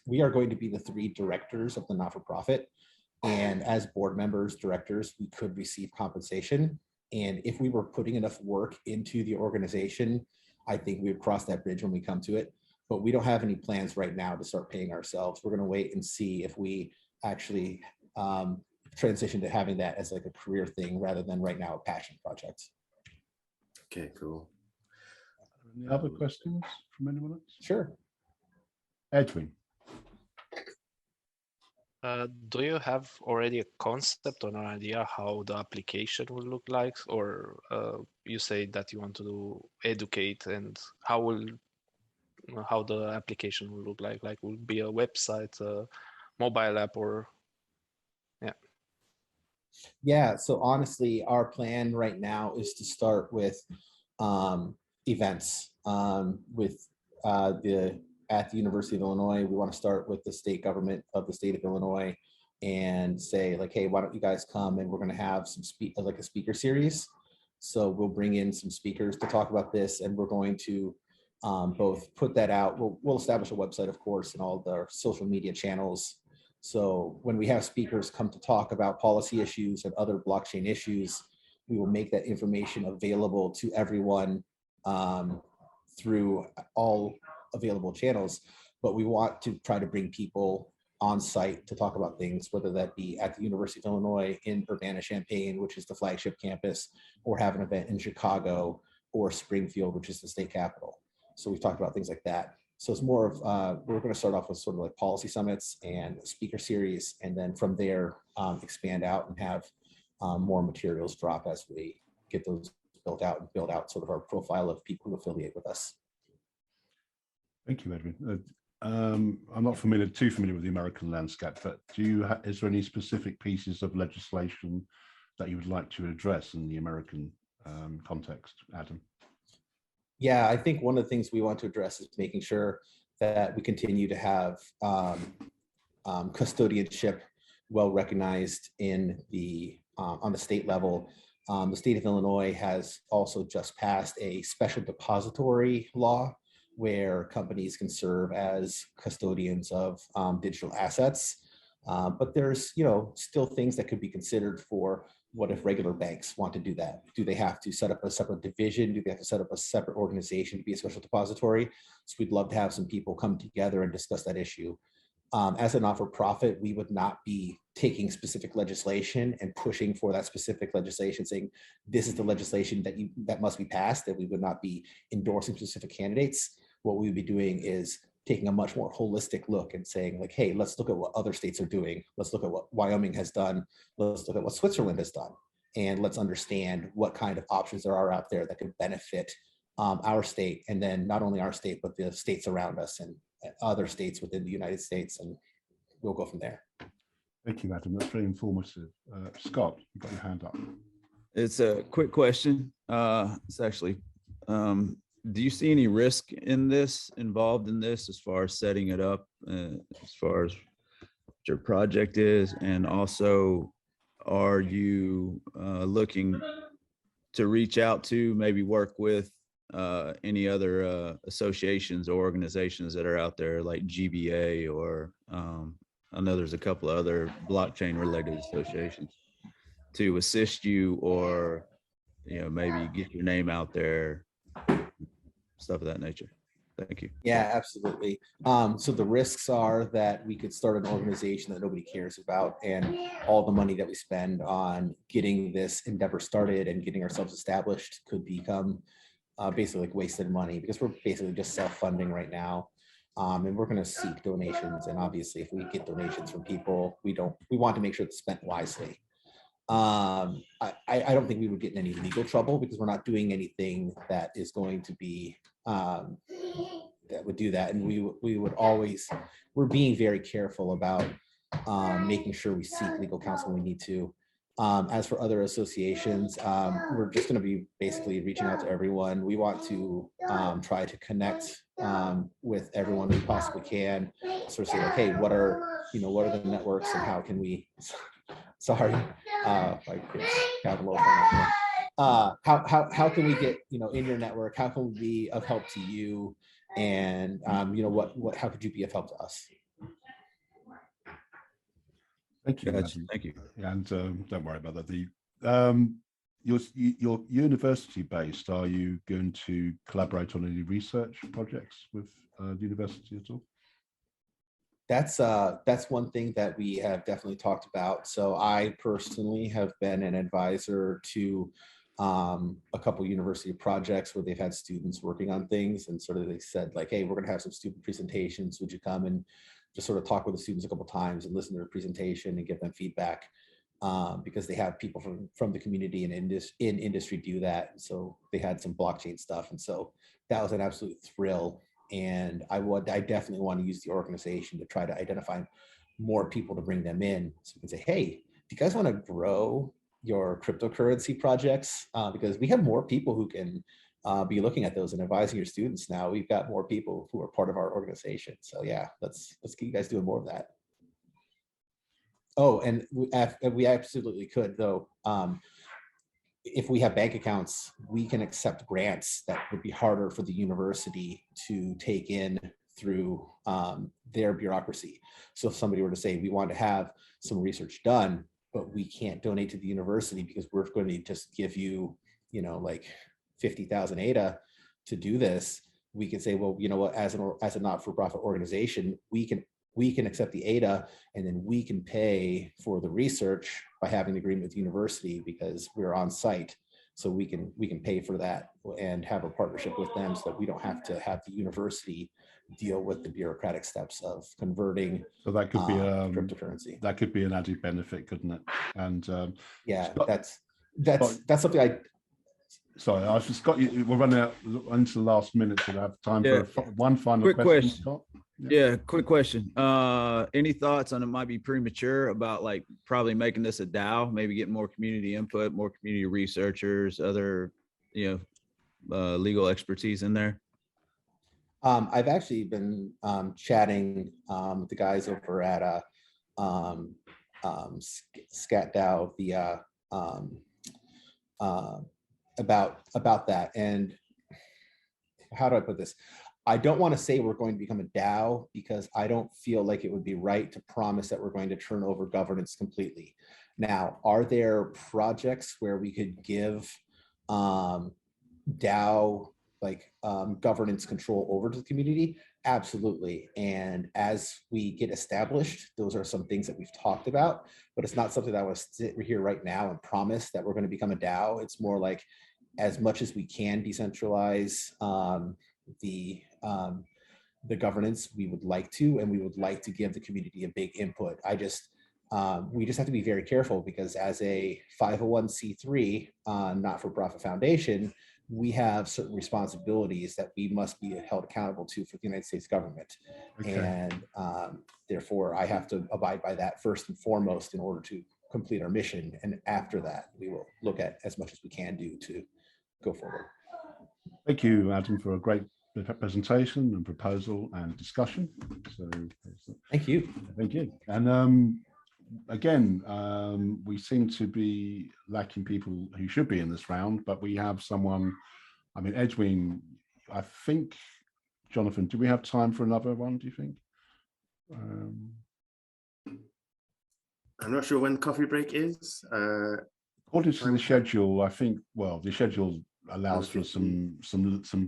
we are going to be the 3 directors of the not-for-profit. And as board members, directors, we could receive compensation. And if we were putting enough work into the organization, I think we would cross that bridge when we come to it. But we don't have any plans right now to start paying ourselves. We're going to wait and see if we actually transition to having that as like a career thing rather than right now a passion project. Okay, cool. Any other questions from anyone else? Sure. Edwin. Do you have already a concept or an idea how the application will look like, or you say that you want to educate, and how the application will look like? Like, will it be a website, a mobile app, or yeah? Yeah, so honestly, our plan right now is to start with events at the University of Illinois. We want to start with the state government of the state of Illinois and say like, hey, why don't you guys come, and we're going to have some a speaker series. So we'll bring in some speakers to talk about this, and we're going to both put that out. We'll establish a website, of course, and all the social media channels. So when we have speakers come to talk about policy issues and other blockchain issues, we will make that information available to everyone through all available channels. But we want to try to bring people on site to talk about things, whether that be at the University of Illinois in Urbana-Champaign, which is the flagship campus, or have an event in Chicago or Springfield, which is the state capital. So we've talked about things like that. So it's more of, we're going to start off with sort of like policy summits and speaker series, and then from there expand out and have more materials drop as we get those built out and build out sort of our profile of people who affiliate with us. Thank you, Edwin. I'm not too familiar with the American landscape, but is there any specific pieces of legislation that you would like to address in the American context, Adam? Yeah, I think one of the things we want to address is making sure that we continue to have custodianship well recognized in the on the state level. The state of Illinois has also just passed a special depository law where companies can serve as custodians of digital assets. But there's still things that could be considered for what if regular banks want to do that? Do they have to set up a separate division? Do they have to set up a separate organization to be a special depository? So we'd love to have some people come together and discuss that issue. As a not-for-profit, we would not be taking specific legislation and pushing for that specific legislation, saying this is the legislation that must be passed, that we would not be endorsing specific candidates. What we would be doing is taking a much more holistic look and saying like, hey, let's look at what other states are doing. Let's look at what Wyoming has done. Let's look at what Switzerland has done. And let's understand what kind of options there are out there that could benefit our state. And then not only our state, but the states around us and other states within the United States. And we'll go from there. Thank you, Adam. That's very informative. Scott, you've got your hand up. It's a quick question. It's actually, do you see any risk involved in this as far as setting it up, as far as what your project is? And also, are you looking to reach out to, maybe work with any other associations or organizations that are out there like GBA, or I know there's a couple of other blockchain related associations, to assist you, or maybe get your name out there, stuff of that nature? Thank you. Yeah, absolutely. So the risks are that we could start an organization that nobody cares about, and all the money that we spend on getting this endeavor started and getting ourselves established could become basically like wasted money, because we're basically just self-funding right now. And we're going to seek donations. And obviously, if we get donations from people, we want to make sure it's spent wisely. I don't think we would get in any legal trouble, because we're not doing anything that is going to be that would do that. And we would always, we're being very careful about making sure we seek legal counsel when we need to. As for other associations, we're just going to be basically reaching out to everyone. We want to try to connect with everyone we possibly can. Sort of say like, hey, what are the networks, and how can we? Sorry, my kids have a little fun out there. How can we get in your network? How can we be of help to you? And how could you be of help to us? Thank you. Gotcha. Thank you. And don't worry about that. You're university based. Are you going to collaborate on any research projects with the university at all? That's one thing that we have definitely talked about. So I personally have been an advisor to a couple university projects where they've had students working on things, and sort of they said like, hey, we're going to have some student presentations. Would you come and just sort of talk with the students a couple times and listen to their presentation and give them feedback, because they have people from the community and in industry do that. And so they had some blockchain stuff. And so that was an absolute thrill. And I definitely want to use the organization to try to identify more people to bring them in. So we can say, hey, do you guys want to grow your cryptocurrency projects? Because we have more people who can be looking at those and advising your students now. We've got more people who are part of our organization. So yeah, let's keep you guys doing more of that. Oh, and we absolutely could though. If we have bank accounts, we can accept grants that would be harder for the university to take in through their bureaucracy. So if somebody were to say, we want to have some research done, but we can't donate to the university because we're going to just give you, like 50,000 ADA to do this, we can say, well, you know what, as a not-for-profit organization, we can accept the ADA, and then we can pay for the research by having an agreement with the university because we're on site. So we can pay for that and have a partnership with them so that we don't have to have the university deal with the bureaucratic steps of converting. So that could be cryptocurrency. That could be an added benefit, couldn't it? And yeah, Scott, that's something I. Sorry, I just got you. We're running out into the last minute, so I have time for one final question. Scott? Yeah, quick question. Any thoughts on it might be premature about like probably making this a DAO, maybe getting more community input, more community researchers, other, legal expertise in there? I've actually been chatting with the guys over at ScatDAO, about that. And how do I put this? I don't want to say we're going to become a DAO because I don't feel like it would be right to promise that we're going to turn over governance completely. Now, are there projects where we could give DAO governance control over to the community? Absolutely. And as we get established, those are some things that we've talked about, but it's not something that I want to sit here right now and promise that we're going to become a DAO. It's more like, as much as we can decentralize the governance, we would like to, and we would like to give the community a big input. We just have to be very careful because as a 501c3 not-for-profit foundation, we have certain responsibilities that we must be held accountable to for the United States government. Okay. And therefore, I have to abide by that first and foremost in order to complete our mission. And after that, we will look at as much as we can do to go forward. Thank you, Adam, for a great presentation and proposal and discussion. So thank you. Thank you. And again, we seem to be lacking people who should be in this round, but we have someone, I mean, Edwin, I think, Jonathan, do we have time for another one, do you think? I'm not sure when coffee break is. According to the schedule, I think, well, the schedule allows for some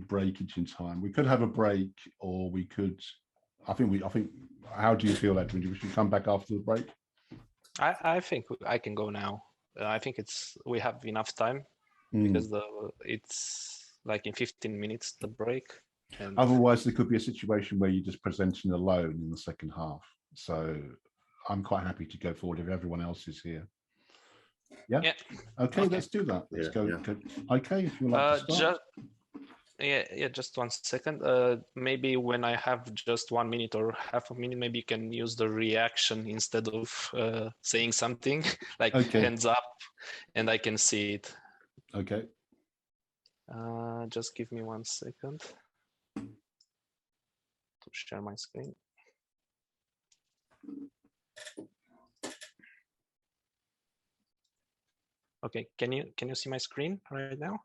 breakage in time. We could have a break, or we could, I think, how do you feel, Edwin? We should come back after the break? I think I can go now. I think we have enough time because it's like in 15 minutes, the break. And otherwise, there could be a situation where you're just presenting alone in the second half. So I'm quite happy to go forward if everyone else is here. Yeah. Okay, let's do that. Let's go. Okay, if you like to start. Just 1 second. Maybe when I have just 1 minute or half a minute, maybe you can use the reaction instead of saying something like hands up, and I can see it. Okay. Just give me 1 second to share my screen. Okay, can you see my screen right now?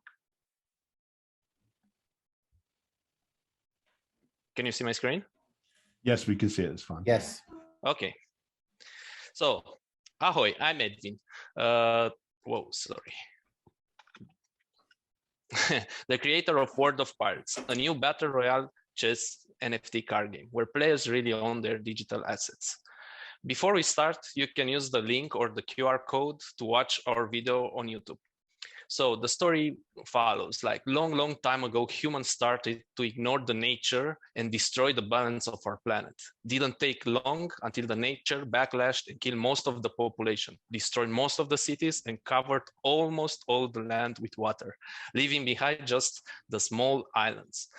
Can you see my screen? Yes, we can see it. It's fine. Yes. Okay. So, ahoy, I'm Edwin. Whoa, sorry. The creator of World of Pirates, a new battle royale chess NFT card game where players really own their digital assets. Before we start, you can use the link or the QR code to watch our video on YouTube. So the story follows, like long time ago, humans started to ignore the nature and destroy the balance of our planet. Didn't take long until the nature backlashed and killed most of the population, destroyed most of the cities, and covered almost all the land with water, leaving behind just the small islands.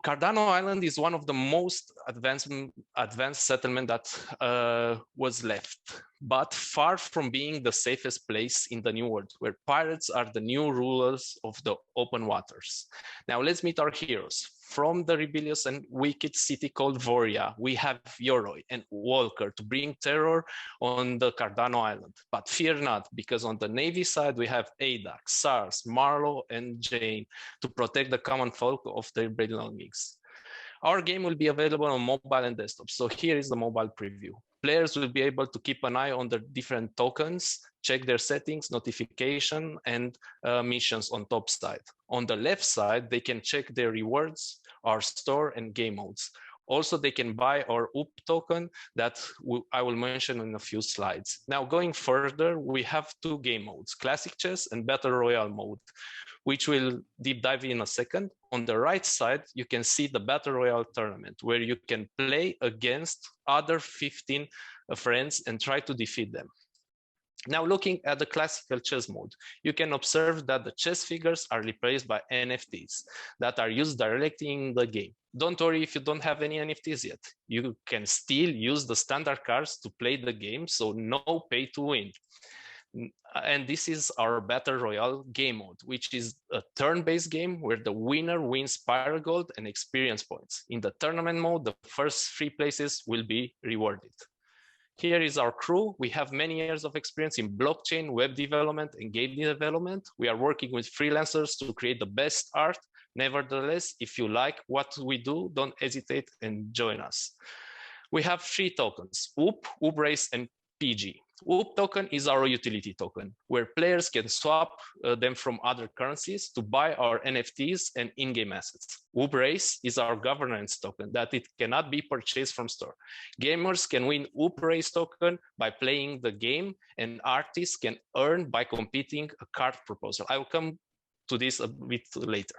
Cardano Island is one of the most advanced settlement that was left, but far from being the safest place in the new world, where pirates are the new rulers of the open waters. Now let's meet our heroes. From the rebellious and wicked city called Voria, we have Yoroi and Walker to bring terror on the Cardano Island. But fear not, because on the Navy side, we have Ada, Sars, Marlo, and Jane to protect the common folk of their belongings. Our game will be available on mobile and desktop. So here is the mobile preview. Players will be able to keep an eye on the different tokens, check their settings, notification, and missions on top side. On the left side, they can check their rewards, our store, and game modes. Also, they can buy our UP token that I will mention in a few slides. Now, going further, we have two game modes, Classic Chess and Battle Royale mode, which we'll deep dive in a second. On the right side, you can see the Battle Royale tournament, where you can play against other 15 friends and try to defeat them. Now, looking at the classical chess mode, you can observe that the chess figures are replaced by NFTs that are used directly in the game. Don't worry if you don't have any NFTs yet. You can still use the standard cards to play the game, so no pay to win. And this is our Battle Royale game mode, which is a turn-based game where the winner wins Pirate Gold and experience points. In the tournament mode, the first 3 places will be rewarded. Here is our crew. We have many years of experience in blockchain, web development, and game development. We are working with freelancers to create the best art. Nevertheless, if you like what we do, don't hesitate and join us. We have 3 tokens, UP, UBRACE, and PG. UP token is our utility token, where players can swap them from other currencies to buy our NFTs and in-game assets. UBRACE is our governance token that it cannot be purchased from store. Gamers can win UBRACE token by playing the game, and artists can earn by completing a card proposal. I will come to this a bit later.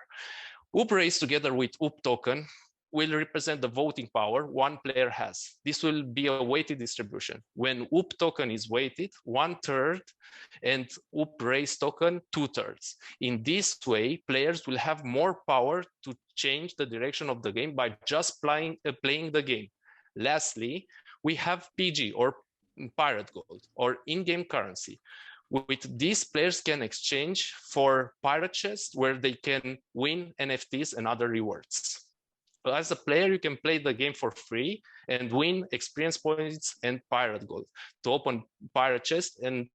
UBRACE together with UP token will represent the voting power one player has. This will be a weighted distribution. When UP token is weighted, 1/3, and UBRACE token 2/3. In this way, players will have more power to change the direction of the game by just playing the game. Lastly, we have PG, or Pirate Gold, or in-game currency. With these, players can exchange for pirate chests where they can win NFTs and other rewards. As a player, you can play the game for free and win experience points and Pirate Gold to open pirate chest and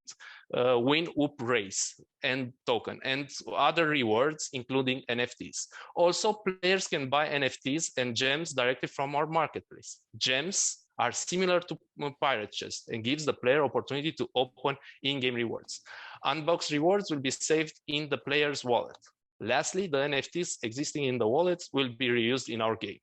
win UBRACE and token and other rewards, including NFTs. Also, players can buy NFTs and gems directly from our marketplace. Gems are similar to pirate chest and gives the player opportunity to open in-game rewards. Unboxed rewards will be saved in the player's wallet. Lastly, the NFTs existing in the wallets will be reused in our game.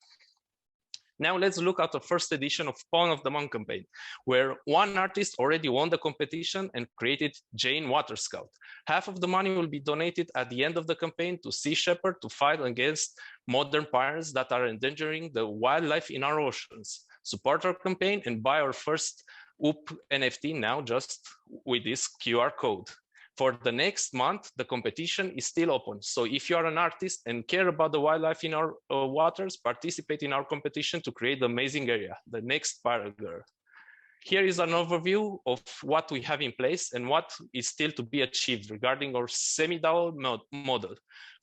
Now let's look at the first edition of Pawn of the Month campaign, where one artist already won the competition and created Jane Water Scout. Half of the money will be donated at the end of the campaign to Sea Shepherd to fight against modern pirates that are endangering the wildlife in our oceans. Support our campaign and buy our first UP NFT now just with this QR code. For the next month, the competition is still open. So if you are an artist and care about the wildlife in our waters, participate in our competition to create the amazing area, the next Pirate Girl. Here is an overview of what we have in place and what is still to be achieved regarding our semi-DAO model.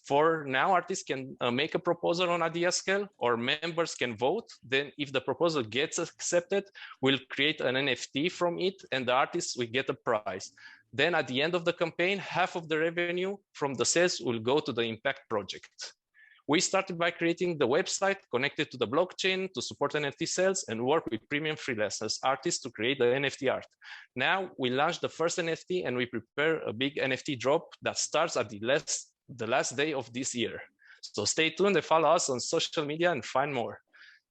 For now, artists can make a proposal on idea scale, or members can vote. Then if the proposal gets accepted, we'll create an NFT from it and the artists will get a prize. Then at the end of the campaign, half of the revenue from the sales will go to the impact project. We started by creating the website connected to the blockchain to support NFT sales and work with premium freelancers, artists to create the NFT art. Now we launched the first NFT and we prepare a big NFT drop that starts at the last day of this year. So stay tuned and follow us on social media and find more.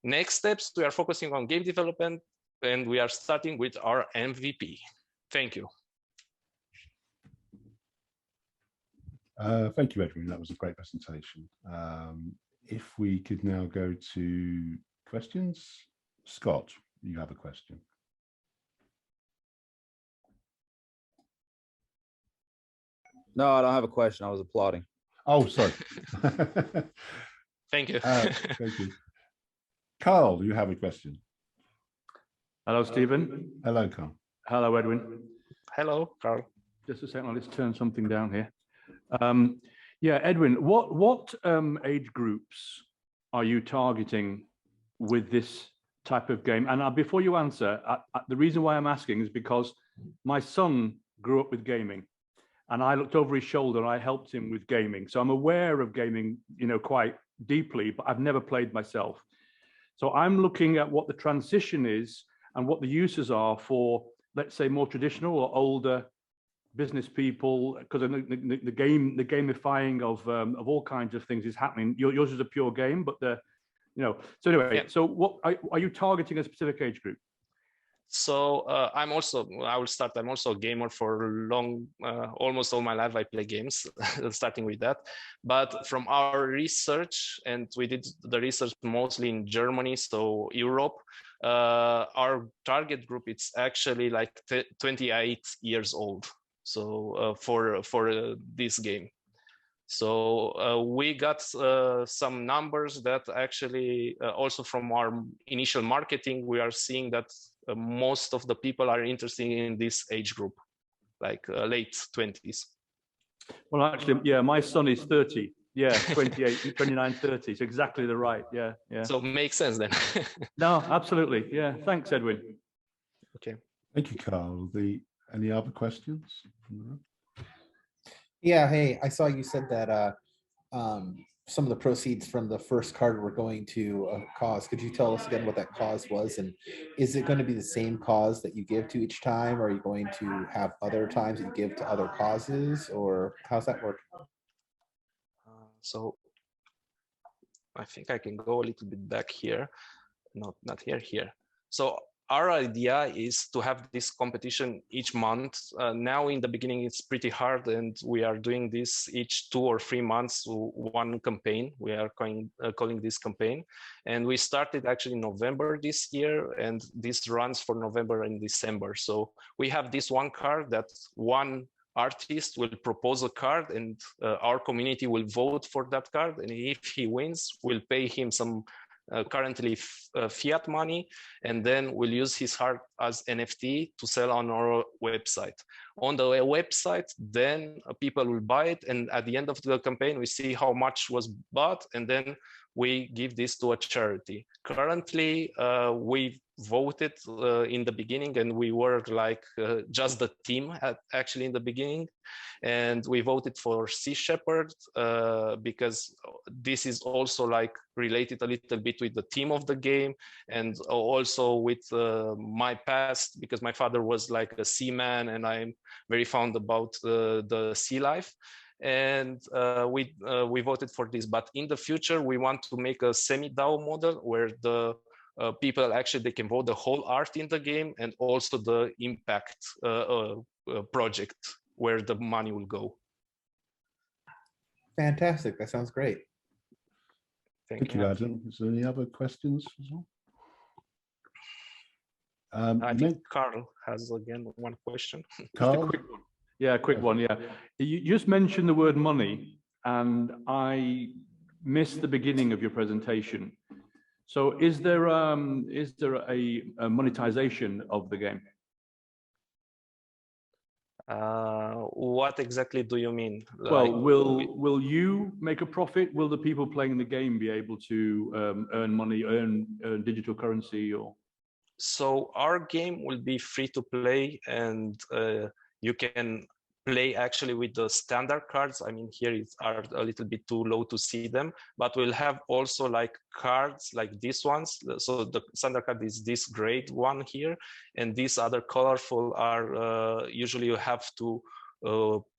Next steps, we are focusing on game development and we are starting with our MVP. Thank you. Thank you, Edwin. That was a great presentation. If we could now go to questions. Scott, you have a question. No, I don't have a question. I was applauding. Oh, sorry. Thank you. Thank you. Carl, do you have a question? Hello, Stephen. Hello, Carl. Hello, Edwin. Hello, Carl. Just a second, let's turn something down here. Yeah, Edwin, what age groups are you targeting with this type of game? And before you answer, the reason why I'm asking is because my son grew up with gaming, and I looked over his shoulder and I helped him with gaming. So I'm aware of gaming, you know, quite deeply, but I've never played myself. So I'm looking at what the transition is and what the uses are for, let's say, more traditional or older business people, because the gamifying of all kinds of things is happening. Yours is a pure game, but so anyway, yeah. So what are you targeting a specific age group? So I will start. I'm also a gamer for almost all my life. I play games, starting with that. But from our research, and we did the research mostly in Germany, so Europe, our target group, it's actually like 28 years old. So for this game. So we got some numbers that actually also from our initial marketing, we are seeing that most of the people are interested in this age group, like late 20s. Well, actually, yeah, my son is 30. Yeah, 28, 29, 30. It's exactly the right. Yeah, yeah. So makes sense then. No, absolutely. Yeah. Thanks, Edwin. Okay. Thank you, Carl. Any other questions from the room? Yeah, hey, I saw you said that some of the proceeds from the first card were going to a cause. Could you tell us again what that cause was? And is it going to be the same cause that you give to each time? Or are you going to have other times that you give to other causes? Or how's that work? So I think I can go a little bit back here. Not here. So our idea is to have this competition each month. Now in the beginning, it's pretty hard, and we are doing this each 2 or 3 months, one campaign. We are calling this campaign. And we started actually in November this year, and this runs for November and December. So we have this one card that one artist will propose a card, and our community will vote for that card. And if he wins, we'll pay him some currently fiat money, and then we'll use his art as NFT to sell on our website. On the website, then people will buy it, and at the end of the campaign, we see how much was bought, and then we give this to a charity. Currently, we voted in the beginning, and we were like just the team actually in the beginning, and we voted for Sea Shepherd because this is also like related a little bit with the theme of the game, and also with my past, because my father was like a seaman, and I'm very fond about the sea life. And we voted for this. But in the future, we want to make a semi-DAO model where the people actually, they can vote the whole art in the game, and also the impact project where the money will go. Fantastic. That sounds great. Thank you, Adam. Is there any other questions as well? I think Carl has again one question. Carl? Yeah, quick one. Yeah, you just mentioned the word money, and I missed the beginning of your presentation. So, is there a monetization of the game? What exactly do you mean? Well, will you make a profit? Will the people playing the game be able to earn money, earn digital currency, or? So our game will be free to play, and you can play actually with the standard cards. I mean, here are a little bit too low to see them, but we'll have also like cards like these ones. So the standard card is this great one here, and these other colorful are usually you have to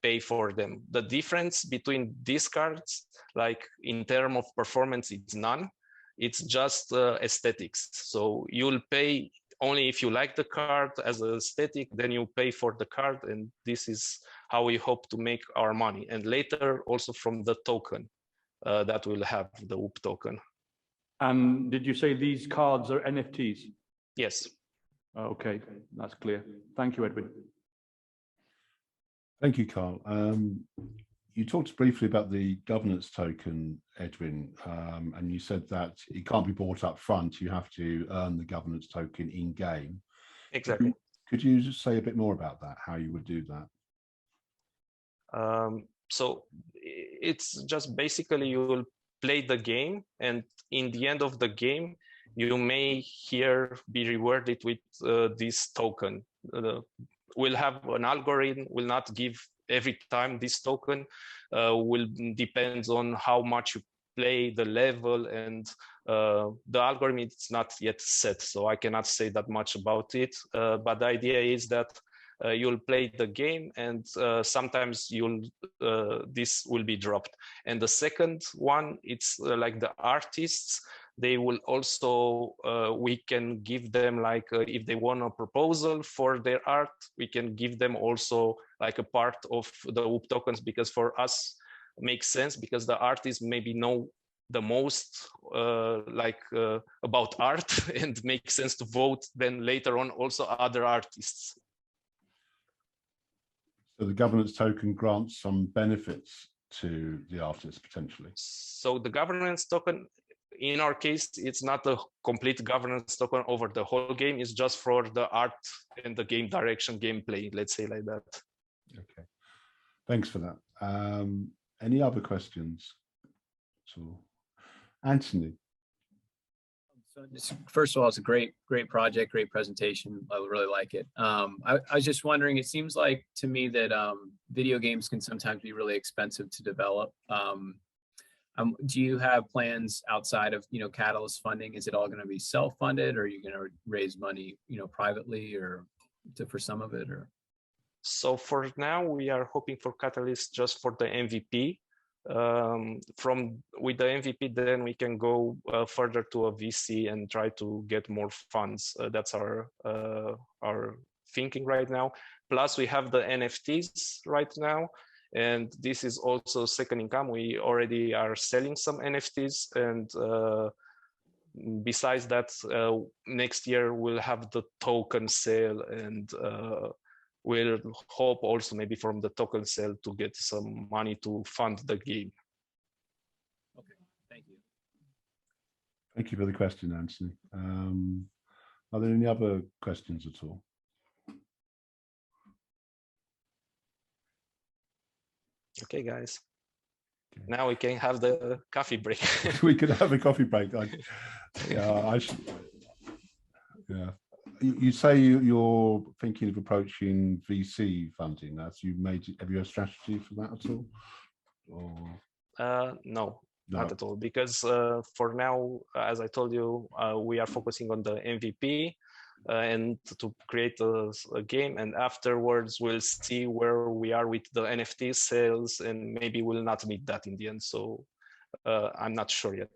pay for them. The difference between these cards, like in terms of performance, it's none. It's just aesthetics. So you'll pay only if you like the card as a aesthetic, then you pay for the card, and this is how we hope to make our money. And later also from the token that will have the WOOP token. And did you say these cards are NFTs? Yes. Okay, that's clear. Thank you, Edwin. Thank you, Carl. You talked briefly about the governance token, Edwin, and you said that it can't be bought up front. You have to earn the governance token in game. Exactly. Could you just say a bit more about that, how you would do that? So it's just basically you will play the game, and in the end of the game, you may here be rewarded with this token. We'll have an algorithm, will not give every time this token, will depends on how much you play, the level, and the algorithm is not yet set, so I cannot say that much about it. But the idea is that you'll play the game, and sometimes this will be dropped. And the second one, it's like the artists. They will also, we can give them like, if they want a proposal for their art, we can give them also like a part of the WOOP tokens, because for us it makes sense, because the artists maybe know the most about art and makes sense to vote then later on also other artists. So the governance token grants some benefits to the artists potentially. So the governance token, in our case, it's not a complete governance token over the whole game. It's just for the art and the game direction, gameplay, let's say like that. Okay, thanks for that. Any other questions? So, Anthony. So first of all, it's a great project, great presentation. I really like it. I was just wondering, it seems like to me that video games can sometimes be really expensive to develop. Do you have plans outside of, Catalyst funding? Is it all going to be self-funded, or are you going to raise money, privately, or for some of it? Or so for now, we are hoping for Catalyst just for the MVP. With the MVP, then we can go further to a VC and try to get more funds. That's our thinking right now. Plus, we have the NFTs right now. And this is also second income. We already are selling some NFTs, and besides that, next year we'll have the token sale, and we'll hope also maybe from the token sale to get some money to fund the game. Okay, thank you. Thank you for the question, Anthony. Are there any other questions at all? Okay, guys. Okay. Now we can have the coffee break. We could have a coffee break. You say you're thinking of approaching VC funding. Have you a strategy for that at all? Or... No, not at all. Because for now, as I told you, we are focusing on the MVP. And to create a game, and afterwards we'll see where we are with the NFT sales, and maybe we'll not meet that in the end. So I'm not sure yet.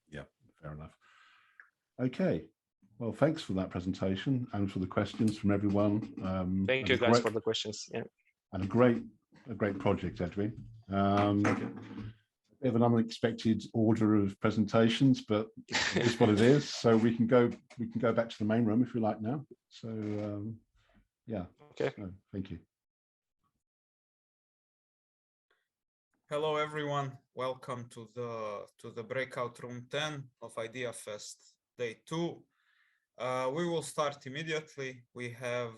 Yeah, fair enough. Okay, well, thanks for that presentation and for the questions from everyone. Thank you guys for the questions. Yeah, and a great project, Edwin. We have an unexpected order of presentations, but it's what it is. So we can go back to the main room if you like now. So yeah. Okay. So, thank you. Hello everyone. Welcome to the breakout room 10 of IdeaFest Day 2. We will start immediately. We have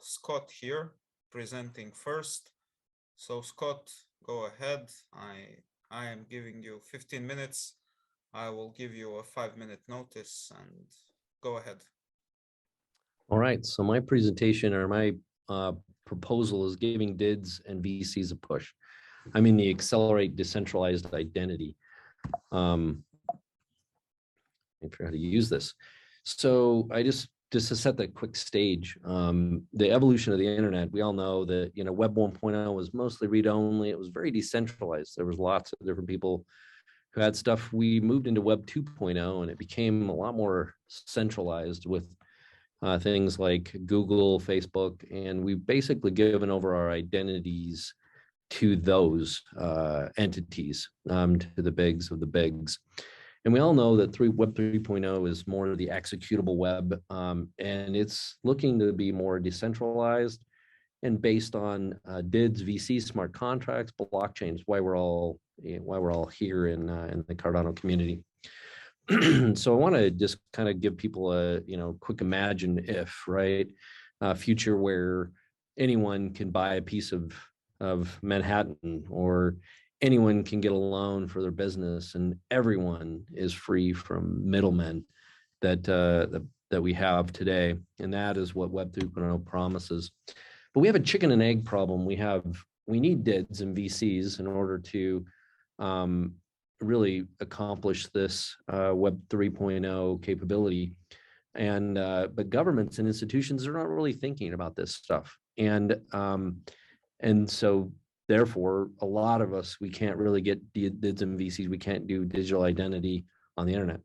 Scott here presenting first. So Scott, go ahead. I am giving you 15 minutes. I will give you a 5-minute notice, and go ahead. All right, so my presentation, or my proposal, is giving DIDs and VCs a push. I mean, the Accelerate Decentralized Identity. I forgot how to use this. So I just to set that quick stage, the evolution of the internet, we all know that, Web 1.0 was mostly read-only. It was very decentralized. There was lots of different people who had stuff. We moved into Web 2.0, and it became a lot more centralized with things like Google, Facebook, and we've basically given over our identities to those entities, to the bigs of the bigs. And we all know that Web 3.0 is more of the executable web, and it's looking to be more decentralized and based on DIDs, VCs, smart contracts, blockchains. Why we're all here in the Cardano community. So I want to just kind of give people a quick imagine if, right, a future where anyone can buy a piece of Manhattan, or anyone can get a loan for their business, and everyone is free from middlemen that we have today. And that is what Web 3.0 promises. But we have a chicken and egg problem. We need DIDs and VCs in order to really accomplish this Web 3.0 capability. And but governments and institutions are not really thinking about this stuff. And so therefore, a lot of us, we can't really get DIDs and VCs. We can't do digital identity on the internet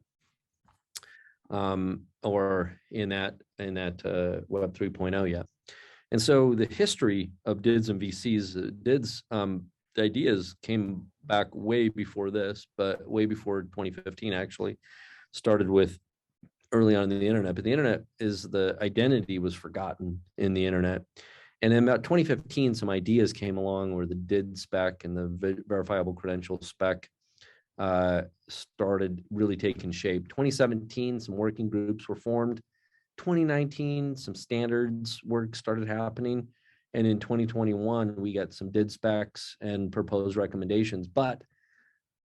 or in that Web 3.0 yet. And so the history of DIDs and VCs, the ideas came back way before this, but way before 2015 actually, started with early on in the internet. But the internet the identity was forgotten in the internet. And in about 2015, some ideas came along where the DID spec and the verifiable credential spec started really taking shape. 2017, some working groups were formed. 2019, some standards work started happening. And in 2021, we got some DID specs and proposed recommendations. But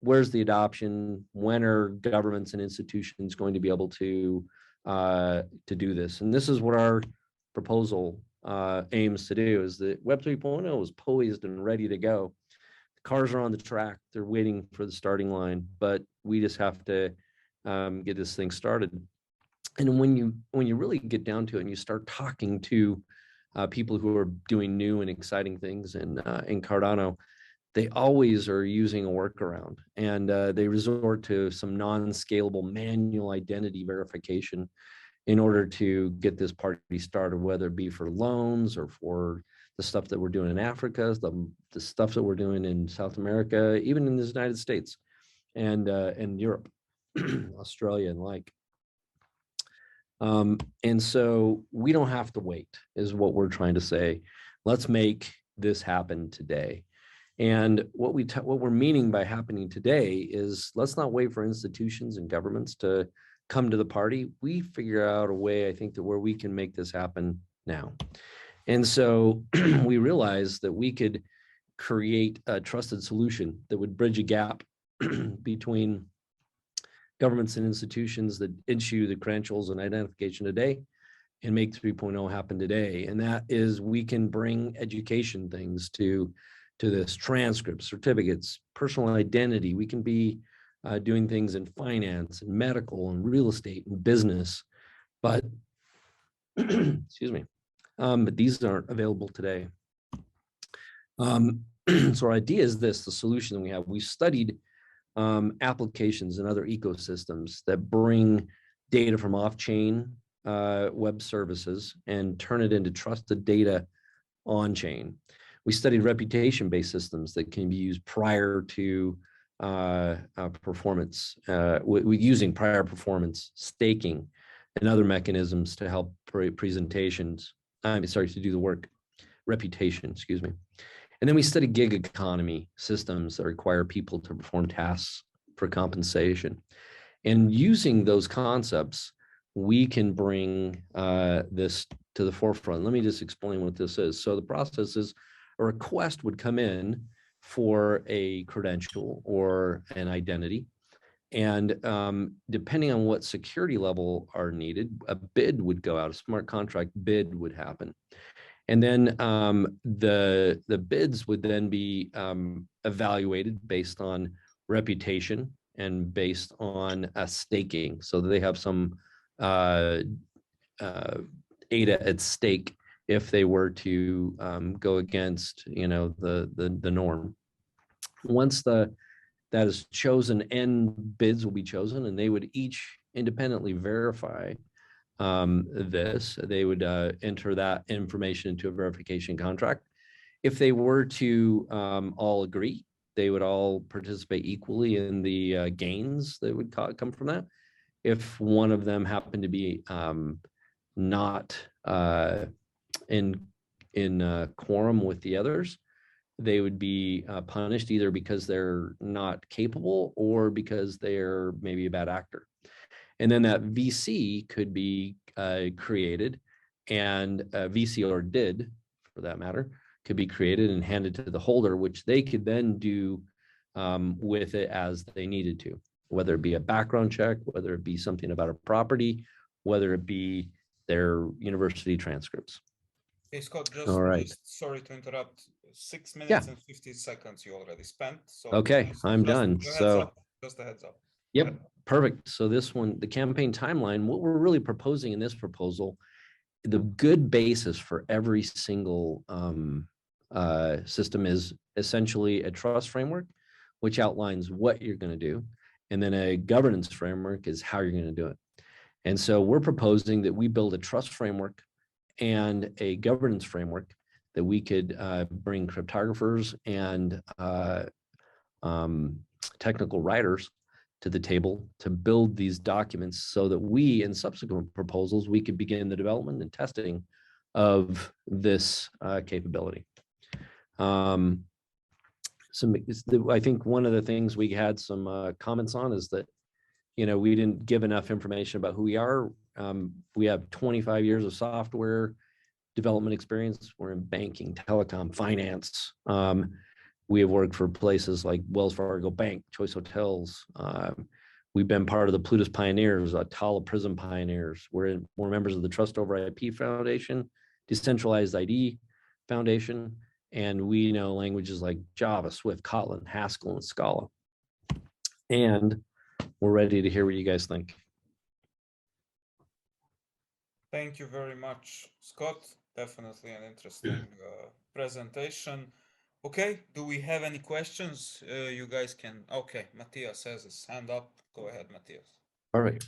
where's the adoption? When are governments and institutions going to be able to do this? And this is what our proposal aims to do, is that Web 3.0 is poised and ready to go. The cars are on the track. They're waiting for the starting line, but we just have to get this thing started. And when you really get down to it and you start talking to people who are doing new and exciting things in Cardano, they always are using a workaround, and they resort to some non-scalable manual identity verification in order to get this party started, whether it be for loans or for the stuff that we're doing in Africa, the stuff that we're doing in South America, even in the United States and Europe, Australia and like. And so we don't have to wait, is what we're trying to say. Let's make this happen today. And what we're meaning by happening today is, let's not wait for institutions and governments to come to the party. We figure out a way, I think, that where we can make this happen now. And so we realized that we could create a trusted solution that would bridge a gap between governments and institutions that issue the credentials and identification today and make 3.0 happen today. And that is, we can bring education things to this, transcripts, certificates, personal identity. We can be doing things in finance and medical and real estate and business, but excuse me, but these aren't available today. So our idea is this: the solution we have. We studied applications and other ecosystems that bring data from off-chain web services and turn it into trusted data on-chain. We studied reputation-based systems that can be used prior to performance, using prior performance, staking, and other mechanisms to help presentations. To do the work, reputation, excuse me. And then we studied gig economy systems that require people to perform tasks for compensation. And using those concepts, we can bring this to the forefront. Let me just explain what this is. So the process is, a request would come in for a credential or an identity. And depending on what security level are needed, a bid would go out, a smart contract bid would happen. And then the bids would then be evaluated based on reputation and based on staking. So they have some ADA at stake if they were to go against, the norm. Once that is chosen, and bids will be chosen, and they would each independently verify this. They would enter that information into a verification contract. If they were to all agree, they would all participate equally in the gains that would come from that. If one of them happened to be not in quorum with the others, they would be punished either because they're not capable or because they're maybe a bad actor. And then that VC could be created, and VC or DID, for that matter, could be created and handed to the holder, which they could then do with it as they needed to, whether it be a background check, whether it be something about a property, whether it be their university transcripts. Hey, Scott, All right. just sorry to interrupt. 6 minutes and 50 seconds you already spent. So okay, I'm done. So just a heads up. Yep, perfect. So this one, the campaign timeline, what we're really proposing in this proposal, the good basis for every single system is essentially a trust framework, which outlines what you're going to do. And then a governance framework is how you're going to do it. And so we're proposing that we build a trust framework and a governance framework that we could bring cryptographers and technical writers to the table to build these documents so that we, in subsequent proposals, we could begin the development and testing of this capability. I think one of the things we had some comments on is that, you know, we didn't give enough information about who we are. We have 25 years of software development experience. We're in banking, telecom, finance. We have worked for places like Wells Fargo Bank, Choice Hotels. We've been part of the Plutus Pioneers, Tala Prism Pioneers. We're members of the Trust Over IP Foundation, Decentralized ID Foundation, and we know languages like Java, Swift, Kotlin, Haskell, and Scala. And we're ready to hear what you guys think. Thank you very much, Scott. Definitely an interesting presentation. Okay, do we have any questions? You guys can, okay, Matthias has his hand up. Go ahead, Matthias. All right.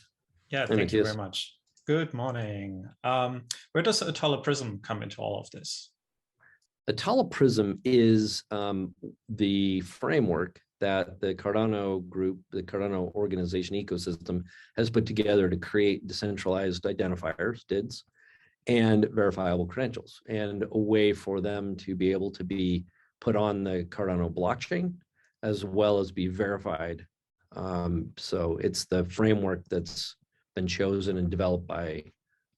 Yeah, thank you very much. Good morning. Where does Atala Prism come into all of this? Atala Prism is the framework that the Cardano group, the Cardano organization ecosystem has put together to create decentralized identifiers, DIDs, and verifiable credentials, and a way for them to be able to be put on the Cardano blockchain as well as be verified. So it's the framework that's been chosen and developed by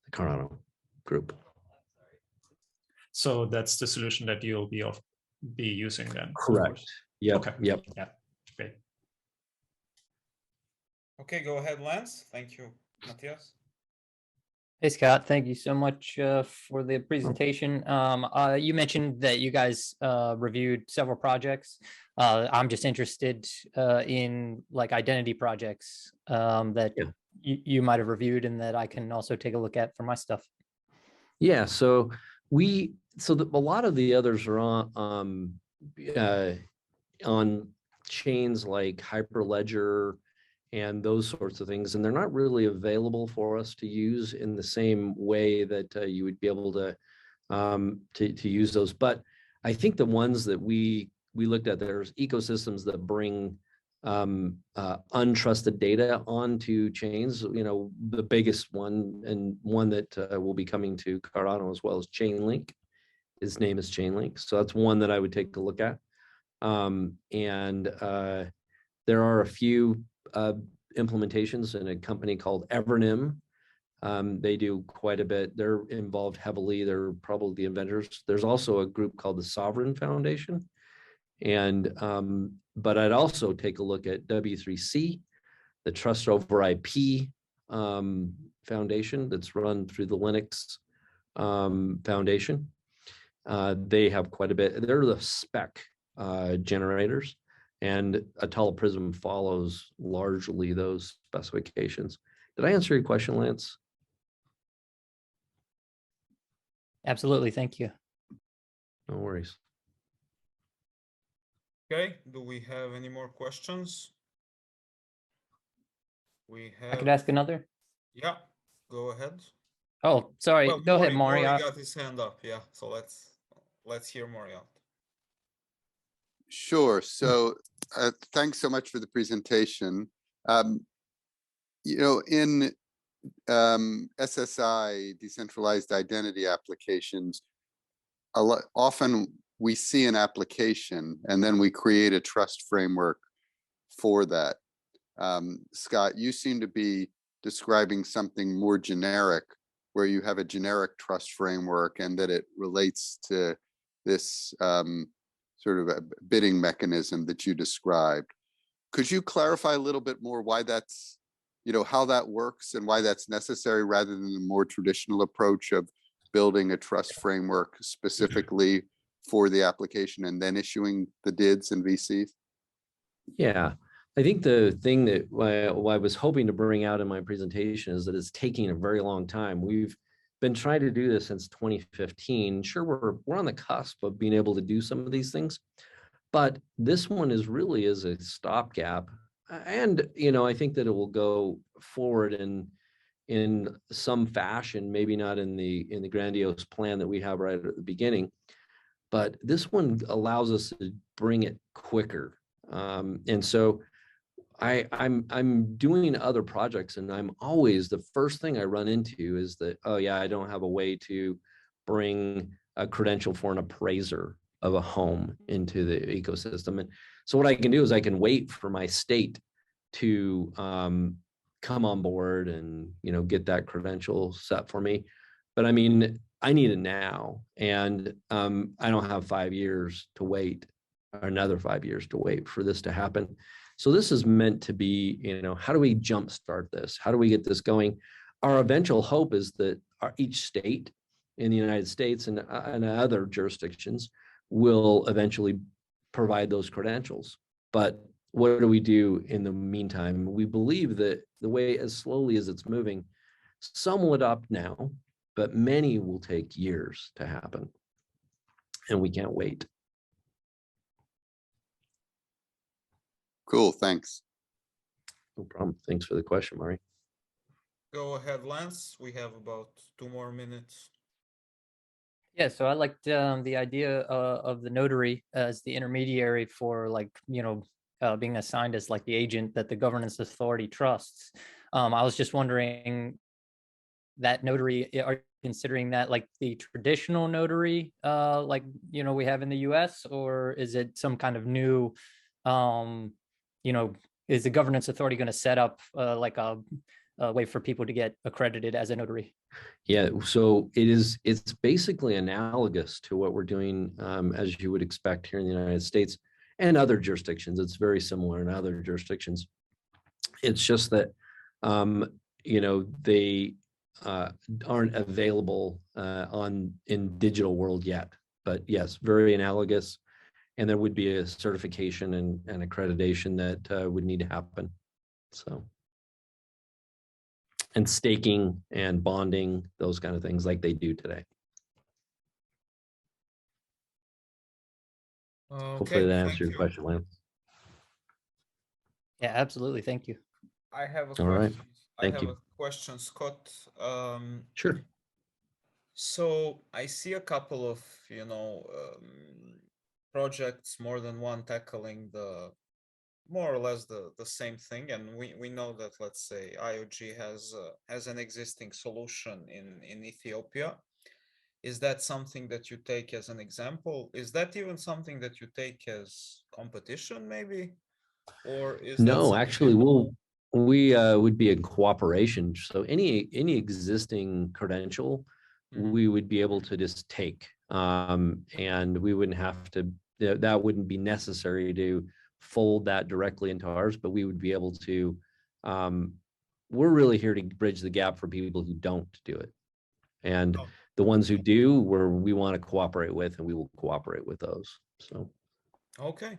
the Cardano group. So that's the solution that you'll be using then? Correct. Yep. Okay. Yep. Yeah. Great. Okay, go ahead, Lance. Thank you, Matthias. Hey, Scott, thank you so much for the presentation. You mentioned that you guys reviewed several projects. I'm just interested in like identity projects that you might have reviewed and that I can also take a look at for my stuff. Yeah, so a lot of the others are on chains like Hyperledger and those sorts of things, and they're not really available for us to use in the same way that you would be able to use those. But I think the ones that we looked at, there's ecosystems that bring untrusted data onto chains. You know, the biggest one, and one that will be coming to Cardano as well, is Chainlink. His name is Chainlink, so that's one that I would take a look at. There are a few implementations in a company called Evernym. They do quite a bit. They're involved heavily. They're probably the inventors. There's also a group called the Sovereign Foundation. And but I'd also take a look at W3C, the Trust Over IP Foundation that's run through the Linux Foundation. They have quite a bit. They're the spec generators, and Atala Prism follows largely those specifications. Did I answer your question, Lance? Absolutely, thank you. No worries. Okay, do we have any more questions? We have... I could ask another? Yeah, go ahead. Oh, sorry. Well, Go ahead, Maury. Maury got his hand up. Yeah, so let's hear Maury out. Sure. So thanks so much for the presentation. In SSI, decentralized identity applications, often we see an application and then we create a trust framework for that. Scott, you seem to be describing something more generic, where you have a generic trust framework and that it relates to this sort of a bidding mechanism that you described. Could you clarify a little bit more why that's, how that works and why that's necessary rather than the more traditional approach of building a trust framework specifically for the application and then issuing the DIDs and VCs? Yeah, I think the thing that I was hoping to bring out in my presentation is that it's taking a very long time. We've been trying to do this since 2015. Sure, we're on the cusp of being able to do some of these things, but this one is really a stopgap. And, I think that it will go forward in some fashion, maybe not in the grandiose plan that we have right at the beginning, but this one allows us to bring it quicker. And so I'm doing other projects, and I'm always, the first thing I run into is that, oh yeah, I don't have a way to bring a credential for an appraiser of a home into the ecosystem. And so what I can do is I can wait for my state to come on board and, get that credential set for me. But I mean, I need it now, and I don't have 5 years to wait, or another 5 years to wait for this to happen. So this is meant to be, how do we jumpstart this? How do we get this going? Our eventual hope is that each state in the United States and other jurisdictions will eventually provide those credentials. But what do we do in the meantime? We believe that the way, as slowly as it's moving, some will adopt now, but many will take years to happen. And we can't wait. Cool, thanks. No problem. Thanks for the question, Maury. Go ahead, Lance. We have about 2 more minutes. Yeah, so I liked the idea of the notary as the intermediary for, like, being assigned as like the agent that the governance authority trusts. I was just wondering, that notary, are you considering that like the traditional notary, like, we have in the US, or is it some kind of new, is the governance authority going to set up like a way for people to get accredited as a notary? Yeah, so it's basically analogous to what we're doing, as you would expect here in the United States and other jurisdictions. It's very similar in other jurisdictions. It's just that, they aren't available in digital world yet. But yes, very analogous. And there would be a certification and accreditation that would need to happen. So, and staking and bonding, those kind of things like they do today. Hopefully that answers your question, Lance. Yeah, absolutely. Thank you. I have a question. All right. Thank you. A question, Scott. Sure. So I see a couple of, projects, more than one, tackling the more or less the same thing, and we know that, let's say, IOG has an existing solution in Ethiopia. Is that something that you take as an example? Is that even something that you take as competition, maybe? Or is no, actually, we would be in cooperation. So any existing credential, we would be able to just take, and we wouldn't have to. That wouldn't be necessary to fold that directly into ours, but we would be able to. We're really here to bridge the gap for people who don't do it, and the ones who do, we want to cooperate with, and we will cooperate with those. So. Okay.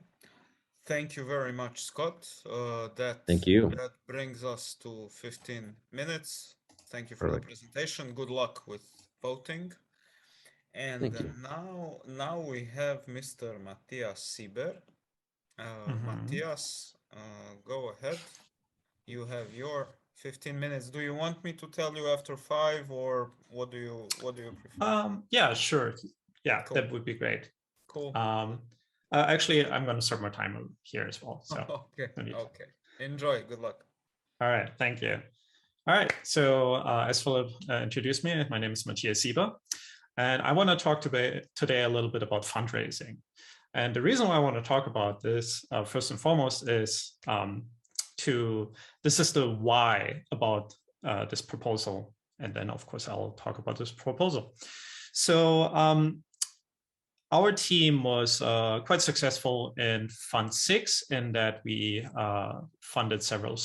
Thank you very much, Scott. Thank you. That brings us to 15 minutes. Thank you for the presentation. Good luck with voting. And now we have Mr. Matthias Sieber. Matthias, go ahead. You have your 15 minutes. Do you want me to tell you after 5, or what do you prefer? Yeah, sure. Yeah, Cool. that would be great. Cool. Actually, I'm going to start my timer here as well. So okay. Okay. Enjoy. Good luck. All right. Thank you. All right. So as Philip introduced me, my name is Matthias Sieber, and I want to talk today a little bit about fundraising. And the reason why I want to talk about this first and foremost is this is the why about this proposal. And then, of course, I'll talk about this proposal. So our team was quite successful in Fund 6 in that we funded several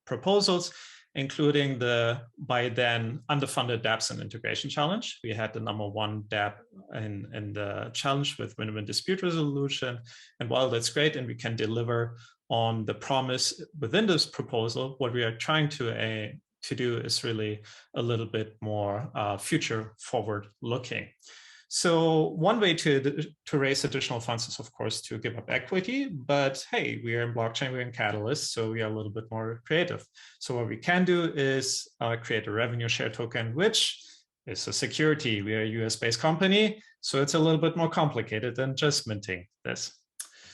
proposals, including the by then underfunded dApps and integration challenge. We had the #1 dApp in the challenge with win-win dispute resolution. And while that's great and we can deliver on the promise within this proposal, what we are trying to do is really a little bit more future forward looking. So one way to raise additional funds is, of course, to give up equity. But hey, we are in blockchain, we're in Catalyst, so we are a little bit more creative. So what we can do is create a revenue share token, which is a security. We are a US-based company, so it's a little bit more complicated than just minting this.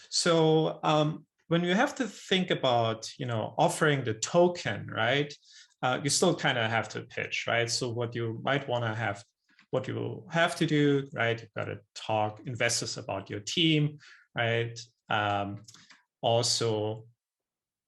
So when you have to think about, offering the token, right? You still kind of have to pitch, right? So what you might want to have. What you have to do, right? You've got to talk investors about your team, right? Also,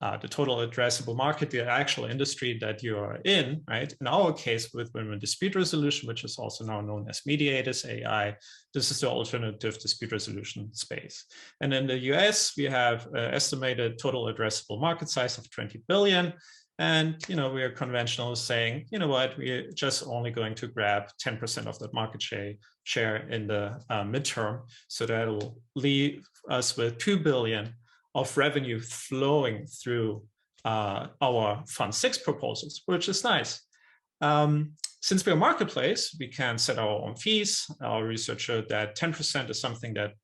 the total addressable market, the actual industry that you are in, right? In our case, with win-win dispute resolution, which is also now known as mediators AI, this is the alternative dispute resolution space. And in the US, we have estimated total addressable market size of 20 billion. And, we are conventional saying, you know what, we're just only going to grab 10% of that market share in the midterm. So that'll leave us with 2 billion of revenue flowing through our Fund 6 proposals, which is nice. Since we're a marketplace, we can set our own fees. Our research showed that 10% is something that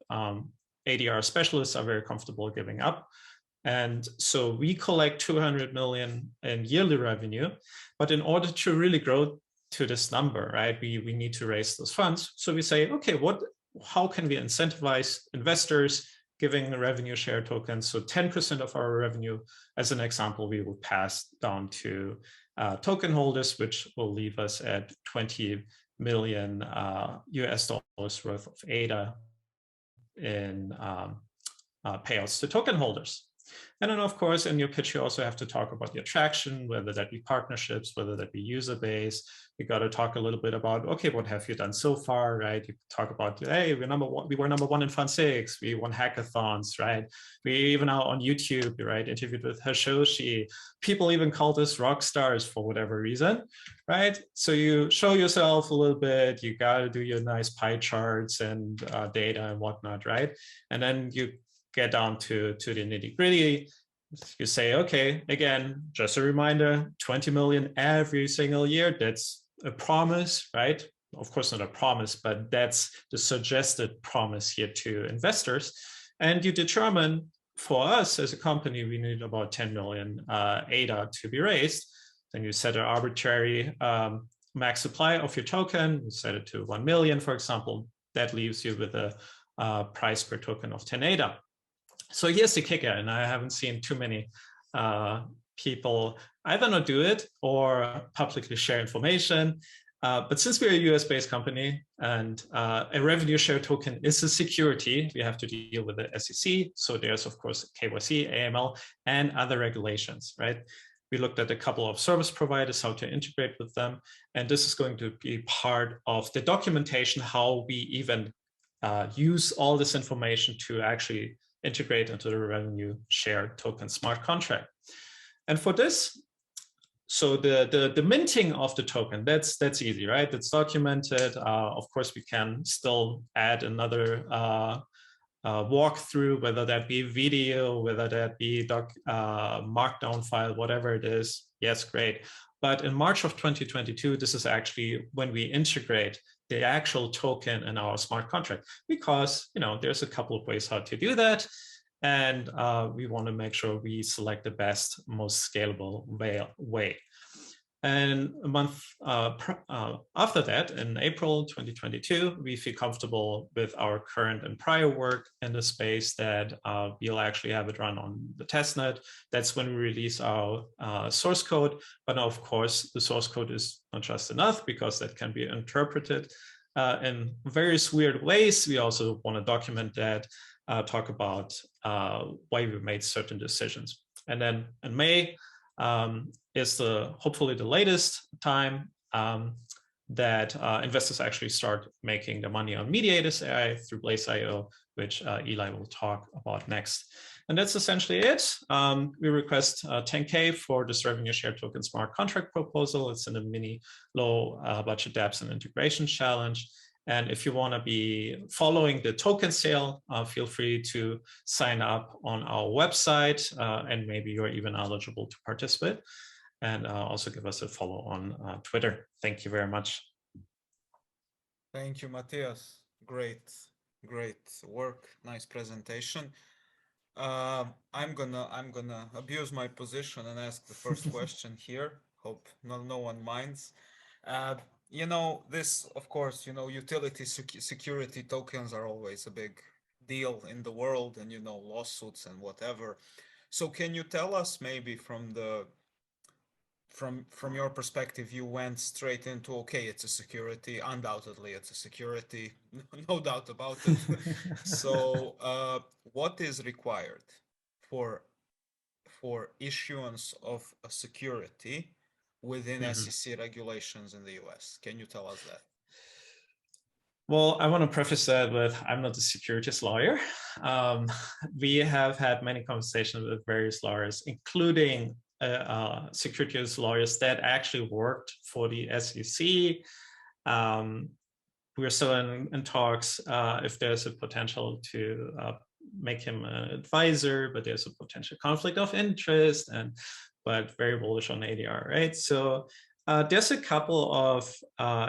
ADR specialists are very comfortable giving up. And so we collect 200 million in yearly revenue, but in order to really grow to this number, right, we need to raise those funds. So we say, okay, how can we incentivize investors giving the revenue share tokens? So 10% of our revenue, as an example, we will pass down to token holders, which will leave us at 20 million US dollars worth of ADA in payouts to token holders. And then, of course, in your pitch, you also have to talk about the attraction, whether that be partnerships, whether that be user base. You got to talk a little bit about, okay, what have you done so far, right? You talk about, hey, we were #1 in Fund 6. We won hackathons, right? We even are on YouTube, right? Interviewed with Hashoshi. People even called us rock stars for whatever reason, right? So you show yourself a little bit. You got to do your nice pie charts and data and whatnot, right? And then you get down to the nitty gritty. You say, okay, again, just a reminder, 20 million every single year. That's a promise, right? Of course, not a promise, but that's the suggested promise here to investors. And you determine, for us as a company, we need about 10 million ADA to be raised. Then you set an arbitrary max supply of your token. You set it to 1 million, for example. That leaves you with a price per token of 10 ADA. So here's the kicker, and I haven't seen too many people either not do it or publicly share information. But since we're a US-based company and a revenue share token is a security, we have to deal with the SEC. So there's, of course, KYC, AML, and other regulations, right? We looked at a couple of service providers, how to integrate with them. And this is going to be part of the documentation, how we even use all this information to actually integrate into the revenue share token smart contract. And for this, so the minting of the token, that's easy, right? It's documented. Of course, we can still add another walkthrough, whether that be video, whether that be markdown file, whatever it is. Yes, great. But in March of 2022, this is actually when we integrate the actual token in our smart contract, because there's a couple of ways how to do that. And we want to make sure we select the best, most scalable way. And a month after that, in April 2022, we feel comfortable with our current and prior work in the space that we'll actually have it run on the testnet. That's when we release our source code. But now, of course, the source code is not just enough, because that can be interpreted in various weird ways. We also want to document that, talk about why we made certain decisions. And then in May, is hopefully the latest time that investors actually start making their money on Mediators AI through Blace.io, which Eli will talk about next. And that's essentially it. We request 10K for this revenue share token smart contract proposal. It's in a mini low budget dApps and integration challenge. And if you want to be following the token sale, feel free to sign up on our website, and maybe you're even eligible to participate. And also give us a follow on Twitter. Thank you very much. Thank you, Matthias. Great work. Nice presentation. I'm gonna abuse my position and ask the first question here. Hope no one minds. You know, this, of course, you know, utility security tokens are always a big deal in the world, and, you know, lawsuits and whatever. So can you tell us, maybe from your perspective, you went straight into, okay, it's a security, undoubtedly it's a security, no doubt about it. So what is required for issuance of a security within SEC regulations in the US? Can you tell us that? Well, I want to preface that with, I'm not a securities lawyer. We have had many conversations with various lawyers, including securities lawyers that actually worked for the SEC. We're still in talks if there's a potential to make him an advisor, but there's a potential conflict of interest, but very bullish on ADR, right? So there's a couple of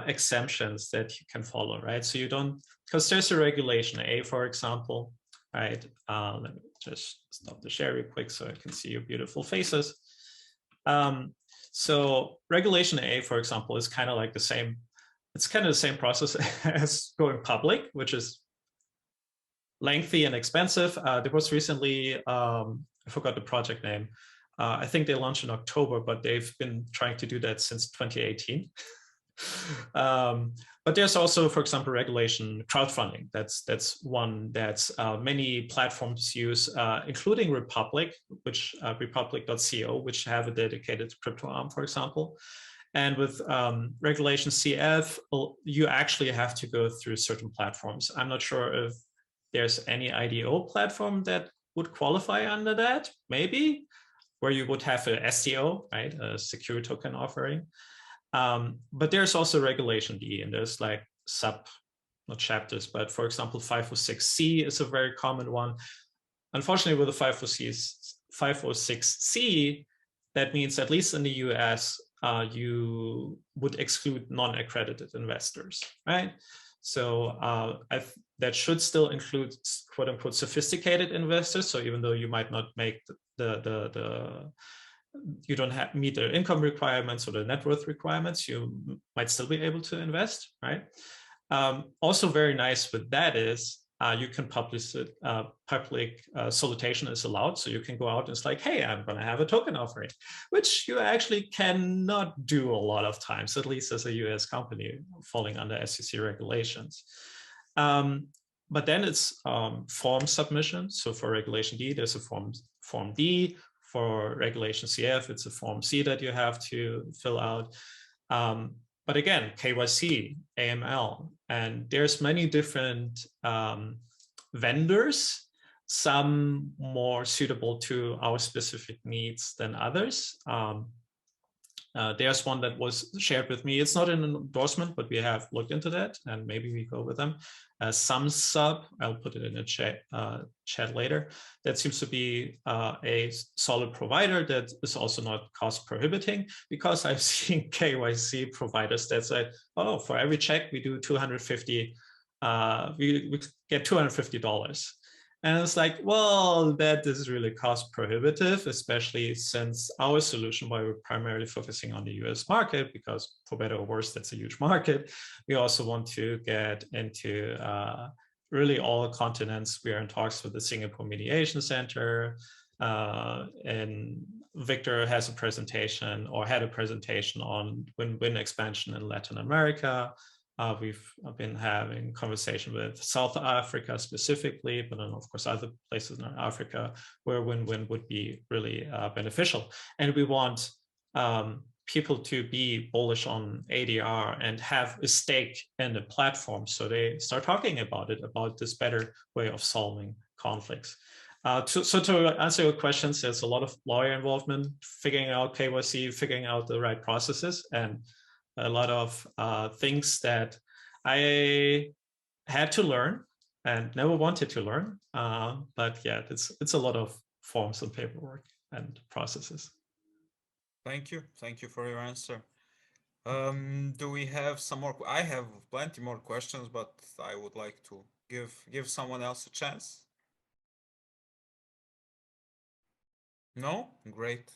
exemptions that you can follow, right? So you don't, because there's a regulation A, for example, right? Let me just stop the share real quick so I can see your beautiful faces. So regulation A, for example, is kind of like the same, it's kind of the same process as going public, which is lengthy and expensive. There was recently, I forgot the project name. I think they launched in October, but they've been trying to do that since 2018. But there's also, for example, regulation crowdfunding. That's one that many platforms use, including Republic, which Republic.co, which have a dedicated crypto arm, for example. And with regulation CF, you actually have to go through certain platforms. I'm not sure if there's any IDO platform that would qualify under that, maybe, where you would have a STO, right, a secure token offering. But there's also regulation D, and there's like not chapters, but for example, 506C is a very common one. Unfortunately, with the 506C, that means, at least in the US, you would exclude non-accredited investors, right? So that should still include quote unquote sophisticated investors. So even though you might not make you don't meet the income requirements or the net worth requirements, you might still be able to invest, right? Also very nice with that is you can publish it, public solicitation is allowed. So you can go out and it's like, hey, I'm going to have a token offering, which you actually cannot do a lot of times, at least as a US company falling under SEC regulations. But then it's form submission. So for regulation D, there's a form D. For regulation CF, it's a form C that you have to fill out. But again, KYC, AML, and there's many different vendors, some more suitable to our specific needs than others. There's one that was shared with me. It's not an endorsement, but we have looked into that, and maybe we go with them. SumSub, I'll put it in a chat later. That seems to be a solid provider that is also not cost prohibiting, because I've seen KYC providers that say, oh, for every check we do 250, we get $250. And it's like, well, that is really cost prohibitive, especially since our solution, while we're primarily focusing on the US market, because for better or worse, that's a huge market. We also want to get into really all continents. We are in talks with the Singapore Mediation Center, and Victor has a presentation or had a presentation on win-win expansion in Latin America. We've been having conversation with South Africa specifically, but then of course other places in Africa where win-win would be really beneficial. And we want people to be bullish on ADR and have a stake in the platform, so they start talking about it, about this better way of solving conflicts. So to answer your questions, there's a lot of lawyer involvement, figuring out KYC, figuring out the right processes, and a lot of things that I had to learn and never wanted to learn. But yeah, it's a lot of forms and paperwork and processes. Thank you for your answer. Do we have some more? I have plenty more questions, but I would like to give someone else a chance. No? Great.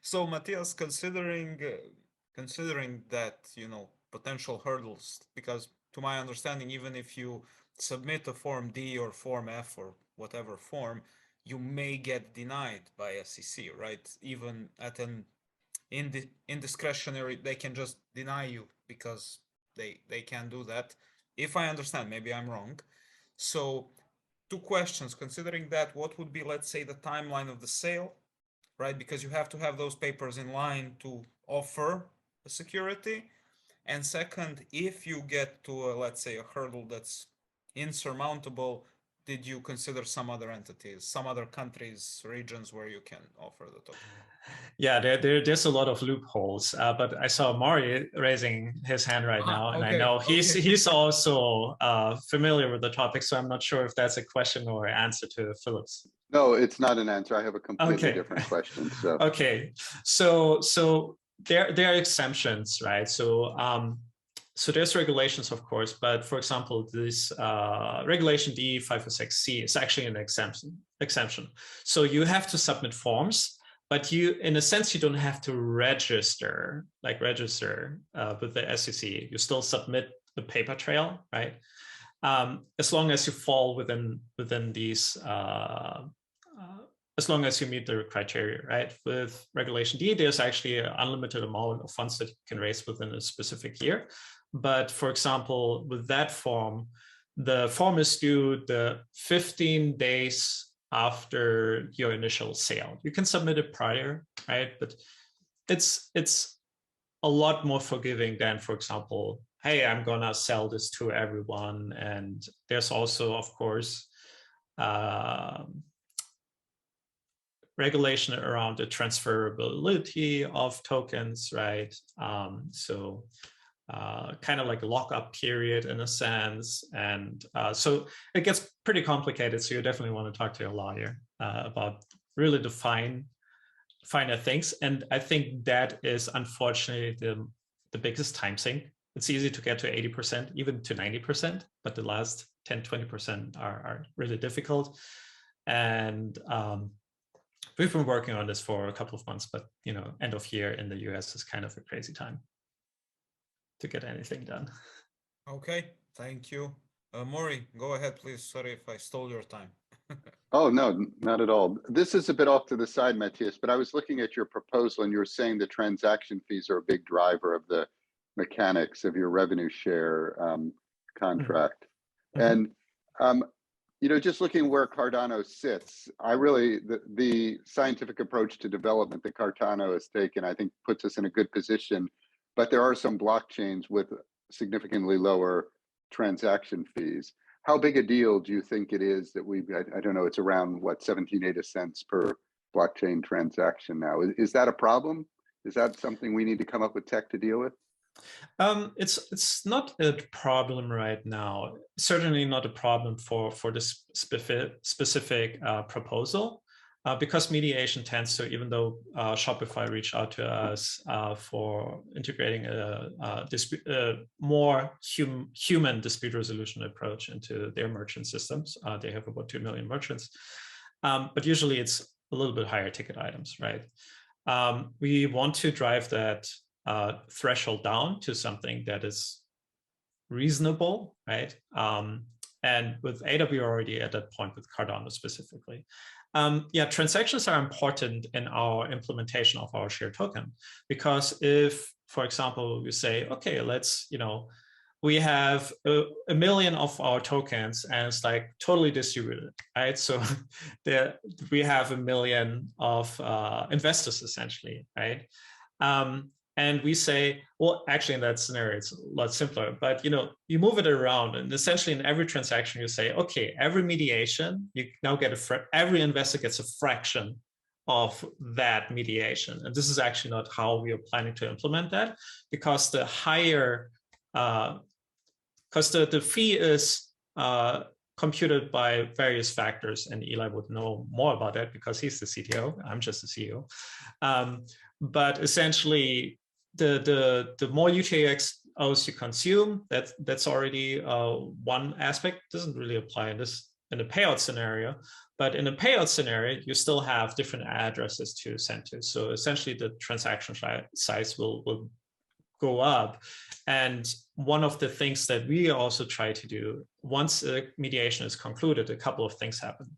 So Matthias, considering that, potential hurdles, because to my understanding, even if you submit a Form D or Form F or whatever form, you may get denied by SEC, right? Even at an indiscretionary, they can just deny you because they can do that. If I understand, maybe I'm wrong. So 2 questions, considering that, what would be, let's say, the timeline of the sale, right? Because you have to have those papers in line to offer a security. And second, if you get to, let's say, a hurdle that's insurmountable, did you consider some other entities, some other countries, regions where you can offer the token? Yeah, there's a lot of loopholes, but I saw Maury raising his hand right now, and I know he's also familiar with the topic, so I'm not sure if that's a question or an answer to Philip's. No, it's not an answer. I have a completely different question. So okay, so there are exemptions, right? So there's regulations, of course, but for example, this regulation D506C is actually an exemption. So you have to submit forms, but you, in a sense, you don't have to register with the SEC. You still submit the paper trail, right? As long as you fall within these, as long as you meet the criteria, right? With Regulation D, there's actually an unlimited amount of funds that you can raise within a specific year. But for example, with that form, the form is due the 15 days after your initial sale. You can submit it prior, right? But it's a lot more forgiving than, for example, hey, I'm gonna sell this to everyone. And there's also, of course, regulation around the transferability of tokens, right? Kind of like a lockup period in a sense. And so it gets pretty complicated. So you definitely want to talk to your lawyer about really the finer things. And I think that is unfortunately the biggest time sink. It's easy to get to 80%, even to 90%, but the last 10, 20% are really difficult. And we've been working on this for a couple of months, but end of year in the US is kind of a crazy time to get anything done. Okay, thank you. Maury, go ahead, please. Sorry if I stole your time. Oh, no, not at all. This is a bit off to the side, Matthias, but I was looking at your proposal and you were saying the transaction fees are a big driver of the mechanics of your revenue share contract. Mm-hmm. And just looking where Cardano sits, the scientific approach to development that Cardano has taken, I think puts us in a good position. But there are some blockchains with significantly lower transaction fees. How big a deal do you think it is that I don't know, it's around what, 17 cents per blockchain transaction now. Is that a problem? Is that something we need to come up with tech to deal with? It's not a problem right now. Certainly not a problem for this specific proposal. because mediation tends to, even though Shopify reached out to us for integrating a more human dispute resolution approach into their merchant systems. They have about 2 million merchants, but usually it's a little bit higher ticket items, right? We want to drive that threshold down to something that is reasonable, right? And with ADA, we're already at that point with Cardano specifically. Yeah, transactions are important in our implementation of our shared token, because if, for example, we say, okay, let's, we have a million of our tokens and it's like totally distributed, right? So we have 1 million of investors essentially, right? And we say, well, actually in that scenario, it's a lot simpler, but you move it around, and essentially in every transaction you say, okay, every mediation, you now get every investor gets a fraction of that mediation. And this is actually not how we are planning to implement that, because the higher, because the fee is computed by various factors, and Eli would know more about that because he's the CTO, I'm just the CEO. But essentially, the more UTXOs you consume, that's already one aspect. Doesn't really apply in a payout scenario, but in a payout scenario, you still have different addresses to send to. So essentially, the transaction size will go up. And one of the things that we also try to do, once a mediation is concluded, a couple of things happen.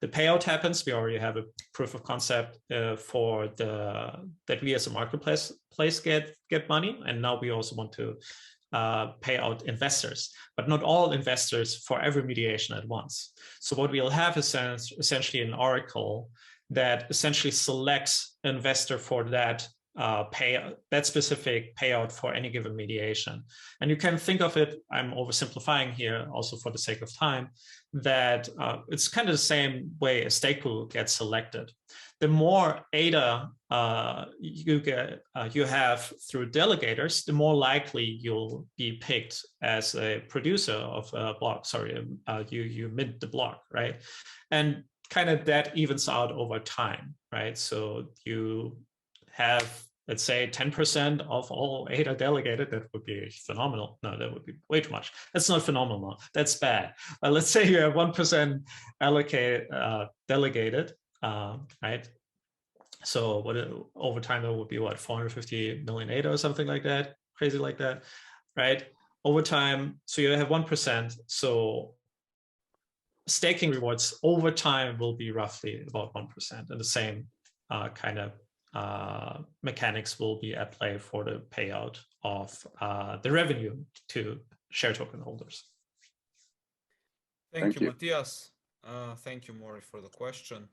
The payout happens. We already have a proof of concept for that we as a marketplace get money, and now we also want to pay out investors, but not all investors for every mediation at once. So what we'll have is essentially an oracle that essentially selects an investor for that that specific payout for any given mediation. And you can think of it, I'm oversimplifying here also for the sake of time, that it's kind of the same way a stake pool gets selected. The more ADA you have through delegators, the more likely you'll be picked as a producer of a block. Sorry, you mint the block, right? And kind of that evens out over time, right? So you have, let's say, 10% of all ADA delegated. That would be phenomenal. No, that would be way too much. That's not phenomenal. That's bad. Let's say you have 1% delegated, right? So over time, that would be what, 450 million ADA or something like that, crazy like that, right? Over time, so you have 1%. So staking rewards over time will be roughly about 1%, and the same kind of mechanics will be at play for the payout of the revenue to share token holders. Thank you, Matthias. Thank you, Maury, for the question.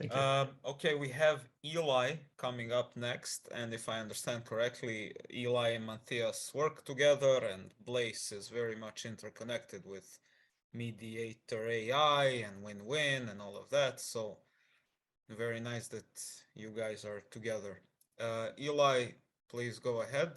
Thank you. Okay, we have Eli coming up next, and if I understand correctly, Eli and Matthias work together, and Blace is very much interconnected with Mediator AI and Win-Win and all of that. So very nice that you guys are together. Eli, please go ahead.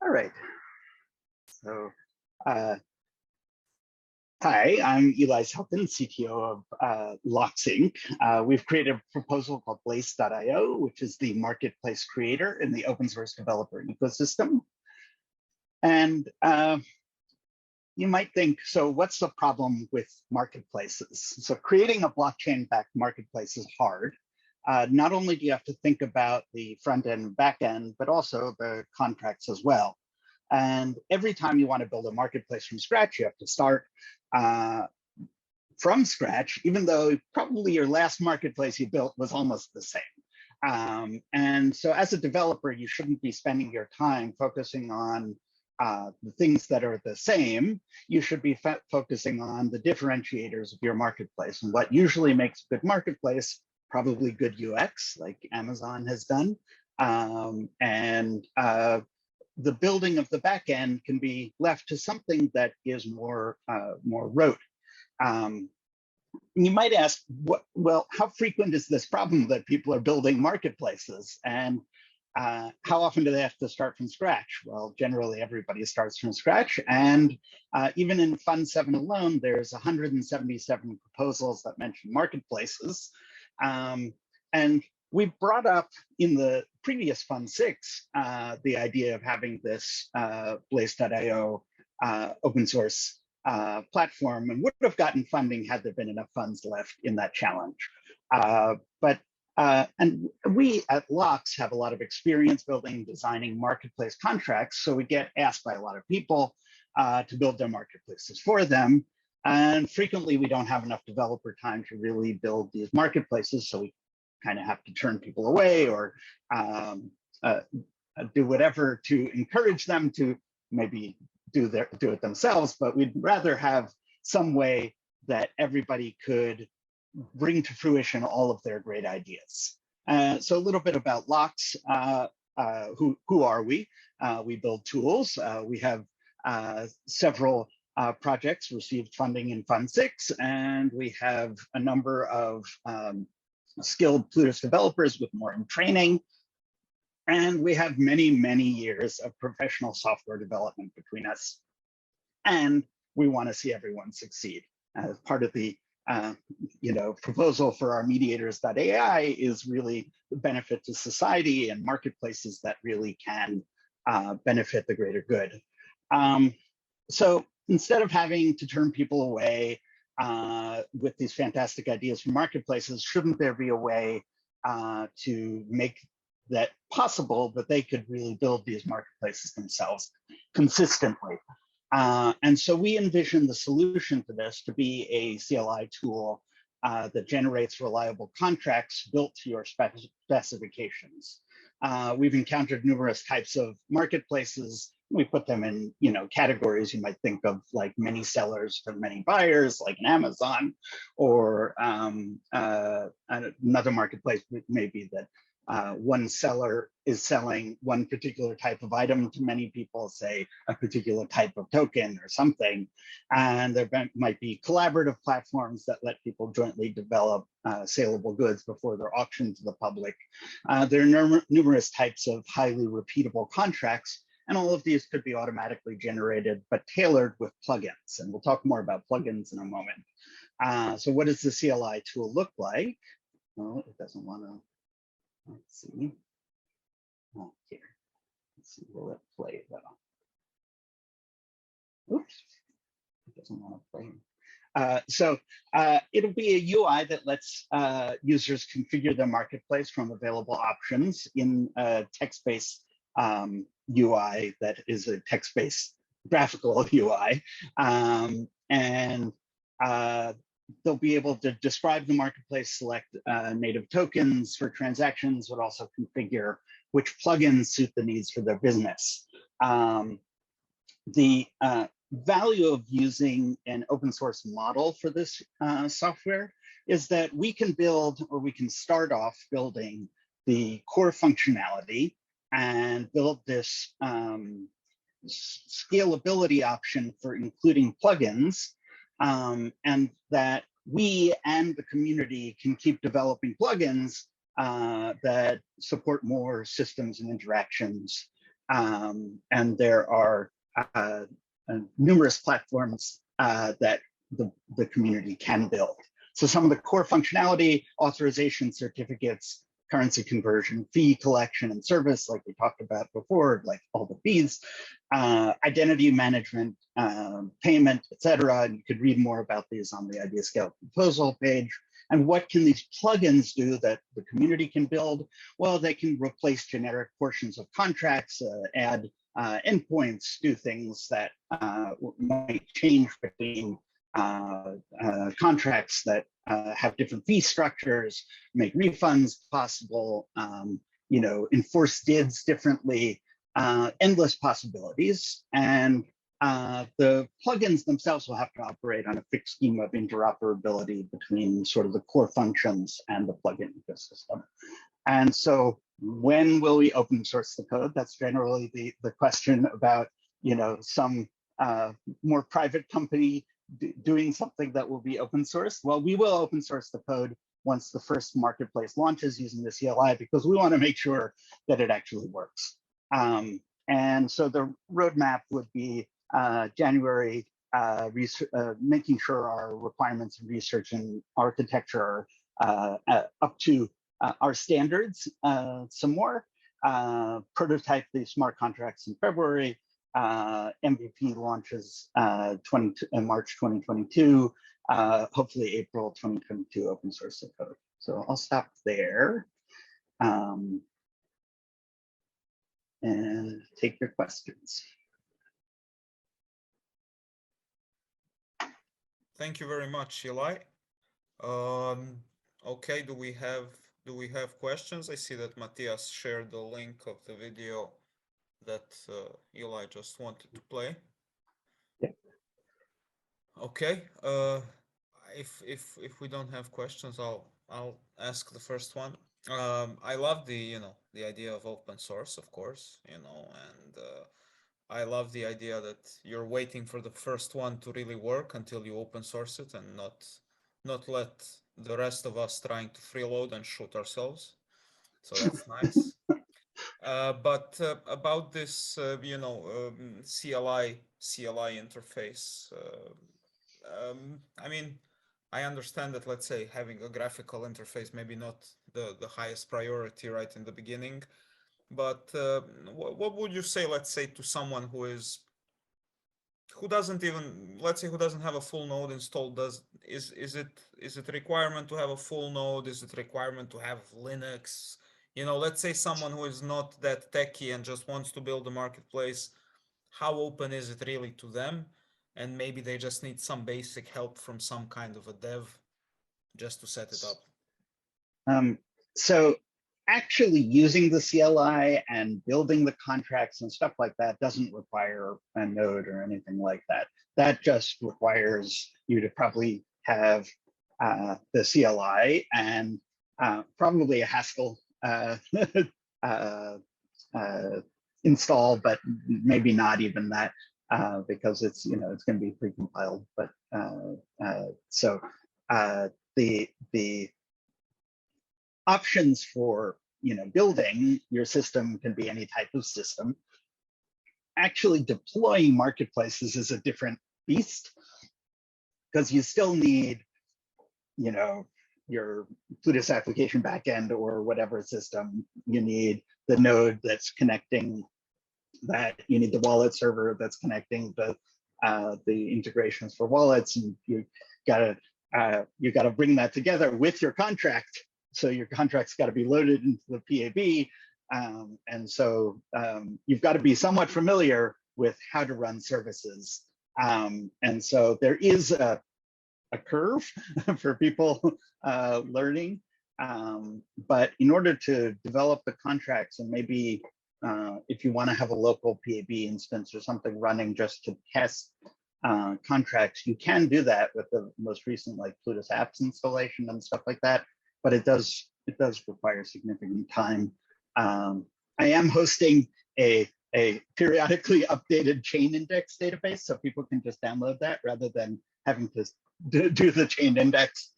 All right. So, hi, I'm Eli Selton, CTO of Lox Inc. We've created a proposal called Blace.io, which is the marketplace creator in the open source developer ecosystem. And you might think, so what's the problem with marketplaces? So creating a blockchain-backed marketplace is hard. Not only do you have to think about the front end and back end, but also the contracts as well. And every time you want to build a marketplace from scratch, you have to start from scratch, even though probably your last marketplace you built was almost the same. And so as a developer, you shouldn't be spending your time focusing on the things that are the same. You should be focusing on the differentiators of your marketplace, and what usually makes a good marketplace, probably good UX, like Amazon has done. And the building of the back end can be left to something that is more rote. You might ask, well, how frequent is this problem that people are building marketplaces? And how often do they have to start from scratch? Well, generally everybody starts from scratch. And even in Fund 7 alone, there's 177 proposals that mention marketplaces. And we brought up in the previous Fund 6, the idea of having this Blace.io open source platform, and would have gotten funding had there been enough funds left in that challenge. And we at LOX have a lot of experience building and designing marketplace contracts, so we get asked by a lot of people to build their marketplaces for them. And frequently we don't have enough developer time to really build these marketplaces, so we kind of have to turn people away or do whatever to encourage them to maybe do it themselves. But we'd rather have some way that everybody could bring to fruition all of their great ideas. So a little bit about LOX. Who are we? We build tools. We have several projects received funding in Fund 6, and we have a number of skilled Plutus developers with more in training. And we have many, many years of professional software development between us. And we want to see everyone succeed. As part of the proposal for our mediators.ai is really the benefit to society and marketplaces that really can benefit the greater good. So instead of having to turn people away with these fantastic ideas from marketplaces, shouldn't there be a way to make that possible, that they could really build these marketplaces themselves consistently? And so we envision the solution to this to be a CLI tool that generates reliable contracts built to your specifications. We've encountered numerous types of marketplaces. We put them in, categories you might think of, like many sellers for many buyers, like an Amazon, or another marketplace maybe that one seller is selling one particular type of item to many people, say a particular type of token or something. And there might be collaborative platforms that let people jointly develop saleable goods before they're auctioned to the public. There are numerous types of highly repeatable contracts, and all of these could be automatically generated, but tailored with plugins. And we'll talk more about plugins in a moment. So what does the CLI tool look like? Well, it doesn't want to. Let's see. Oh, here. Let's see. Will it play though? Oops. It doesn't want to play. So it'll be a UI that lets users configure their marketplace from available options in a text-based UI that is a text-based graphical UI. They'll be able to describe the marketplace, select native tokens for transactions, but also configure which plugins suit the needs for their business. The value of using an open source model for this software is that we can build, or we can start off building the core functionality and build this scalability option for including plugins. And that we and the community can keep developing plugins that support more systems and interactions. And there are numerous platforms that the community can build. So some of the core functionality, authorization certificates, currency conversion, fee collection and service, like we talked about before, like all the fees, identity management, payment, etc. And you could read more about these on the Idea Scale proposal page. And what can these plugins do that the community can build? Well, they can replace generic portions of contracts, add endpoints, do things that might change between contracts that have different fee structures, make refunds possible, enforce DIDs differently, endless possibilities. And the plugins themselves will have to operate on a fixed scheme of interoperability between sort of the core functions and the plugin ecosystem. And so when will we open source the code? That's generally the question about, some more private company doing something that will be open source. Well, we will open source the code once the first marketplace launches using the CLI, because we want to make sure that it actually works. And so the roadmap would be January, making sure our requirements in research and architecture are up to our standards some more. Prototype the smart contracts in February. MVP launches in March 2022. Hopefully April 2022 open source the code. So I'll stop there and take your questions. Thank you very much, Eli. Okay, do we have questions? I see that Matthias shared the link of the video that Eli just wanted to play. Yeah. Okay. If we don't have questions, I'll ask the first one. I love the the idea of open source, of course, and I love the idea that you're waiting for the first one to really work until you open source it, and not let the rest of us trying to freeload and shoot ourselves. So that's nice. But about this, CLI interface, I mean, I understand that, let's say, having a graphical interface maybe not the highest priority right in the beginning, but what would you say, let's say, to someone who doesn't even, let's say, who doesn't have a full node installed? Is it a requirement to have a full node? Is it a requirement to have Linux? Let's say someone who is not that techy and just wants to build a marketplace, how open is it really to them? And maybe they just need some basic help from some kind of a dev just to set it up. So actually using the CLI and building the contracts and stuff like that doesn't require a node or anything like that. That just requires you to probably have the CLI and probably a Haskell install, but maybe not even that, because it's it's going to be precompiled. But the options for building your system can be any type of system. Actually deploying marketplaces is a different beast, because you still need your Plutus application backend or whatever system. You need the node that's connecting that. You need the wallet server that's connecting the integrations for wallets, and you gotta bring that together with your contract. So your contract's got to be loaded into the PAB, and so you've got to be somewhat familiar with how to run services. And so there is a curve for people learning, but in order to develop the contracts, and maybe if you want to have a local PAB instance or something running just to test contracts, you can do that with the most recent like Plutus apps installation and stuff like that. But it does require significant time. I am hosting a periodically updated chain index database, so people can just download that rather than having to do the chain index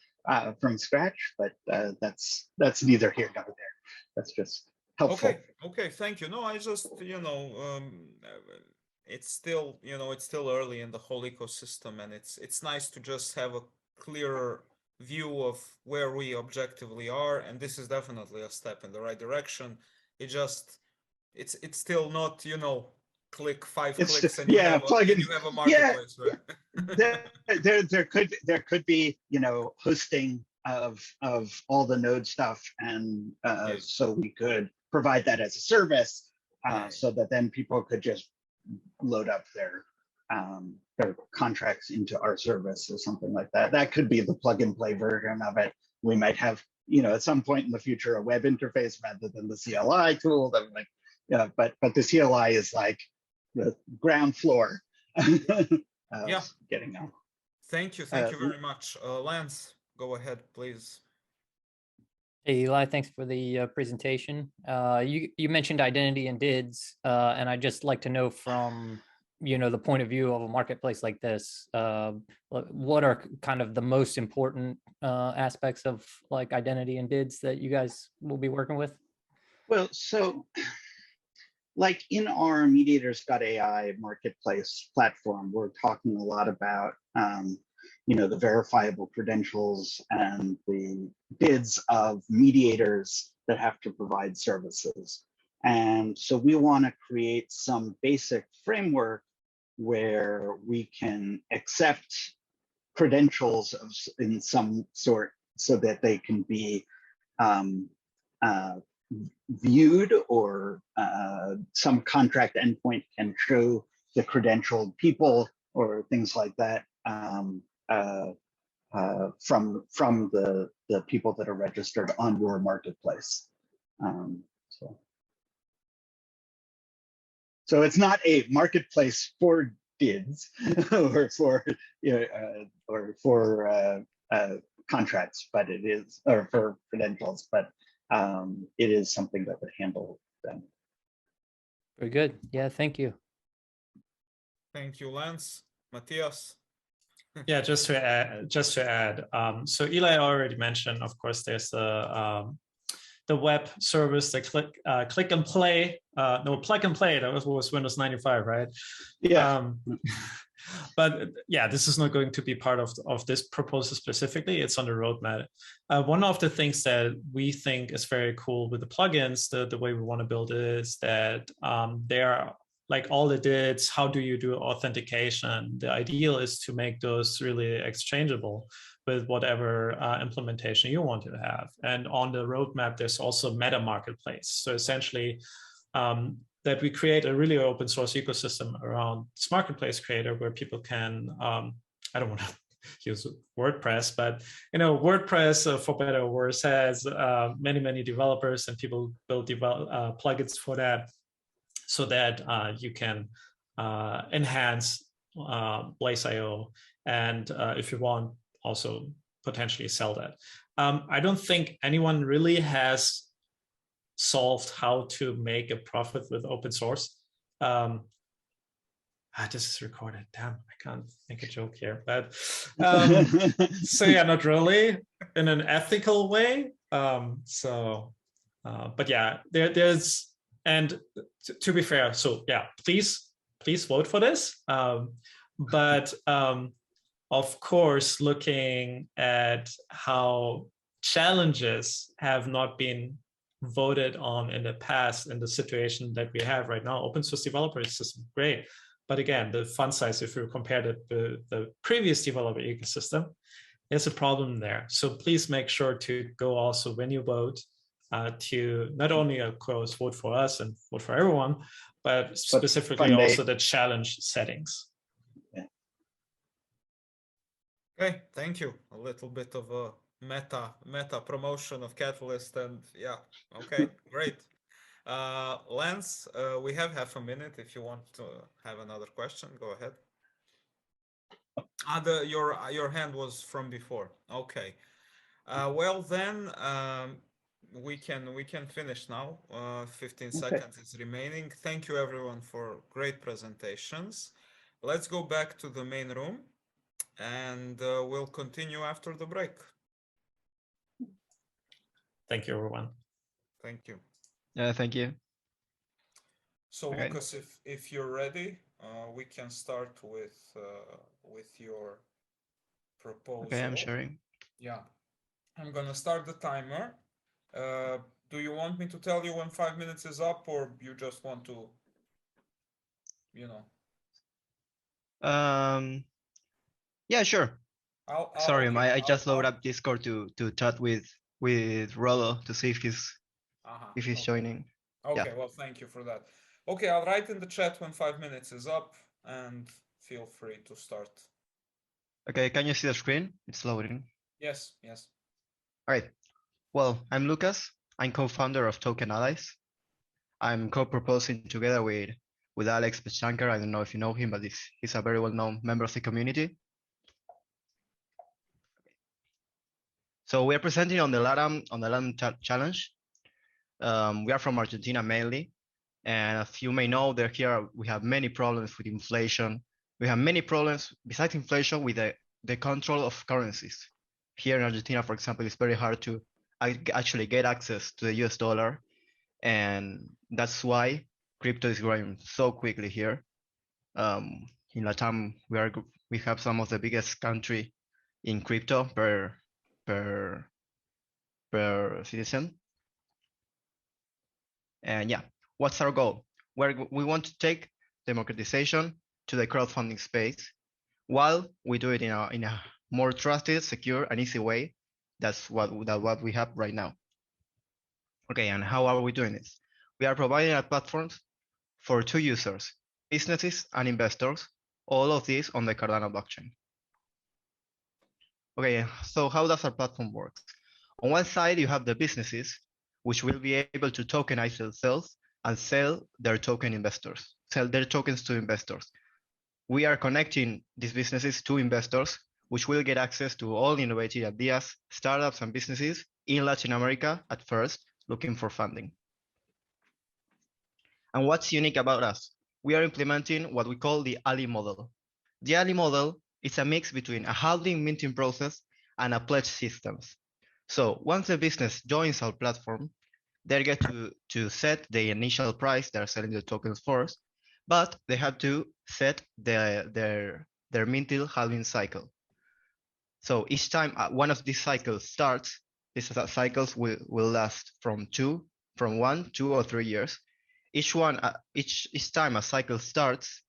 from scratch. But that's neither here nor there. That's just helpful. Okay, thank you. No, I just it's still it's still early in the whole ecosystem, and it's nice to just have a clearer view of where we objectively are, and this is definitely a step in the right direction. It's still not click 5 clicks and you have a marketplace. Yeah. there could be hosting of all the node stuff, and so we could provide that as a service, so that then people could just load up their contracts into our service or something like that. That could be the plug and play version of it. We might have, at some point in the future, a web interface rather than the CLI tool. That but the CLI is like the ground floor. Getting out. Thank you very much. Lance, go ahead, please. Hey, Eli, thanks for the presentation. You mentioned identity and DIDs, and I'd just like to know from the point of view of a marketplace like this, what are kind of the most important aspects of like identity and DIDs that you guys will be working with? Well, so like in our mediators.ai marketplace platform, we're talking a lot about, the verifiable credentials and the DIDs of mediators that have to provide services. And so we want to create some basic framework where we can accept credentials in some sort so that they can be viewed, or some contract endpoint can show the credentialed people or things like that from the people that are registered on your marketplace. So it's not a marketplace for DIDs or for contracts, but it is, or for credentials, but it is something that would handle them. Very good. Yeah, thank you. Thank you, Lance. Matthias. Yeah, just to add, so Eli already mentioned, of course, there's the web service, the click and play, no, plug and play, that was Windows 95, right? Yeah. But yeah, this is not going to be part of this proposal specifically. It's on the roadmap. One of the things that we think is very cool with the plugins, the way we want to build it, is that they are like all the DIDs. How do you do authentication? The ideal is to make those really exchangeable with whatever implementation you want to have. And on the roadmap, there's also meta marketplace. So essentially, that we create a really open source ecosystem around this marketplace creator where people can, I don't want to use WordPress, but WordPress, for better or worse, has many developers, and people build plugins for that, so that you can enhance Blace.io, and if you want, also potentially sell that. I don't think anyone really has solved how to make a profit with open source. This is recorded. Damn, I can't make a joke here. But so yeah, not really in an ethical way. But yeah, there's, and to be fair, so yeah, please vote for this. But of course, looking at how challenges have not been voted on in the past, in the situation that we have right now, open source developer system, great. But again, the font size, if you compare the previous developer ecosystem, there's a problem there. So please make sure to go also, when you vote, to not only, of course, vote for us and vote for everyone, but specifically also the challenge settings. Yeah. Okay, thank you. A little bit of a meta promotion of Catalyst, and yeah, okay, great. Lance, we have half a minute if you want to have another question. Go ahead. Your hand was from before. Okay. Well then, we can finish now. 15 seconds is remaining. Thank you everyone for great presentations. Let's go back to the main room, and we'll continue after the break. Thank you, everyone. Thank you. Thank you. So Lucas, if you're ready, we can start with your proposal. Okay, I'm sharing. Yeah, I'm gonna start the timer. Do you want me to tell you when 5 minutes is up, or you just want to, Yeah, sure. Sorry, I just loaded up Discord to chat with Rolo to see if he's joining. Okay, yeah. Well, thank you for that. Okay, I'll write in the chat when 5 minutes is up, and feel free to start. Okay, can you see the screen? It's loading. Yes. All right. Well, I'm Lucas. I'm co-founder of Token Allies. I'm co-proposing together with Alex Peshankar. I don't know if you know him, but he's a very well-known member of the community. So we are presenting on the Latam challenge. We are from Argentina mainly. And as you may know, there here we have many problems with inflation. We have many problems besides inflation with the control of currencies. Here in Argentina, for example, it's very hard to actually get access to the US dollar. And that's why crypto is growing so quickly here. In Latam, we have some of the biggest country in crypto per citizen. And yeah, what's our goal? We want to take democratization to the crowdfunding space while we do it in a more trusted, secure, and easy way. That's what we have right now. Okay, and how are we doing this? We are providing a platform for two users, businesses and investors, all of this on the Cardano blockchain. Okay, so how does our platform work? On one side, you have the businesses, which will be able to tokenize themselves and sell their tokens to investors. We are connecting these businesses to investors, which will get access to all innovative ideas, startups, and businesses in Latin America at first, looking for funding. And what's unique about us? We are implementing what we call the Ali model. The Ali model is a mix between a halving minting process and a pledge systems. So once a business joins our platform, they get to set the initial price they're selling the tokens for, but they have to set their minting halving cycle. So each time one of these cycles starts, these cycles will last from 1, 2, or 3 years. Each time a cycle starts,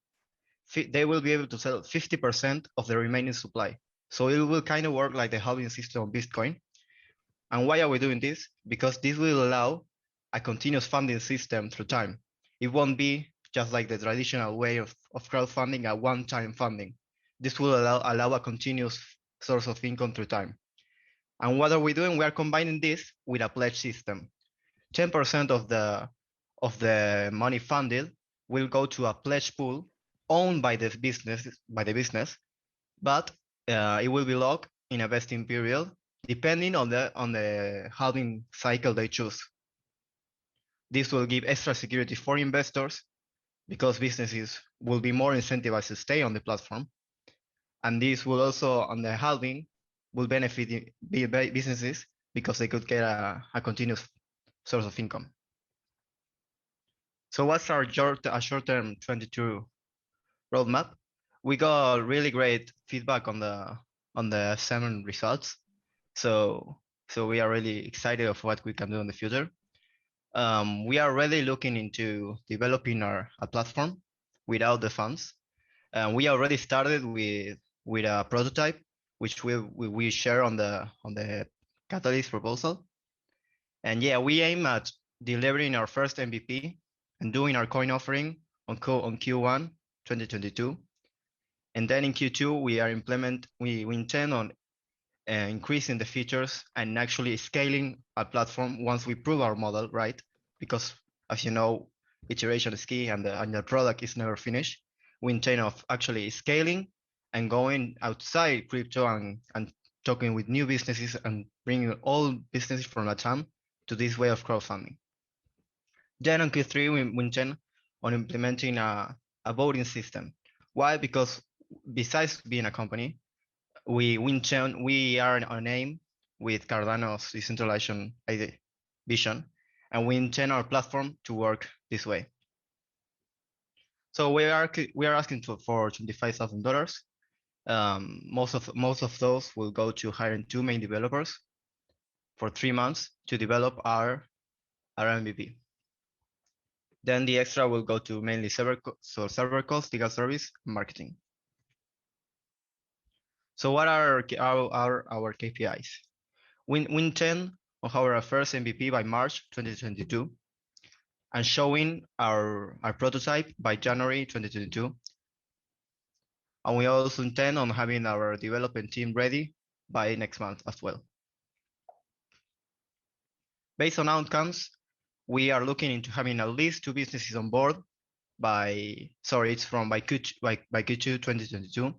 they will be able to sell 50% of the remaining supply. So it will kind of work like the halving system of Bitcoin. And why are we doing this? Because this will allow a continuous funding system through time. It won't be just like the traditional way of crowdfunding, a one-time funding. This will allow a continuous source of income through time. And what are we doing? We are combining this with a pledge system. 10% of the money funded will go to a pledge pool owned by the business, but it will be locked in a vesting period depending on the halving cycle they choose. This will give extra security for investors because businesses will be more incentivized to stay on the platform. And this will also, on the halving, will benefit businesses because they could get a continuous source of income. So what's our short-term 22 roadmap? We got really great feedback on the 7 results. So we are really excited of what we can do in the future. We are really looking into developing a platform without the funds. We already started with a prototype, which we share on the Catalyst proposal. And yeah, we aim at delivering our first MVP and doing our coin offering on Q1 2022. And then in Q2, we intend on increasing the features and actually scaling our platform once we prove our model, right? Because as you know, iteration is key and the product is never finished. We intend of actually scaling and going outside crypto and talking with new businesses and bringing all businesses from Latam to this way of crowdfunding. Then on Q3, we intend on implementing a voting system. Why? Because besides being a company, we are on aim with Cardano's decentralized vision, and we intend our platform to work this way. So we are asking for $25,000. Most of those will go to hiring 2 main developers for 3 months to develop our MVP. Then the extra will go to mainly server costs, legal service, and marketing. So what are our KPIs? We intend on our first MVP by March 2022 and showing our prototype by January 2022. And we also intend on having our development team ready by next month as well. Based on outcomes, we are looking into having at least 2 businesses on board by Q2 2022.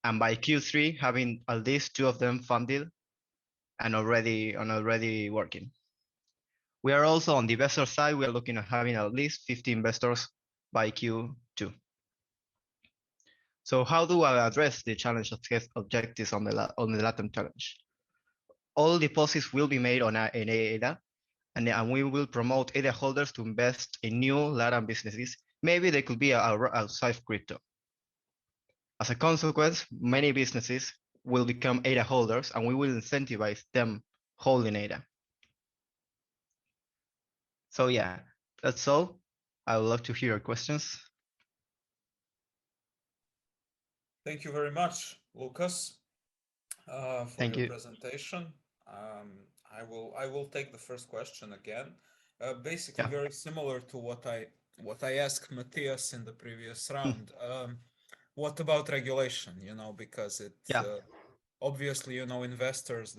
And by Q3, having at least 2 of them funded and already working. We are also on the investor side. We are looking at having at least 50 investors by Q2. So how do I address the challenge objectives on the Latam challenge? All deposits will be made on ADA, and we will promote ADA holders to invest in new Latam businesses. Maybe they could be outside crypto. As a consequence, many businesses will become ADA holders, and we will incentivize them holding ADA. So yeah, that's all. I would love to hear your questions. Thank you very much, Lucas, for your presentation. I will take the first question again. Basically, very similar to what I asked Matthias in the previous round. What about regulation? You know, because it's obviously, you know, investors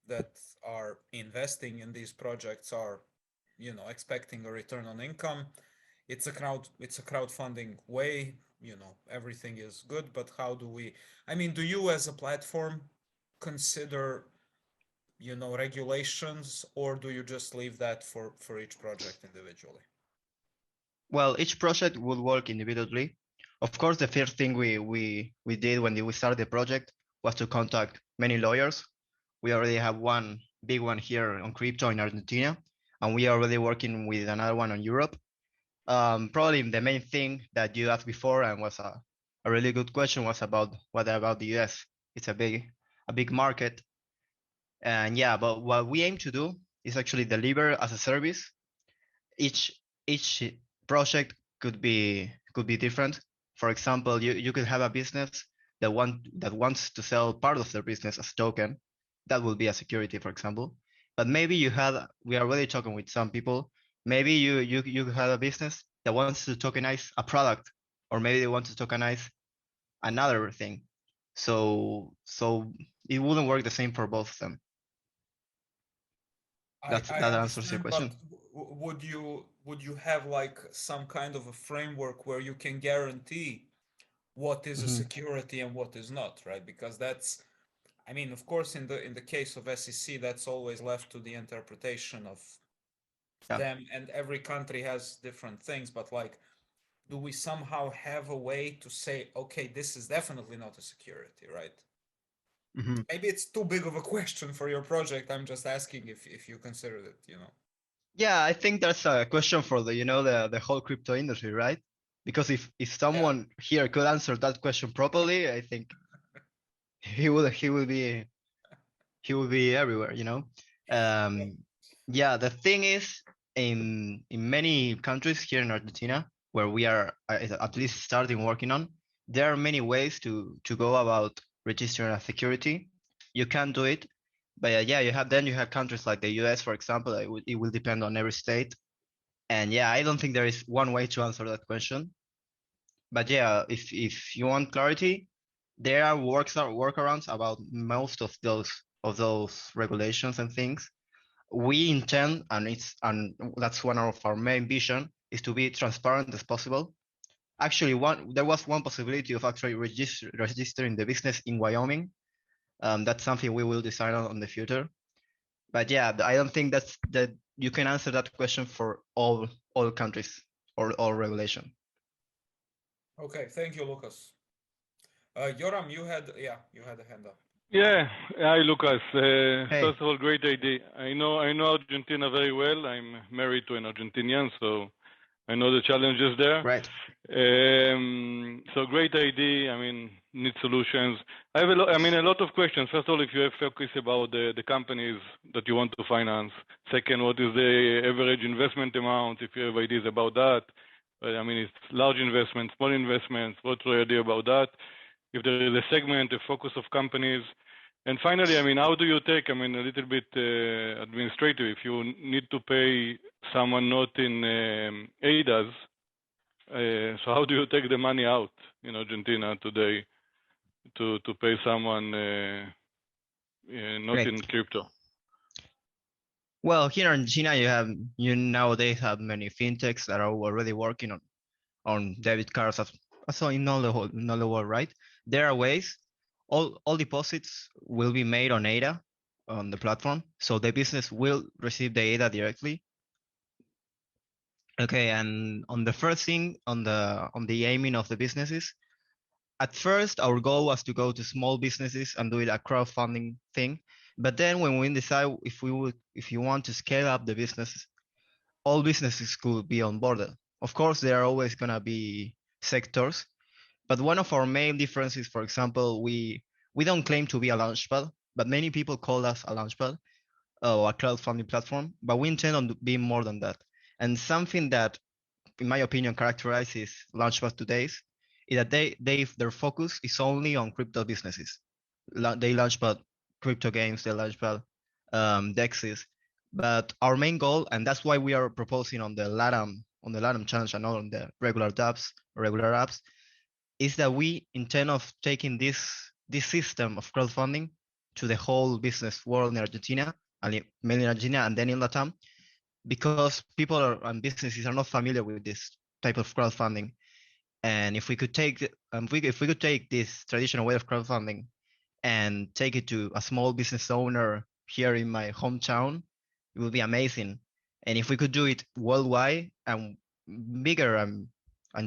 that are investing in these projects are, you know, expecting a return on income. It's a crowdfunding way. You know, everything is good, but how do we? I mean, do you as a platform consider, you know, regulations, or do you just leave that for each project individually? Well, each project would work individually. Of course, the first thing we did when we started the project was to contact many lawyers. We already have one big one here on crypto in Argentina, and we are already working with another one in Europe. Probably the main thing that you asked before and was a really good question was about what about the US. It's a big market, and yeah, but what we aim to do is actually deliver as a service. Each project could be different. For example, you could have a business that wants to sell part of their business as token. That will be a security, for example. But maybe we are already talking with some people. Maybe you have a business that wants to tokenize a product, or maybe they want to tokenize another thing. So it wouldn't work the same for both of them. That answers your question. But would you have like some kind of a framework where you can guarantee what is a security and what is not, right? Because that's, I mean, of course, in the case of SEC, that's always left to the interpretation of them, and every country has different things. But like, do we somehow have a way to say, okay, this is definitely not a security, right? Maybe it's too big of a question for your project. I'm just asking if you consider it, you know. Yeah, I think that's a question for the whole crypto industry, right? Because if someone here could answer that question properly, I think he will be everywhere, you know. Yeah, the thing is, in many countries here in Argentina, where we are at least starting working on, there are many ways to go about registering a security. You can do it, but yeah, you have countries like the US, for example. It will depend on every state, and yeah, I don't think there is one way to answer that question. But yeah, if you want clarity, there are workarounds about most of those regulations and things. We intend, and that's one of our main vision, is to be transparent as possible. Actually, there was one possibility of actually registering the business in Wyoming. That's something we will decide on the future. But yeah, I don't think that you can answer that question for all countries or all regulation. Okay, thank you, Lucas. Yoram, you had a hand up. Yeah, hi Lucas. First of all, great idea. I know Argentina very well. I'm married to an Argentinian, so I know the challenges there. Right. So great idea. I mean, need solutions. I have a lot of questions. First of all, if you have focus about the companies that you want to finance. Second, what is the average investment amount? If you have ideas about that. I mean, it's large investments, small investments. What's your idea about that? If there is a segment, a focus of companies. And finally, I mean, how do you take, a little bit administrative, if you need to pay someone not in ADAs, so how do you take the money out in Argentina today to pay someone not in crypto? Well, here in Argentina, you nowadays have many fintechs that are already working on debit cards, so in all the world, right? There are ways. All deposits will be made on ADA on the platform, so the business will receive the ADA directly. Okay, and on the first thing, on the aiming of the businesses, at first our goal was to go to small businesses and do it a crowdfunding thing. But then when we decide if you want to scale up the business, all businesses could be on board. Of course, there are always gonna be sectors, but one of our main differences, for example, we don't claim to be a launchpad, but many people call us a launchpad or a crowdfunding platform, but we intend on being more than that. And something that, in my opinion, characterizes launchpad today is that their focus is only on crypto businesses. They launchpad crypto games, they launchpad DEXs, but our main goal, and that's why we are proposing on the Latam challenge and not on the regular apps, is that we intend of taking this system of crowdfunding to the whole business world in Argentina, and mainly in Argentina and then in Latam, because people and businesses are not familiar with this type of crowdfunding. And if we could take this traditional way of crowdfunding and take it to a small business owner here in my hometown, it would be amazing. And if we could do it worldwide and bigger and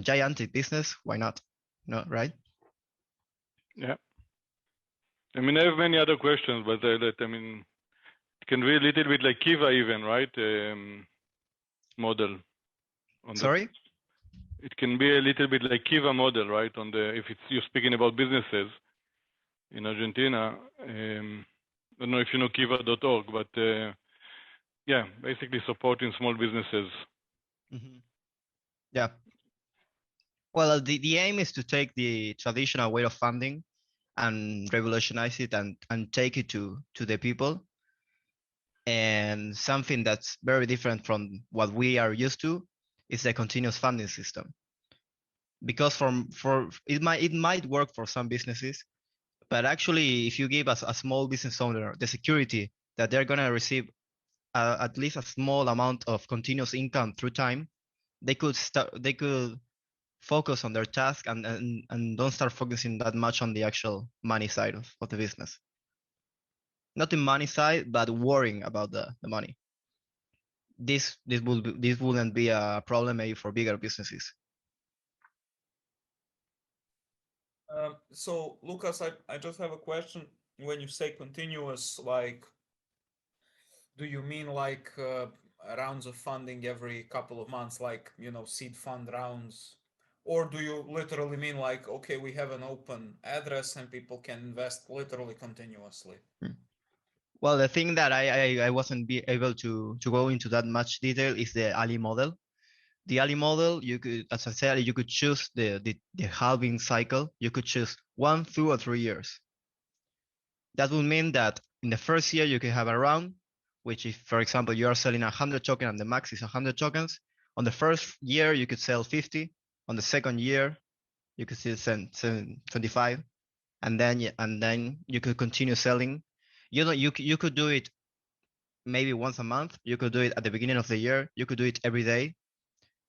gigantic business, why not? No, right? Yeah. I mean, I have many other questions, but it can be a little bit like Kiva even, right? Model. Sorry? It can be a little bit like Kiva model, right? If you're speaking about businesses in Argentina. I don't know if you know kiva.org, but yeah, basically supporting small businesses. Mm-hmm. Yeah. Well, the aim is to take the traditional way of funding and revolutionize it and take it to the people. And something that's very different from what we are used to is the continuous funding system. Because it might work for some businesses, but actually, if you give us a small business owner the security that they're gonna receive at least a small amount of continuous income through time, they could focus on their task and don't start focusing that much on the actual money side of the business. Not the money side, but worrying about the money. This wouldn't be a problem maybe for bigger businesses. So Lucas, I just have a question. When you say continuous, like, do you mean like rounds of funding every couple of months, like, seed fund rounds? Or do you literally mean like, okay, we have an open address and people can invest literally continuously? Well, the thing that I wasn't able to go into that much detail is the Ali model. The Ali model, you could, as I said, you could choose the halving cycle. You could choose 1, 2, or 3 years. That would mean that in the first year, you could have a round, which if, for example, you are selling 100 tokens and the max is 100 tokens, on the first year, you could sell 50. On the second year, you could sell 25. And then you could continue selling. You could do it maybe once a month. You could do it at the beginning of the year. You could do it every day.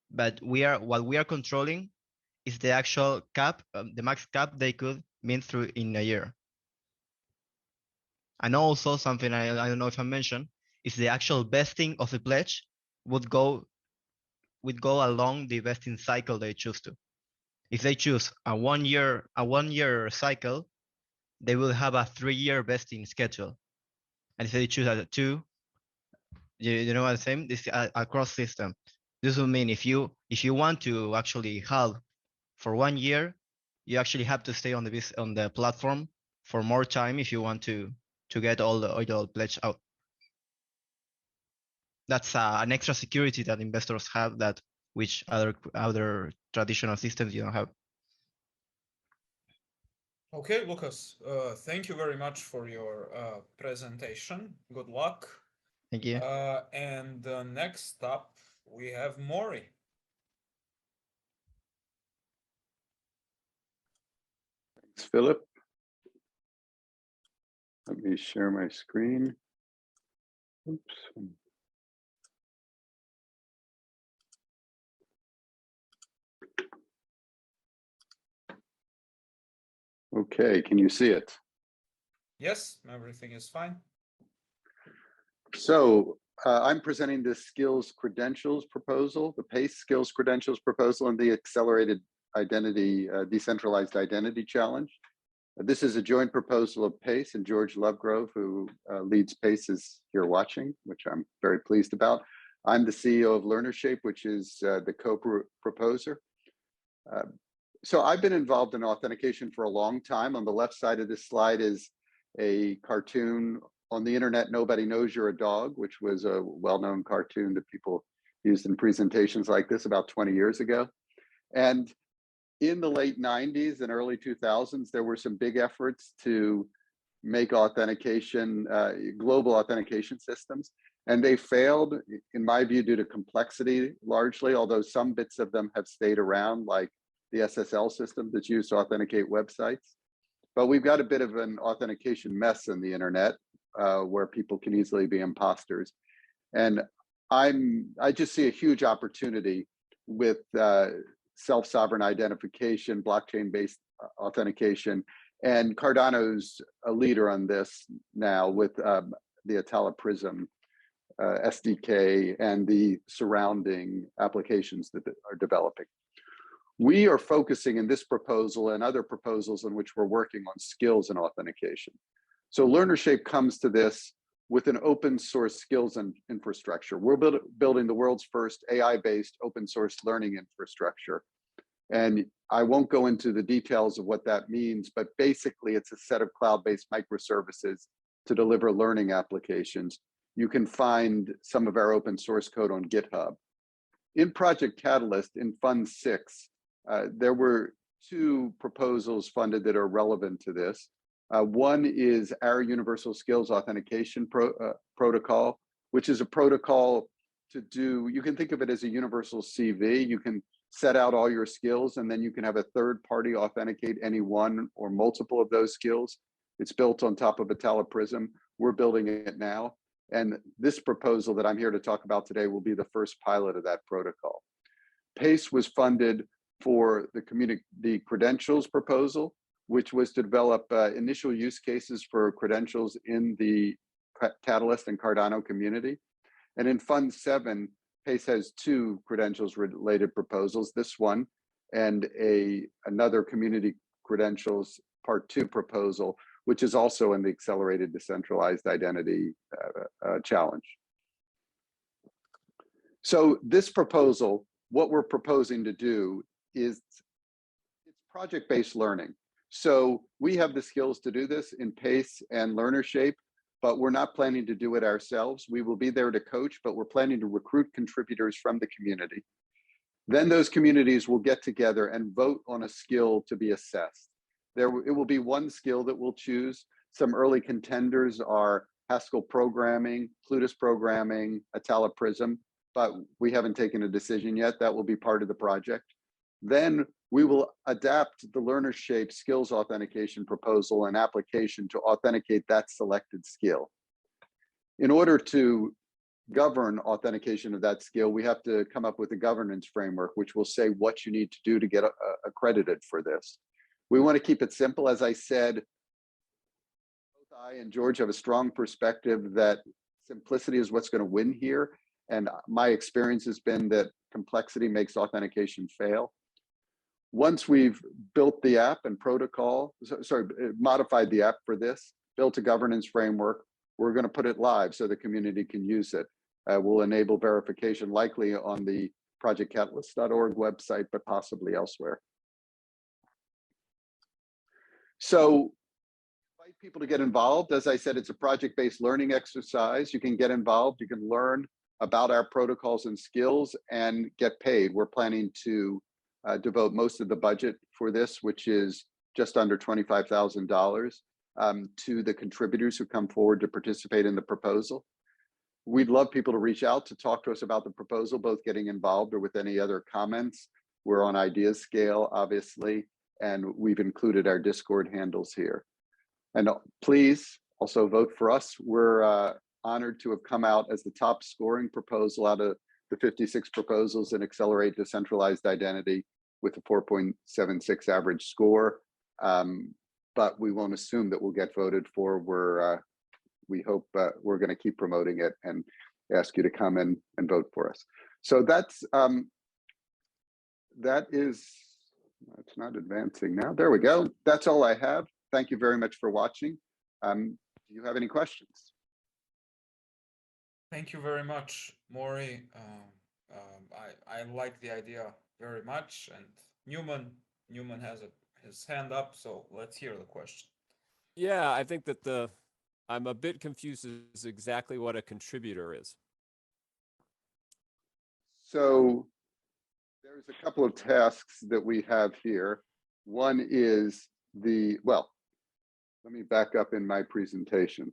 But what we are controlling is the actual cap, the max cap they could mint through in a year. And also something I don't know if I mentioned is the actual vesting of the pledge would go along the vesting cycle they choose to. If they choose a 1 year cycle, they will have a 3-year vesting schedule. And if they choose a 2, you know what I'm saying? This a cross system. This will mean if you want to actually halve for 1 year, you actually have to stay on the platform for more time if you want to get all the pledge out. That's an extra security that investors have that which other traditional systems you don't have. Okay, Lucas, thank you very much for your presentation. Good luck. Thank you. And next up, we have Maury. Thanks, Philip. Let me share my screen. Oops. Okay, can you see it? Yes, everything is fine. So I'm presenting the skills credentials proposal, the PACE skills credentials proposal, and the accelerated identity, decentralized identity challenge. This is a joint proposal of PACE, and George Lovegrove, who leads PACE, is here watching, which I'm very pleased about. I'm the CEO of LearnerShape, which is the co-proposer. So I've been involved in authentication for a long time. On the left side of this slide is a cartoon. On the internet, Nobody Knows You're a Dog, which was a well-known cartoon that people used in presentations like this about 20 years ago. And in the late 90s and early 2000s, there were some big efforts to make authentication, global authentication systems. And they failed, in my view, due to complexity largely, although some bits of them have stayed around, like the SSL system that's used to authenticate websites. But we've got a bit of an authentication mess in the internet where people can easily be imposters. And I just see a huge opportunity with self-sovereign identification, blockchain-based authentication, and Cardano's a leader on this now with the Atala Prism SDK and the surrounding applications that are developing. We are focusing in this proposal and other proposals in which we're working on skills and authentication. So LearnerShape comes to this with an open source skills and infrastructure. We're building the world's first AI-based open source learning infrastructure. And I won't go into the details of what that means, but basically it's a set of cloud-based microservices to deliver learning applications. You can find some of our open source code on GitHub. In Project Catalyst, in Fund 6, there were two proposals funded that are relevant to this. One is our Universal Skills Authentication Protocol, which is a protocol to do, you can think of it as a universal CV. You can set out all your skills, and then you can have a third party authenticate any one or multiple of those skills. It's built on top of Atala Prism. We're building it now. And this proposal that I'm here to talk about today will be the first pilot of that protocol. PACE was funded for the credentials proposal, which was to develop initial use cases for credentials in the Catalyst and Cardano community. And in Fund 7, PACE has two credentials related proposals, this one and another community credentials part 2 proposal, which is also in the accelerated decentralized identity challenge. So this proposal, what we're proposing to do is it's project-based learning. So we have the skills to do this in PACE and LearnerShape, but we're not planning to do it ourselves. We will be there to coach, but we're planning to recruit contributors from the community. Then those communities will get together and vote on a skill to be assessed. It will be one skill that we'll choose. Some early contenders are Haskell programming, Plutus programming, Atala Prism, but we haven't taken a decision yet. That will be part of the project. Then we will adapt the LearnerShape skills authentication proposal and application to authenticate that selected skill. In order to govern authentication of that skill, we have to come up with a governance framework, which will say what you need to do to get accredited for this. We want to keep it simple. As I said, both I and George have a strong perspective that simplicity is what's going to win here. And my experience has been that complexity makes authentication fail. Once we've built the app and protocol, modified the app for this, built a governance framework, we're going to put it live so the community can use it. We'll enable verification likely on the projectcatalyst.org website, but possibly elsewhere. So invite people to get involved. As I said, it's a project-based learning exercise. You can get involved, you can learn about our protocols and skills and get paid. We're planning to devote most of the budget for this, which is just under $25,000, to the contributors who come forward to participate in the proposal. We'd love people to reach out to talk to us about the proposal, both getting involved or with any other comments. We're on Ideas Scale, obviously, and we've included our Discord handles here. And please also vote for us. We're honored to have come out as the top scoring proposal out of the 56 proposals in Accelerate Decentralized Identity with a 4.76 average score. But we won't assume that we'll get voted for. We hope we're going to keep promoting it. And ask you to come in and vote for us. So that's it's not advancing now. There we go. That's all I have. Thank you very much for watching. Do you have any questions? Thank you very much, Maury. I like the idea very much, and Newman has his hand up, so let's hear the question. Yeah, I think that I'm a bit confused as exactly what a contributor is. So there's a couple of tasks that we have here. One is well, let me back up in my presentation.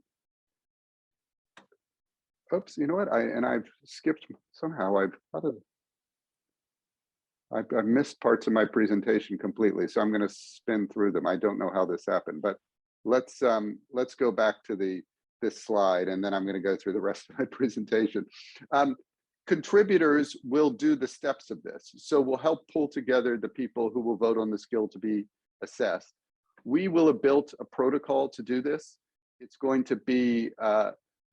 Oops, you know what? I've skipped somehow. I've missed parts of my presentation completely, so I'm going to spin through them. I don't know how this happened, but let's go back to this slide, and then I'm going to go through the rest of my presentation. Contributors will do the steps of this, so we'll help pull together the people who will vote on the skill to be assessed. We will have built a protocol to do this. It's going to be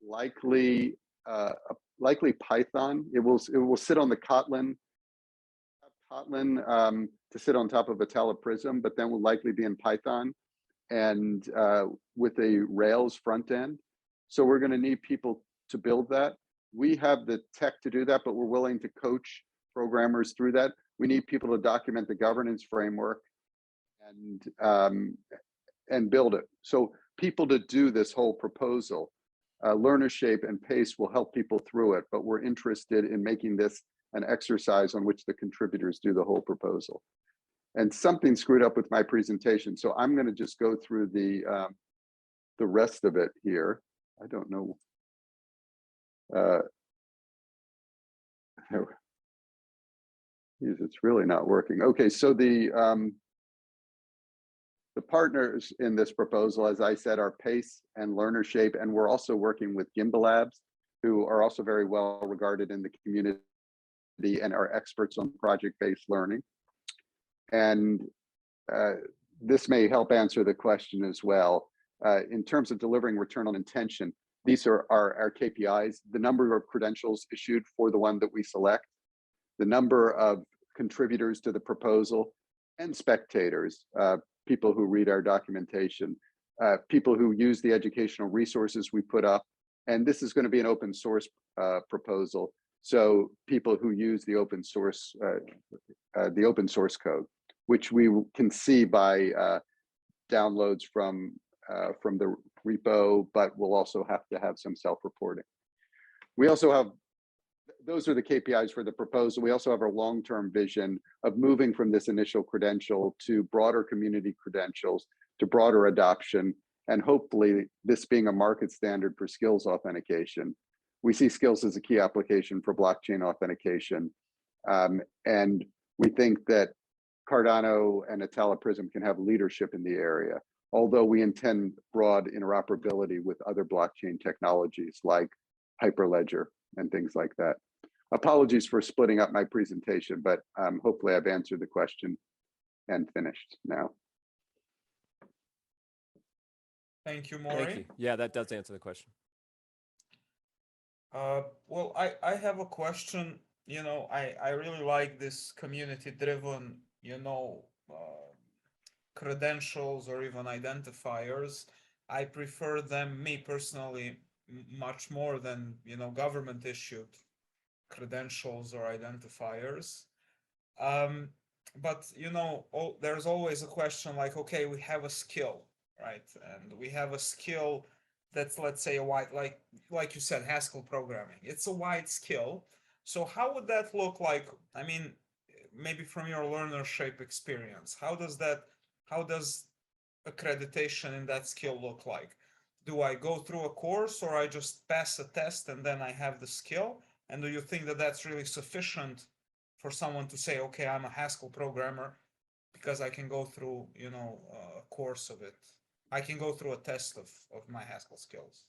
likely Python. It will sit on the Kotlin to sit on top of a Prism, but then will likely be in Python and with a Rails front end. So we're going to need people to build that. We have the tech to do that, but we're willing to coach programmers through that. We need people to document the governance framework and build it. So people to do this whole proposal. LearnerShape and PACE will help people through it, but we're interested in making this an exercise on which the contributors do the whole proposal. And something screwed up with my presentation, so I'm going to just go through the rest of it here. I don't know. It's really not working. Okay, so the partners in this proposal, as I said, are PACE and LearnerShape, and we're also working with Gimbal Labs, who are also very well regarded in the community and are experts on project-based learning. And this may help answer the question as well. In terms of delivering return on intention, these are our KPIs, the number of credentials issued for the one that we select, the number of contributors to the proposal, and spectators, people who read our documentation, people who use the educational resources we put up. And this is going to be an open source proposal. So people who use the open source code, which we can see by downloads from the repo, but we'll also have to have some self-reporting. We also have, those are the KPIs for the proposal. We also have our long-term vision of moving from this initial credential to broader community credentials, to broader adoption, and hopefully this being a market standard for skills authentication. We see skills as a key application for blockchain authentication. And we think that Cardano and Prism can have leadership in the area, although we intend broad interoperability with other blockchain technologies like Hyperledger and things like that. Apologies for splitting up my presentation, but hopefully I've answered the question and finished now. Thank you, Maury. Thank you. Yeah, that does answer the question. Well, I have a question. You know, I really like this community-driven, credentials or even identifiers. I prefer them, me personally, much more than, government-issued credentials or identifiers. But, there's always a question like, okay, we have a skill, right? And we have a skill that's, let's say, a wide, like you said, Haskell programming. It's a wide skill. So how would that look like? I mean, maybe from your LearnerShape experience, how does accreditation in that skill look like? Do I go through a course, or I just pass a test and then I have the skill? And do you think that that's really sufficient for someone to say, okay, I'm a Haskell programmer, because I can go through, a course of it? I can go through a test of my Haskell skills.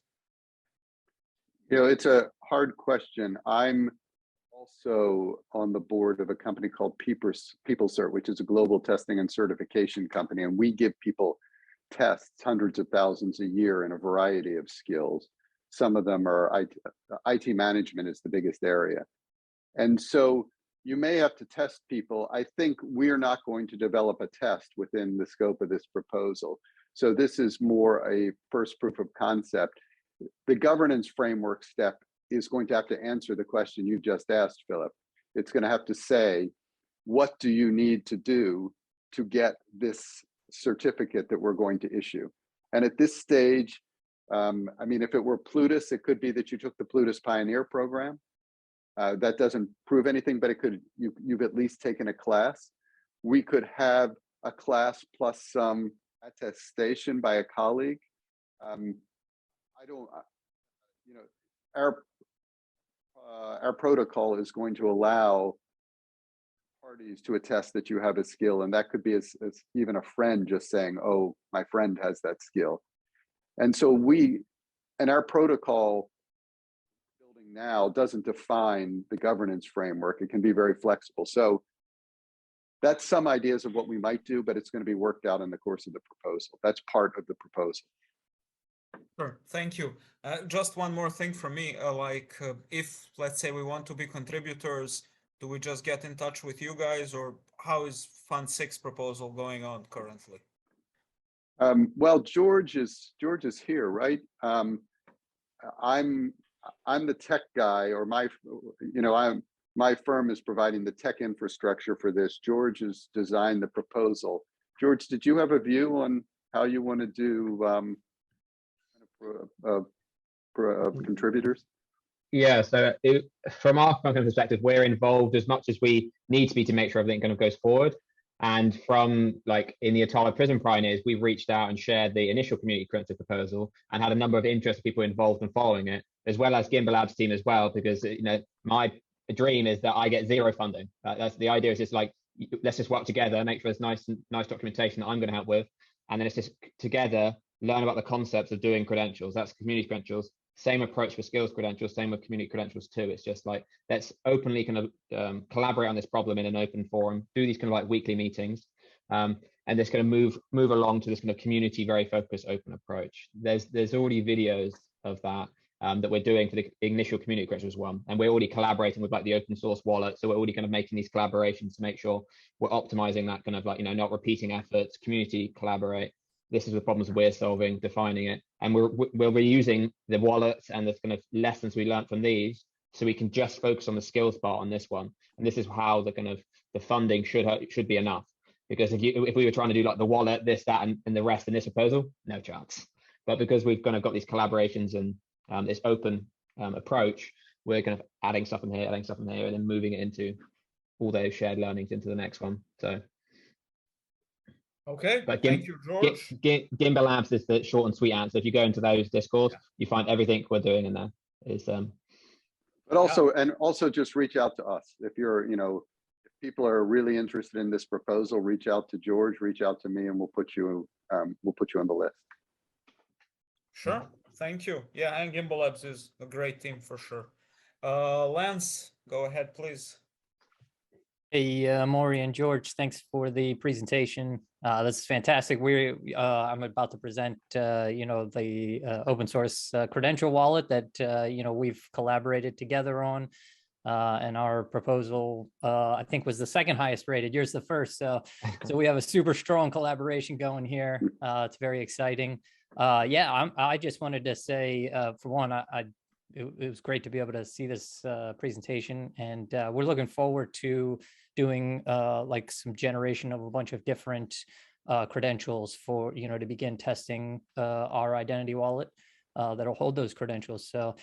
It's a hard question. I'm also on the board of a company called PeopleCert, which is a global testing and certification company, and we give people tests, hundreds of thousands a year, in a variety of skills. some of them are IT management is the biggest area. And so you may have to test people. I think we're not going to develop a test within the scope of this proposal. So this is more a first proof of concept. The governance framework step is going to have to answer the question you just asked, Philip. It's going to have to say, what do you need to do to get this certificate that we're going to issue? And at this stage, I mean, if it were Plutus, it could be that you took the Plutus Pioneer program. That doesn't prove anything, but it could, you've at least taken a class. We could have a class plus some attestation by a colleague. I don't, you know, our protocol is going to allow parties to attest that you have a skill, and that could be as even a friend just saying, oh, my friend has that skill. And so our protocol building now doesn't define the governance framework. It can be very flexible. So that's some ideas of what we might do, but it's going to be worked out in the course of the proposal. That's part of the proposal. Sure, thank you. Just one more thing from me, if, let's say, we want to be contributors, do we just get in touch with you guys, or how is Fund 6 proposal going on currently? Well, George is here, right? I'm the tech guy, or my firm is providing the tech infrastructure for this. George has designed the proposal. George, did you have a view on how you want to do contributors? Yeah, so from our perspective, we're involved as much as we need to be to make sure everything kind of goes forward. And from in the Ottawa Prison Pioneers, we've reached out and shared the initial community credential proposal and had a number of interested people involved in following it, as well as Gimbal Labs team as well, because my dream is that I get zero funding. That's the idea. Is just let's just work together, make sure there's nice documentation that I'm going to help with, and then it's just together learn about the concepts of doing credentials. That's community credentials. Same approach for skills credentials, same with community credentials too. It's just let's openly kind of collaborate on this problem in an open forum, do these kind of weekly meetings, and this kind of move along to this kind of community, very focused, open approach. There's already videos of that that we're doing for the initial community credentials one, and we're already collaborating with the open source wallet. So we're already kind of making these collaborations to make sure we're optimizing that kind of not repeating efforts, community collaborate. This is the problems we're solving, defining it, and we're reusing the wallets and the kind of lessons we learned from these, so we can just focus on the skills part on this one. And this is how the funding should be enough. Because if we were trying to do the wallet, this, that, and the rest in this proposal, no chance. But because we've kind of got these collaborations and this open approach, we're kind of adding stuff in here, and then moving it into all those shared learnings into the next one. So. Okay, but thank you, George. Gimbal Labs is the short and sweet answer. If you go into those discourse, you find everything we're doing in there. But also just reach out to us. If you're, if people are really interested in this proposal, reach out to George, reach out to me, and we'll put you on the list. Sure, thank you. Yeah, and Gimbal Labs is a great team for sure. Lance, go ahead, please. Hey, Maury and George, thanks for the presentation. This is fantastic. I'm about to present, the open source credential wallet that, we've collaborated together on. And our proposal, I think, was the second highest rated. Yours the first. So we have a super strong collaboration going here. It's very exciting. I just wanted to say, for one, it was great to be able to see this presentation, and we're looking forward to doing some generation of a bunch of different credentials for to begin testing our identity wallet that'll hold those credentials. So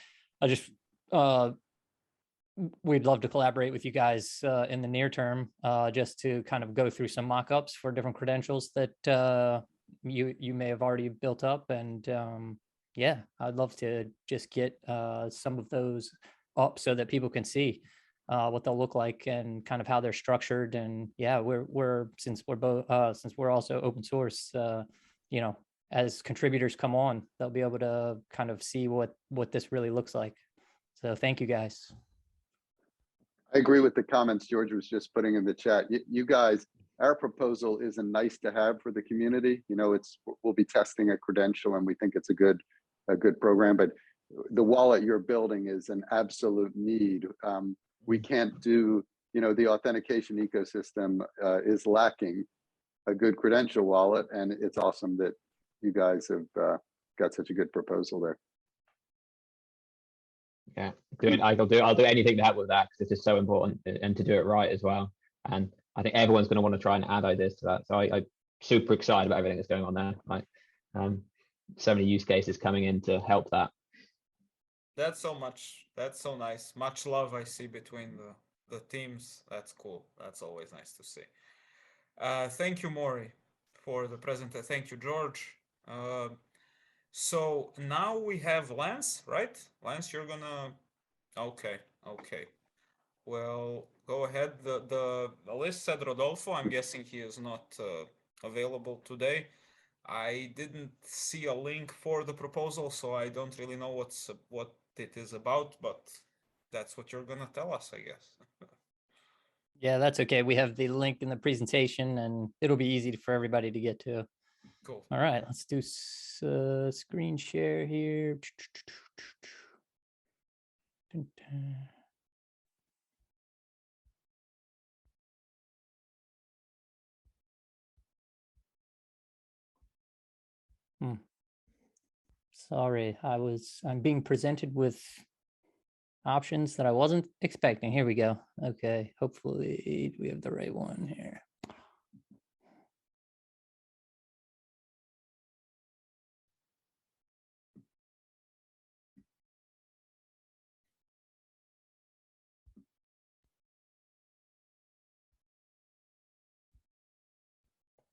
we'd love to collaborate with you guys in the near term, just to kind of go through some mock-ups for different credentials that you may have already built up. And I'd love to just get some of those up so that people can see what they'll look like and kind of how they're structured. And since we're also open source, as contributors come on, they'll be able to kind of see what this really looks like. So thank you guys. I agree with the comments George was just putting in the chat. You guys, our proposal is a nice to have for the community. We'll be testing a credential, and we think it's a good program, but the wallet you're building is an absolute need. We can't do, the authentication ecosystem is lacking a good credential wallet, and it's awesome that you guys have got such a good proposal there. Yeah, I'll do anything to help with that, because it's just so important, and to do it right as well. And I think everyone's going to want to try and add ideas to that. So I'm super excited about everything that's going on there. Like, so many use cases coming in to help that. That's so nice. Much love I see between the teams. That's cool. That's always nice to see. Thank you, Maury, for the presentation. Thank you, George. So now we have Lance, right? Lance, you're gonna. Okay. Well, go ahead. The list said Rodolfo. I'm guessing he is not available today. I didn't see a link for the proposal, so I don't really know what it is about, but that's what you're gonna tell us, I guess. Yeah, that's okay. We have the link in the presentation, and it'll be easy for everybody to get to. Cool. All right, let's do screen share here. Sorry, I'm being presented with options that I wasn't expecting. Here we go. Okay, hopefully we have the right one here.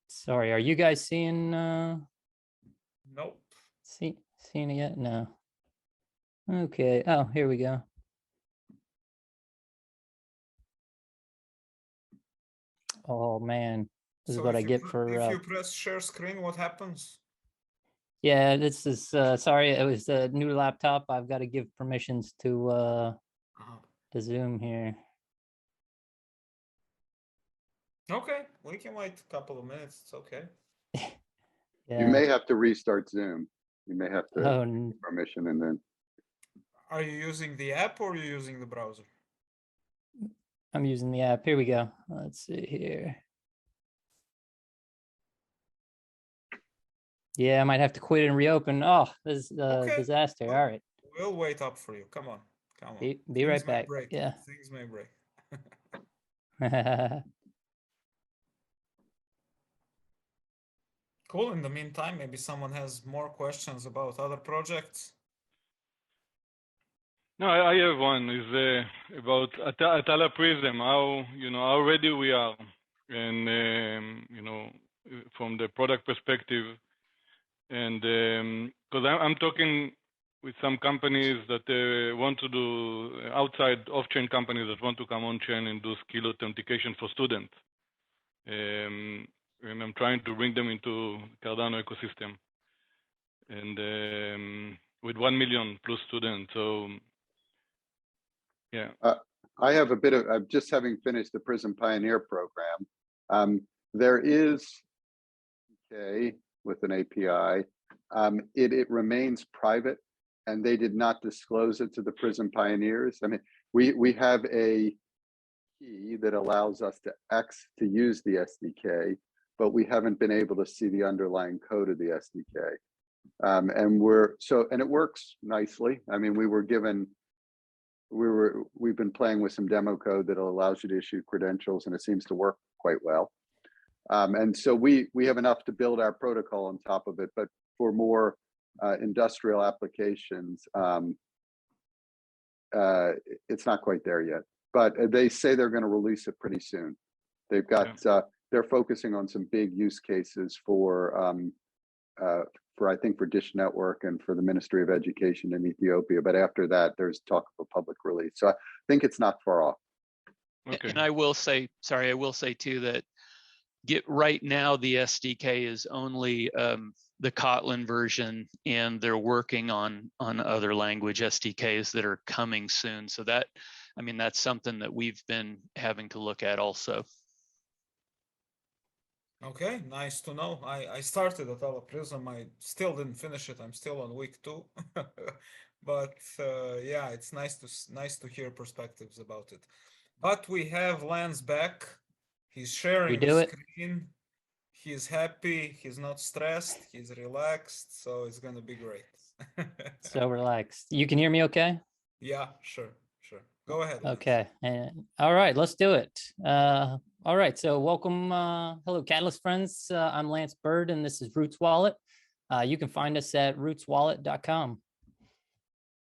Sorry, are you guys seeing Nope. Seeing it yet? No. Okay. Oh, here we go. Oh man, this is what I get for. If you press share screen, what happens? Yeah, this is sorry. It was a new laptop. I've got to give permissions to Zoom here. Okay, we can wait a couple of minutes. It's okay. Yeah. You may have to restart Zoom. You may have to Oh, permission and then. Are you using the app or are you using the browser? I'm using the app. Here we go. Let's see here. Yeah, I might have to quit and reopen. Oh, this is a disaster. All right. We'll wait up for you. Come on. Be right back. Break. Yeah. Things may break. Cool. In the meantime, maybe someone has more questions about other projects. No, I have one. Is about Atala Prism. How ready we are, and from the product perspective, and because I'm talking with some companies that want to do outside off-chain companies that want to come on-chain and do skill authentication for students. And I'm trying to bring them into Cardano ecosystem, and with 1 million plus students. So, yeah. I have a bit of. I'm just having finished the Prism Pioneer program. There is with an API. It remains private, and they did not disclose it to the Prism Pioneers. I mean, we have a key that allows us to use the SDK, but we haven't been able to see the underlying code of the SDK. And it works nicely. I mean, we've been playing with some demo code that allows you to issue credentials, and it seems to work quite well. And so we have enough to build our protocol on top of it, but for more industrial applications, it's not quite there yet. But they say they're going to release it pretty soon. They've got they're focusing on some big use cases for I think for Dish Network and for the Ministry of Education in Ethiopia. But after that, there's talk of a public release. So I think it's not far off. Okay. And I will say too that right now the SDK is only the Kotlin version, and they're working on other language SDKs that are coming soon. So that's something that we've been having to look at also. Okay, nice to know. I started at Prism. I still didn't finish it. I'm still on week 2, but yeah, it's nice to hear perspectives about it. But we have Lance back. He's sharing the screen. He's happy. He's not stressed. He's relaxed. So it's gonna be great. So relaxed. You can hear me okay? Yeah, sure. Go ahead. Okay. And all right, let's do it. All right, so welcome. Hello, Catalyst friends. I'm Lance Bird, and this is Roots Wallet. You can find us at rootswallet.com.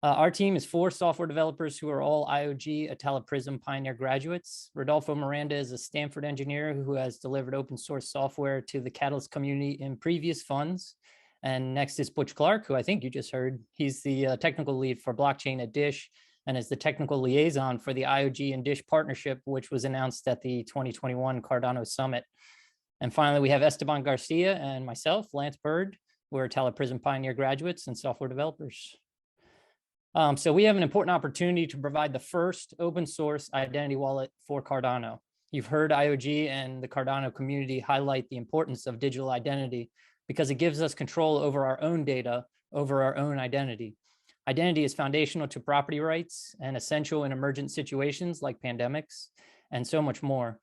Our team is 4 software developers who are all IOG Atala Prism Pioneer graduates. Rodolfo Miranda is a Stanford engineer who has delivered open source software to the Catalyst community in previous funds. And next is Butch Clark, who I think you just heard. He's the technical lead for blockchain at Dish and is the technical liaison for the IOG and Dish partnership, which was announced at the 2021 Cardano Summit. And finally, we have Esteban Garcia and myself, Lance Bird. We're Atala Prism Pioneer graduates and software developers. So we have an important opportunity to provide the first open source identity wallet for Cardano. You've heard IOG and the Cardano community highlight the importance of digital identity because it gives us control over our own data, over our own identity. Identity is foundational to property rights and essential in emergent situations like pandemics and so much more.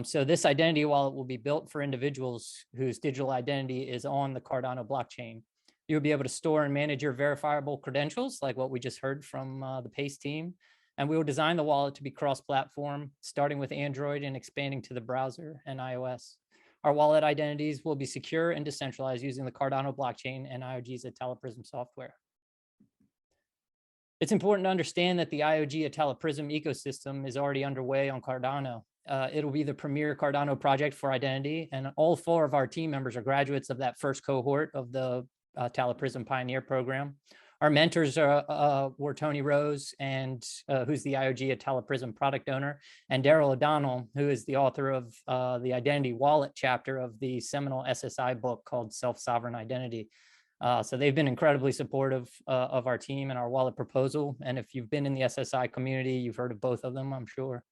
So this identity wallet will be built for individuals whose digital identity is on the Cardano blockchain. You'll be able to store and manage your verifiable credentials, like what we just heard from the PACE team. And we will design the wallet to be cross-platform, starting with Android and expanding to the browser and iOS. Our wallet identities will be secure and decentralized using the Cardano blockchain and IOG's Atala Prism software. It's important to understand that the IOG Atala Prism ecosystem is already underway on Cardano. It'll be the premier Cardano project for identity, and all 4 of our team members are graduates of that first cohort of the Atala Prism Pioneer Program. Our mentors were Tony Rose, and who's the IOG Atala Prism product owner, and Daryl O'Donnell, who is the author of the Identity Wallet chapter of the seminal SSI book called Self-Sovereign Identity. So they've been incredibly supportive of our team and our wallet proposal. And if you've been in the SSI community, you've heard of both of them, I'm sure.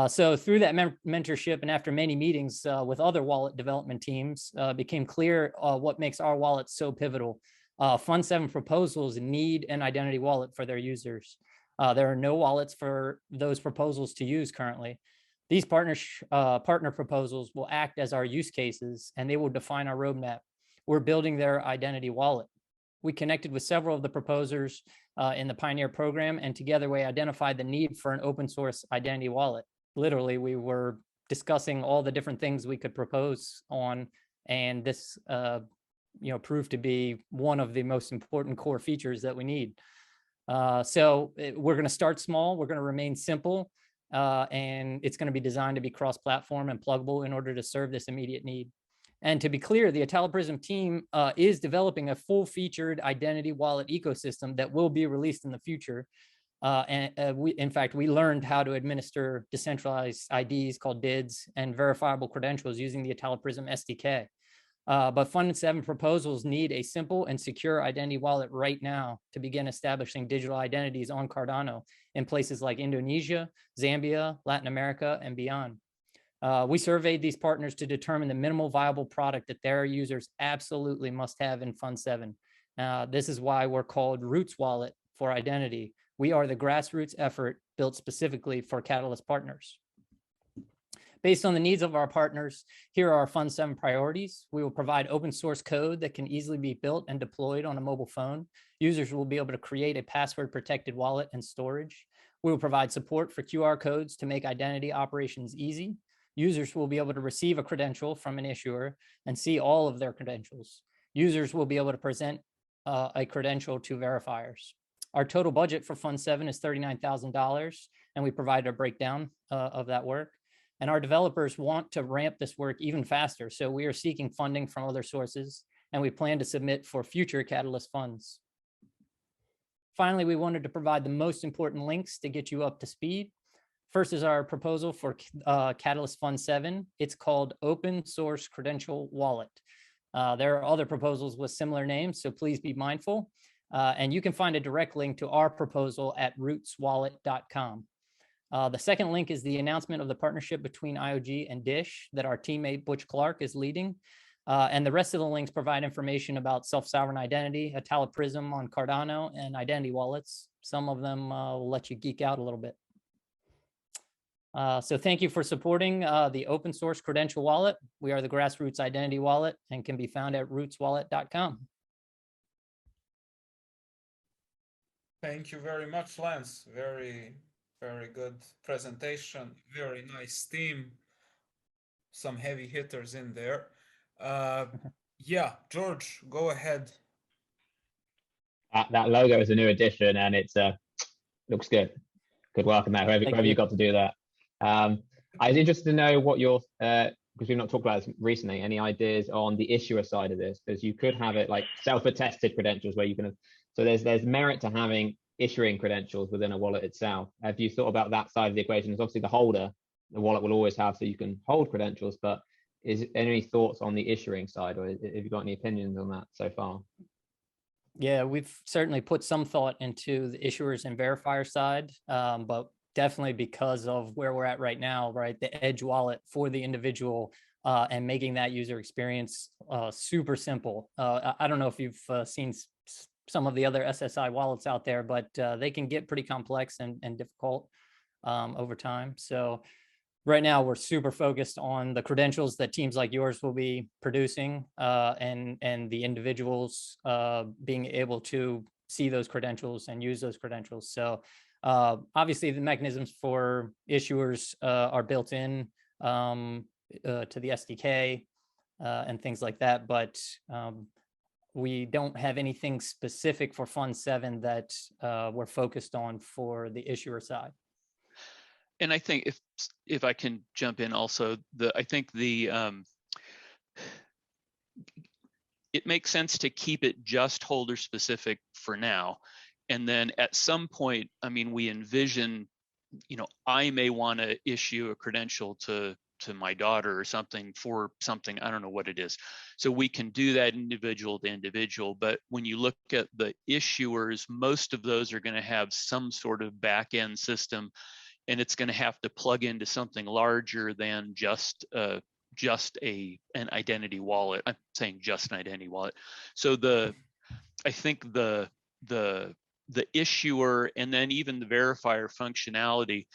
So through that mentorship and after many meetings with other wallet development teams, became clear what makes our wallet so pivotal. Fund 7 proposals need an identity wallet for their users. There are no wallets for those proposals to use currently. These partner proposals will act as our use cases, and they will define our roadmap. We're building their identity wallet. We connected with several of the proposers in the Pioneer program, and together we identified the need for an open source identity wallet. Literally, we were discussing all the different things we could propose on, and this proved to be one of the most important core features that we need. So we're going to start small, we're going to remain simple, and it's going to be designed to be cross-platform and pluggable in order to serve this immediate need. And to be clear, the Atala Prism team is developing a full-featured identity wallet ecosystem that will be released in the future. In fact, we learned how to administer decentralized IDs called DIDs and verifiable credentials using the Atala Prism SDK. But Fund 7 proposals need a simple and secure identity wallet right now to begin establishing digital identities on Cardano in places like Indonesia, Zambia, Latin America, and beyond. We surveyed these partners to determine the minimal viable product that their users absolutely must have in Fund 7. This is why we're called Roots Wallet for identity. We are the grassroots effort built specifically for Catalyst partners. Based on the needs of our partners, here are our Fund 7 priorities. We will provide open source code that can easily be built and deployed on a mobile phone. Users will be able to create a password protected wallet and storage. We will provide support for QR codes to make identity operations easy. Users will be able to receive a credential from an issuer and see all of their credentials. Users will be able to present a credential to verifiers. Our total budget for Fund 7 is $39,000, and we provide a breakdown of that work. And our developers want to ramp this work even faster, so we are seeking funding from other sources, and we plan to submit for future Catalyst funds. Finally, we wanted to provide the most important links to get you up to speed. First is our proposal for Catalyst Fund 7. It's called Open Source Credential Wallet. There are other proposals with similar names, so please be mindful. And you can find a direct link to our proposal at rootswallet.com. The second link is the announcement of the partnership between IOG and Dish that our teammate Butch Clark is leading. And the rest of the links provide information about self-sovereign identity, Italo Prism on Cardano, and identity wallets. Some of them will let you geek out a little bit. So thank you for supporting the open source Credential wallet. We are the grassroots identity wallet and can be found at rootswallet.com. Thank you very much, Lance. Very good presentation. Very nice team. Some heavy hitters in there. Yeah, George, go ahead. That logo is a new addition, and it's looks good. Good work on that. Whoever you got to do that. I was interested to know what your because we've not talked about this recently. Any ideas on the issuer side of this? Because you could have it like self-attested credentials where you can. So there's merit to having issuing credentials within a wallet itself. Have you thought about that side of the equation? There's obviously the holder, the wallet will always have, so you can hold credentials, but is any thoughts on the issuing side, or have you got any opinions on that so far? Yeah, we've certainly put some thought into the issuers and verifier side, but definitely because of where we're at right now, right? The edge wallet for the individual and making that user experience super simple. I don't know if you've seen some of the other SSI wallets out there, but they can get pretty complex and difficult over time. So right now we're super focused on the credentials that teams like yours will be producing and the individuals being able to see those credentials and use those credentials. So obviously the mechanisms for issuers are built in to the SDK and things like that, but we don't have anything specific for Fund 7 that we're focused on for the issuer side. And I think if I can jump in also, I think it makes sense to keep it just holder specific for now. And then at some point, I mean, we envision, I may want to issue a credential to my daughter or something for something, I don't know what it is. So we can do that individual to individual, but when you look at the issuers, most of those are going to have some sort of back end system, and it's going to have to plug into something larger than just an identity wallet. I'm saying just an identity wallet. So I think the issuer and then even the verifier functionality,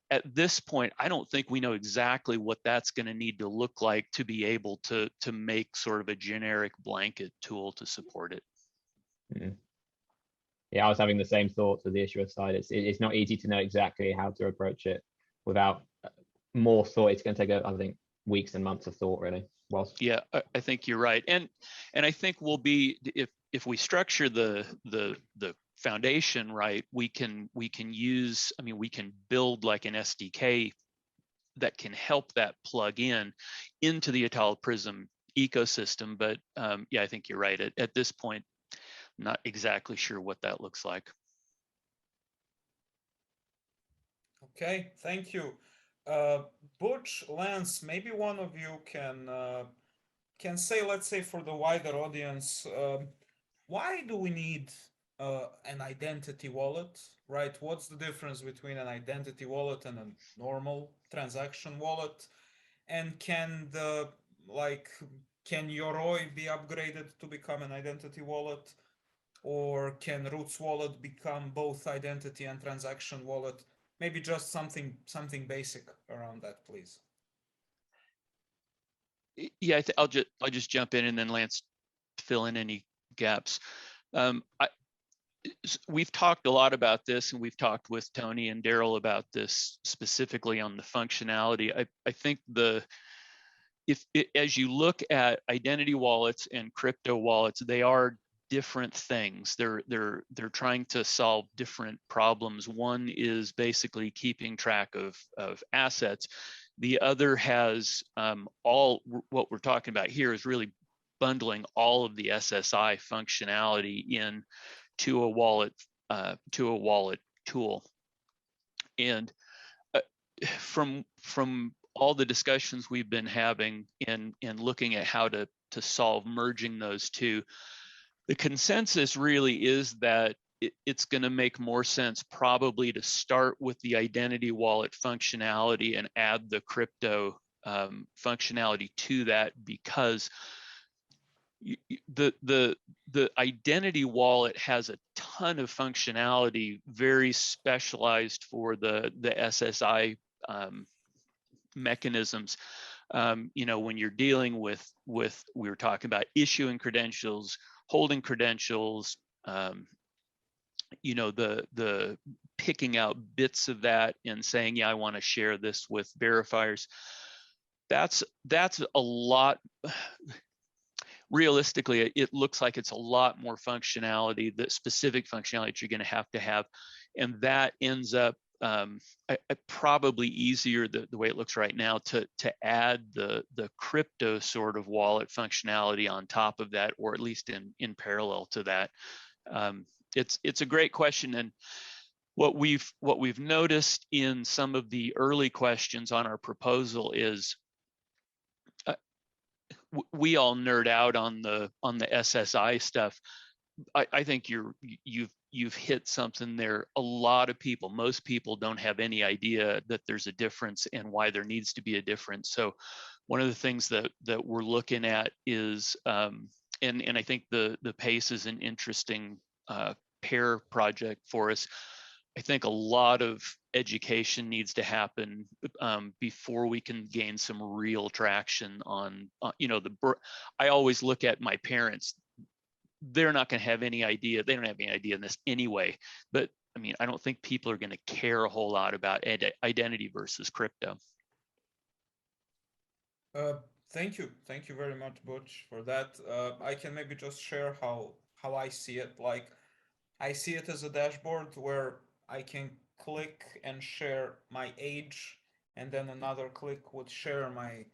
at this point, I don't think we know exactly what that's going to need to look like to be able to make sort of a generic blanket tool to support it. Mm-hmm. Yeah, I was having the same thoughts with the issuer side. It's not easy to know exactly how to approach it without more thought. It's going to take, I think, weeks and months of thought, really. Yeah, I think you're right, and I think we'll be if we structure the foundation right, we can use, I mean, we can build like an SDK that can help that plug into the Italo Prism ecosystem. But yeah, I think you're right. At this point, not exactly sure what that looks like. Okay, thank you. Butch, Lance, maybe one of you can say, let's say for the wider audience, why do we need an identity wallet, right? What's the difference between an identity wallet and a normal transaction wallet? And can Yoroi be upgraded to become an identity wallet? Or can Roots wallet become both identity and transaction wallet? Maybe just something basic around that, please. Yeah, I'll just jump in and then Lance fill in any gaps. We've talked a lot about this, and we've talked with Tony and Daryl about this specifically on the functionality. I think as you look at identity wallets and crypto wallets, they are different things. They're trying to solve different problems. One is basically keeping track of assets. The other has all what we're talking about here is really bundling all of the SSI functionality in to a wallet tool. And from all the discussions we've been having and looking at how to solve merging those two, the consensus really is that it's going to make more sense probably to start with the identity wallet functionality and add the crypto functionality to that, because the identity wallet has a ton of functionality, very specialized for the SSI mechanisms. You know, when you're dealing with we were talking about issuing credentials, holding credentials, you know, the picking out bits of that and saying, yeah, I want to share this with verifiers. That's a lot. Realistically, it looks like it's a lot more functionality, the specific functionality that you're going to have, and that ends up probably easier the way it looks right now to add the crypto sort of wallet functionality on top of that, or at least in parallel to that. It's a great question, and what we've noticed in some of the early questions on our proposal is we all nerd out on the SSI stuff. I think you've hit something there. A lot of people, most people don't have any idea that there's a difference and why there needs to be a difference. So one of the things that we're looking at is, and I think the PACE is an interesting pair project for us. I think a lot of education needs to happen before we can gain some real traction on, you know, I always look at my parents. They're not going to have any idea. They don't have any idea in this anyway. But I mean, I don't think people are going to care a whole lot about identity versus crypto. Thank you very much, Butch, for that. I can maybe just share how I see it. Like, I see it as a dashboard where I can click and share my age, and then another click would share my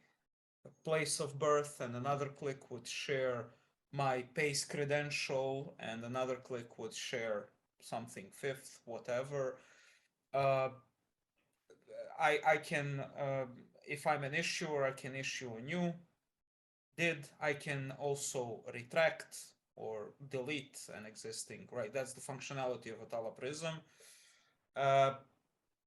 place of birth, and another click would share my PACE credential, and another click would share something fifth, whatever. I can, if I'm an issuer, I can issue a new DID. I can also retract or delete an existing, right? That's the functionality of Atala Prism.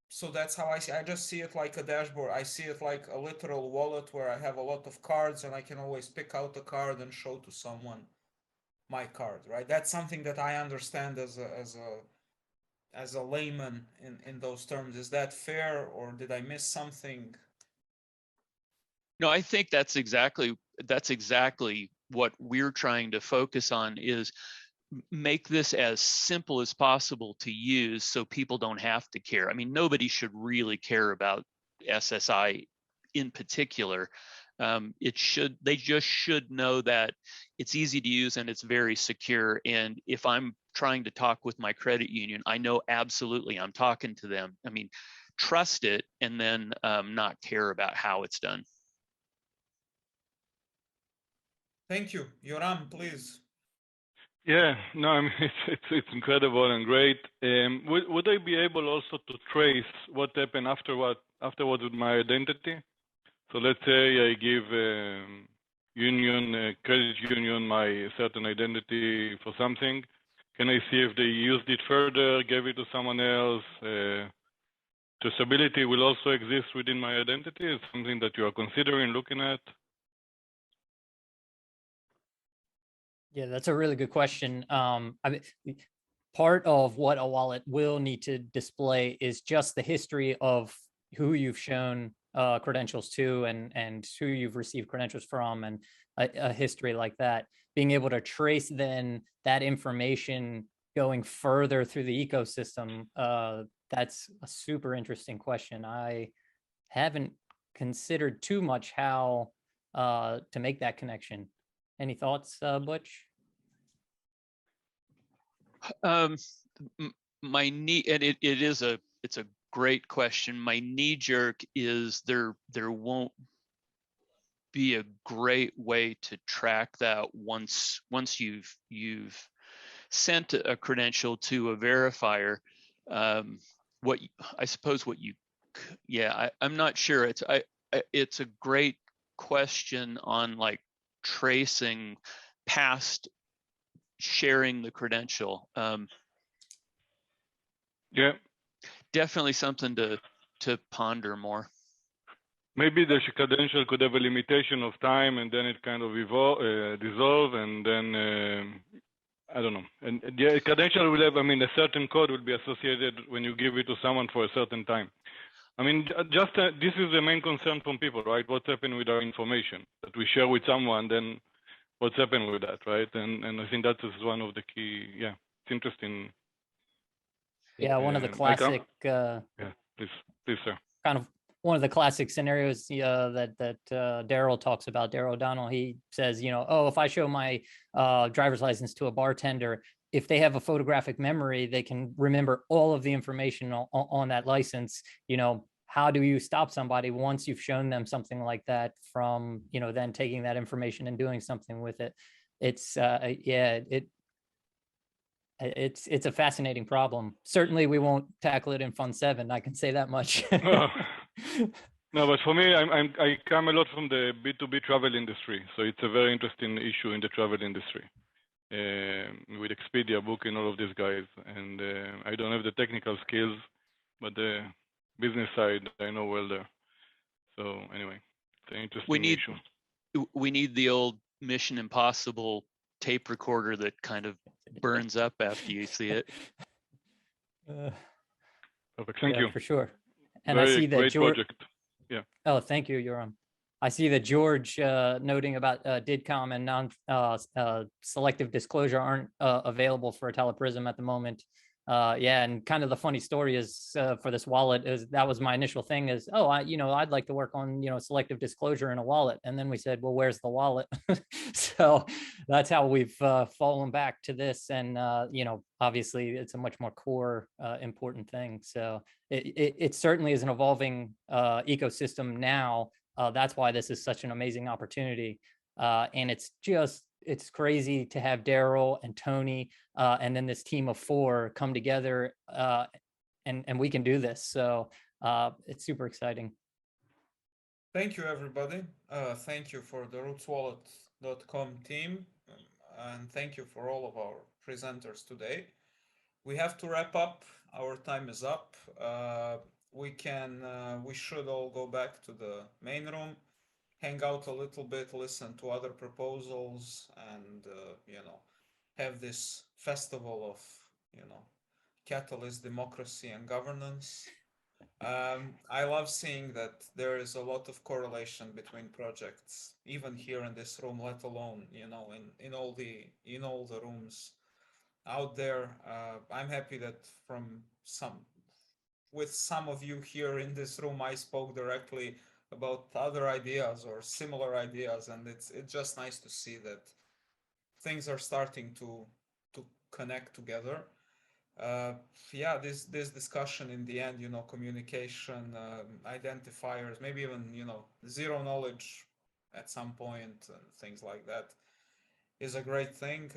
So that's how I see. I just see it like a dashboard. I see it like a literal wallet where I have a lot of cards, and I can always pick out a card and show to someone my card, right? That's something that I understand as a layman in those terms. Is that fair, or did I miss something? No, I think that's exactly what we're trying to focus on, is make this as simple as possible to use so people don't have to care. I mean, nobody should really care about SSI in particular. They just should know that it's easy to use and it's very secure. And if I'm trying to talk with my credit union, I know absolutely I'm talking to them. I mean, trust it, and then not care about how it's done. Thank you. Yoram, please. Yeah, no, I mean, it's incredible and great. Would I be able also to trace what happened afterwards with my identity? So let's say I give credit union my certain identity for something. Can I see if they used it further, gave it to someone else? Traceability will also exist within my identity. It's something that you are considering looking at. Yeah, that's a really good question. I mean, part of what a wallet will need to display is just the history of who you've shown credentials to and who you've received credentials from, and a history like that. Being able to trace then that information going further through the ecosystem, that's a super interesting question. I haven't considered too much how to make that connection. Any thoughts, Butch? My knee, and it's a great question. My knee jerk is there won't be a great way to track that once you've sent a credential to a verifier. I'm not sure. It's a great question on like tracing past sharing the credential. Yeah. Definitely something to ponder more. Maybe the Credential could have a limitation of time, and then it kind of dissolve, and then I don't know. And the Credential will have, I mean, a certain code will be associated when you give it to someone for a certain time. I mean, just this is the main concern from people, right? What's happening with our information that we share with someone? Then what's happening with that, right? And I think that is one of the key. Yeah, it's interesting. Yeah, one of the classic. Yeah, please, sir. Kind of one of the classic scenarios that Daryl talks about. Daryl O'Donnell. He says, oh, if I show my driver's license to a bartender, if they have a photographic memory, they can remember all of the information on that license. How do you stop somebody once you've shown them something like that from, then taking that information and doing something with it? It's it's a fascinating problem. Certainly we won't tackle it in Fund 7. I can say that much. No, but for me, I come a lot from the B2B travel industry. So it's a very interesting issue in the travel industry. With Expedia, Booking, all of these guys. And I don't have the technical skills, but the business side, I know well there. So anyway, it's an interesting issue. We need the old Mission Impossible tape recorder that kind of burns up after you see it. Perfect. Thank you. For sure. And Very I see that great George. Project. Yeah. Oh, thank you, Yoram. I see that George noting about DIDCOM and non-selective disclosure aren't available for Teleprism at the moment. Yeah, and kind of the funny story is for this wallet is that was my initial thing is, oh, I'd like to work on, selective disclosure in a wallet. And then we said, well, where's the wallet? So that's how we've fallen back to this. And, obviously it's a much more core important thing. So it certainly is an evolving ecosystem now. That's why this is such an amazing opportunity. And it's crazy to have Daryl and Tony and then this team of 4 come together and we can do this. So it's super exciting. Thank you, everybody. Thank you for the rootswallet.com team. And thank you for all of our presenters today. We have to wrap up. Our time is up. We should all go back to the main room, hang out a little bit, listen to other proposals, and have this festival of catalyst democracy and governance. I love seeing that there is a lot of correlation between projects, even here in this room, let alone in all the rooms out there. I'm happy that with some of you here in this room, I spoke directly about other ideas or similar ideas, and it's just nice to see that things are starting to connect together. Yeah, this discussion in the end, communication, identifiers, maybe even zero knowledge at some point, and things like that is a great thing.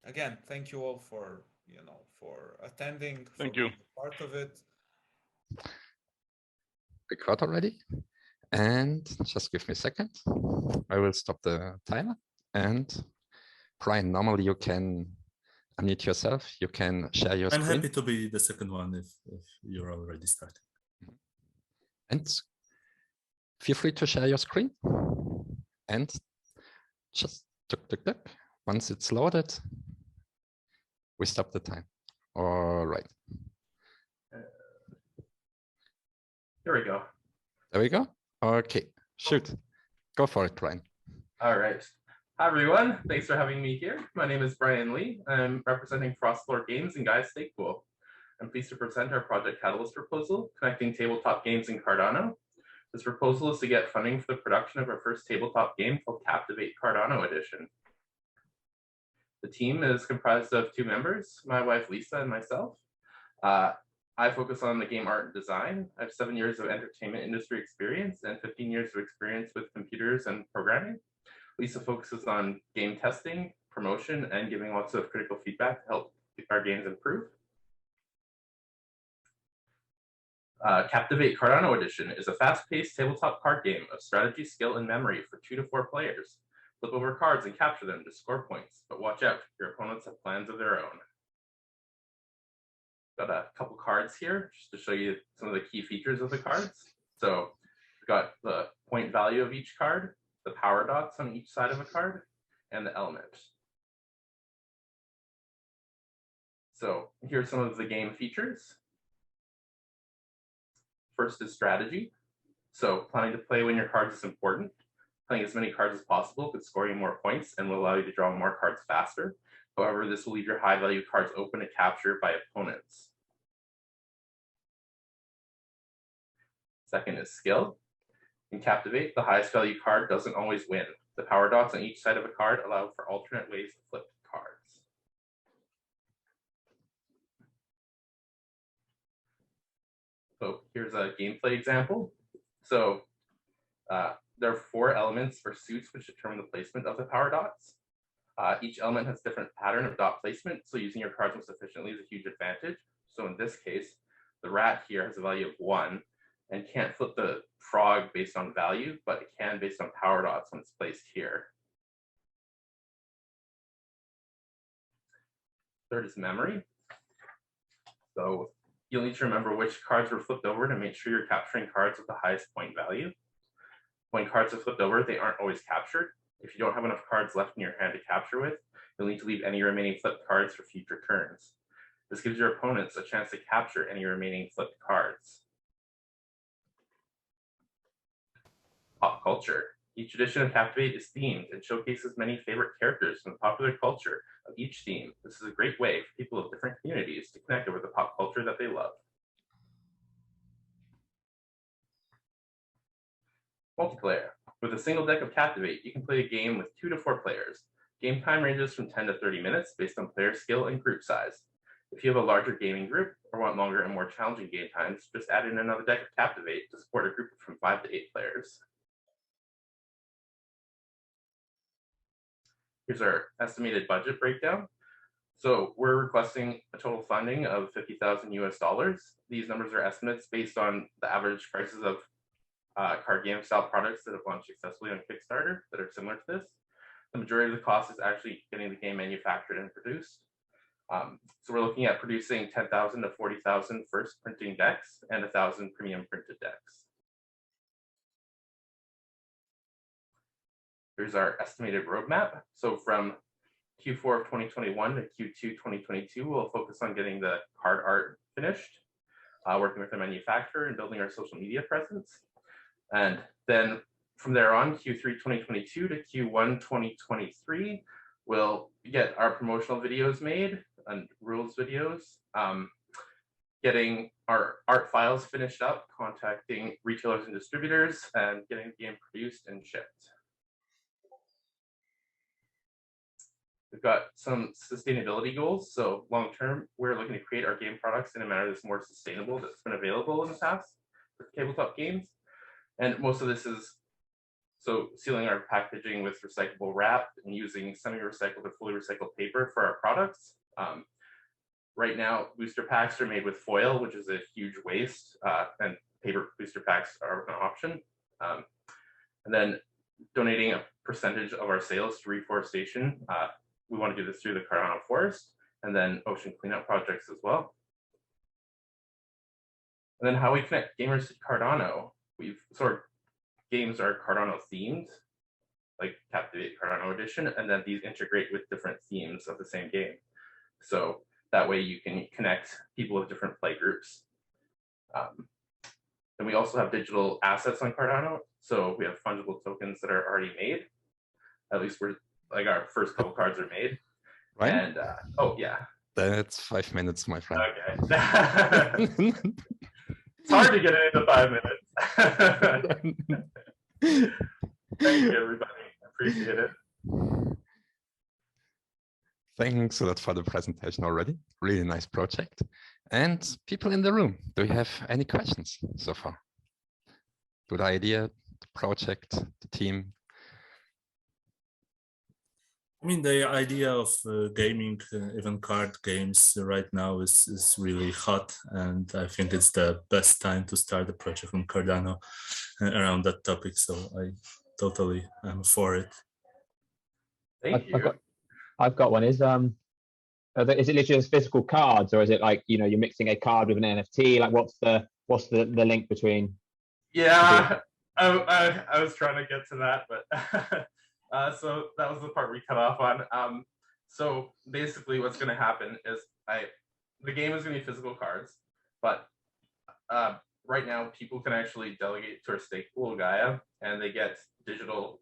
Again, thank you all for attending. Thank you. Part of it. Record already, and just give me a second. I will stop the timer. And Brian, normally you can unmute yourself. You can share your screen. I'm happy to be the second one if you're already starting. And feel free to share your screen. And just tuk. Once it's loaded, we stop the time. All right. Here we go. There we go. Okay, shoot. Go for it, Brian. All right. Hi, everyone. Thanks for having me here. My name is Brian Lee. I'm representing Frostlord Games and Guy's Stakepool. I'm pleased to present our Project Catalyst proposal, connecting tabletop games in Cardano. This proposal is to get funding for the production of our first tabletop game called Captivate Cardano Edition. The team is comprised of 2 members, my wife Lisa and myself. I focus on the game art and design. I have 7 years of entertainment industry experience and 15 years of experience with computers and programming. Lisa focuses on game testing, promotion, and giving lots of critical feedback to help our games improve. Captivate Cardano Edition is a fast-paced tabletop card game of strategy, skill, and memory for 2 to 4 players. Flip over cards and capture them to score points, but watch out, your opponents have plans of their own. got a couple cards here just to show you some of the key features of the cards. So we've got the point value of each card, the power dots on each side of a card, and the element. So here's some of the game features. First is strategy. So planning to play when your cards is important. Playing as many cards as possible could score you more points and will allow you to draw more cards faster. However, this will leave your high value cards open to capture by opponents. Second is skill. In Captivate, the highest value card doesn't always win. The power dots on each side of a card allow for alternate ways to flip cards. So here's a gameplay example. So there are 4 elements for suits which determine the placement of the power dots. Each element has different pattern of dot placement, so using your cards most efficiently is a huge advantage. So in this case, the rat here has a value of 1 and can't flip the frog based on value, but it can based on power dots when it's placed here. Third is memory. So you'll need to remember which cards were flipped over to make sure you're capturing cards with the highest point value. When cards are flipped over, they aren't always captured. If you don't have enough cards left in your hand to capture with, you'll need to leave any remaining flipped cards for future turns. This gives your opponents a chance to capture any remaining flipped cards. Pop culture. Each edition of Captivate is themed and showcases many favorite characters from the popular culture of each theme. This is a great way for people of different communities to connect over the pop culture that they love. Multiplayer. With a single deck of Captivate, you can play a game with 2 to 4 players. Game time ranges from 10 to 30 minutes based on player skill and group size. If you have a larger gaming group or want longer and more challenging game times, just add in another deck of Captivate to support a group from 5 to 8 players. Here's our estimated budget breakdown. So we're requesting a total funding of $50,000 US. These numbers are estimates based on the average prices of card game style products that have launched successfully on Kickstarter that are similar to this. The majority of the cost is actually getting the game manufactured and produced. So we're looking at producing 10,000 to 40,000 first printing decks and 1,000 premium printed decks. Here's our estimated roadmap. So from Q4 of 2021 to Q2 2022, we'll focus on getting the card art finished, working with the manufacturer and building our social media presence. And then from there on, Q3 2022 to Q1 2023, we'll get our promotional videos made and rules videos, getting our art files finished up, contacting retailers and distributors, and getting the game produced and shipped. We've got some sustainability goals. So long term, we're looking to create our game products in a manner that's more sustainable that's been available in the past for tabletop games. And most of this is so sealing our packaging with recyclable wrap and using semi-recycled or fully recycled paper for our products. Right now, booster packs are made with foil, which is a huge waste, and paper booster packs are an option. And then donating a percentage of our sales to reforestation. We want to do this through the Cardano Forest and then ocean cleanup projects as well. And then how we connect gamers to Cardano. Games are Cardano themed, like Captivate Cardano Edition, and then these integrate with different themes of the same game. So that way you can connect people with different play groups. And we also have digital assets on Cardano. So we have fungible tokens that are already made. At least we're like our first couple cards are made. Right. And oh yeah. That's 5 minutes, my friend. Okay. It's hard to get it into 5 minutes. Thank you, everybody. I appreciate it. Thanks a lot for the presentation already. Really nice project. And people in the room, do you have any questions so far? To the idea, the project, the team? I mean, the idea of gaming, even card games right now is really hot. And I think it's the best time to start a project on Cardano around that topic. So I totally am for it. Thank you. I've got one. is it literally just physical cards, or is it like, you're mixing a card with an NFT? Like, what's the link between? Yeah, I was trying to get to that, but so that was the part we cut off on. So basically, what's going to happen is the game is going to be physical cards, but right now people can actually delegate to our stake pool Gaia, and they get digital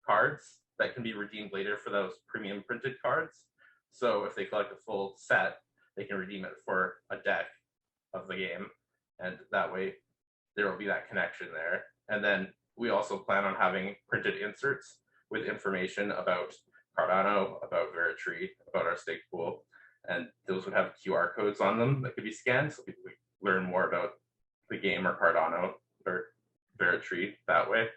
cards that can be redeemed later for those premium printed cards. So if they collect a full set, they can redeem it for a deck of the game, and that way there will be that connection there. And then we also plan on having printed inserts with information about Cardano, about Veritree, about our stake pool, and those would have QR codes on them that could be scanned, so people could learn more about the game or Cardano or Veritree that way.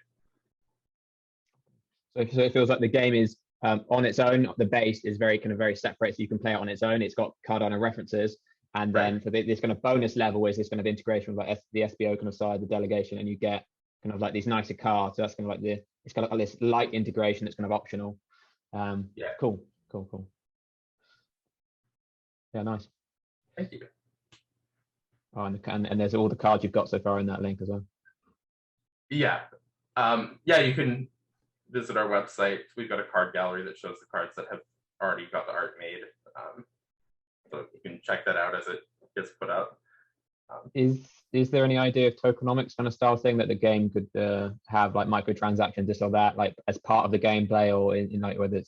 So it feels like the game is on its own. The base is very separate, so you can play it on its own. It's got Cardano references, and then for this kind of bonus level is this kind of integration with like the SBO kind of side, the delegation, and you get kind of like these nicer cards. So that's kind of like it's kind of like this light integration that's kind of optional. Yeah. Cool. Yeah, nice. Thank you. Oh, and there's all the cards you've got so far in that link as well. Yeah. Yeah, you can visit our website. We've got a card gallery that shows the cards that have already got the art made. So you can check that out as it gets put up. Is there any idea of tokenomics kind of style thing that the game could have, like microtransactions, this or that, like as part of the gameplay, or in like whether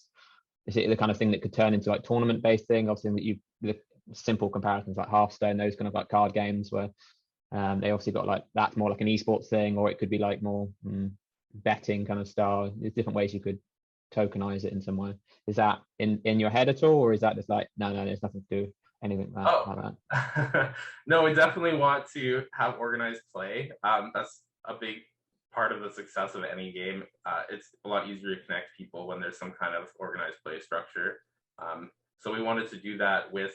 is it the kind of thing that could turn into like tournament based thing? Obviously, the simple comparisons like Hearthstone, those kind of like card games where they obviously got like that's more like an esports thing, or it could be like more betting kind of style. There's different ways you could tokenize it in some way. Is that in your head at all, or is that just like no, there's nothing to do anything like that? No, we definitely want to have organized play. That's a big part of the success of any game. It's a lot easier to connect people when there's some kind of organized play structure. So we wanted to do that with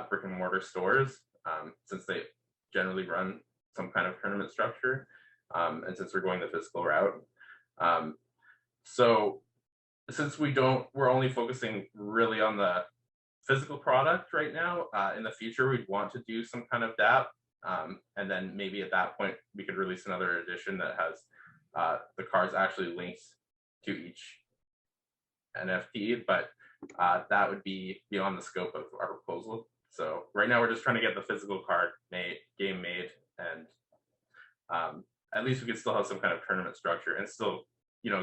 brick and mortar stores, since they generally run some kind of tournament structure, and since we're going the physical route. So since we're only focusing really on the physical product right now, in the future we'd want to do some kind of dApp, and then maybe at that point we could release another edition that has the cards actually linked to each NFT, but that would be beyond the scope of our proposal. So right now we're just trying to get the physical card game made, and at least we could still have some kind of tournament structure and still,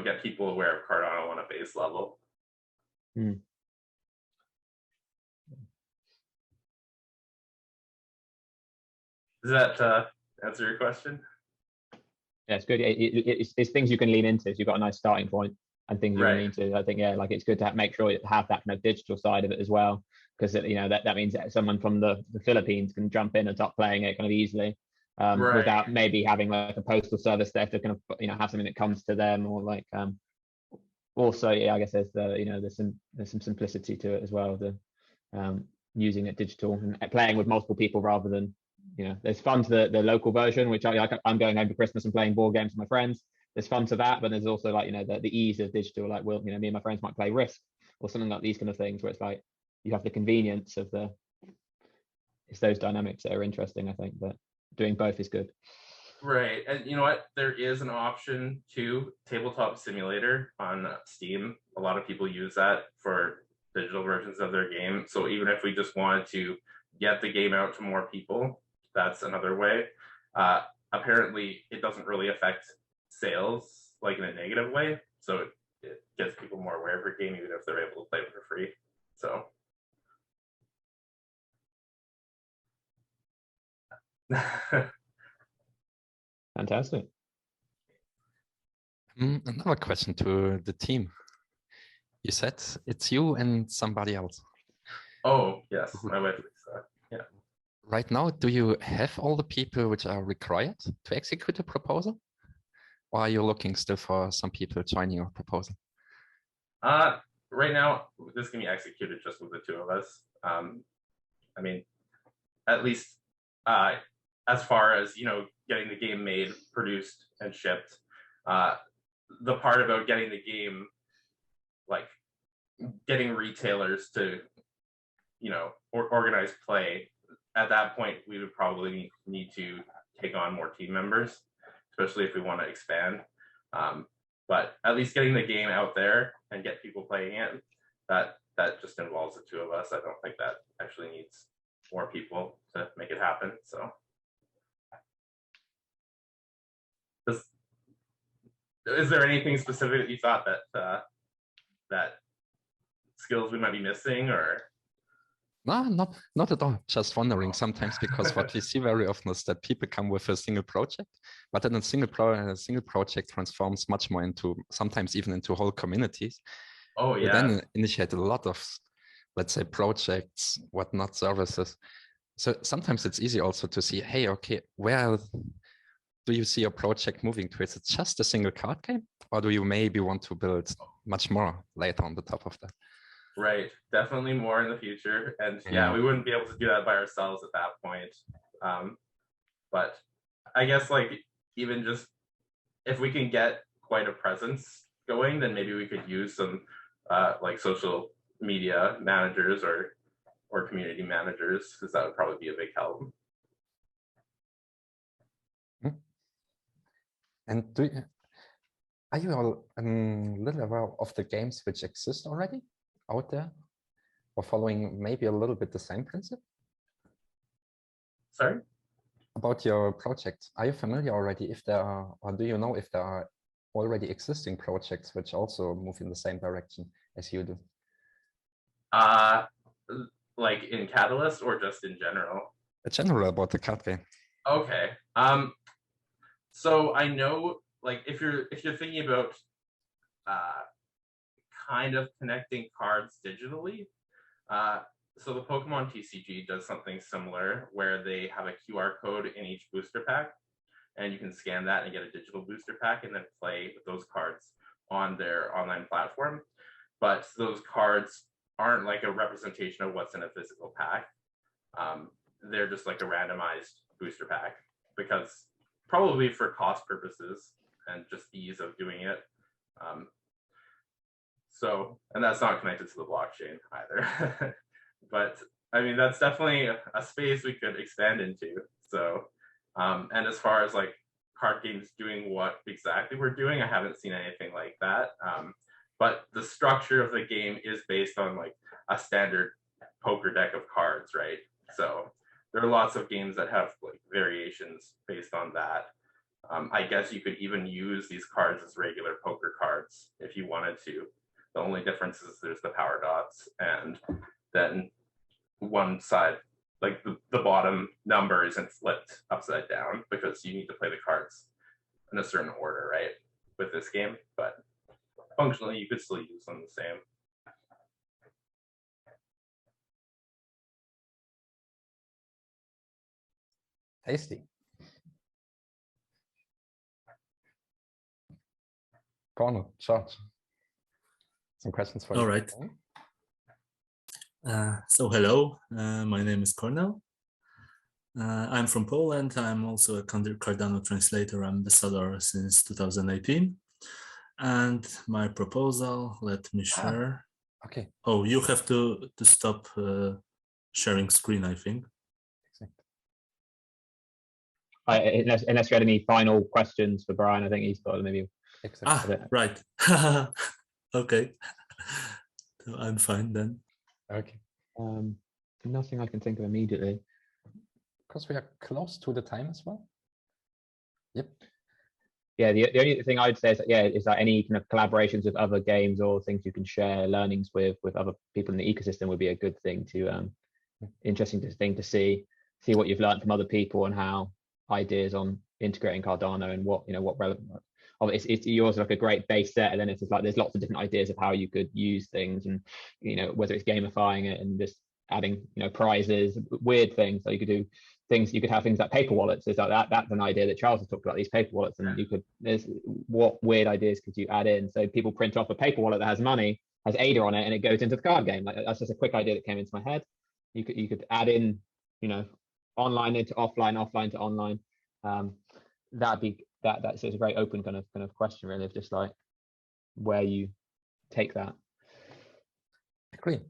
get people aware of Cardano on a base level. Does that answer your question? Yeah, it's good. It's things you can lean into. So you've got a nice starting point and things you can lean into. I think, yeah, like it's good to make sure you have that kind of digital side of it as well, because that means that someone from the Philippines can jump in and start playing it kind of easily, without maybe having like a postal service there to kind of have something that comes to them, or like also, yeah, I guess there's there's some simplicity to it as well, the using it digital and playing with multiple people rather than there's fun to the local version, which I'm going home for Christmas and playing board games with my friends. There's fun to that, but there's also like the ease of digital, like me and my friends might play Risk or something like these kind of things, where it's like you have the convenience of it's those dynamics that are interesting, I think, but doing both is good. Right. And you know what, there is an option to Tabletop Simulator on Steam. A lot of people use that for digital versions of their game. So even if we just wanted to get the game out to more people, that's another way. Apparently it doesn't really affect sales like in a negative way, so it gets people more aware of your game even if they're able to play it for free. So fantastic. Another question to the team. You said it's you and somebody else. Oh yes, my wife Lisa. Yeah. Right now, do you have all the people which are required to execute a proposal? Or are you looking still for some people joining your proposal? Right now, this can be executed just with the two of us. I mean, at least as far as, getting the game made, produced, and shipped. The part about getting the game, like getting retailers to, or organized play, at that point, we would probably need to take on more team members, especially if we want to expand. But at least getting the game out there and get people playing it, that just involves the two of us. I don't think that actually needs more people to make it happen. So, is there anything specific that you thought that skills we might be missing, or? No, not at all. Just wondering sometimes, because what we see very often is that people come with a single project, but then a single project transforms much more into, sometimes even into whole communities. Oh yeah. We then initiate a lot of, let's say, projects, whatnot, services. So sometimes it's easy also to see, hey, okay, where do you see your project moving to? Is it just a single card game, or do you maybe want to build much more later on the top of that? Right, definitely more in the future. And yeah, we wouldn't be able to do that by ourselves at that point. But I guess like even just if we can get quite a presence going, then maybe we could use some like social media managers or community managers, because that would probably be a big help. And are you all a little aware of the games which exist already out there, or following maybe a little bit the same principle? Sorry? About your project, are you familiar already if there are, or do you know if there are already existing projects which also move in the same direction as you do? Like in Catalyst or just in general? In general, about the card game. Okay. So I know, like, if you're thinking about kind of connecting cards digitally, so the Pokemon TCG does something similar, where they have a QR code in each booster pack, and you can scan that and get a digital booster pack and then play with those cards on their online platform. But those cards aren't like a representation of what's in a physical pack. They're just like a randomized booster pack, because probably for cost purposes and just ease of doing it. So, and that's not connected to the blockchain either. But I mean, that's definitely a space we could expand into. So, and as far as like card games doing what exactly we're doing, I haven't seen anything like that. But the structure of the game is based on like a standard poker deck of cards, right? So there are lots of games that have like variations based on that. I guess you could even use these cards as regular poker cards if you wanted to. The only difference is there's the power dots, and then one side, like the bottom number isn't flipped upside down, because you need to play the cards in a certain order, right, with this game. But functionally, you could still use them the same. Tasty. Corner, George. Some questions for you. All right. So hello, my name is Cornell. I'm from Poland. I'm also a Cardano translator ambassador since 2018. And my proposal, let me share. Okay. Oh, you have to stop sharing screen, I think. Unless you had any final questions for Brian, I think he's got maybe. Right. Okay. So I'm fine then. Okay. Nothing I can think of immediately. Because we are close to the time as well. Yep. Yeah, the only thing I'd say is that any kind of collaborations with other games or things you can share learnings with other people in the ecosystem would be a good thing to interesting thing to see what you've learned from other people and how ideas on integrating Cardano and what relevant. It's yours like a great base set, and then it's just like there's lots of different ideas of how you could use things, and whether it's gamifying it and just adding prizes, weird things. So you could do things, you could have things like paper wallets. It's like that's an idea that Charles has talked about, these paper wallets, and what weird ideas could you add in? So people print off a paper wallet that has money, has ADA on it, and it goes into the card game. Like, that's just a quick idea that came into my head. You could add in online into offline, offline to online. That's a very open kind of question, really, of just like where you take that. Agree.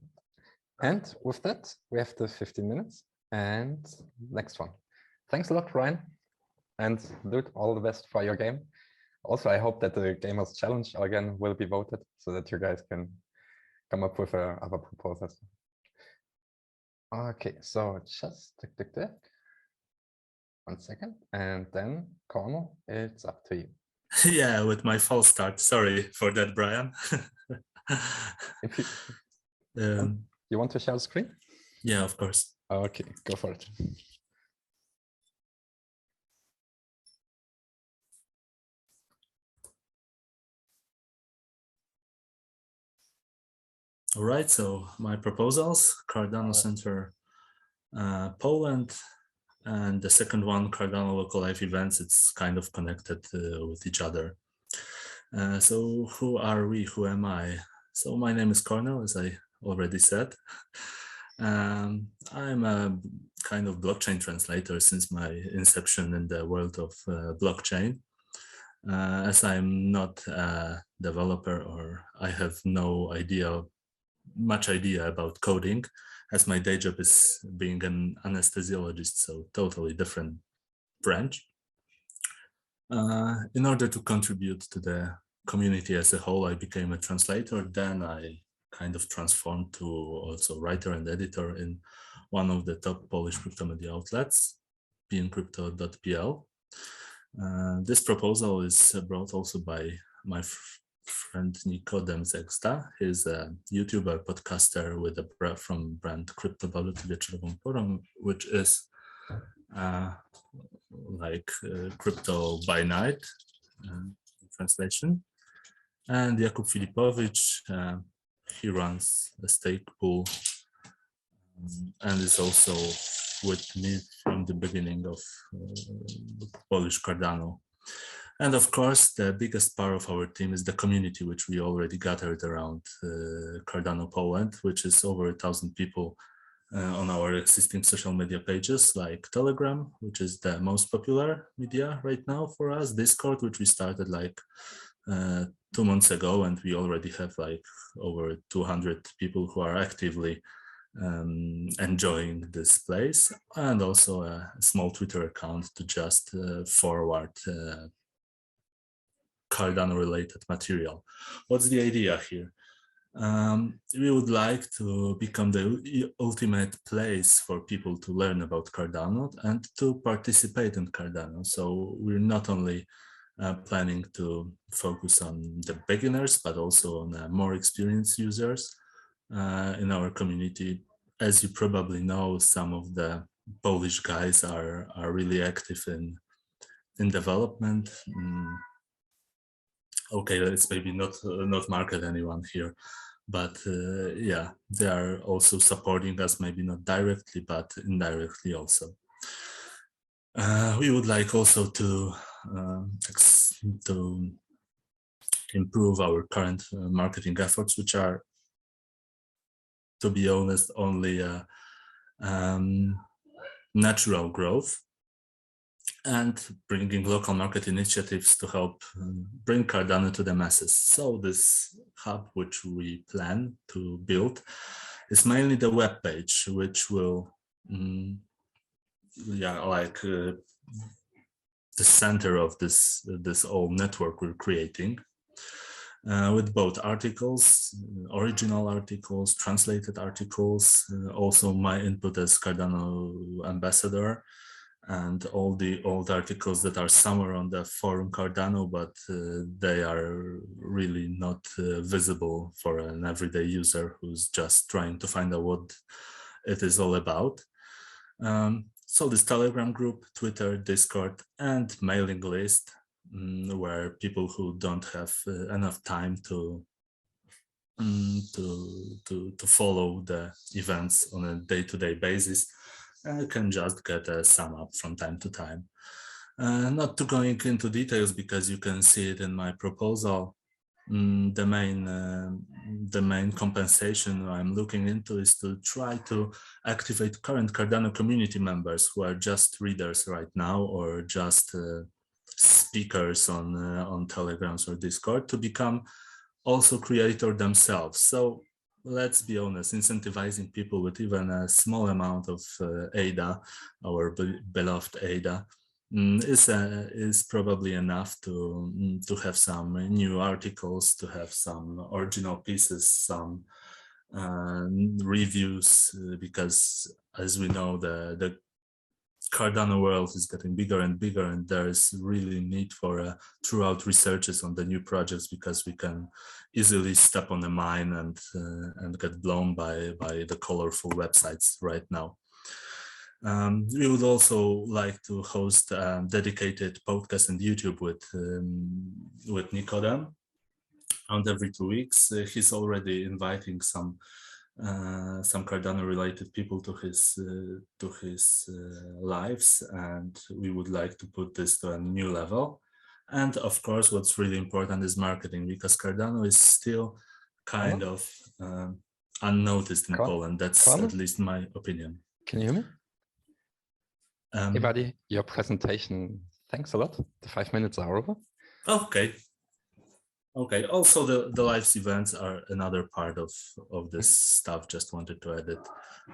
And with that, we have the 15 minutes and next one. Thanks a lot, Ryan. And dude, all the best for your game. Also, I hope that the Gamers Challenge again will be voted so that you guys can come up with other proposals. Okay, so just tick. 1 second, and then Cornel, it's up to you. Yeah, with my false start. Sorry for that, Brian. If you want to share the screen? Yeah, of course. Okay, go for it. All right, so my proposals, Cardano Center Poland, and the second one, Cardano Local Life Events. It's kind of connected with each other. So who are we? Who am I? So my name is Cornel, as I already said. I'm a kind of blockchain translator since my inception in the world of blockchain. As I'm not a developer, or I have no much idea about coding, as my day job is being an anesthesiologist, so totally different branch. In order to contribute to the community as a whole, I became a translator. Then I kind of transformed to also writer and editor in one of the top Polish crypto media outlets, Incrypture.pl. This proposal is brought also by my friend Nikodem Zegsta. He's a YouTuber, podcaster with from brand Kryptowaluty Wieczorową Porą, which is like crypto by night translation. And Jakub Filipowicz, he runs a stake pool and is also with me from the beginning of Polish Cardano. And of course, the biggest part of our team is the community, which we already gathered around Cardano Poland, which is over 1,000 people on our existing social media pages, like Telegram, which is the most popular media right now for us, Discord, which we started like 2 months ago, and we already have like over 200 people who are actively enjoying this place, and also a small Twitter account to just forward Cardano related material. What's the idea here? We would like to become the ultimate place for people to learn about Cardano and to participate in Cardano. So we're not only planning to focus on the beginners, but also on more experienced users in our community. As you probably know, some of the Polish guys are really active in development. Okay, let's maybe not market anyone here, but yeah, they are also supporting us, maybe not directly, but indirectly also. We would like also to improve our current marketing efforts, which are, to be honest, only natural growth, and bringing local market initiatives to help bring Cardano to the masses. So this hub, which we plan to build, is mainly the web page, which will, the center of this whole network we're creating, with both articles, original articles, translated articles, also my input as Cardano ambassador, and all the old articles that are somewhere on the forum Cardano, but they are really not visible for an everyday user who's just trying to find out what it is all about. So this Telegram group, Twitter, Discord, and mailing list, where people who don't have enough time to follow the events on a day-to-day basis can just get a sum up from time to time. Not to going into details, because you can see it in my proposal. The main compensation I'm looking into is to try to activate current Cardano community members who are just readers right now, or just speakers on Telegrams or Discord, to become also creator themselves. So let's be honest, incentivizing people with even a small amount of ADA, our beloved ADA, is probably enough to have some new articles, to have some original pieces, some reviews, because as we know, the Cardano world is getting bigger and bigger, and there is really need for throughout researches on the new projects, because we can easily step on a mine and get blown by the colorful websites right now. We would also like to host a dedicated podcast and YouTube with Nikodem, and every 2 weeks. He's already inviting some Cardano related people to his lives, and we would like to put this to a new level. And of course, what's really important is marketing, because Cardano is still kind of unnoticed in Poland. That's at least my opinion. Can you hear me? Everybody, your presentation, thanks a lot. The 5 minutes are over. Okay. Okay, also the live events are another part of this stuff, just wanted to add it.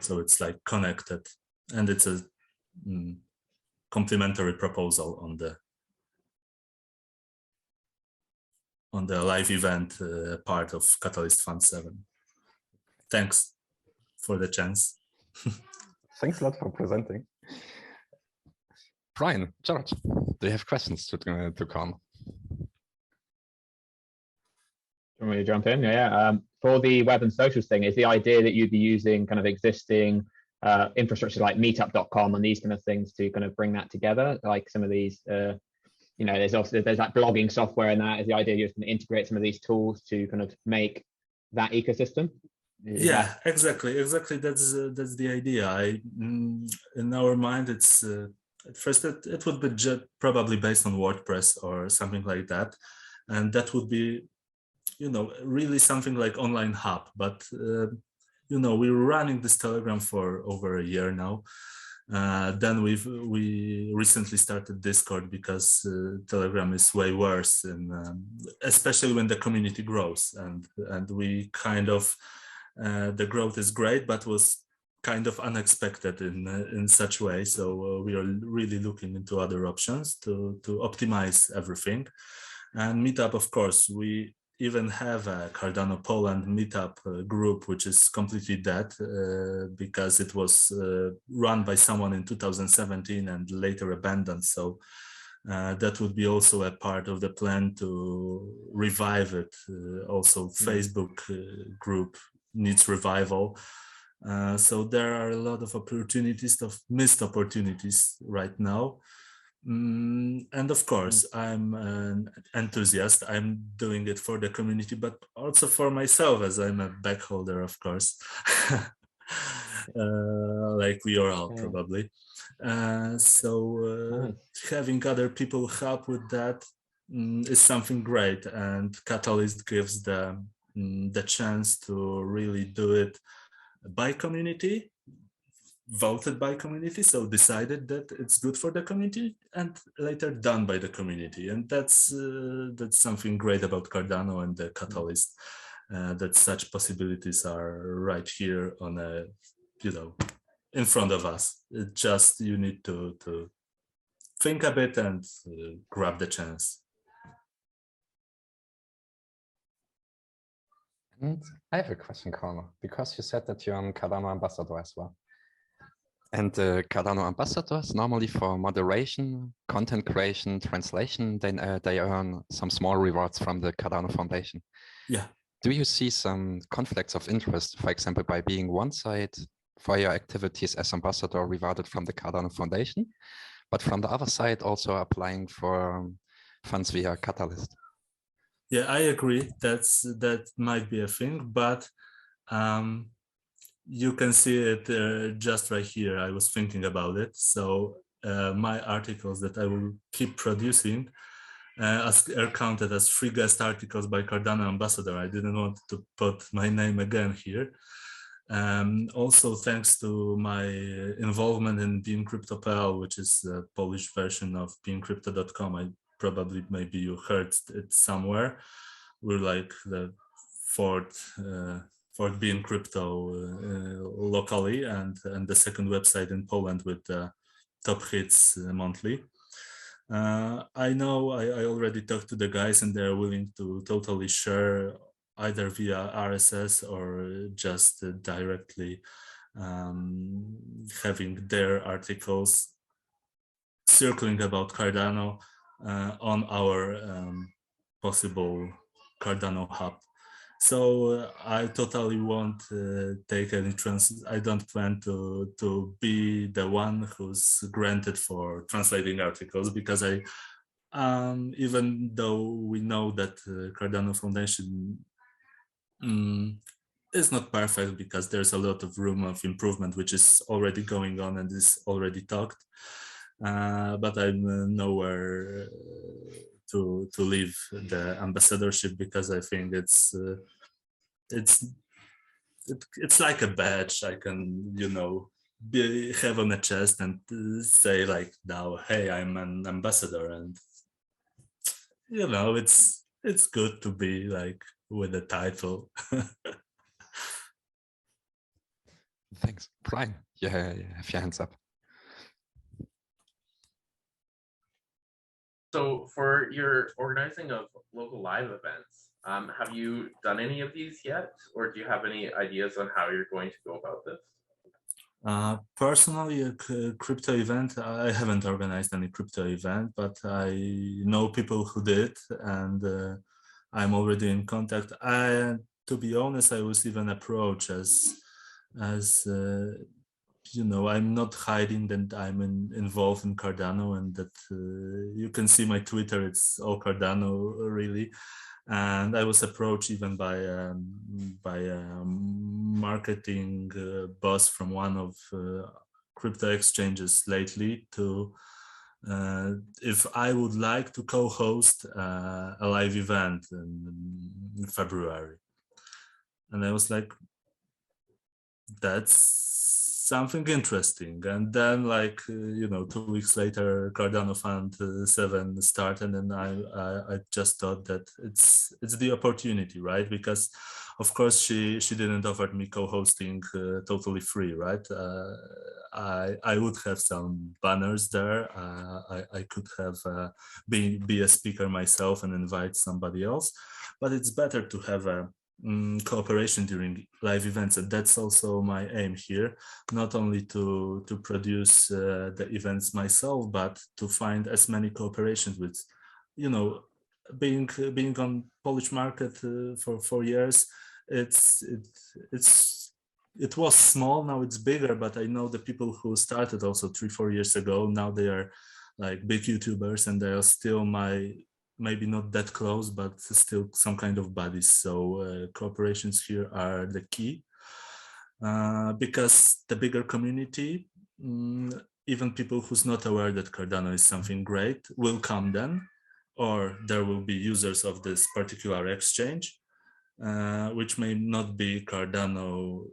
So it's like connected, and it's a complementary proposal on the live event part of Catalyst Fund 7. Thanks for the chance. Thanks a lot for presenting. Brian, George, do you have questions to come? You want me to jump in? Yeah. For the web and socials thing, is the idea that you'd be using kind of existing infrastructure like meetup.com and these kind of things to kind of bring that together? Like some of these, you know, there's like blogging software and that. Is the idea you're just going to integrate some of these tools to kind of make that ecosystem? Yeah, exactly. That's the idea. In our mind, it's at first it would be probably based on WordPress or something like that, and that would be, you know, really something like online hub. But you know, we were running this Telegram for over a year now. Then we recently started Discord, because Telegram is way worse, and especially when the community grows, and we kind of the growth is great, but was kind of unexpected in such way. So we are really looking into other options to optimize everything. And Meetup, of course, we even have a Cardano Poland meetup group, which is completely dead because it was run by someone in 2017 and later abandoned. So that would be also a part of the plan to revive it. Also, Facebook group needs revival. So there are a lot of opportunities, of missed opportunities right now. And of course, I'm an enthusiast. I'm doing it for the community, but also for myself, as I'm a backholder, of course, like we are all probably. So having other people help with that is something great, and Catalyst gives the chance to really do it by community, voted by community, so decided that it's good for the community, and later done by the community. And that's something great about Cardano and the Catalyst, that such possibilities are right here on a, you know, in front of us. It just, you need to think a bit and grab the chance. And I have a question, Connor, because you said that you're an Cardano ambassador as well. And the Cardano ambassadors, normally for moderation, content creation, translation, then they earn some small rewards from the Cardano Foundation. Yeah. Do you see some conflicts of interest, for example, by being one side for your activities as ambassador rewarded from the Cardano Foundation, but from the other side also applying for funds via Catalyst? Yeah, I agree. That might be a thing, but you can see it just right here. I was thinking about it. So my articles that I will keep producing are counted as free guest articles by Cardano Ambassador. I didn't want to put my name again here. Also, thanks to my involvement in Incrypture, which is a Polish version of Incrypto.com. Maybe you heard it somewhere. We're like the fourth for being crypto locally, and the second website in Poland with top hits monthly. I know I already talked to the guys, and they're willing to totally share either via RSS or just directly having their articles circling about Cardano on our possible Cardano Hub. So I totally won't take any I don't plan to be the one who's granted for translating articles, because even though we know that Cardano Foundation is not perfect, because there's a lot of room of improvement which is already going on and is already talked, but I'm nowhere to leave the ambassadorship, because I think it's like a badge I can, you know, have on a chest and say like, now, hey, I'm an ambassador, and you know, it's good to be like with a title. Thanks, Brian. Yeah, have your hands up. So for your organizing of local live events, have you done any of these yet? Or do you have any ideas on how you're going to go about this? Personally, a crypto event, I haven't organized any crypto event, but I know people who did, and I'm already in contact. To be honest, I was even approached as you know, I'm not hiding that I'm involved in Cardano, and that you can see my Twitter, it's all Cardano really. And I was approached even by a marketing boss from one of crypto exchanges lately to if I would like to co-host a live event in February. And I was like, that's something interesting. And then, like, you know, 2 weeks later, Cardano Fund 7 started, and I just thought that it's the opportunity, right? Because of course she didn't offer me co-hosting totally free, right? I would have some banners there. I could have be a speaker myself and invite somebody else, but it's better to have a cooperation during live events, and that's also my aim here, not only to produce the events myself, but to find as many cooperations with, you know, being on Polish market for 4 years, it was small, now it's bigger, but I know the people who started also 3-4 years ago, now they are like big YouTubers, and they are still maybe not that close, but still some kind of buddies. So cooperations here are the key, because the bigger community, even people who's not aware that Cardano is something great, will come then, or there will be users of this particular exchange, which may not be Cardano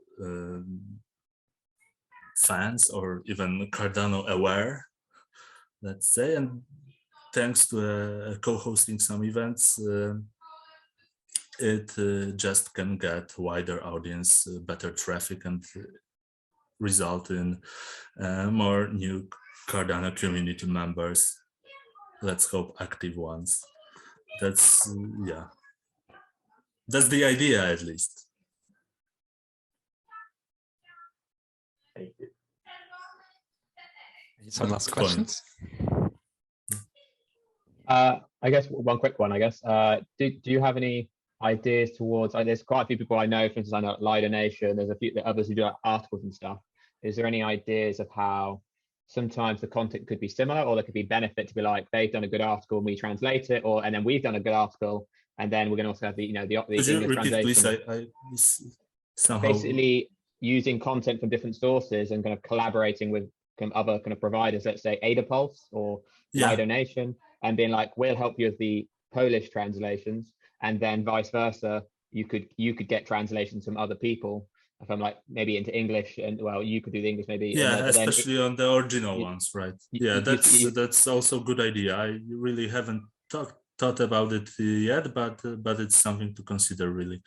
fans or even Cardano aware, let's say, and thanks to co-hosting some events, it just can get wider audience, better traffic, and result in more new Cardano community members. Let's hope active ones. That's that's the idea, at least. Thank you. Some last questions? I guess one quick one, I guess. Do you have any ideas towards, there's quite a few people I know, for instance, I know Lido Nation, there's a few others who do articles and stuff. Is there any ideas of how sometimes the content could be similar, or there could be benefit to be like, they've done a good article and we translate it, and then we've done a good article, and then we're going to also have the English translation. Please, somehow... Basically using content from different sources and kind of collaborating with other kind of providers, let's say AdaPulse or Lido Nation, and being like, we'll help you with the Polish translations, and then vice versa, you could get translations from other people from like maybe into English, and well, you could do the English maybe. Especially on the original ones, right? That's also a good idea. I really haven't thought about it yet, but it's something to consider, really,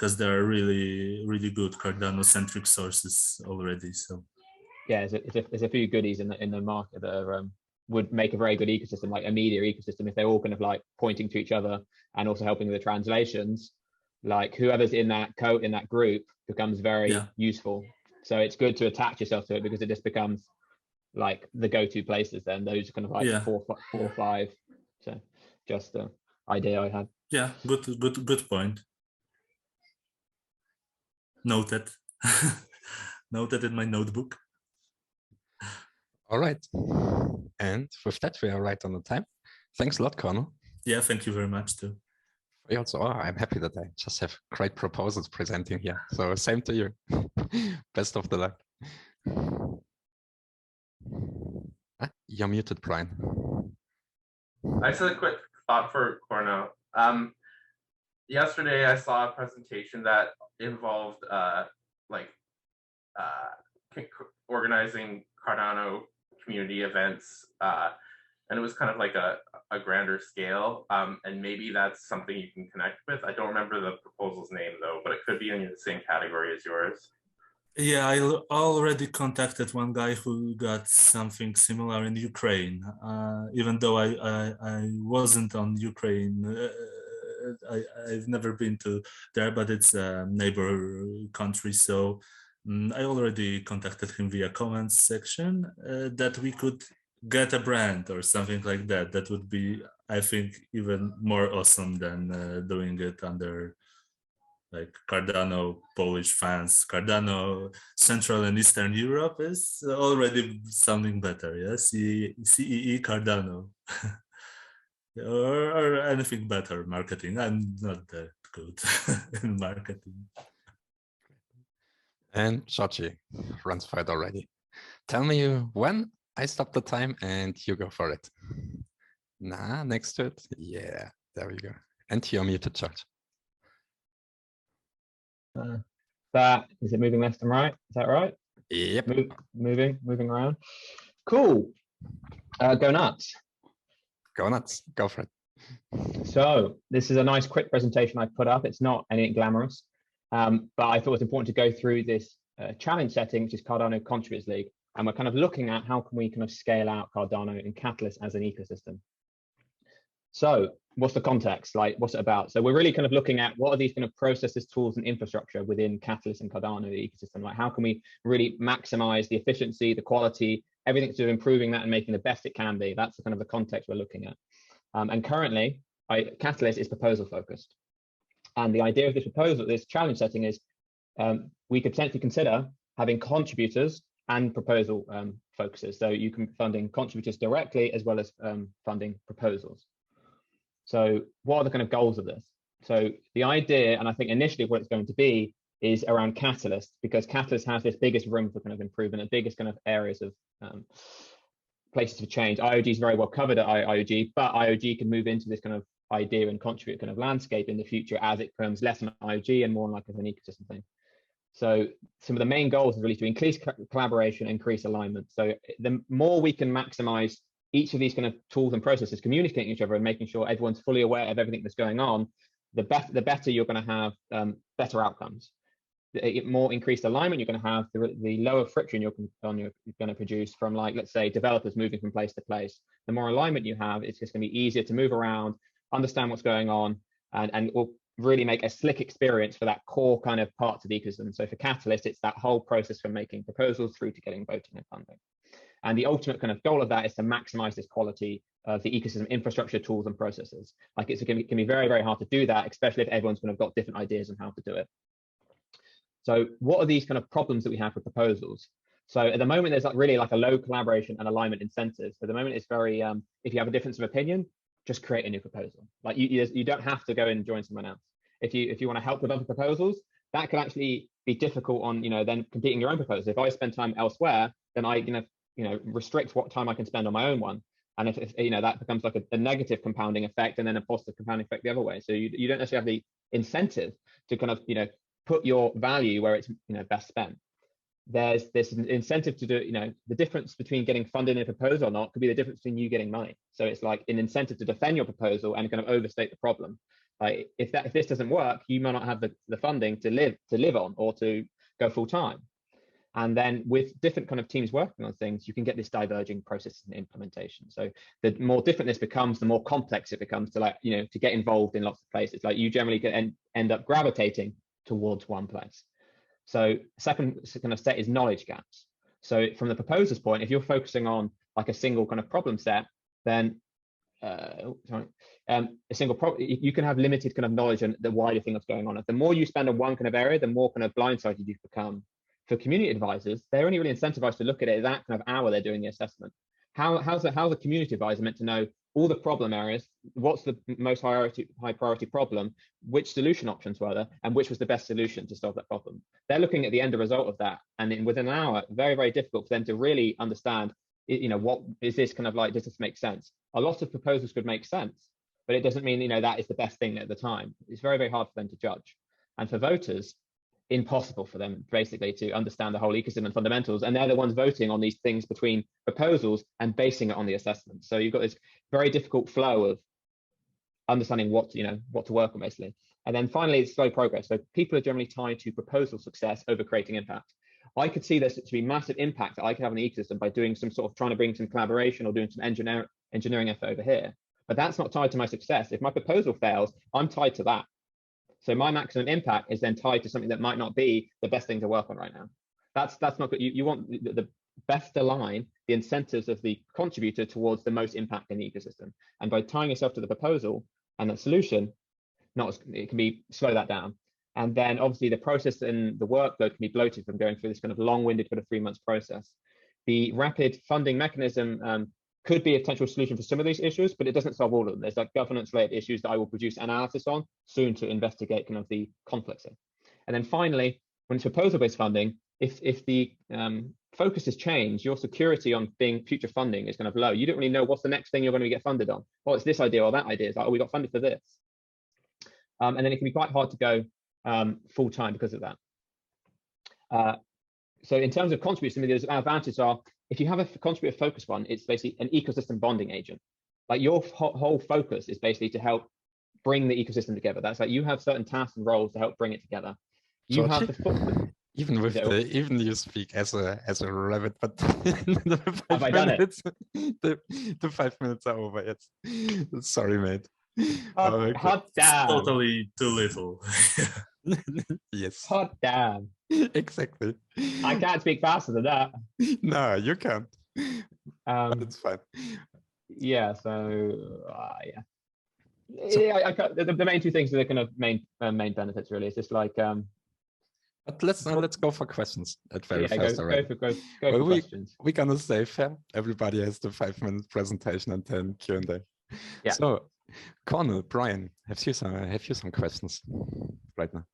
because there are really good Cardano-centric sources already. So yeah, there's a few goodies in the market that are, would make a very good ecosystem, like a media ecosystem, if they're all kind of like pointing to each other and also helping with the translations. Like whoever's in that group becomes very useful. So it's good to attach yourself to it because it just becomes like the go-to places. Then those are kind of like four or five. So just the idea I had. Yeah, good point. Noted. Noted in my notebook. All right. And with that, we are right on the time. Thanks a lot, Connor. Yeah, thank you very much too. Also, I'm happy that I just have great proposals presenting here. So same to you. Best of the luck. You're muted, Brian. I just had a quick thought for Corno. Yesterday, I saw a presentation that involved organizing Cardano community events, and it was kind of like a grander scale, and maybe that's something you can connect with. I don't remember the proposal's name though, but it could be in the same category as yours. Yeah, I already contacted one guy who got something similar in Ukraine. Even though I wasn't on Ukraine, I've never been to there, but it's a neighbor country. So I already contacted him via comments section that we could get a brand or something like that. That would be, I think, even more awesome than doing it under like Cardano Polish fans. Cardano Central and Eastern Europe is already sounding better. Yeah, CEE Cardano. or anything better marketing. I'm not that good in marketing. And Shochi runs fight already. Tell me when I stop the time and you go for it. Nah, next to it. Yeah, there we go. And you're muted, George. That is it moving left and right? Is that right? Yep. Moving around. Cool. Go nuts. Go nuts. Go for it. So this is a nice quick presentation I put up. It's not anything glamorous, but I thought it was important to go through this challenge setting, which is Cardano Contributors League. And we're kind of looking at how can we kind of scale out Cardano and Catalyst as an ecosystem. So what's the context? Like, what's it about? So we're really kind of looking at what are these kind of processes, tools, and infrastructure within Catalyst and Cardano ecosystem? Like, how can we really maximize the efficiency, the quality, everything to do improving that and making the best it can be? That's the kind of the context we're looking at. And currently, Catalyst is proposal focused. And the idea of this proposal, this challenge setting is we could potentially consider having contributors and proposal focuses. So you can be funding contributors directly as well as funding proposals. So what are the kind of goals of this? So the idea, and I think initially what it's going to be, is around Catalyst, because Catalyst has this biggest room for kind of improvement, the biggest kind of areas of places for change. IOG is very well covered at IOG, but IOG can move into this kind of idea and contribute kind of landscape in the future as it becomes less an IOG and more like an ecosystem thing. So some of the main goals is really to increase collaboration, increase alignment. So the more we can maximize each of these kind of tools and processes communicating each other and making sure everyone's fully aware of everything that's going on, the better you're going to have better outcomes. The more increased alignment you're going to have, the lower friction you're going to produce from, like, let's say, developers moving from place to place. The more alignment you have, it's just going to be easier to move around, understand what's going on, and will really make a slick experience for that core kind of parts of the ecosystem. So for Catalyst, it's that whole process from making proposals through to getting voting and funding. And the ultimate kind of goal of that is to maximize this quality of the ecosystem infrastructure, tools, and processes. Like, it can be very, very hard to do that, especially if everyone's kind of got different ideas on how to do it. So what are these kind of problems that we have for proposals? So at the moment, there's really like a low collaboration and alignment incentives. At the moment, it's very, if you have a difference of opinion, just create a new proposal. Like, you don't have to go in and join someone else. If you want to help with other proposals, that can actually be difficult on, then completing your own proposal. If I spend time elsewhere, then I restrict what time I can spend on my own one. And if that becomes like a negative compounding effect and then a positive compounding effect the other way. So you don't necessarily have the incentive to kind of, put your value where it's best spent. there's an incentive to do it. You know, the difference between getting funded in a proposal or not could be the difference between you getting money. So it's like an incentive to defend your proposal and kind of overstate the problem. Like if this doesn't work, you might not have the funding to live on or to go full time. And then with different kind of teams working on things, you can get this diverging process and implementation. So the more different this becomes, the more complex it becomes to, like, you know, to get involved in lots of places. Like you generally can end up gravitating towards one place. So second kind of set is knowledge gaps. So from the proposer's point, if you're focusing on like a single kind of problem set, then you can have limited kind of knowledge on the wider thing that's going on. The more you spend on one kind of area, the more kind of blindsided you become. For community advisors, they're only really incentivized to look at it that kind of hour they're doing the assessment. How's the community advisor meant to know all the problem areas, what's the most high priority problem, which solution options were there, and which was the best solution to solve that problem? They're looking at the end result of that, and then within an hour, very, very difficult for them to really understand, you know, what is this kind of like, does this make sense? A lot of proposals could make sense, but it doesn't mean, you know, that is the best thing at the time. It's very, very hard for them to judge. And for voters, impossible for them basically to understand the whole ecosystem and fundamentals, and they're the ones voting on these things between proposals and basing it on the assessment. So you've got this very difficult flow of understanding what to work on basically. And then finally, it's slow progress. So people are generally tied to proposal success over creating impact. I could see this to be massive impact that I could have on the ecosystem by doing some sort of trying to bring some collaboration or doing some engineering effort over here, but that's not tied to my success. If my proposal fails, I'm tied to that. So my maximum impact is then tied to something that might not be the best thing to work on right now. That's not good. You want the best align the incentives of the contributor towards the most impact in the ecosystem. And by tying yourself to the proposal and the solution, it can be slow that down. And then obviously the process and the workload can be bloated from going through this kind of long-winded kind of 3 months process. The rapid funding mechanism could be a potential solution for some of these issues, but it doesn't solve all of them. There's like governance-related issues that I will produce analysis on soon to investigate kind of the conflicts in. And then finally, when it's proposal-based funding, if the focus has changed, your security on being future funding is kind of low. You don't really know what's the next thing you're going to get funded on. Well, it's this idea or that idea. It's like, oh, we got funded for this. And then it can be quite hard to go full-time because of that. So in terms of contributors, some of those advantages are, if you have a contributor focused one, it's basically an ecosystem bonding agent. Like your whole focus is basically to help bring the ecosystem together. That's like you have certain tasks and roles to help bring it together. You have the even with even you speak as a rabbit, but have I done it? The 5 minutes are over. It's sorry, mate. Hot damn. Totally too little. Yes. Hot damn. Exactly. I can't speak faster than that. No, you can't. But it's fine. Yeah. So yeah. The main two things are the kind of main benefits really. It's just like. But let's go for questions at very fast already. Go for questions. We're gonna stay fair. Everybody has the 5-minute presentation and then Q&A. Yeah. So, Cornel, Brian, have you some questions right now?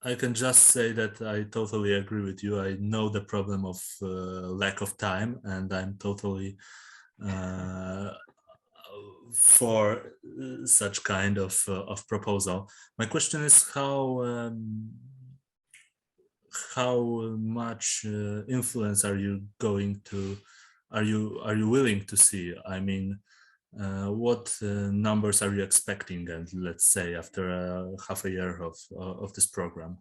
I can just say that I totally agree with you. I know the problem of lack of time, and I'm totally for such kind of proposal. My question is how much influence are you willing to see? I mean, what numbers are you expecting? And let's say after half a year of this program.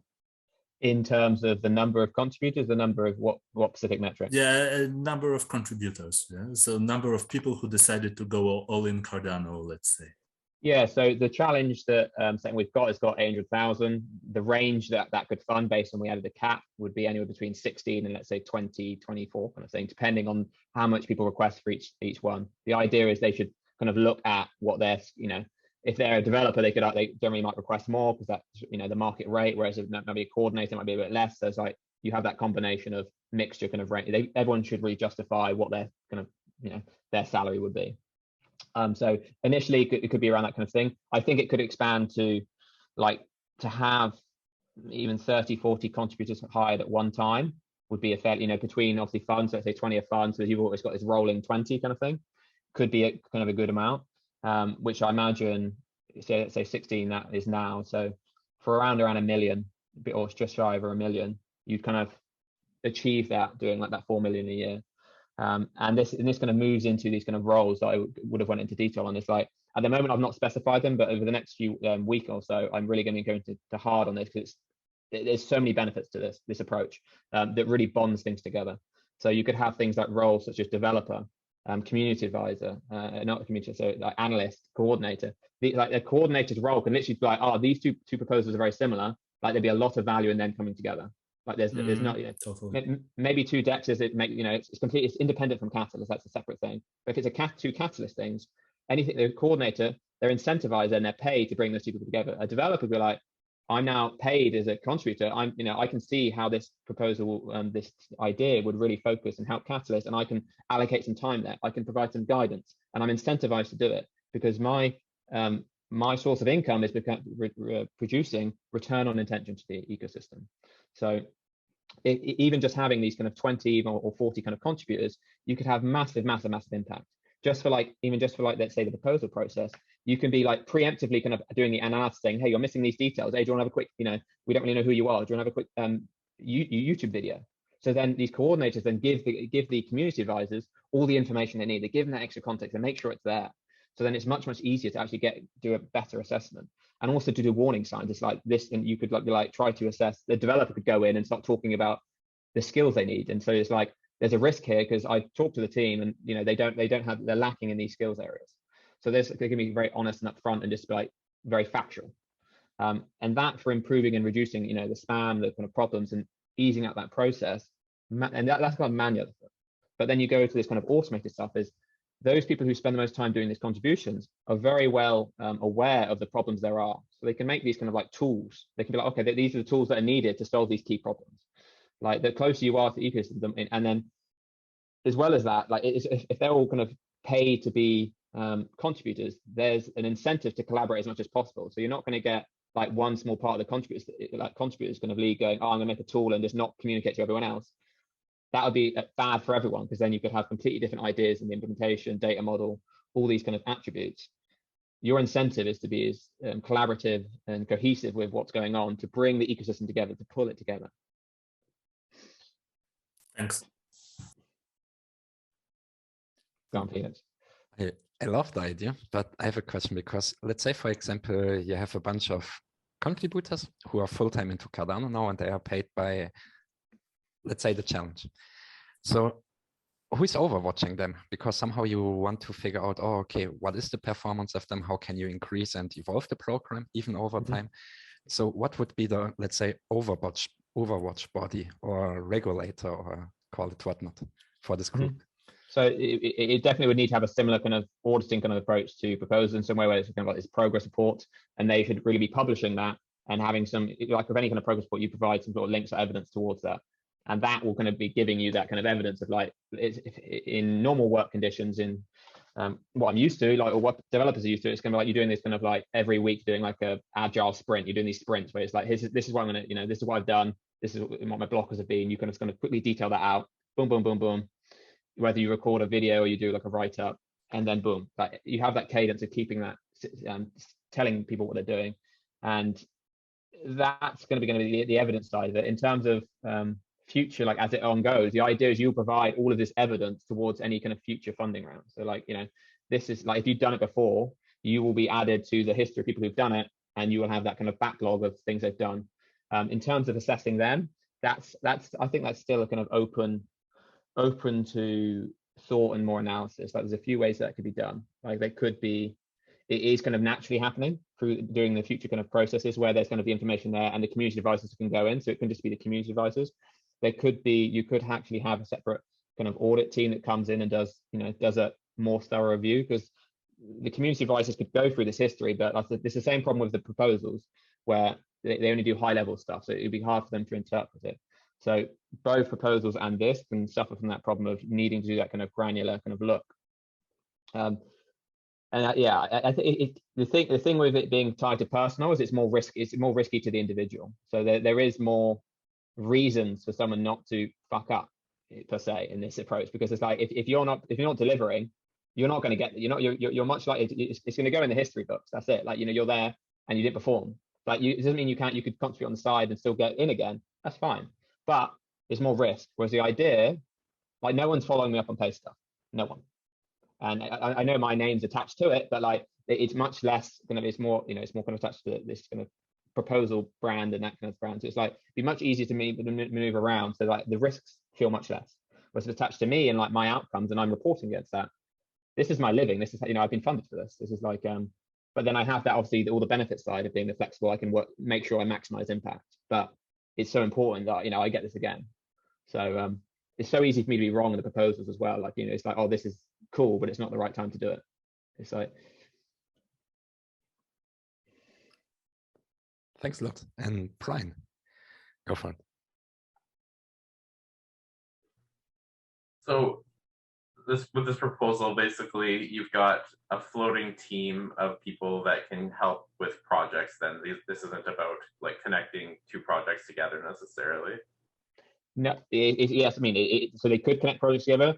In terms of the number of contributors, the number of what specific metrics? Yeah, number of contributors. Yeah, so number of people who decided to go all in Cardano, let's say. Yeah, so the challenge that we've got has got 800,000. The range that could fund based on we added a cap would be anywhere between 16 and let's say 20, 24 kind of thing, depending on how much people request for each one. The idea is they should kind of look at what they're, if they're a developer, they generally might request more because that's, the market rate, whereas if maybe a coordinator might be a bit less. So it's like you have that combination of mixture kind of rate. Everyone should really justify what their kind of, their salary would be. So initially it could be around that kind of thing. I think it could expand to have even 30, 40 contributors hired at one time would be a fair, between obviously funds, so let's say 20 a fund. So you've always got this rolling 20 kind of thing. Could be kind of a good amount. Which I imagine, say 16 that is now. So for around 1 million, or just shy over 1 million, you kind of achieve that doing like that 4 million a year. And this kind of moves into these kind of roles that I would have went into detail on. It's like, at the moment, I've not specified them, but over the next few week or so, I'm really going to go into hard on this, because there's so many benefits to this approach that really bonds things together. So you could have things like roles such as developer, community advisor, not community, so like analyst, coordinator. Like a coordinator's role can literally be like, oh, these two proposals are very similar. Like there'd be a lot of value in them coming together. Like there's not, totally. Maybe two dexes, it's independent from Catalyst. That's a separate thing. But if it's two Catalyst things, anything, the coordinator, they're incentivized and they're paid to bring those two people together. A developer would be like, I'm now paid as a contributor. I can see how this proposal, this idea would really focus and help Catalyst, and I can allocate some time there. I can provide some guidance, and I'm incentivized to do it because my source of income is producing return on intention to the ecosystem. So even just having these kind of 20 or 40 kind of contributors, you could have massive impact. Just for like, let's say the proposal process, you can be like preemptively kind of doing the analysis saying, hey, you're missing these details. Hey, do you want to have a quick, we don't really know who you are. Do you want to have a quick YouTube video? So then these coordinators then give the community advisors all the information they need. They give them that extra context and make sure it's there. So then it's much easier to actually do a better assessment, and also to do warning signs. It's like this, and you could like try to assess. The developer could go in and start talking about the skills they need, and so it's like there's a risk here because I talked to the team, and they're lacking in these skills areas. So they can be very honest and upfront and just be like very factual, and that for improving and reducing the spam, the kind of problems, and easing out that process, and that's kind of manual. But then you go to this kind of automated stuff. Is those people who spend the most time doing these contributions are very well aware of the problems there are. So they can make these kind of like tools. They can be like, okay, these are the tools that are needed to solve these key problems. Like the closer you are to the ecosystem, and then as well as that, like if they're all kind of paid to be contributors, there's an incentive to collaborate as much as possible. So you're not going to get like one small part of the contributors kind of lead going, oh, I'm going to make a tool and just not communicate to everyone else. That would be bad for everyone, because then you could have completely different ideas in the implementation, data model, all these kind of attributes. Your incentive is to be as collaborative and cohesive with what's going on, to bring the ecosystem together, to pull it together. Thanks. Go on, Felix. I love the idea, but I have a question, because let's say, for example, you have a bunch of contributors who are full-time into Cardano now, and they are paid by, let's say, the challenge. So who is overwatching them? Because somehow you want to figure out, oh, okay, what is the performance of them? How can you increase and evolve the program even over time? So what would be the, let's say, overwatch body or regulator, or call it whatnot, for this group? So it definitely would need to have a similar kind of auditing kind of approach to proposals in some way, where it's kind of like this progress report, and they should really be publishing that and having some, like with any kind of progress report, you provide some sort of links or evidence towards that. And that will kind of be giving you that kind of evidence of like, in normal work conditions, in what I'm used to, like, or what developers are used to, it's going to be like you're doing this kind of like every week, doing like a agile sprint. You're doing these sprints where it's like, this is what I'm going to, this is what I've done. This is what my blockers have been. You kind of going to quickly detail that out. Boom, boom, boom, boom. Whether you record a video or you do like a write up, and then boom, like you have that cadence of keeping that, telling people what they're doing. And that's going to be the evidence side of it. In terms of future, like as it on goes, the idea is you'll provide all of this evidence towards any kind of future funding round. So like, this is like, if you've done it before, you will be added to the history of people who've done it, and you will have that kind of backlog of things they've done. In terms of assessing them, I think that's still a kind of open to thought and more analysis. Like there's a few ways that could be done. Like it is kind of naturally happening during the future kind of processes, where there's going to be information there and the community advisors can go in. So it can just be the community advisors. You could actually have a separate kind of audit team that comes in and does a more thorough review, because the community advisors could go through this history, but it's the same problem with the proposals, where they only do high level stuff. So it'd be hard for them to interpret it. So both proposals and this can suffer from that problem of needing to do that kind of granular kind of look. I think the thing with it being tied to personal is it's more risky to the individual. So there is more reasons for someone not to fuck up, per se, in this approach, because it's like if you're not delivering, you're not going to get, you're much like it's going to go in the history books. That's it. Like, you're there and you didn't perform. Like, it doesn't mean you could contribute on the side and still get in again. That's fine. but it's more risk. Whereas the idea, like no one's following me up on Paste stuff, no one. And I know my name's attached to it, but like it's much less kind of, it's more, you know, it's more kind of attached to this kind of proposal brand and that kind of brand. So it's like be much easier to maneuver around. So like the risks feel much less. Whereas it's attached to me and like my outcomes, and I'm reporting against that. This is my living. This is, you know, I've been funded for this. This is like, but then I have that obviously all the benefit side of being the flexible. I can work, make sure I maximize impact. But it's so important that, you know, I get this again. So it's so easy for me to be wrong in the proposals as well. Like, you know, it's like, oh, this is cool, but it's not the right time to do it. It's like. Thanks a lot. And Brian, go for it. So with this proposal, basically, you've got a floating team of people that can help with projects. Then this isn't about like connecting two projects together necessarily. No, yes, I mean, so they could connect projects together.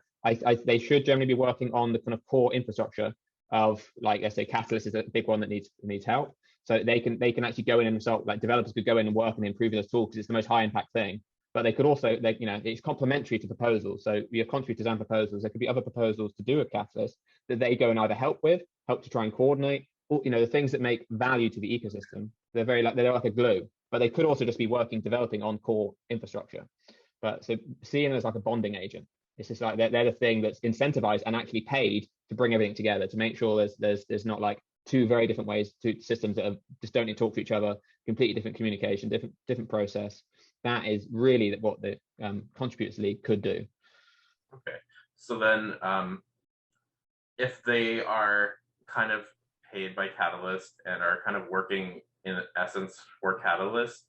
They should generally be working on the kind of core infrastructure of, like, let's say Catalyst is a big one that needs help. So they can actually go in and result, like developers could go in and work on improving those tools because it's the most high impact thing. But they could also, you know, it's complementary to proposals. So we have contributors and proposals. There could be other proposals to do with Catalyst that they go and either help to try and coordinate, or, you know, the things that make value to the ecosystem. They're like a glue, but they could also just be developing on core infrastructure. But so seeing them as like a bonding agent, it's just like they're the thing that's incentivized and actually paid to bring everything together, to make sure there's not like two very different ways, two systems that just don't need to talk to each other, completely different communication, different process. That is really what the Contributors League could do. Okay, so then if they are kind of paid by Catalyst and are kind of working in essence for Catalyst,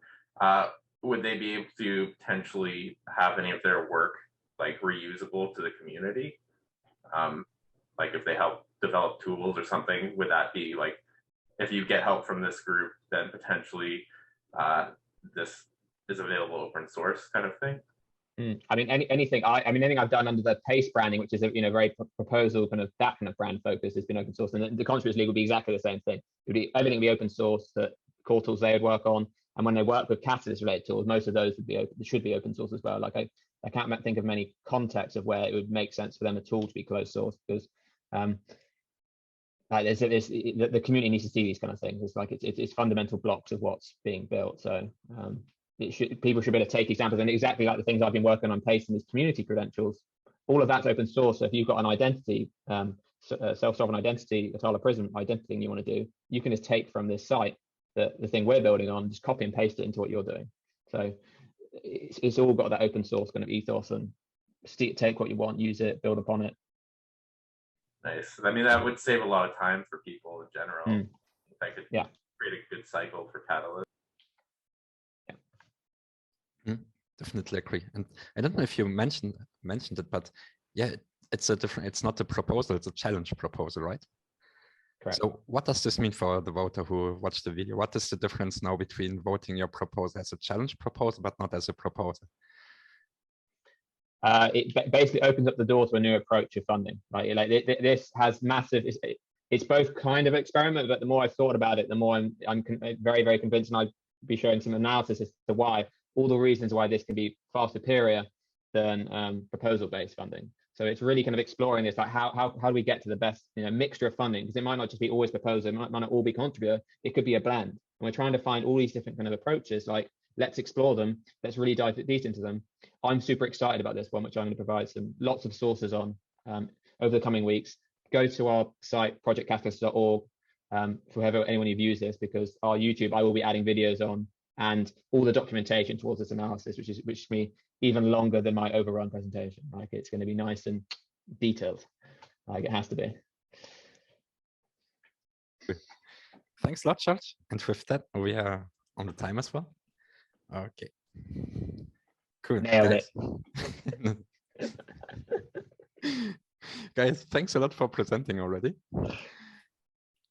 would they be able to potentially have any of their work like reusable to the community? Like if they help develop tools or something, would that be like, if you get help from this group, then potentially this is available open source kind of thing? I mean, anything I've done under the Pace branding, which is a, you know, very proposal kind of that kind of brand focus, has been open source, and the Contributors League would be exactly the same thing. It would be everything would be open source, that core tools they would work on, and when they work with Catalyst related tools, most of those should be open source as well. Like I can't think of many contexts of where it would make sense for them at all to be closed source, because like the community needs to see these kind of things. It's like it's fundamental blocks of what's being built. So people should be able to take examples, and exactly like the things I've been working on pasting these community credentials, all of that's open source. So if you've got an identity, self-sovereign identity, a Tala Prism identity thing you want to do, you can just take from this site the thing we're building on, just copy and paste it into what you're doing. So it's all got that open source kind of ethos, and take what you want, use it, build upon it. Nice. I mean, that would save a lot of time for people in general. If I could create a good cycle for Catalyst. Definitely agree. And I don't know if you mentioned it, but yeah, it's not a proposal, it's a challenge proposal, right? Correct. So what does this mean for the voter who watched the video? What is the difference now between voting your proposal as a challenge proposal, but not as a proposal? It basically opens up the door to a new approach of funding, right? Like this has massive, it's both kind of experiment, but the more I've thought about it, the more I'm very, very convinced, and I'll be showing some analysis as to why, all the reasons why this can be far superior than proposal-based funding. So it's really kind of exploring this, like how do we get to the best, you know, mixture of funding? Because it might not just be always proposal, it might not all be contributor, it could be a blend. And we're trying to find all these different kind of approaches, like let's explore them, let's really dive deep into them. I'm super excited about this one, which I'm going to provide lots of sources on over the coming weeks. Go to our site, projectcatalyst.org, for anyone who views this, because our YouTube, I will be adding videos on, and all the documentation towards this analysis, which is me even longer than my overrun presentation. Like it's going to be nice and detailed, like it has to be. Thanks a lot, George. And with that, we are on the time as well. Okay. Cool. Nailed it. Guys, thanks a lot for presenting already.